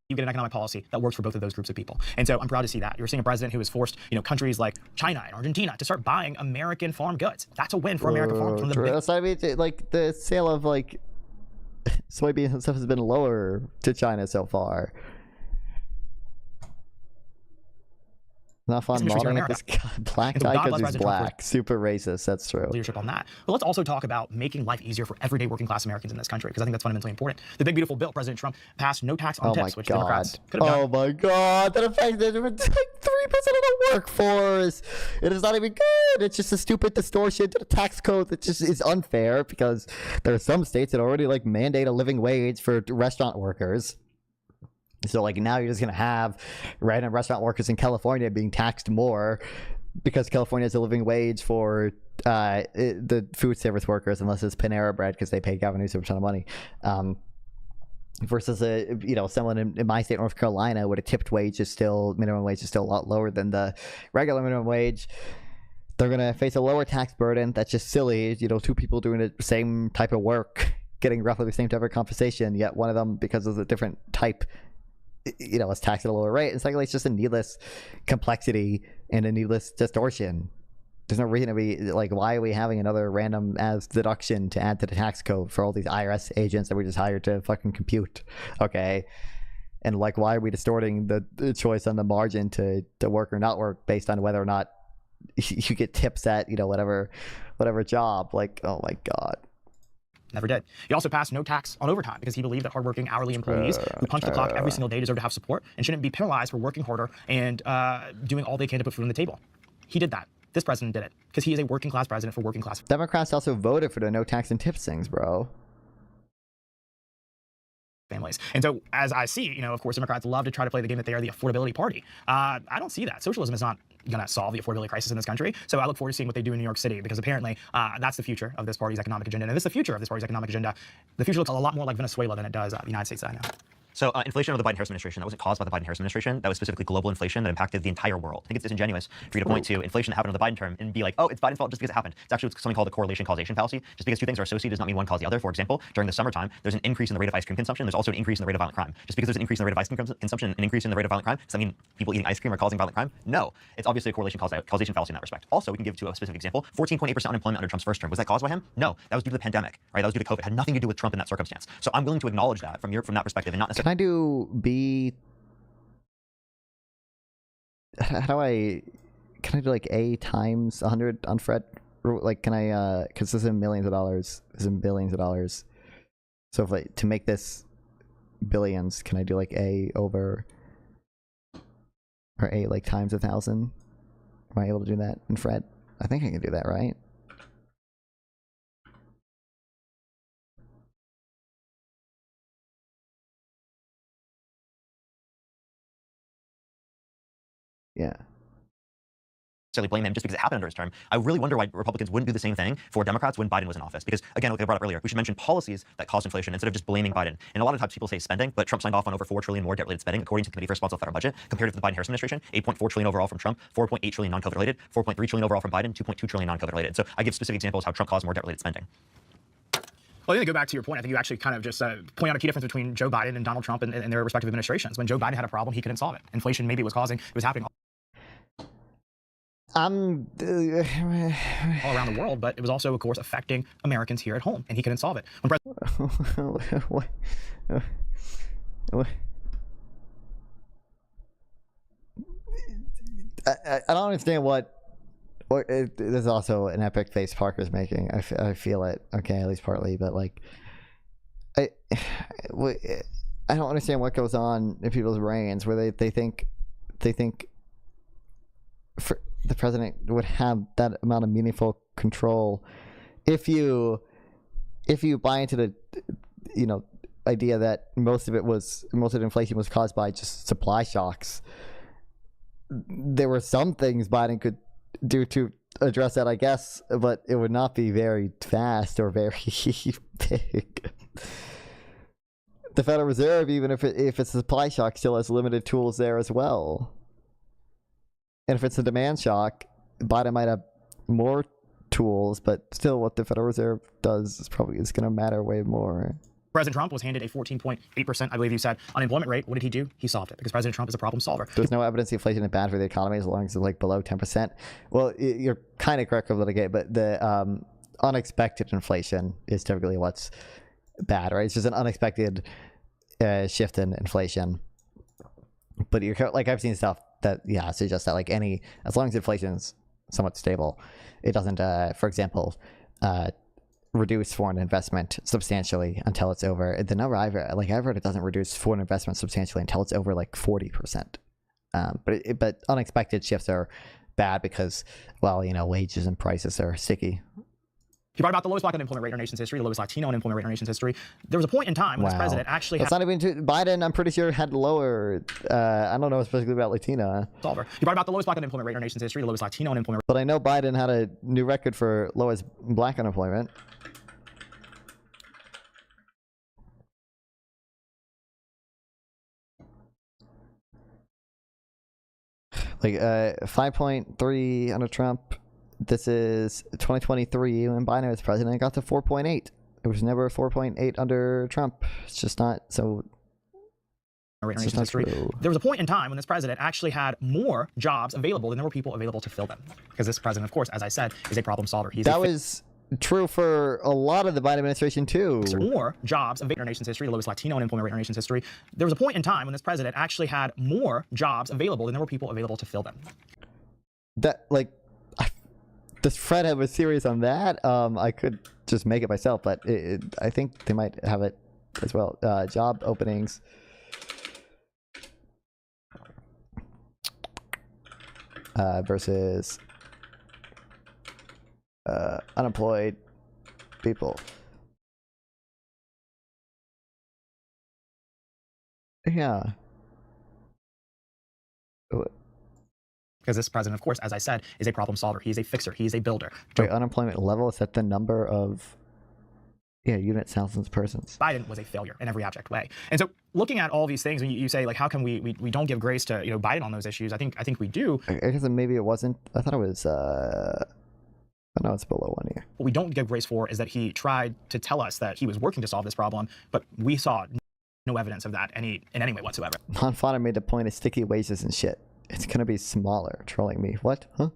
S21: You get an economic policy that works for both of those groups of people, and so I'm proud to see that. You're seeing a president who has forced countries like China and Argentina to start buying American farm goods. That's a win for American farmers. From the
S1: That's what I mean. Like, the sale of like soybeans and stuff has been lower to China so far. Not fun modeling at this black guy because he's black. Super racist. That's true.
S21: Leadership on that. But let's also talk about making life easier for everyday working class Americans in this country, because I think that's fundamentally important. The big beautiful bill President Trump passed, no tax on tips, which Democrats could have done.
S1: Oh my God! That affects like 3% of the workforce. It is not even good. It's just a stupid distortion to the tax code that just is unfair, because there are some states that already like mandate a living wage for restaurant workers. So like now you're just going to have random restaurant workers in California being taxed more because California has a living wage for the food service workers, unless it's Panera Bread because they pay Gavin Newsom a ton of money. Versus someone in my state, North Carolina, where the tipped wage is still, minimum wage is still a lot lower than the regular minimum wage. They're going to face a lower tax burden. That's just silly. You know, two people doing the same type of work, getting roughly the same type of compensation, yet one of them, because of the different type, you know, is taxed at a lower rate. And secondly, it's just a needless complexity and a needless distortion. There's no reason to be, like, why are we having another random as deduction to add to the tax code for all these IRS agents that we just hired to fucking compute? Okay. And, like, why are we distorting the choice on the margin to work or not work based on whether or not you get tips at, you know, whatever job? Like, oh my God.
S21: Never did. He also passed no tax on overtime because he believed that hardworking hourly employees who punch the clock every single day deserve to have support and shouldn't be penalized for working harder and doing all they can to put food on the table. He did that. This president did it because he is a working class president for working class.
S1: Democrats also voted for the no tax and tips things, bro.
S21: Families. And so, as I see, you know, of course, Democrats love to try to play the game that they are the affordability party. I don't see that. Socialism is not going to solve the affordability crisis in this country. So I look forward to seeing what they do in New York City, because apparently that's the future of this party's economic agenda. And if it's the future of this party's economic agenda, the future looks a lot more like Venezuela than it does the United States that I know.
S20: So inflation under the Biden-Harris administration, that wasn't caused by the Biden-Harris administration. That was specifically global inflation that impacted the entire world. I think it's disingenuous for you to point to inflation that happened under the Biden term and be like, oh, it's Biden's fault just because it happened. It's actually something called the correlation causation fallacy. Just because two things are associated does not mean one caused the other. For example, during the summertime, there's an increase in the rate of ice cream consumption. There's also an increase in the rate of violent crime. Just because there's an increase in the rate of ice cream consumption and an increase in the rate of violent crime, does that mean people eating ice cream are causing violent crime? No. It's obviously a correlation causation fallacy in that respect. Also, we can give to a specific example. 14.8% unemployment under Trump's first term. Was that caused by him? No. That was due to the pandemic, right? That was due to COVID. It had nothing to do with Trump in that circumstance. So I'm willing to acknowledge that from that perspective and not necessarily.
S1: Can I do B? Can I do like A times 100 on Fred? Like, can I, because this is in millions of dollars, this is in billions of dollars. So if, like, to make this billions, can I do like A over, or A like times 1,000? Am I able to do that in Fred? I think I can do that, right? Yeah.
S20: Necessarily blame him just because it happened under his term. I really wonder why Republicans wouldn't do the same thing for Democrats when Biden was in office. Because, again, like I brought up earlier, we should mention policies that caused inflation instead of just blaming Biden. And a lot of times people say spending, but Trump signed off on over $4 trillion more debt-related spending, according to the Committee for Responsible Federal Budget, compared to the Biden-Harris administration. $8.4 trillion overall from Trump, $4.8 trillion non-COVID related, $4.3 trillion overall from Biden, $2.2 trillion non-COVID related. So I give specific examples how Trump caused more debt-related spending.
S21: Well, I think to go back to your point, I think you actually kind of just point out a key difference between Joe Biden and Donald Trump and their respective administrations. When Joe Biden had a problem, he couldn't solve it. Inflation maybe was happening all around the world, but it was also, of course, affecting Americans here at home, and he couldn't solve it.
S1: I don't understand what there's also an epic face Parker's making. I feel it, okay, at least partly, but like I don't understand what goes on in people's brains where they think for the president would have that amount of meaningful control if you buy into the, you know, idea that most of the inflation was caused by just supply shocks. There were some things Biden could do to address that, I guess, but it would not be very fast or very big. The Federal Reserve, even if it's a supply shock, still has limited tools there as well. And if it's a demand shock, Biden might have more tools, but still what the Federal Reserve does is going to matter way more.
S21: President Trump was handed a 14.8%, I believe you said, unemployment rate. What did he do? He solved it, because President Trump is a problem solver.
S1: There's no evidence the inflation is bad for the economy as long as it's like below 10%. Well, you're kind of correct over the but the unexpected inflation is typically what's bad, right? It's just an unexpected shift in inflation. But you're like, I've seen stuff that suggests that like as long as inflation is somewhat stable, it doesn't, for example, reduce foreign investment substantially until it's over. The number I've heard, it doesn't reduce foreign investment substantially until it's over like 40%. But unexpected shifts are bad because, well, you know, wages and prices are sticky.
S21: He brought about the lowest black unemployment rate in our nation's history, the lowest Latino unemployment rate in our nation's history. There was a point in time when this president actually
S1: That's not even Biden, I'm pretty sure, had lower, I don't know specifically about Latina.
S21: Solver. He brought about the lowest black unemployment rate in our nation's history, the lowest Latino unemployment rate.
S1: But I know Biden had a new record for lowest black unemployment. Like 5.3 under Trump, This is 2023 when Biden was president. It got to 4.8. It was never 4.8 under Trump. It's just not so.
S21: History. There was a point in time when this president actually had more jobs available than there were people available to fill them. Because this president, of course, as I said, is a problem solver.
S1: That was true for a lot of the Biden administration too.
S21: More jobs in our nation's history, the lowest Latino unemployment rate in our nation's history. There was a point in time when this president actually had more jobs available than there were people available to fill them.
S1: That, like, does Fred have a series on that? I could just make it myself, but I think they might have it as well. Job openings. Versus unemployed people. Yeah.
S21: Because this president, of course, as I said, is a problem solver. He is a fixer. He is a builder.
S1: Wait, unemployment level, is that the number of unit thousands persons?
S21: Biden was a failure in every abject way. And so looking at all these things, when you say, like, how come we don't give grace to Biden on those issues, I think we do.
S1: I guess maybe it wasn't. I thought it was no, it's below 1 year.
S21: What we don't give grace for is that he tried to tell us that he was working to solve this problem, but we saw no evidence of that in any way whatsoever.
S1: Non-Fodder made the point of sticky wages and shit. It's gonna be smaller. Trolling me. What? Huh?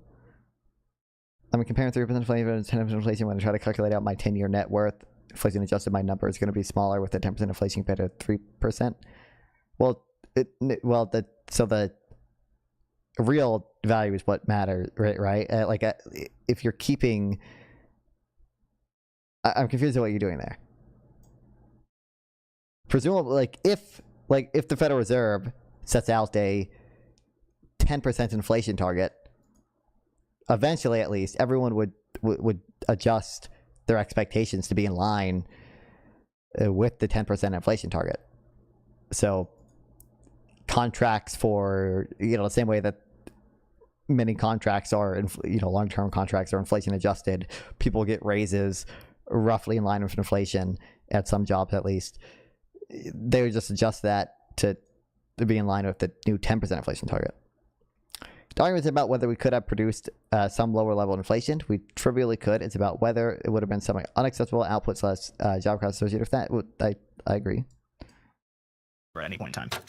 S1: I'm comparing 3% inflation and 10% inflation when I try to calculate out my 10-year net worth. Inflation adjusted, my number is going to be smaller with the 10% inflation compared to 3%. Well, so the real value is what matters, right? If you're keeping, I'm confused at what you're doing there. Presumably, if the Federal Reserve sets out a 10% inflation target, eventually, at least, everyone would adjust their expectations to be in line with the 10% inflation target. So contracts for, the same way that many contracts are, long-term contracts are inflation adjusted, people get raises roughly in line with inflation at some jobs at least. They would just adjust that to be in line with the new 10% inflation target. The argument is about whether we could have produced some lower level of inflation. We trivially could. It's about whether it would have been some unacceptable output / job costs associated with that. I agree.
S21: At any point in time.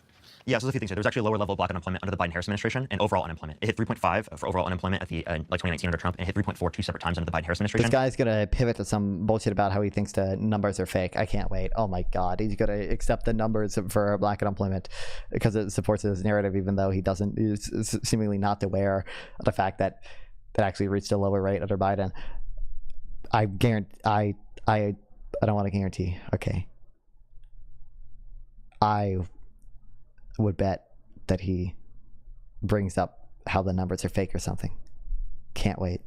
S20: Yeah, so there's a few things here. There was actually a lower level of black unemployment under the Biden-Harris administration, and overall unemployment. It hit 3.5 for overall unemployment at 2019 under Trump, and it hit 3.4 two separate times under the Biden-Harris administration.
S1: This guy's gonna pivot to some bullshit about how he thinks the numbers are fake. I can't wait. Oh my god, he's gonna accept the numbers for black unemployment because it supports his narrative, even though he doesn't. He's seemingly not aware of the fact that it actually reached a lower rate under Biden. I guarantee. I don't want to guarantee. Okay. I would bet that he brings up how the numbers are fake or something. Can't wait.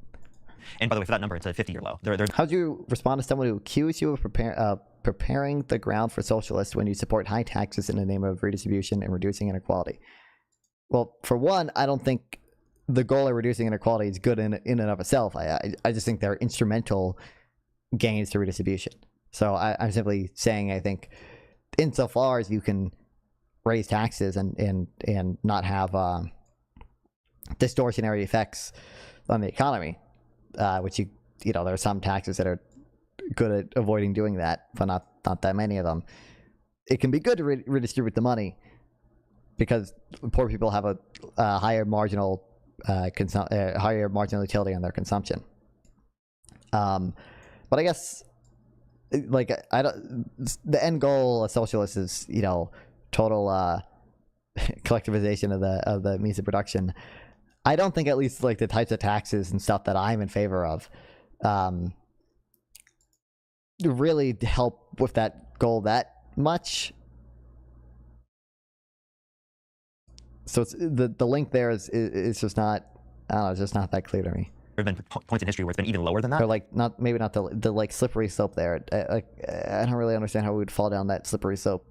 S20: And by the way, for that number, it's a 50-year low.
S1: How'd you respond to someone who accused you of preparing the ground for socialists when you support high taxes in the name of redistribution and reducing inequality? Well, for one, I don't think the goal of reducing inequality is good in and of itself. I just think they're instrumental gains to redistribution. So I'm simply saying I think insofar as you can raise taxes and not have distortionary effects on the economy, which there are some taxes that are good at avoiding doing that, but not that many of them. It can be good to redistribute the money because poor people have a higher marginal utility on their consumption. But I guess the end goal of socialists is total collectivization of the means of production. I don't think at least the types of taxes and stuff that I'm in favor of really help with that goal that much. So it's, the link there is just not, I don't know, it's just not that clear to me.
S20: There have been points in history where it's been even lower than that.
S1: Or maybe not the slippery slope there. I don't really understand how we would fall down that slippery slope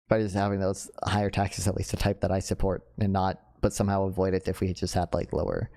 S1: by just having those higher taxes, at least the type that I support, and not, but somehow avoid it if we just had lower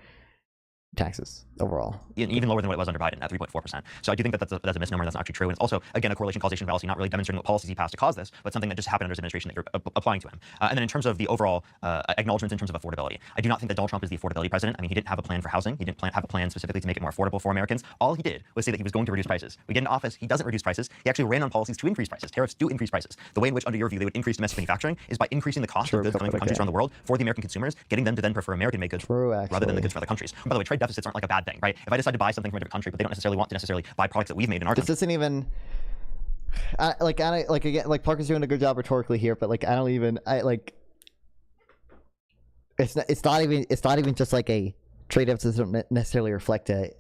S1: taxes overall.
S20: Even lower than what it was under Biden at 3.4%. So I do think that that's a misnomer. That's not actually true. And it's also, again, a correlation causation fallacy, not really demonstrating what policies he passed to cause this, but something that just happened under his administration that you're applying to him. And then in terms of the overall acknowledgments in terms of affordability, I do not think that Donald Trump is the affordability president. I mean, he didn't have a plan for housing. He didn't have a plan specifically to make it more affordable for Americans. All he did was say that he was going to reduce prices. We get into office, he doesn't reduce prices. He actually ran on policies to increase prices. Tariffs do increase prices. The way in which, under your view, they would increase domestic manufacturing is by increasing the cost of goods coming from countries around the world for the American consumers, getting them to then prefer American-made goods rather than the goods from other countries. By the way, trade deficits aren't like a bad thing, right? If I decide to buy something from a different country, but they don't necessarily want to necessarily buy products that we've made in our country.
S1: This isn't even like Parker's doing a good job rhetorically here, but like it's not even just like a trade deficits don't necessarily reflect a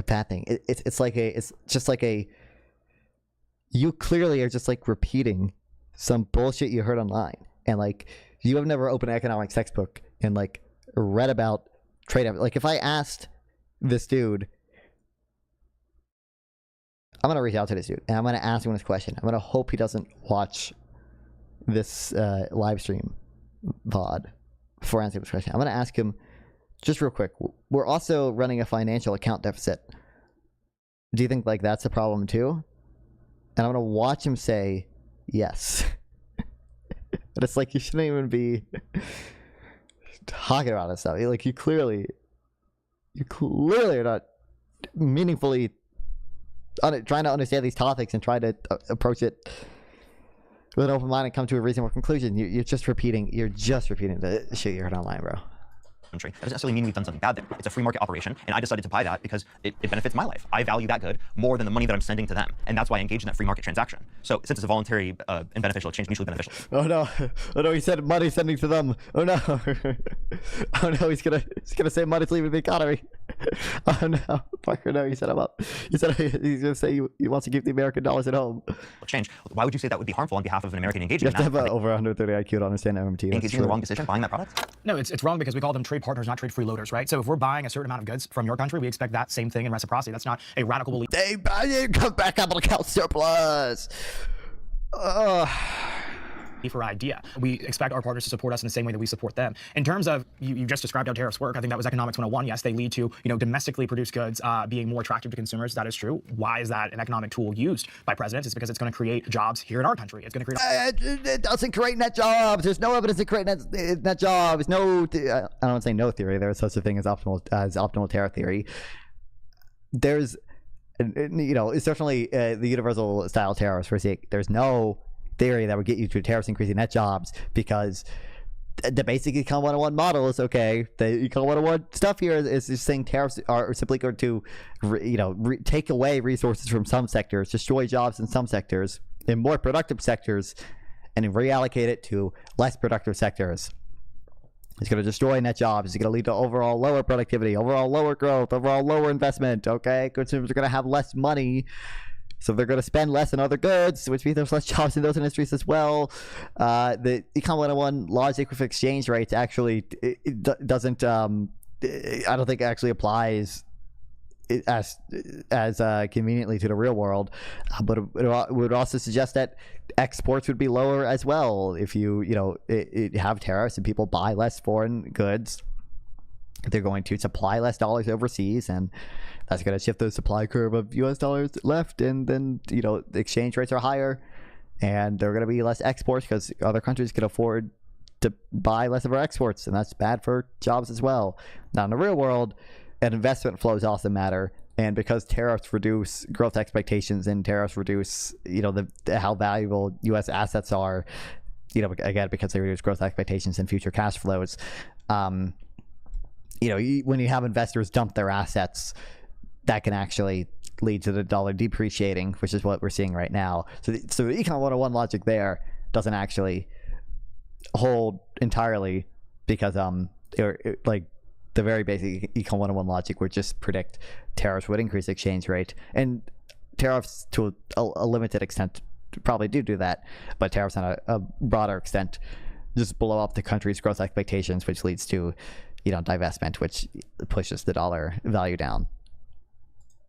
S1: bad thing. It's just like you clearly are just like repeating some bullshit you heard online, and like you have never opened an economics textbook and like read about trade deficits. Like if I asked this dude, I'm gonna reach out to this dude and I'm gonna ask him this question. I'm gonna hope he doesn't watch this live stream VOD before answering this question. I'm gonna ask him just real quick. We're also running a financial account deficit. Do you think like that's a problem too? And I'm gonna watch him say yes. But it's like you shouldn't even be talking about this stuff. Like you clearly are not meaningfully trying to understand these topics and try to approach it with an open mind and come to a reasonable conclusion. You're just repeating the shit you heard online, bro.
S20: Country. That doesn't necessarily mean we've done something bad there. It's a free market operation, and I decided to buy that because it benefits my life. I value that good more than the money that I'm sending to them, and that's why I engage in that free market transaction. So since it's a voluntary and beneficial exchange, mutually beneficial.
S1: Oh no, he said money sending to them. Oh no. Oh no, he's gonna say money's leaving the economy. Oh no, Parker, no, you set him up. He said he's gonna say he wants to keep the American dollars at home.
S20: Exchange. Why would you say that would be harmful on behalf of an American engagement?
S1: You have to have over 130 IQ to understand MMT.
S20: Engaging in the wrong decision, buying that product?
S21: No, it's wrong because we call them trade partners, not trade freeloaders, right? So if we're buying a certain amount of goods from your country, we expect that same thing in reciprocity. That's not a radical belief.
S1: They buy it, come back, capital account surplus.
S21: For idea. We expect our partners to support us in the same way that we support them. In terms of, you just described how tariffs work. I think that was Economics 101. Yes, they lead to, domestically produced goods being more attractive to consumers. That is true. Why is that an economic tool used by presidents? It's because it's going to create jobs here in our country. It's going to create...
S1: It doesn't create net jobs. There's no evidence to create net jobs. No, I don't want to say no theory. There's such a thing as optimal tariff theory. There's, it's certainly the universal style tariffs. There's no theory that would get you to tariffs increasing net jobs, because the basic Econ 101 model is okay. The Econ 101 stuff here is just saying tariffs are simply going to, take away resources from some sectors, destroy jobs in some sectors, in more productive sectors, and reallocate it to less productive sectors. It's going to destroy net jobs. It's going to lead to overall lower productivity, overall lower growth, overall lower investment. Okay, consumers are going to have less money, so they're going to spend less on other goods, which means there's less jobs in those industries as well. The Econ 101 logic with exchange rates actually it doesn't. I don't think it actually applies as conveniently to the real world, but it would also suggest that exports would be lower as well if you have tariffs and people buy less foreign goods. They're going to supply less dollars overseas, and that's going to shift the supply curve of U.S. dollars left, and then the exchange rates are higher, and there are going to be less exports because other countries can afford to buy less of our exports, and that's bad for jobs as well. Now, in the real world, and investment flows also matter, and because tariffs reduce growth expectations and tariffs reduce how valuable U.S. assets are, again because they reduce growth expectations and future cash flows. When you have investors dump their assets, that can actually lead to the dollar depreciating, which is what we're seeing right now. So the Econ 101 logic there doesn't actually hold entirely, because the very basic Econ 101 logic would just predict tariffs would increase exchange rate, and tariffs to a limited extent probably do that, but tariffs on a broader extent just blow up the country's growth expectations, which leads to divestment, which pushes the dollar value down.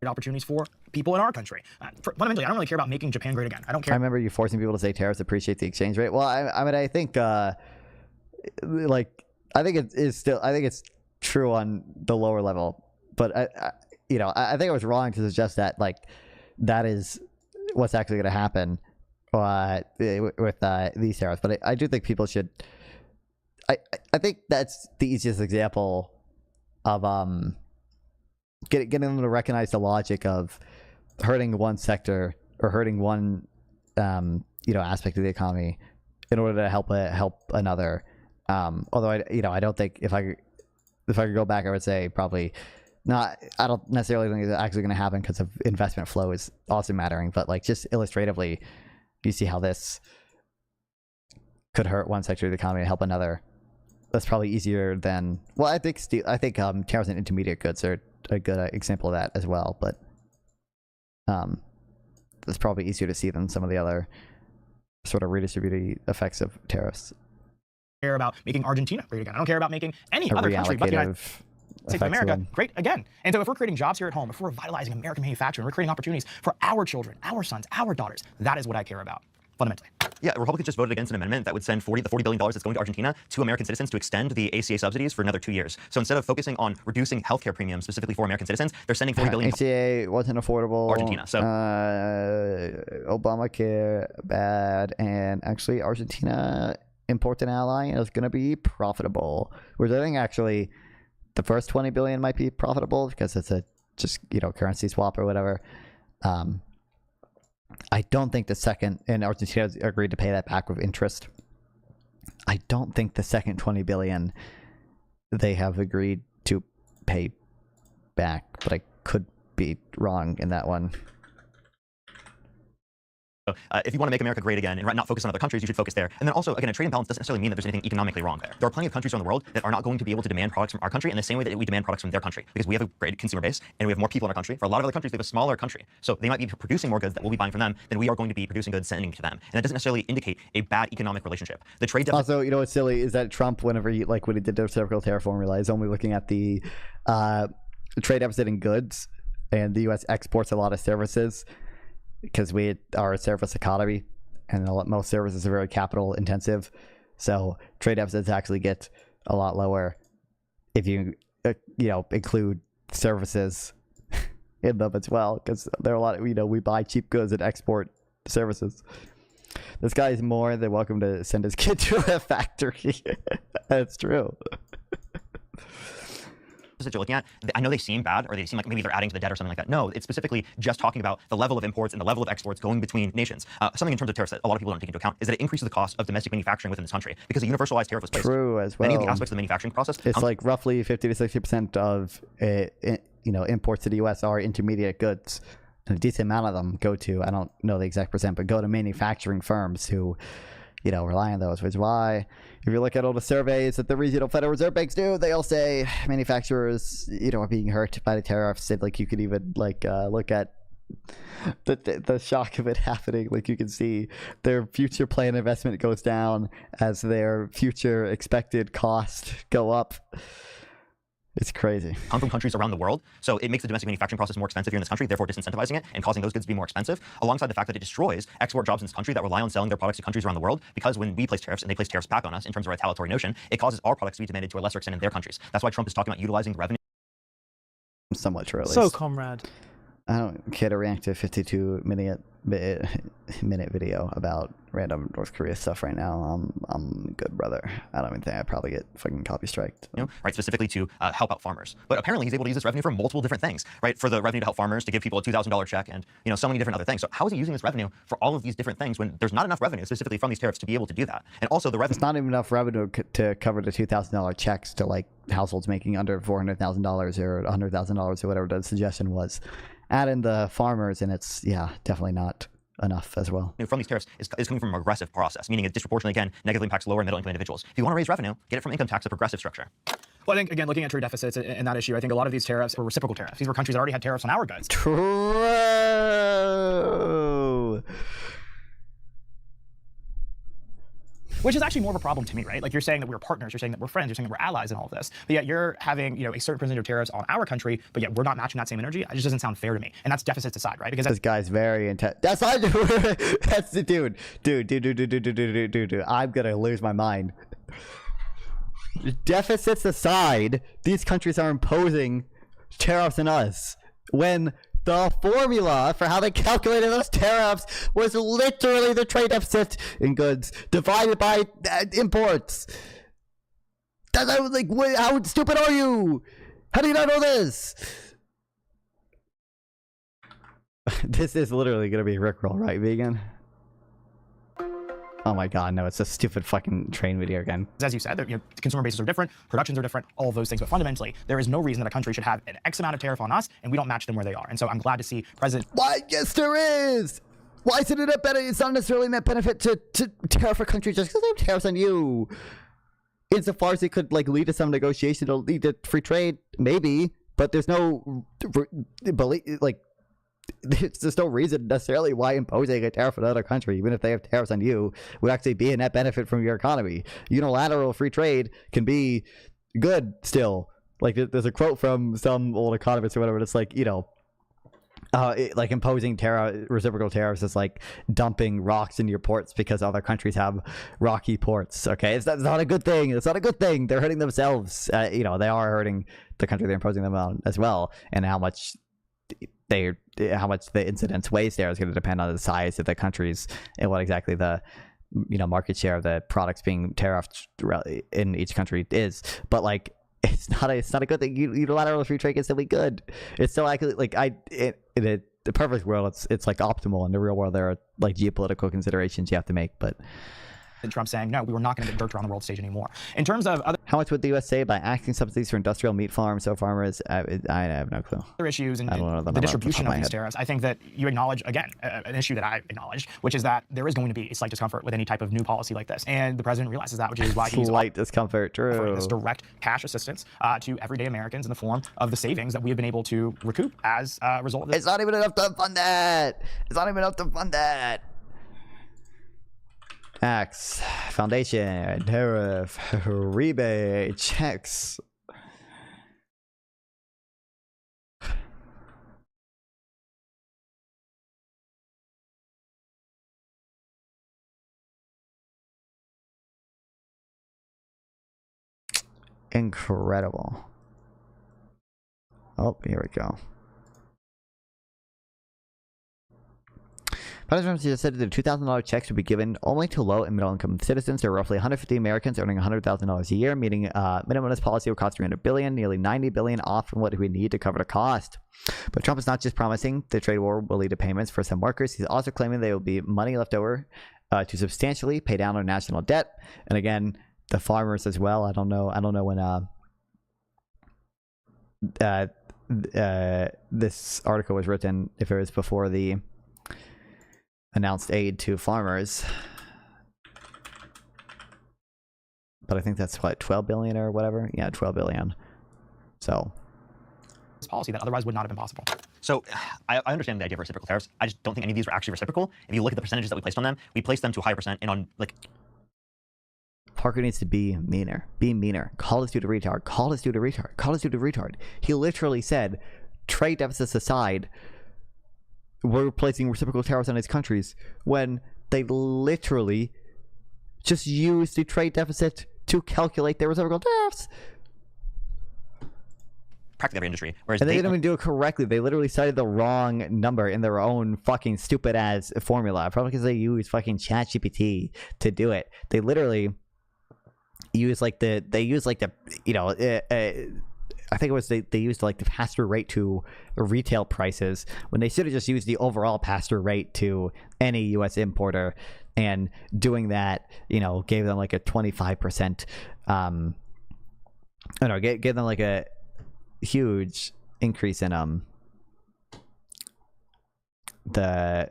S21: Opportunities for people in our country. Fundamentally, I don't really care about making Japan great again. I don't care.
S1: I remember you forcing people to say tariffs appreciate the exchange rate. Well, I think it's true on the lower level. but I think I was wrong to suggest that like that is what's actually going to happen with these tariffs. But I do think people should. I think that's the easiest example of getting them to recognize the logic of hurting one sector or hurting one aspect of the economy in order to help another. Although I don't think if I could go back, I would say probably not. I don't necessarily think it's actually going to happen because of investment flow is also mattering. But like just illustratively, you see how this could hurt one sector of the economy and help another. That's probably easier than I think tariffs and intermediate goods are a good example of that as well. But it's probably easier to see than some of the other sort of redistributive effects of tariffs.
S21: Care about making Argentina great again. I don't care about making any other country but the United States of America great again. And so if we're creating jobs here at home, if we're revitalizing American manufacturing, we're creating opportunities for our children, our sons, our daughters, that is what I care about, fundamentally.
S20: Yeah, Republicans just voted against an amendment that would send the $40 billion that's going to Argentina to American citizens to extend the ACA subsidies for another 2 years. So instead of focusing on reducing healthcare premiums specifically for American citizens, they're sending $40 billion.
S1: ACA wasn't affordable.
S20: Argentina. So
S1: Obamacare bad, and actually Argentina, important ally, is going to be profitable. Whereas I think actually the first $20 billion might be profitable because it's a just currency swap or whatever. I don't think the second, and Argentina has agreed to pay that back with interest. I don't think the second 20 billion they have agreed to pay back, but I could be wrong in that one.
S20: If you want to make America great again and not focus on other countries, you should focus there. And then also, again, a trade imbalance doesn't necessarily mean that there's anything economically wrong there. There are plenty of countries around the world that are not going to be able to demand products from our country in the same way that we demand products from their country, because we have a great consumer base and we have more people in our country. For a lot of other countries, they have a smaller country. So they might be producing more goods that we'll be buying from them than we are going to be producing goods sending to them. And that doesn't necessarily indicate a bad economic relationship. The trade deficit.
S1: Also, what's silly is that Trump, when he did the reciprocal tariff formula, is only looking at the trade deficit in goods, and the U.S. exports a lot of services because we are a service economy. And most services are very capital intensive, so trade deficits actually get a lot lower if you include services in them as well, because there are a lot of we buy cheap goods and export services. This guy is more than welcome to send his kid to a factory. That's true.
S20: That you're looking at, I know they seem bad, or they seem like maybe they're adding to the debt or something like that. No, it's specifically just talking about the level of imports and the level of exports going between nations. Something in terms of tariffs that a lot of people don't take into account is that it increases the cost of domestic manufacturing within this country because a universalized tariff was placed.
S1: True as well.
S20: Many of the aspects of the manufacturing process.
S1: It's like roughly 50 to 60% of imports to the U.S. are intermediate goods. And a decent amount of them go to, I don't know the exact percent, but go to manufacturing firms who rely on those, which is why if you look at all the surveys that the regional Federal Reserve banks do, they all say manufacturers, are being hurt by the tariffs. And you could even look at the shock of it happening. You can see their future planned investment goes down as their future expected cost go up. It's crazy.
S20: Come from countries around the world, so it makes the domestic manufacturing process more expensive here in this country, therefore disincentivizing it and causing those goods to be more expensive, alongside the fact that it destroys export jobs in this country that rely on selling their products to countries around the world, because when we place tariffs and they place tariffs back on us in terms of a retaliatory notion, it causes our products to be demanded to a lesser extent in their countries. That's why Trump is talking about utilizing the revenue.
S1: Somewhat true.
S3: So, comrade.
S1: I don't care to react to a 52-minute video about random North Korea stuff right now. I'm good, brother. I don't even think I'd probably get fucking copy striked.
S20: Right, specifically to help out farmers. But apparently he's able to use this revenue for multiple different things, right? For the revenue to help farmers, to give people a $2,000 check, and so many different other things. So how is he using this revenue for all of these different things when there's not enough revenue specifically from these tariffs to be able to do that? And also the revenue.
S1: It's not even enough revenue to cover the $2,000 checks to households making under $400,000 or $100,000 or whatever the suggestion was. Add in the farmers, and it's definitely not enough as well.
S20: From these tariffs is coming from a regressive process, meaning it disproportionately, again, negatively impacts lower and middle income individuals. If you want to raise revenue, get it from income tax, a progressive structure.
S21: Well, I think, again, looking at trade deficits and that issue, I think a lot of these tariffs were reciprocal tariffs. These were countries that already had tariffs on our goods.
S1: True.
S21: Which is actually more of a problem to me, right? You're saying that we're partners, you're saying that we're friends, you're saying that we're allies in all of this, but yet you're having, a certain percentage of tariffs on our country, but yet we're not matching that same energy. It just doesn't sound fair to me. And that's deficits aside, right? Because
S1: this guy's very intense. That's not that's the dude. I'm gonna lose my mind. Deficits aside, these countries are imposing tariffs than us, when the formula for how they calculated those tariffs was literally the trade deficit in goods divided by imports. I was like, how stupid are you? How do you not know this? This is literally going to be Rickroll, right, Vegan? Oh my god, no, it's a stupid fucking train video again.
S21: As you said, consumer bases are different, productions are different, all of those things. But fundamentally, there is no reason that a country should have an X amount of tariff on us and we don't match them where they are. And so I'm glad to see President...
S1: Why? Yes, there is! Why isn't it a benefit? It's not necessarily a net benefit to tariff a country just because they have tariffs on you. Insofar as it could like lead to some negotiation to lead to free trade, maybe, but there's no there's no reason necessarily why imposing a tariff on another country, even if they have tariffs on you, would actually be a net benefit from your economy. Unilateral free trade can be good still. Like there's a quote from some old economist or whatever. It's like, like imposing reciprocal tariffs is like dumping rocks into your ports because other countries have rocky ports. Okay, it's not a good thing. It's not a good thing. They're hurting themselves. They are hurting the country they're imposing them on as well, and how much the incidence weighs there is going to depend on the size of the countries and what exactly the market share of the products being tariffed in each country is. But like, it's not a good thing. Unilateral free trade is still be good. It's still actually like in the perfect world, it's like optimal. In the real world, there are like geopolitical considerations you have to make, but.
S21: And Trump saying, no, we were not going to get dirt around the world stage anymore. In terms of other...
S1: How much would the U.S. save by acting subsidies for industrial meat farms, so farmers? I have no clue.
S21: Other issues and the distribution of these tariffs, I think that you acknowledge, again, an issue that I acknowledged, which is that there is going to be a slight discomfort with any type of new policy like this. And the president realizes that, which is why he's
S1: slight discomfort, true.
S21: This direct cash assistance to everyday Americans in the form of the savings that we have been able to recoup as a result of this.
S1: It's not even enough to fund that. It's not even enough to fund that. Tax, foundation, tariff, rebate, checks. Incredible. Oh, here we go. President Trump said that the $2,000 checks would be given only to low and middle income citizens. There are roughly 150 Americans earning $100,000 a year, meaning minimalist policy will cost $300 billion, nearly $90 billion off from what we need to cover the cost. But Trump is not just promising the trade war will lead to payments for some workers. He's also claiming there will be money left over to substantially pay down our national debt. And again, the farmers as well. I don't know when this article was written, if it was before the announced aid to farmers, but I think that's what, 12 billion or whatever. Yeah, 12 billion. So
S21: this policy that otherwise would not have been possible.
S20: So I understand the idea of reciprocal tariffs. I just don't think any of these were actually reciprocal. If you look at the percentages that we placed on them, we placed them to a higher percent, and on like.
S1: Parker needs to be meaner. Be meaner. Call this dude a retard. Call this dude a retard. Call this dude a retard. He literally said, trade deficits aside, we're placing reciprocal tariffs on these countries, when they literally just use the trade deficit to calculate their reciprocal tariffs.
S20: Practically every industry. Whereas
S1: and they didn't even do it correctly. They literally cited the wrong number in their own fucking stupid ass formula. Probably because they use fucking ChatGPT to do it. They literally use like the I think it was they used like the pass-through rate to retail prices when they should have just used the overall pass-through rate to any U.S. importer, and doing that, gave them like a 25%. Gave them like a huge increase in the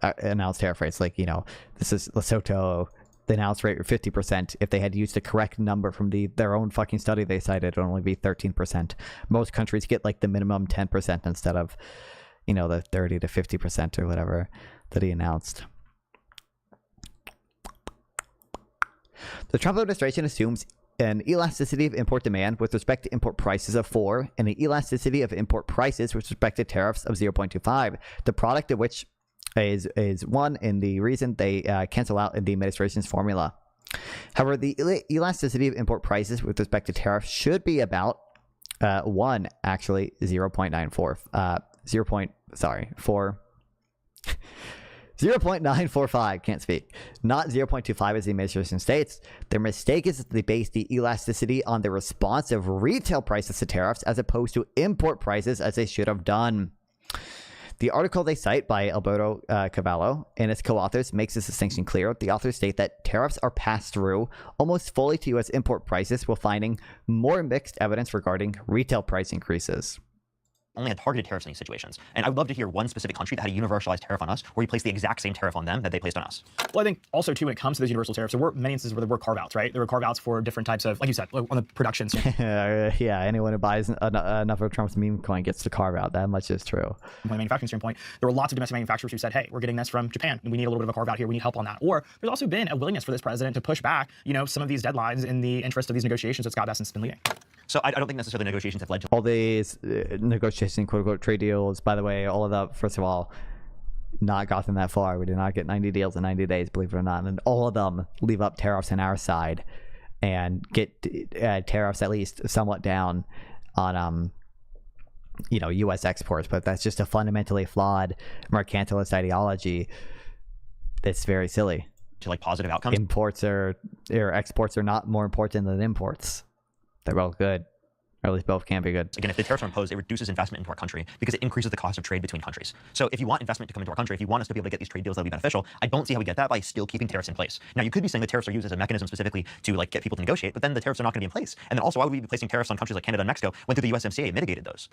S1: announced tariff rates. Like this is Lesotho. The announced rate were 50%. If they had used the correct number from their own fucking study they cited, it would only be 13%. Most countries get like the minimum 10% instead of, the 30 to 50% or whatever that he announced. The Trump administration assumes an elasticity of import demand with respect to import prices of 4 and an elasticity of import prices with respect to tariffs of 0.25, the product of which is one in the reason they cancel out in the administration's formula. However, the elasticity of import prices with respect to tariffs should be about One actually 0.94. 0.945, can't speak. Not 0.25 as the administration states. Their mistake is that they base the elasticity on the response of retail prices to tariffs as opposed to import prices as they should have done. The article they cite by Alberto Cavallo and its co-authors makes this distinction clear. The authors state that tariffs are passed through almost fully to U.S. import prices while finding more mixed evidence regarding retail price increases.
S20: Only had targeted tariffs in these situations. And I would love to hear one specific country that had a universalized tariff on us where we placed the exact same tariff on them that they placed on us.
S21: Well, I think also, too, when it comes to those universal tariffs, there were many instances where there were carve-outs, right? There were carve-outs for different types of, like you said, on the production.
S1: Yeah, anyone who buys enough of Trump's meme coin gets to carve out. That much is true.
S21: From a manufacturing standpoint, there were lots of domestic manufacturers who said, hey, we're getting this from Japan, and we need a little bit of a carve-out here. We need help on that. Or there's also been a willingness for this president to push back, some of these deadlines in the interest of these negotiations that Scott Bessent's been leading.
S20: So I don't think necessarily negotiations have led to
S1: all these negotiations, quote-unquote, trade deals. By the way, all of that, first of all, not gotten that far. We did not get 90 deals in 90 days, believe it or not. And all of them leave up tariffs on our side and get tariffs at least somewhat down on, U.S. exports. But that's just a fundamentally flawed mercantilist ideology that's very silly.
S20: To positive outcomes.
S1: Exports are not more important than imports. They're both good. Or at least both can be good.
S20: Again, if the tariffs are imposed, it reduces investment into our country because it increases the cost of trade between countries. So if you want investment to come into our country, if you want us to be able to get these trade deals that will be beneficial, I don't see how we get that by still keeping tariffs in place. Now, you could be saying the tariffs are used as a mechanism specifically to get people to negotiate, but then the tariffs are not going to be in place. And then also, why would we be placing tariffs on countries like Canada and Mexico when through the USMCA it mitigated those?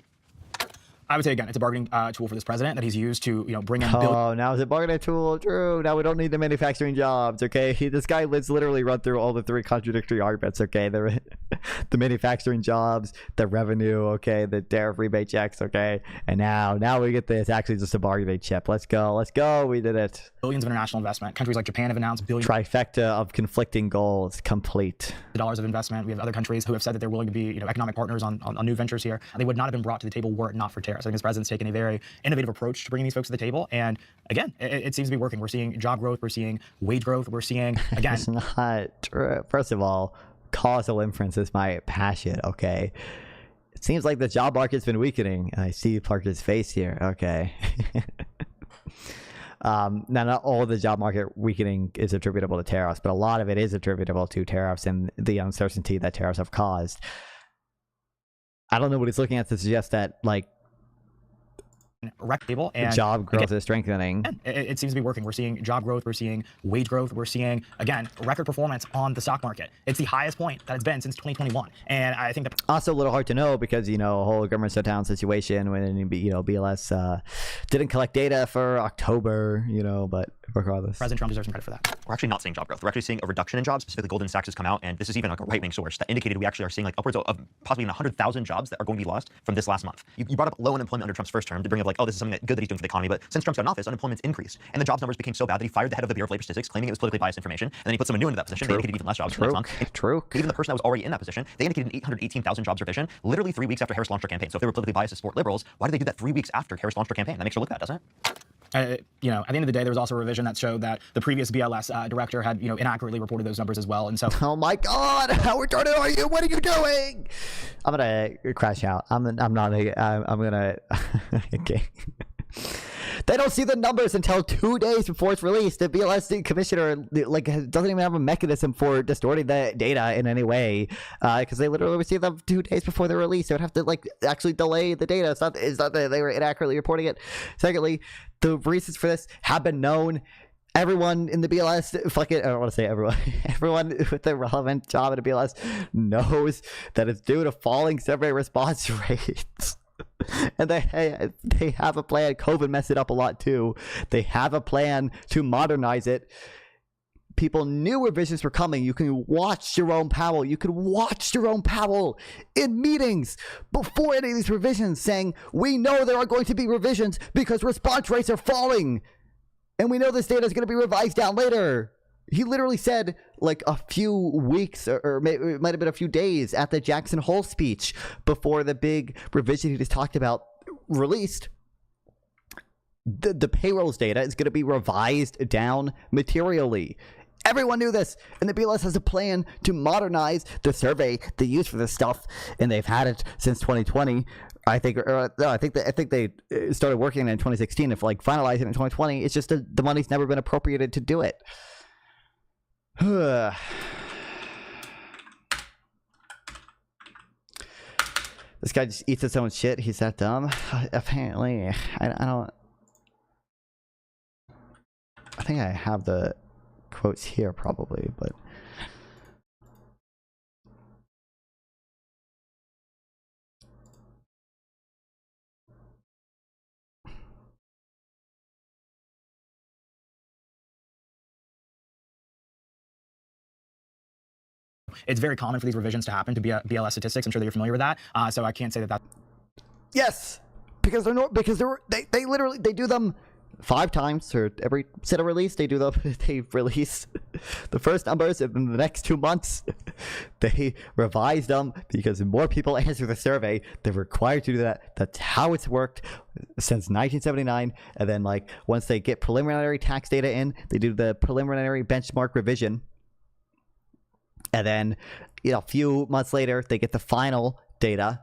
S21: I would say, again, it's a bargaining tool for this president that he's used to, bring in
S1: now it's a bargaining tool. True. Now we don't need the manufacturing jobs, okay? This guy literally run through all the three contradictory arguments, okay? The manufacturing jobs, the revenue, okay? The tariff rebate checks, okay? And now we get this actually just a bargaining chip. Let's go. We did it.
S21: Billions of international investment. Countries like Japan have announced billions.
S1: Trifecta of conflicting goals complete.
S21: Dollars of investment. We have other countries who have said that they're willing to be, economic partners on new ventures here. They would not have been brought to the table were it not for tariffs. I think this president's taken a very innovative approach to bringing these folks to the table. And again, it seems to be working. We're seeing job growth. We're seeing wage growth. We're seeing, again.
S1: It's not true. First of all, causal inference is my passion, okay? It seems like the job market's been weakening. I see Parker's face here, okay? Now, not all the job market weakening is attributable to tariffs, but a lot of it is attributable to tariffs and the uncertainty that tariffs have caused. I don't know what he's looking at to suggest that,
S21: table and
S1: job growth is strengthening.
S21: It seems to be working. We're seeing job growth. We're seeing wage growth. We're seeing, again, record performance on the stock market. It's the highest point that it's been since 2021. And I think that
S1: also a little hard to know because, a whole government shutdown situation when, BLS didn't collect data for October, but regardless.
S21: President Trump deserves some credit for that.
S20: We're actually not seeing job growth. We're actually seeing a reduction in jobs. Specifically, Goldman Sachs has come out, and this is even a right-wing source that indicated we actually are seeing upwards of possibly 100,000 jobs that are going to be lost from this last month. You brought up low unemployment under Trump's first term to bring up this is something good that he's doing for the economy, but since Trump's got in office, unemployment's increased, and the jobs numbers became so bad that he fired the head of the Bureau of Labor Statistics, claiming it was politically biased information, and then he put someone new into that position. They indicated even less jobs for next month.
S1: True.
S20: Even the person that was already in that position, they indicated an 818,000 jobs revision, literally 3 weeks after Harris launched her campaign. So if they were politically biased to support liberals, why did they do that 3 weeks after Harris launched her campaign? That makes her look bad, doesn't it?
S21: At the end of the day, there was also a revision that showed that the previous BLS director had, inaccurately reported those numbers as well. And so,
S1: oh my God, how retarded are you? What are you doing? I'm gonna crash out. I'm gonna. Okay. They don't see the numbers until 2 days before it's released. The BLS commissioner doesn't even have a mechanism for distorting the data in any way because they literally receive them 2 days before they're released. They would have to actually delay the data. It's not that they were inaccurately reporting it. Secondly, the reasons for this have been known. Everyone in the BLS, I don't want to say everyone. Everyone with a relevant job at a BLS knows that it's due to falling survey response rates. And they have a plan. COVID messed it up a lot too. They have a plan to modernize it. People knew revisions were coming. You can watch Jerome Powell. You can watch Jerome Powell in meetings before any of these revisions saying, we know there are going to be revisions because response rates are falling. And we know this data is going to be revised down later. He literally said a few weeks or it might have been a few days at the Jackson Hole speech before the big revision he just talked about released. The payrolls data is going to be revised down materially. Everyone knew this, and the BLS has a plan to modernize the survey they use for this stuff, and they've had it since 2020. I think they started working in 2016. If like finalizing it in 2020, it's just the money's never been appropriated to do it. This guy just eats his own shit. He's that dumb. Apparently, I don't. I think I have the quotes here probably, but.
S21: It's very common for these revisions to happen to BLS statistics. I'm sure that you're familiar with that. So I can't say that.
S1: Yes, because they literally do them 5 times, or every set of release they release the first numbers, and in the next 2 months they revise them because more people answer the survey. They're required to do that. That's how it's worked since 1979. And then like once they get preliminary tax data in, they do the preliminary benchmark revision. And then, a few months later, they get the final data,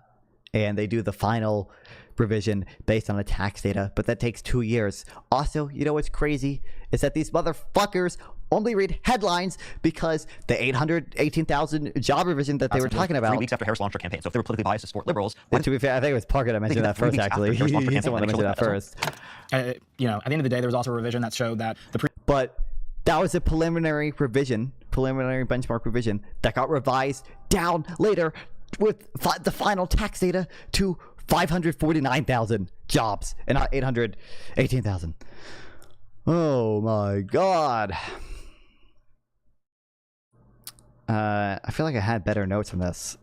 S1: and they do the final revision based on the tax data. But that takes 2 years. Also, what's crazy is that these motherfuckers only read headlines because the 818,000 job revision that they were talking about.
S20: 3 weeks after Harris launched her campaign. So if they were politically biased to support liberals.
S1: And to be fair, I think it was Parker that mentioned that first, actually. He's the one that mentioned that first.
S21: At the end of the day, there was also a revision that showed that
S1: But that was a preliminary revision, preliminary benchmark revision that got revised down later with the final tax data to 549,000 jobs and not 818,000. Oh my God. I feel like I had better notes on this.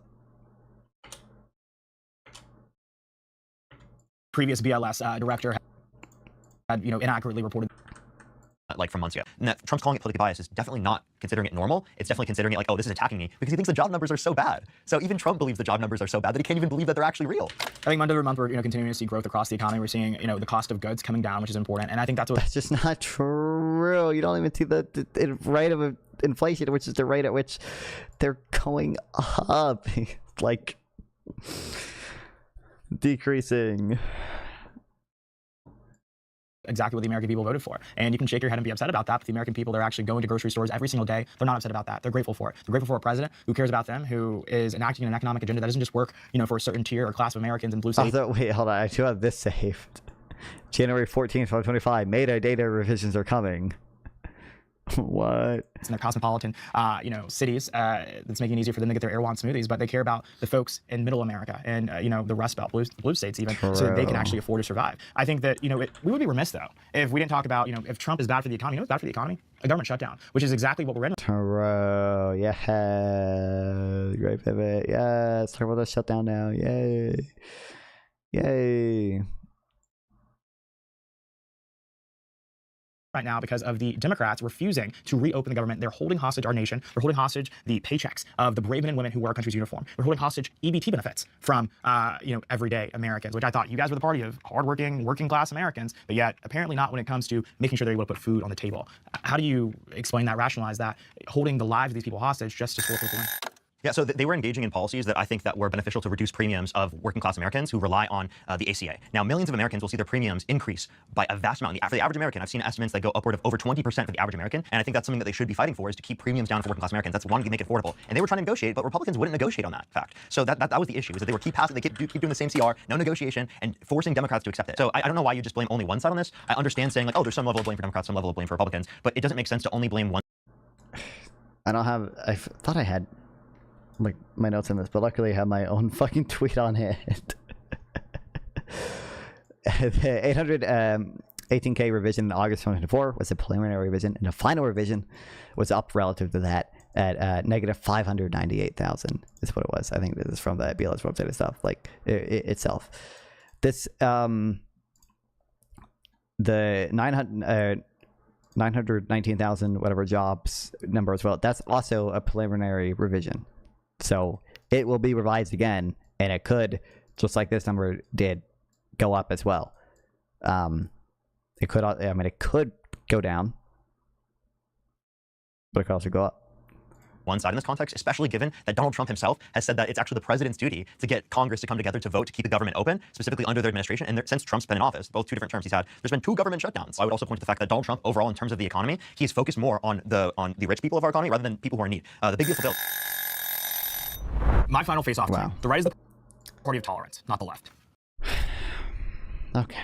S21: Previous BLS director had inaccurately reported.
S20: Like from months ago. And that Trump's calling it politically biased is definitely not considering it normal. It's definitely considering it like, oh, this is attacking me, because he thinks the job numbers are so bad. So even Trump believes the job numbers are so bad that he can't even believe that they're actually real.
S21: I think month over month we're continuing to see growth across the economy. We're seeing the cost of goods coming down, which is important, and I think that's
S1: just not true. You don't even see the rate of inflation, which is the rate at which they're going up, like decreasing.
S21: Exactly what the American people voted for. And you can shake your head and be upset about that, but the American people, they're actually going to grocery stores every single day. They're not upset about that. They're grateful for it. They're grateful for a president who cares about them, who is enacting an economic agenda that doesn't just work, for a certain tier or class of Americans in blue states.
S1: Also, wait, hold on. I do have this saved. January 14th, 2025. Mayday data revisions are coming. What?
S21: It's in their cosmopolitan, cities. That's making it easier for them to get their Erewhon smoothies, but they care about the folks in Middle America and the Rust Belt, blue states even, so that they can actually afford to survive. I think that we would be remiss though if we didn't talk about if Trump is bad for the economy. What's bad for the economy? A government shutdown, which is exactly what we're in.
S1: True. Yeah. Great pivot. Yeah. Let's talk about the shutdown now. Yay. Yay.
S21: Right now, because of the Democrats refusing to reopen the government. They're holding hostage our nation. They're holding hostage the paychecks of the brave men and women who wear our country's uniform. They're holding hostage EBT benefits from everyday Americans, which I thought you guys were the party of hardworking, working class Americans, but yet apparently not when it comes to making sure they're able to put food on the table. How do you explain that, rationalize that, holding the lives of these people hostage just to support people?
S20: Yeah, so they were engaging in policies that I think that were beneficial to reduce premiums of working class Americans who rely on the ACA. Now, millions of Americans will see their premiums increase by a vast amount. For the average American, I've seen estimates that go upward of over 20% for the average American, and I think that's something that they should be fighting for, is to keep premiums down for working class Americans. That's one to make it affordable. And they were trying to negotiate, but Republicans wouldn't negotiate on that fact. So that was the issue, is that they were keep doing the same CR, no negotiation, and forcing Democrats to accept it. So I don't know why you just blame only one side on this. I understand saying like, oh, there's some level of blame for Democrats, some level of blame for Republicans, but it doesn't make sense to only blame one.
S1: I thought I had like my notes on this, but luckily I have my own fucking tweet on hand. The 818K revision in August 2024 was a preliminary revision, and the final revision was up relative to that at negative 598,000 is what it was. I think this is from the BLS website and stuff, like itself. This the 919,000 whatever jobs number as well, that's also a preliminary revision. So it will be revised again, and it could, just like this number did, go up as well. It could go down. But it could also go up.
S20: One side in this context, especially given that Donald Trump himself has said that it's actually the president's duty to get Congress to come together to vote to keep the government open, specifically under their administration. And since Trump's been in office, both 2 different terms he's had, there's been 2 government shutdowns. I would also point to the fact that Donald Trump, overall, in terms of the economy, he's focused more on the rich people of our economy rather than people who are in need. The big beautiful bill.
S21: My final face-off team. The right is the party of tolerance, not the left.
S1: Okay.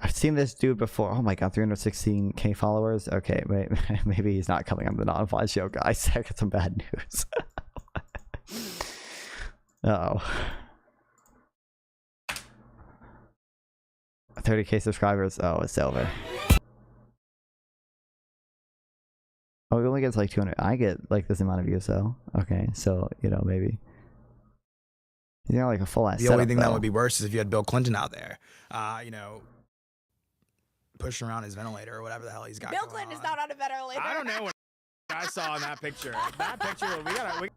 S1: I've seen this dude before. Oh my god, 316k followers. Okay, wait, maybe he's not coming on the non-fly show, guys. I got some bad news. Uh-oh. 30k subscribers. Oh, it's over. Oh, he only gets like 200. I get like this amount of views, though. Okay, so, you know, maybe. He's not like a full ass.
S3: The only thing that would be worse is if you had Bill Clinton out there, you know, pushing around his ventilator or whatever the hell he's got.
S2: Bill Clinton is not on a ventilator.
S3: I don't know what I saw in that picture. That picture, we gotta.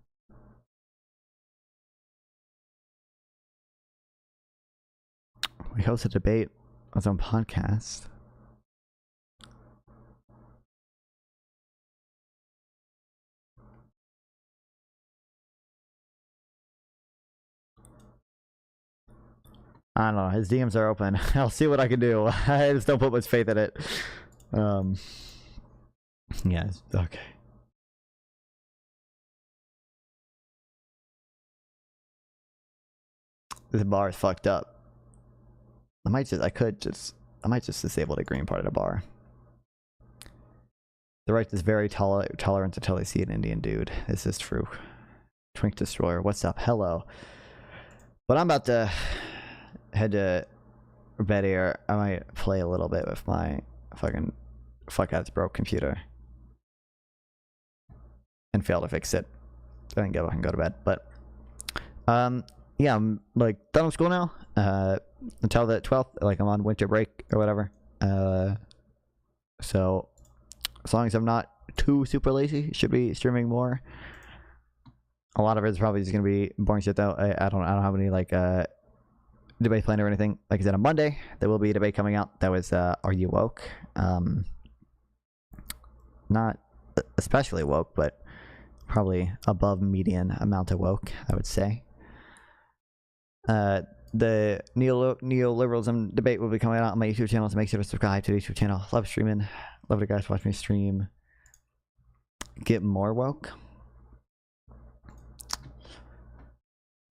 S1: We host a debate on his own podcast. I don't know. His DMs are open. I'll see what I can do. I just don't put much faith in it. Yeah. Okay. This bar is fucked up. I might just disable the green part of the bar. The right is very tolerant until they see an Indian dude. This is true. Twink Destroyer, what's up? Hello. But I'm about to head to bed here. I might play a little bit with my fucking fuck-ass broke computer and fail to fix it. I can go to bed. But yeah, I'm like done with school now. Until the 12th, like I'm on winter break or whatever. So as long as I'm not too super lazy, should be streaming more. A lot of it is probably just gonna be boring shit though. I don't have any like debate plan or anything. Like I said, on Monday there will be a debate coming out. That was Are You Woke? Not especially woke, but probably above median amount of woke, I would say. The neoliberalism debate will be coming out on my YouTube channel, so make sure to subscribe to the YouTube channel. Love streaming. Love you guys watch me stream. Get more woke.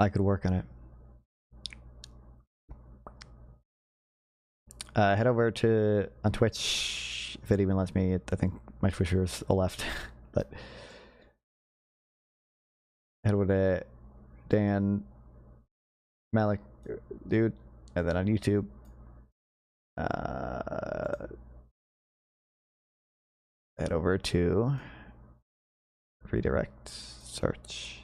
S1: I could work on it. Head over to on Twitch if it even lets me. I think my Twitter is left, but head over to Dan Malik, dude, and then on YouTube. Head over to redirect search.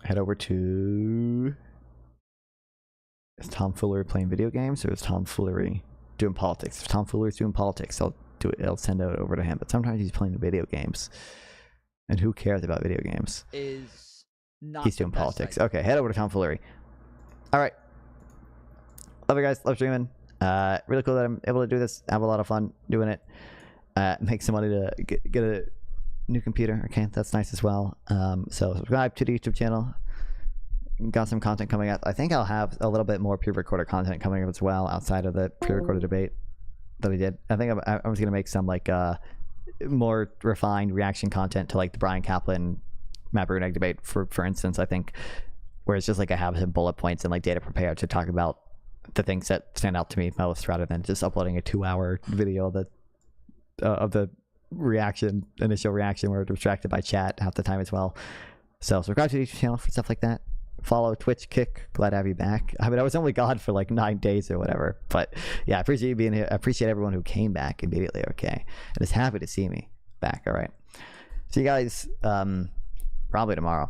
S1: Head over to, is tomfoolery playing video games or is tomfoolery doing politics? If tomfoolery is doing politics, I'll send it over to him. But sometimes he's playing video games, and who cares about video games?
S22: Is not
S1: he's doing politics. Okay, head over to tomfoolery. All right, love you guys. Love streaming. Really cool that I'm able to do this. Have a lot of fun doing it. Make some money to get a new computer. Okay, that's nice as well. So subscribe to the YouTube channel. Got some content coming up. I think I'll have a little bit more pre-recorded content coming up as well outside of the pre-recorded debate that we did. I think I was gonna make some like more refined reaction content to like the Brian Kaplan Matt Bruneck debate for instance. I think where it's just like I have some bullet points and like data prepared to talk about the things that stand out to me most rather than just uploading a 2-hour video of the initial reaction. We're distracted by chat half the time as well. So subscribe to the YouTube channel for stuff like that. Follow Twitch, Kick. Glad to have you back. I mean, I was only gone for like 9 days or whatever, but yeah, I appreciate you being here. I appreciate everyone who came back immediately. Okay, and is happy to see me back. All right, see you guys probably tomorrow.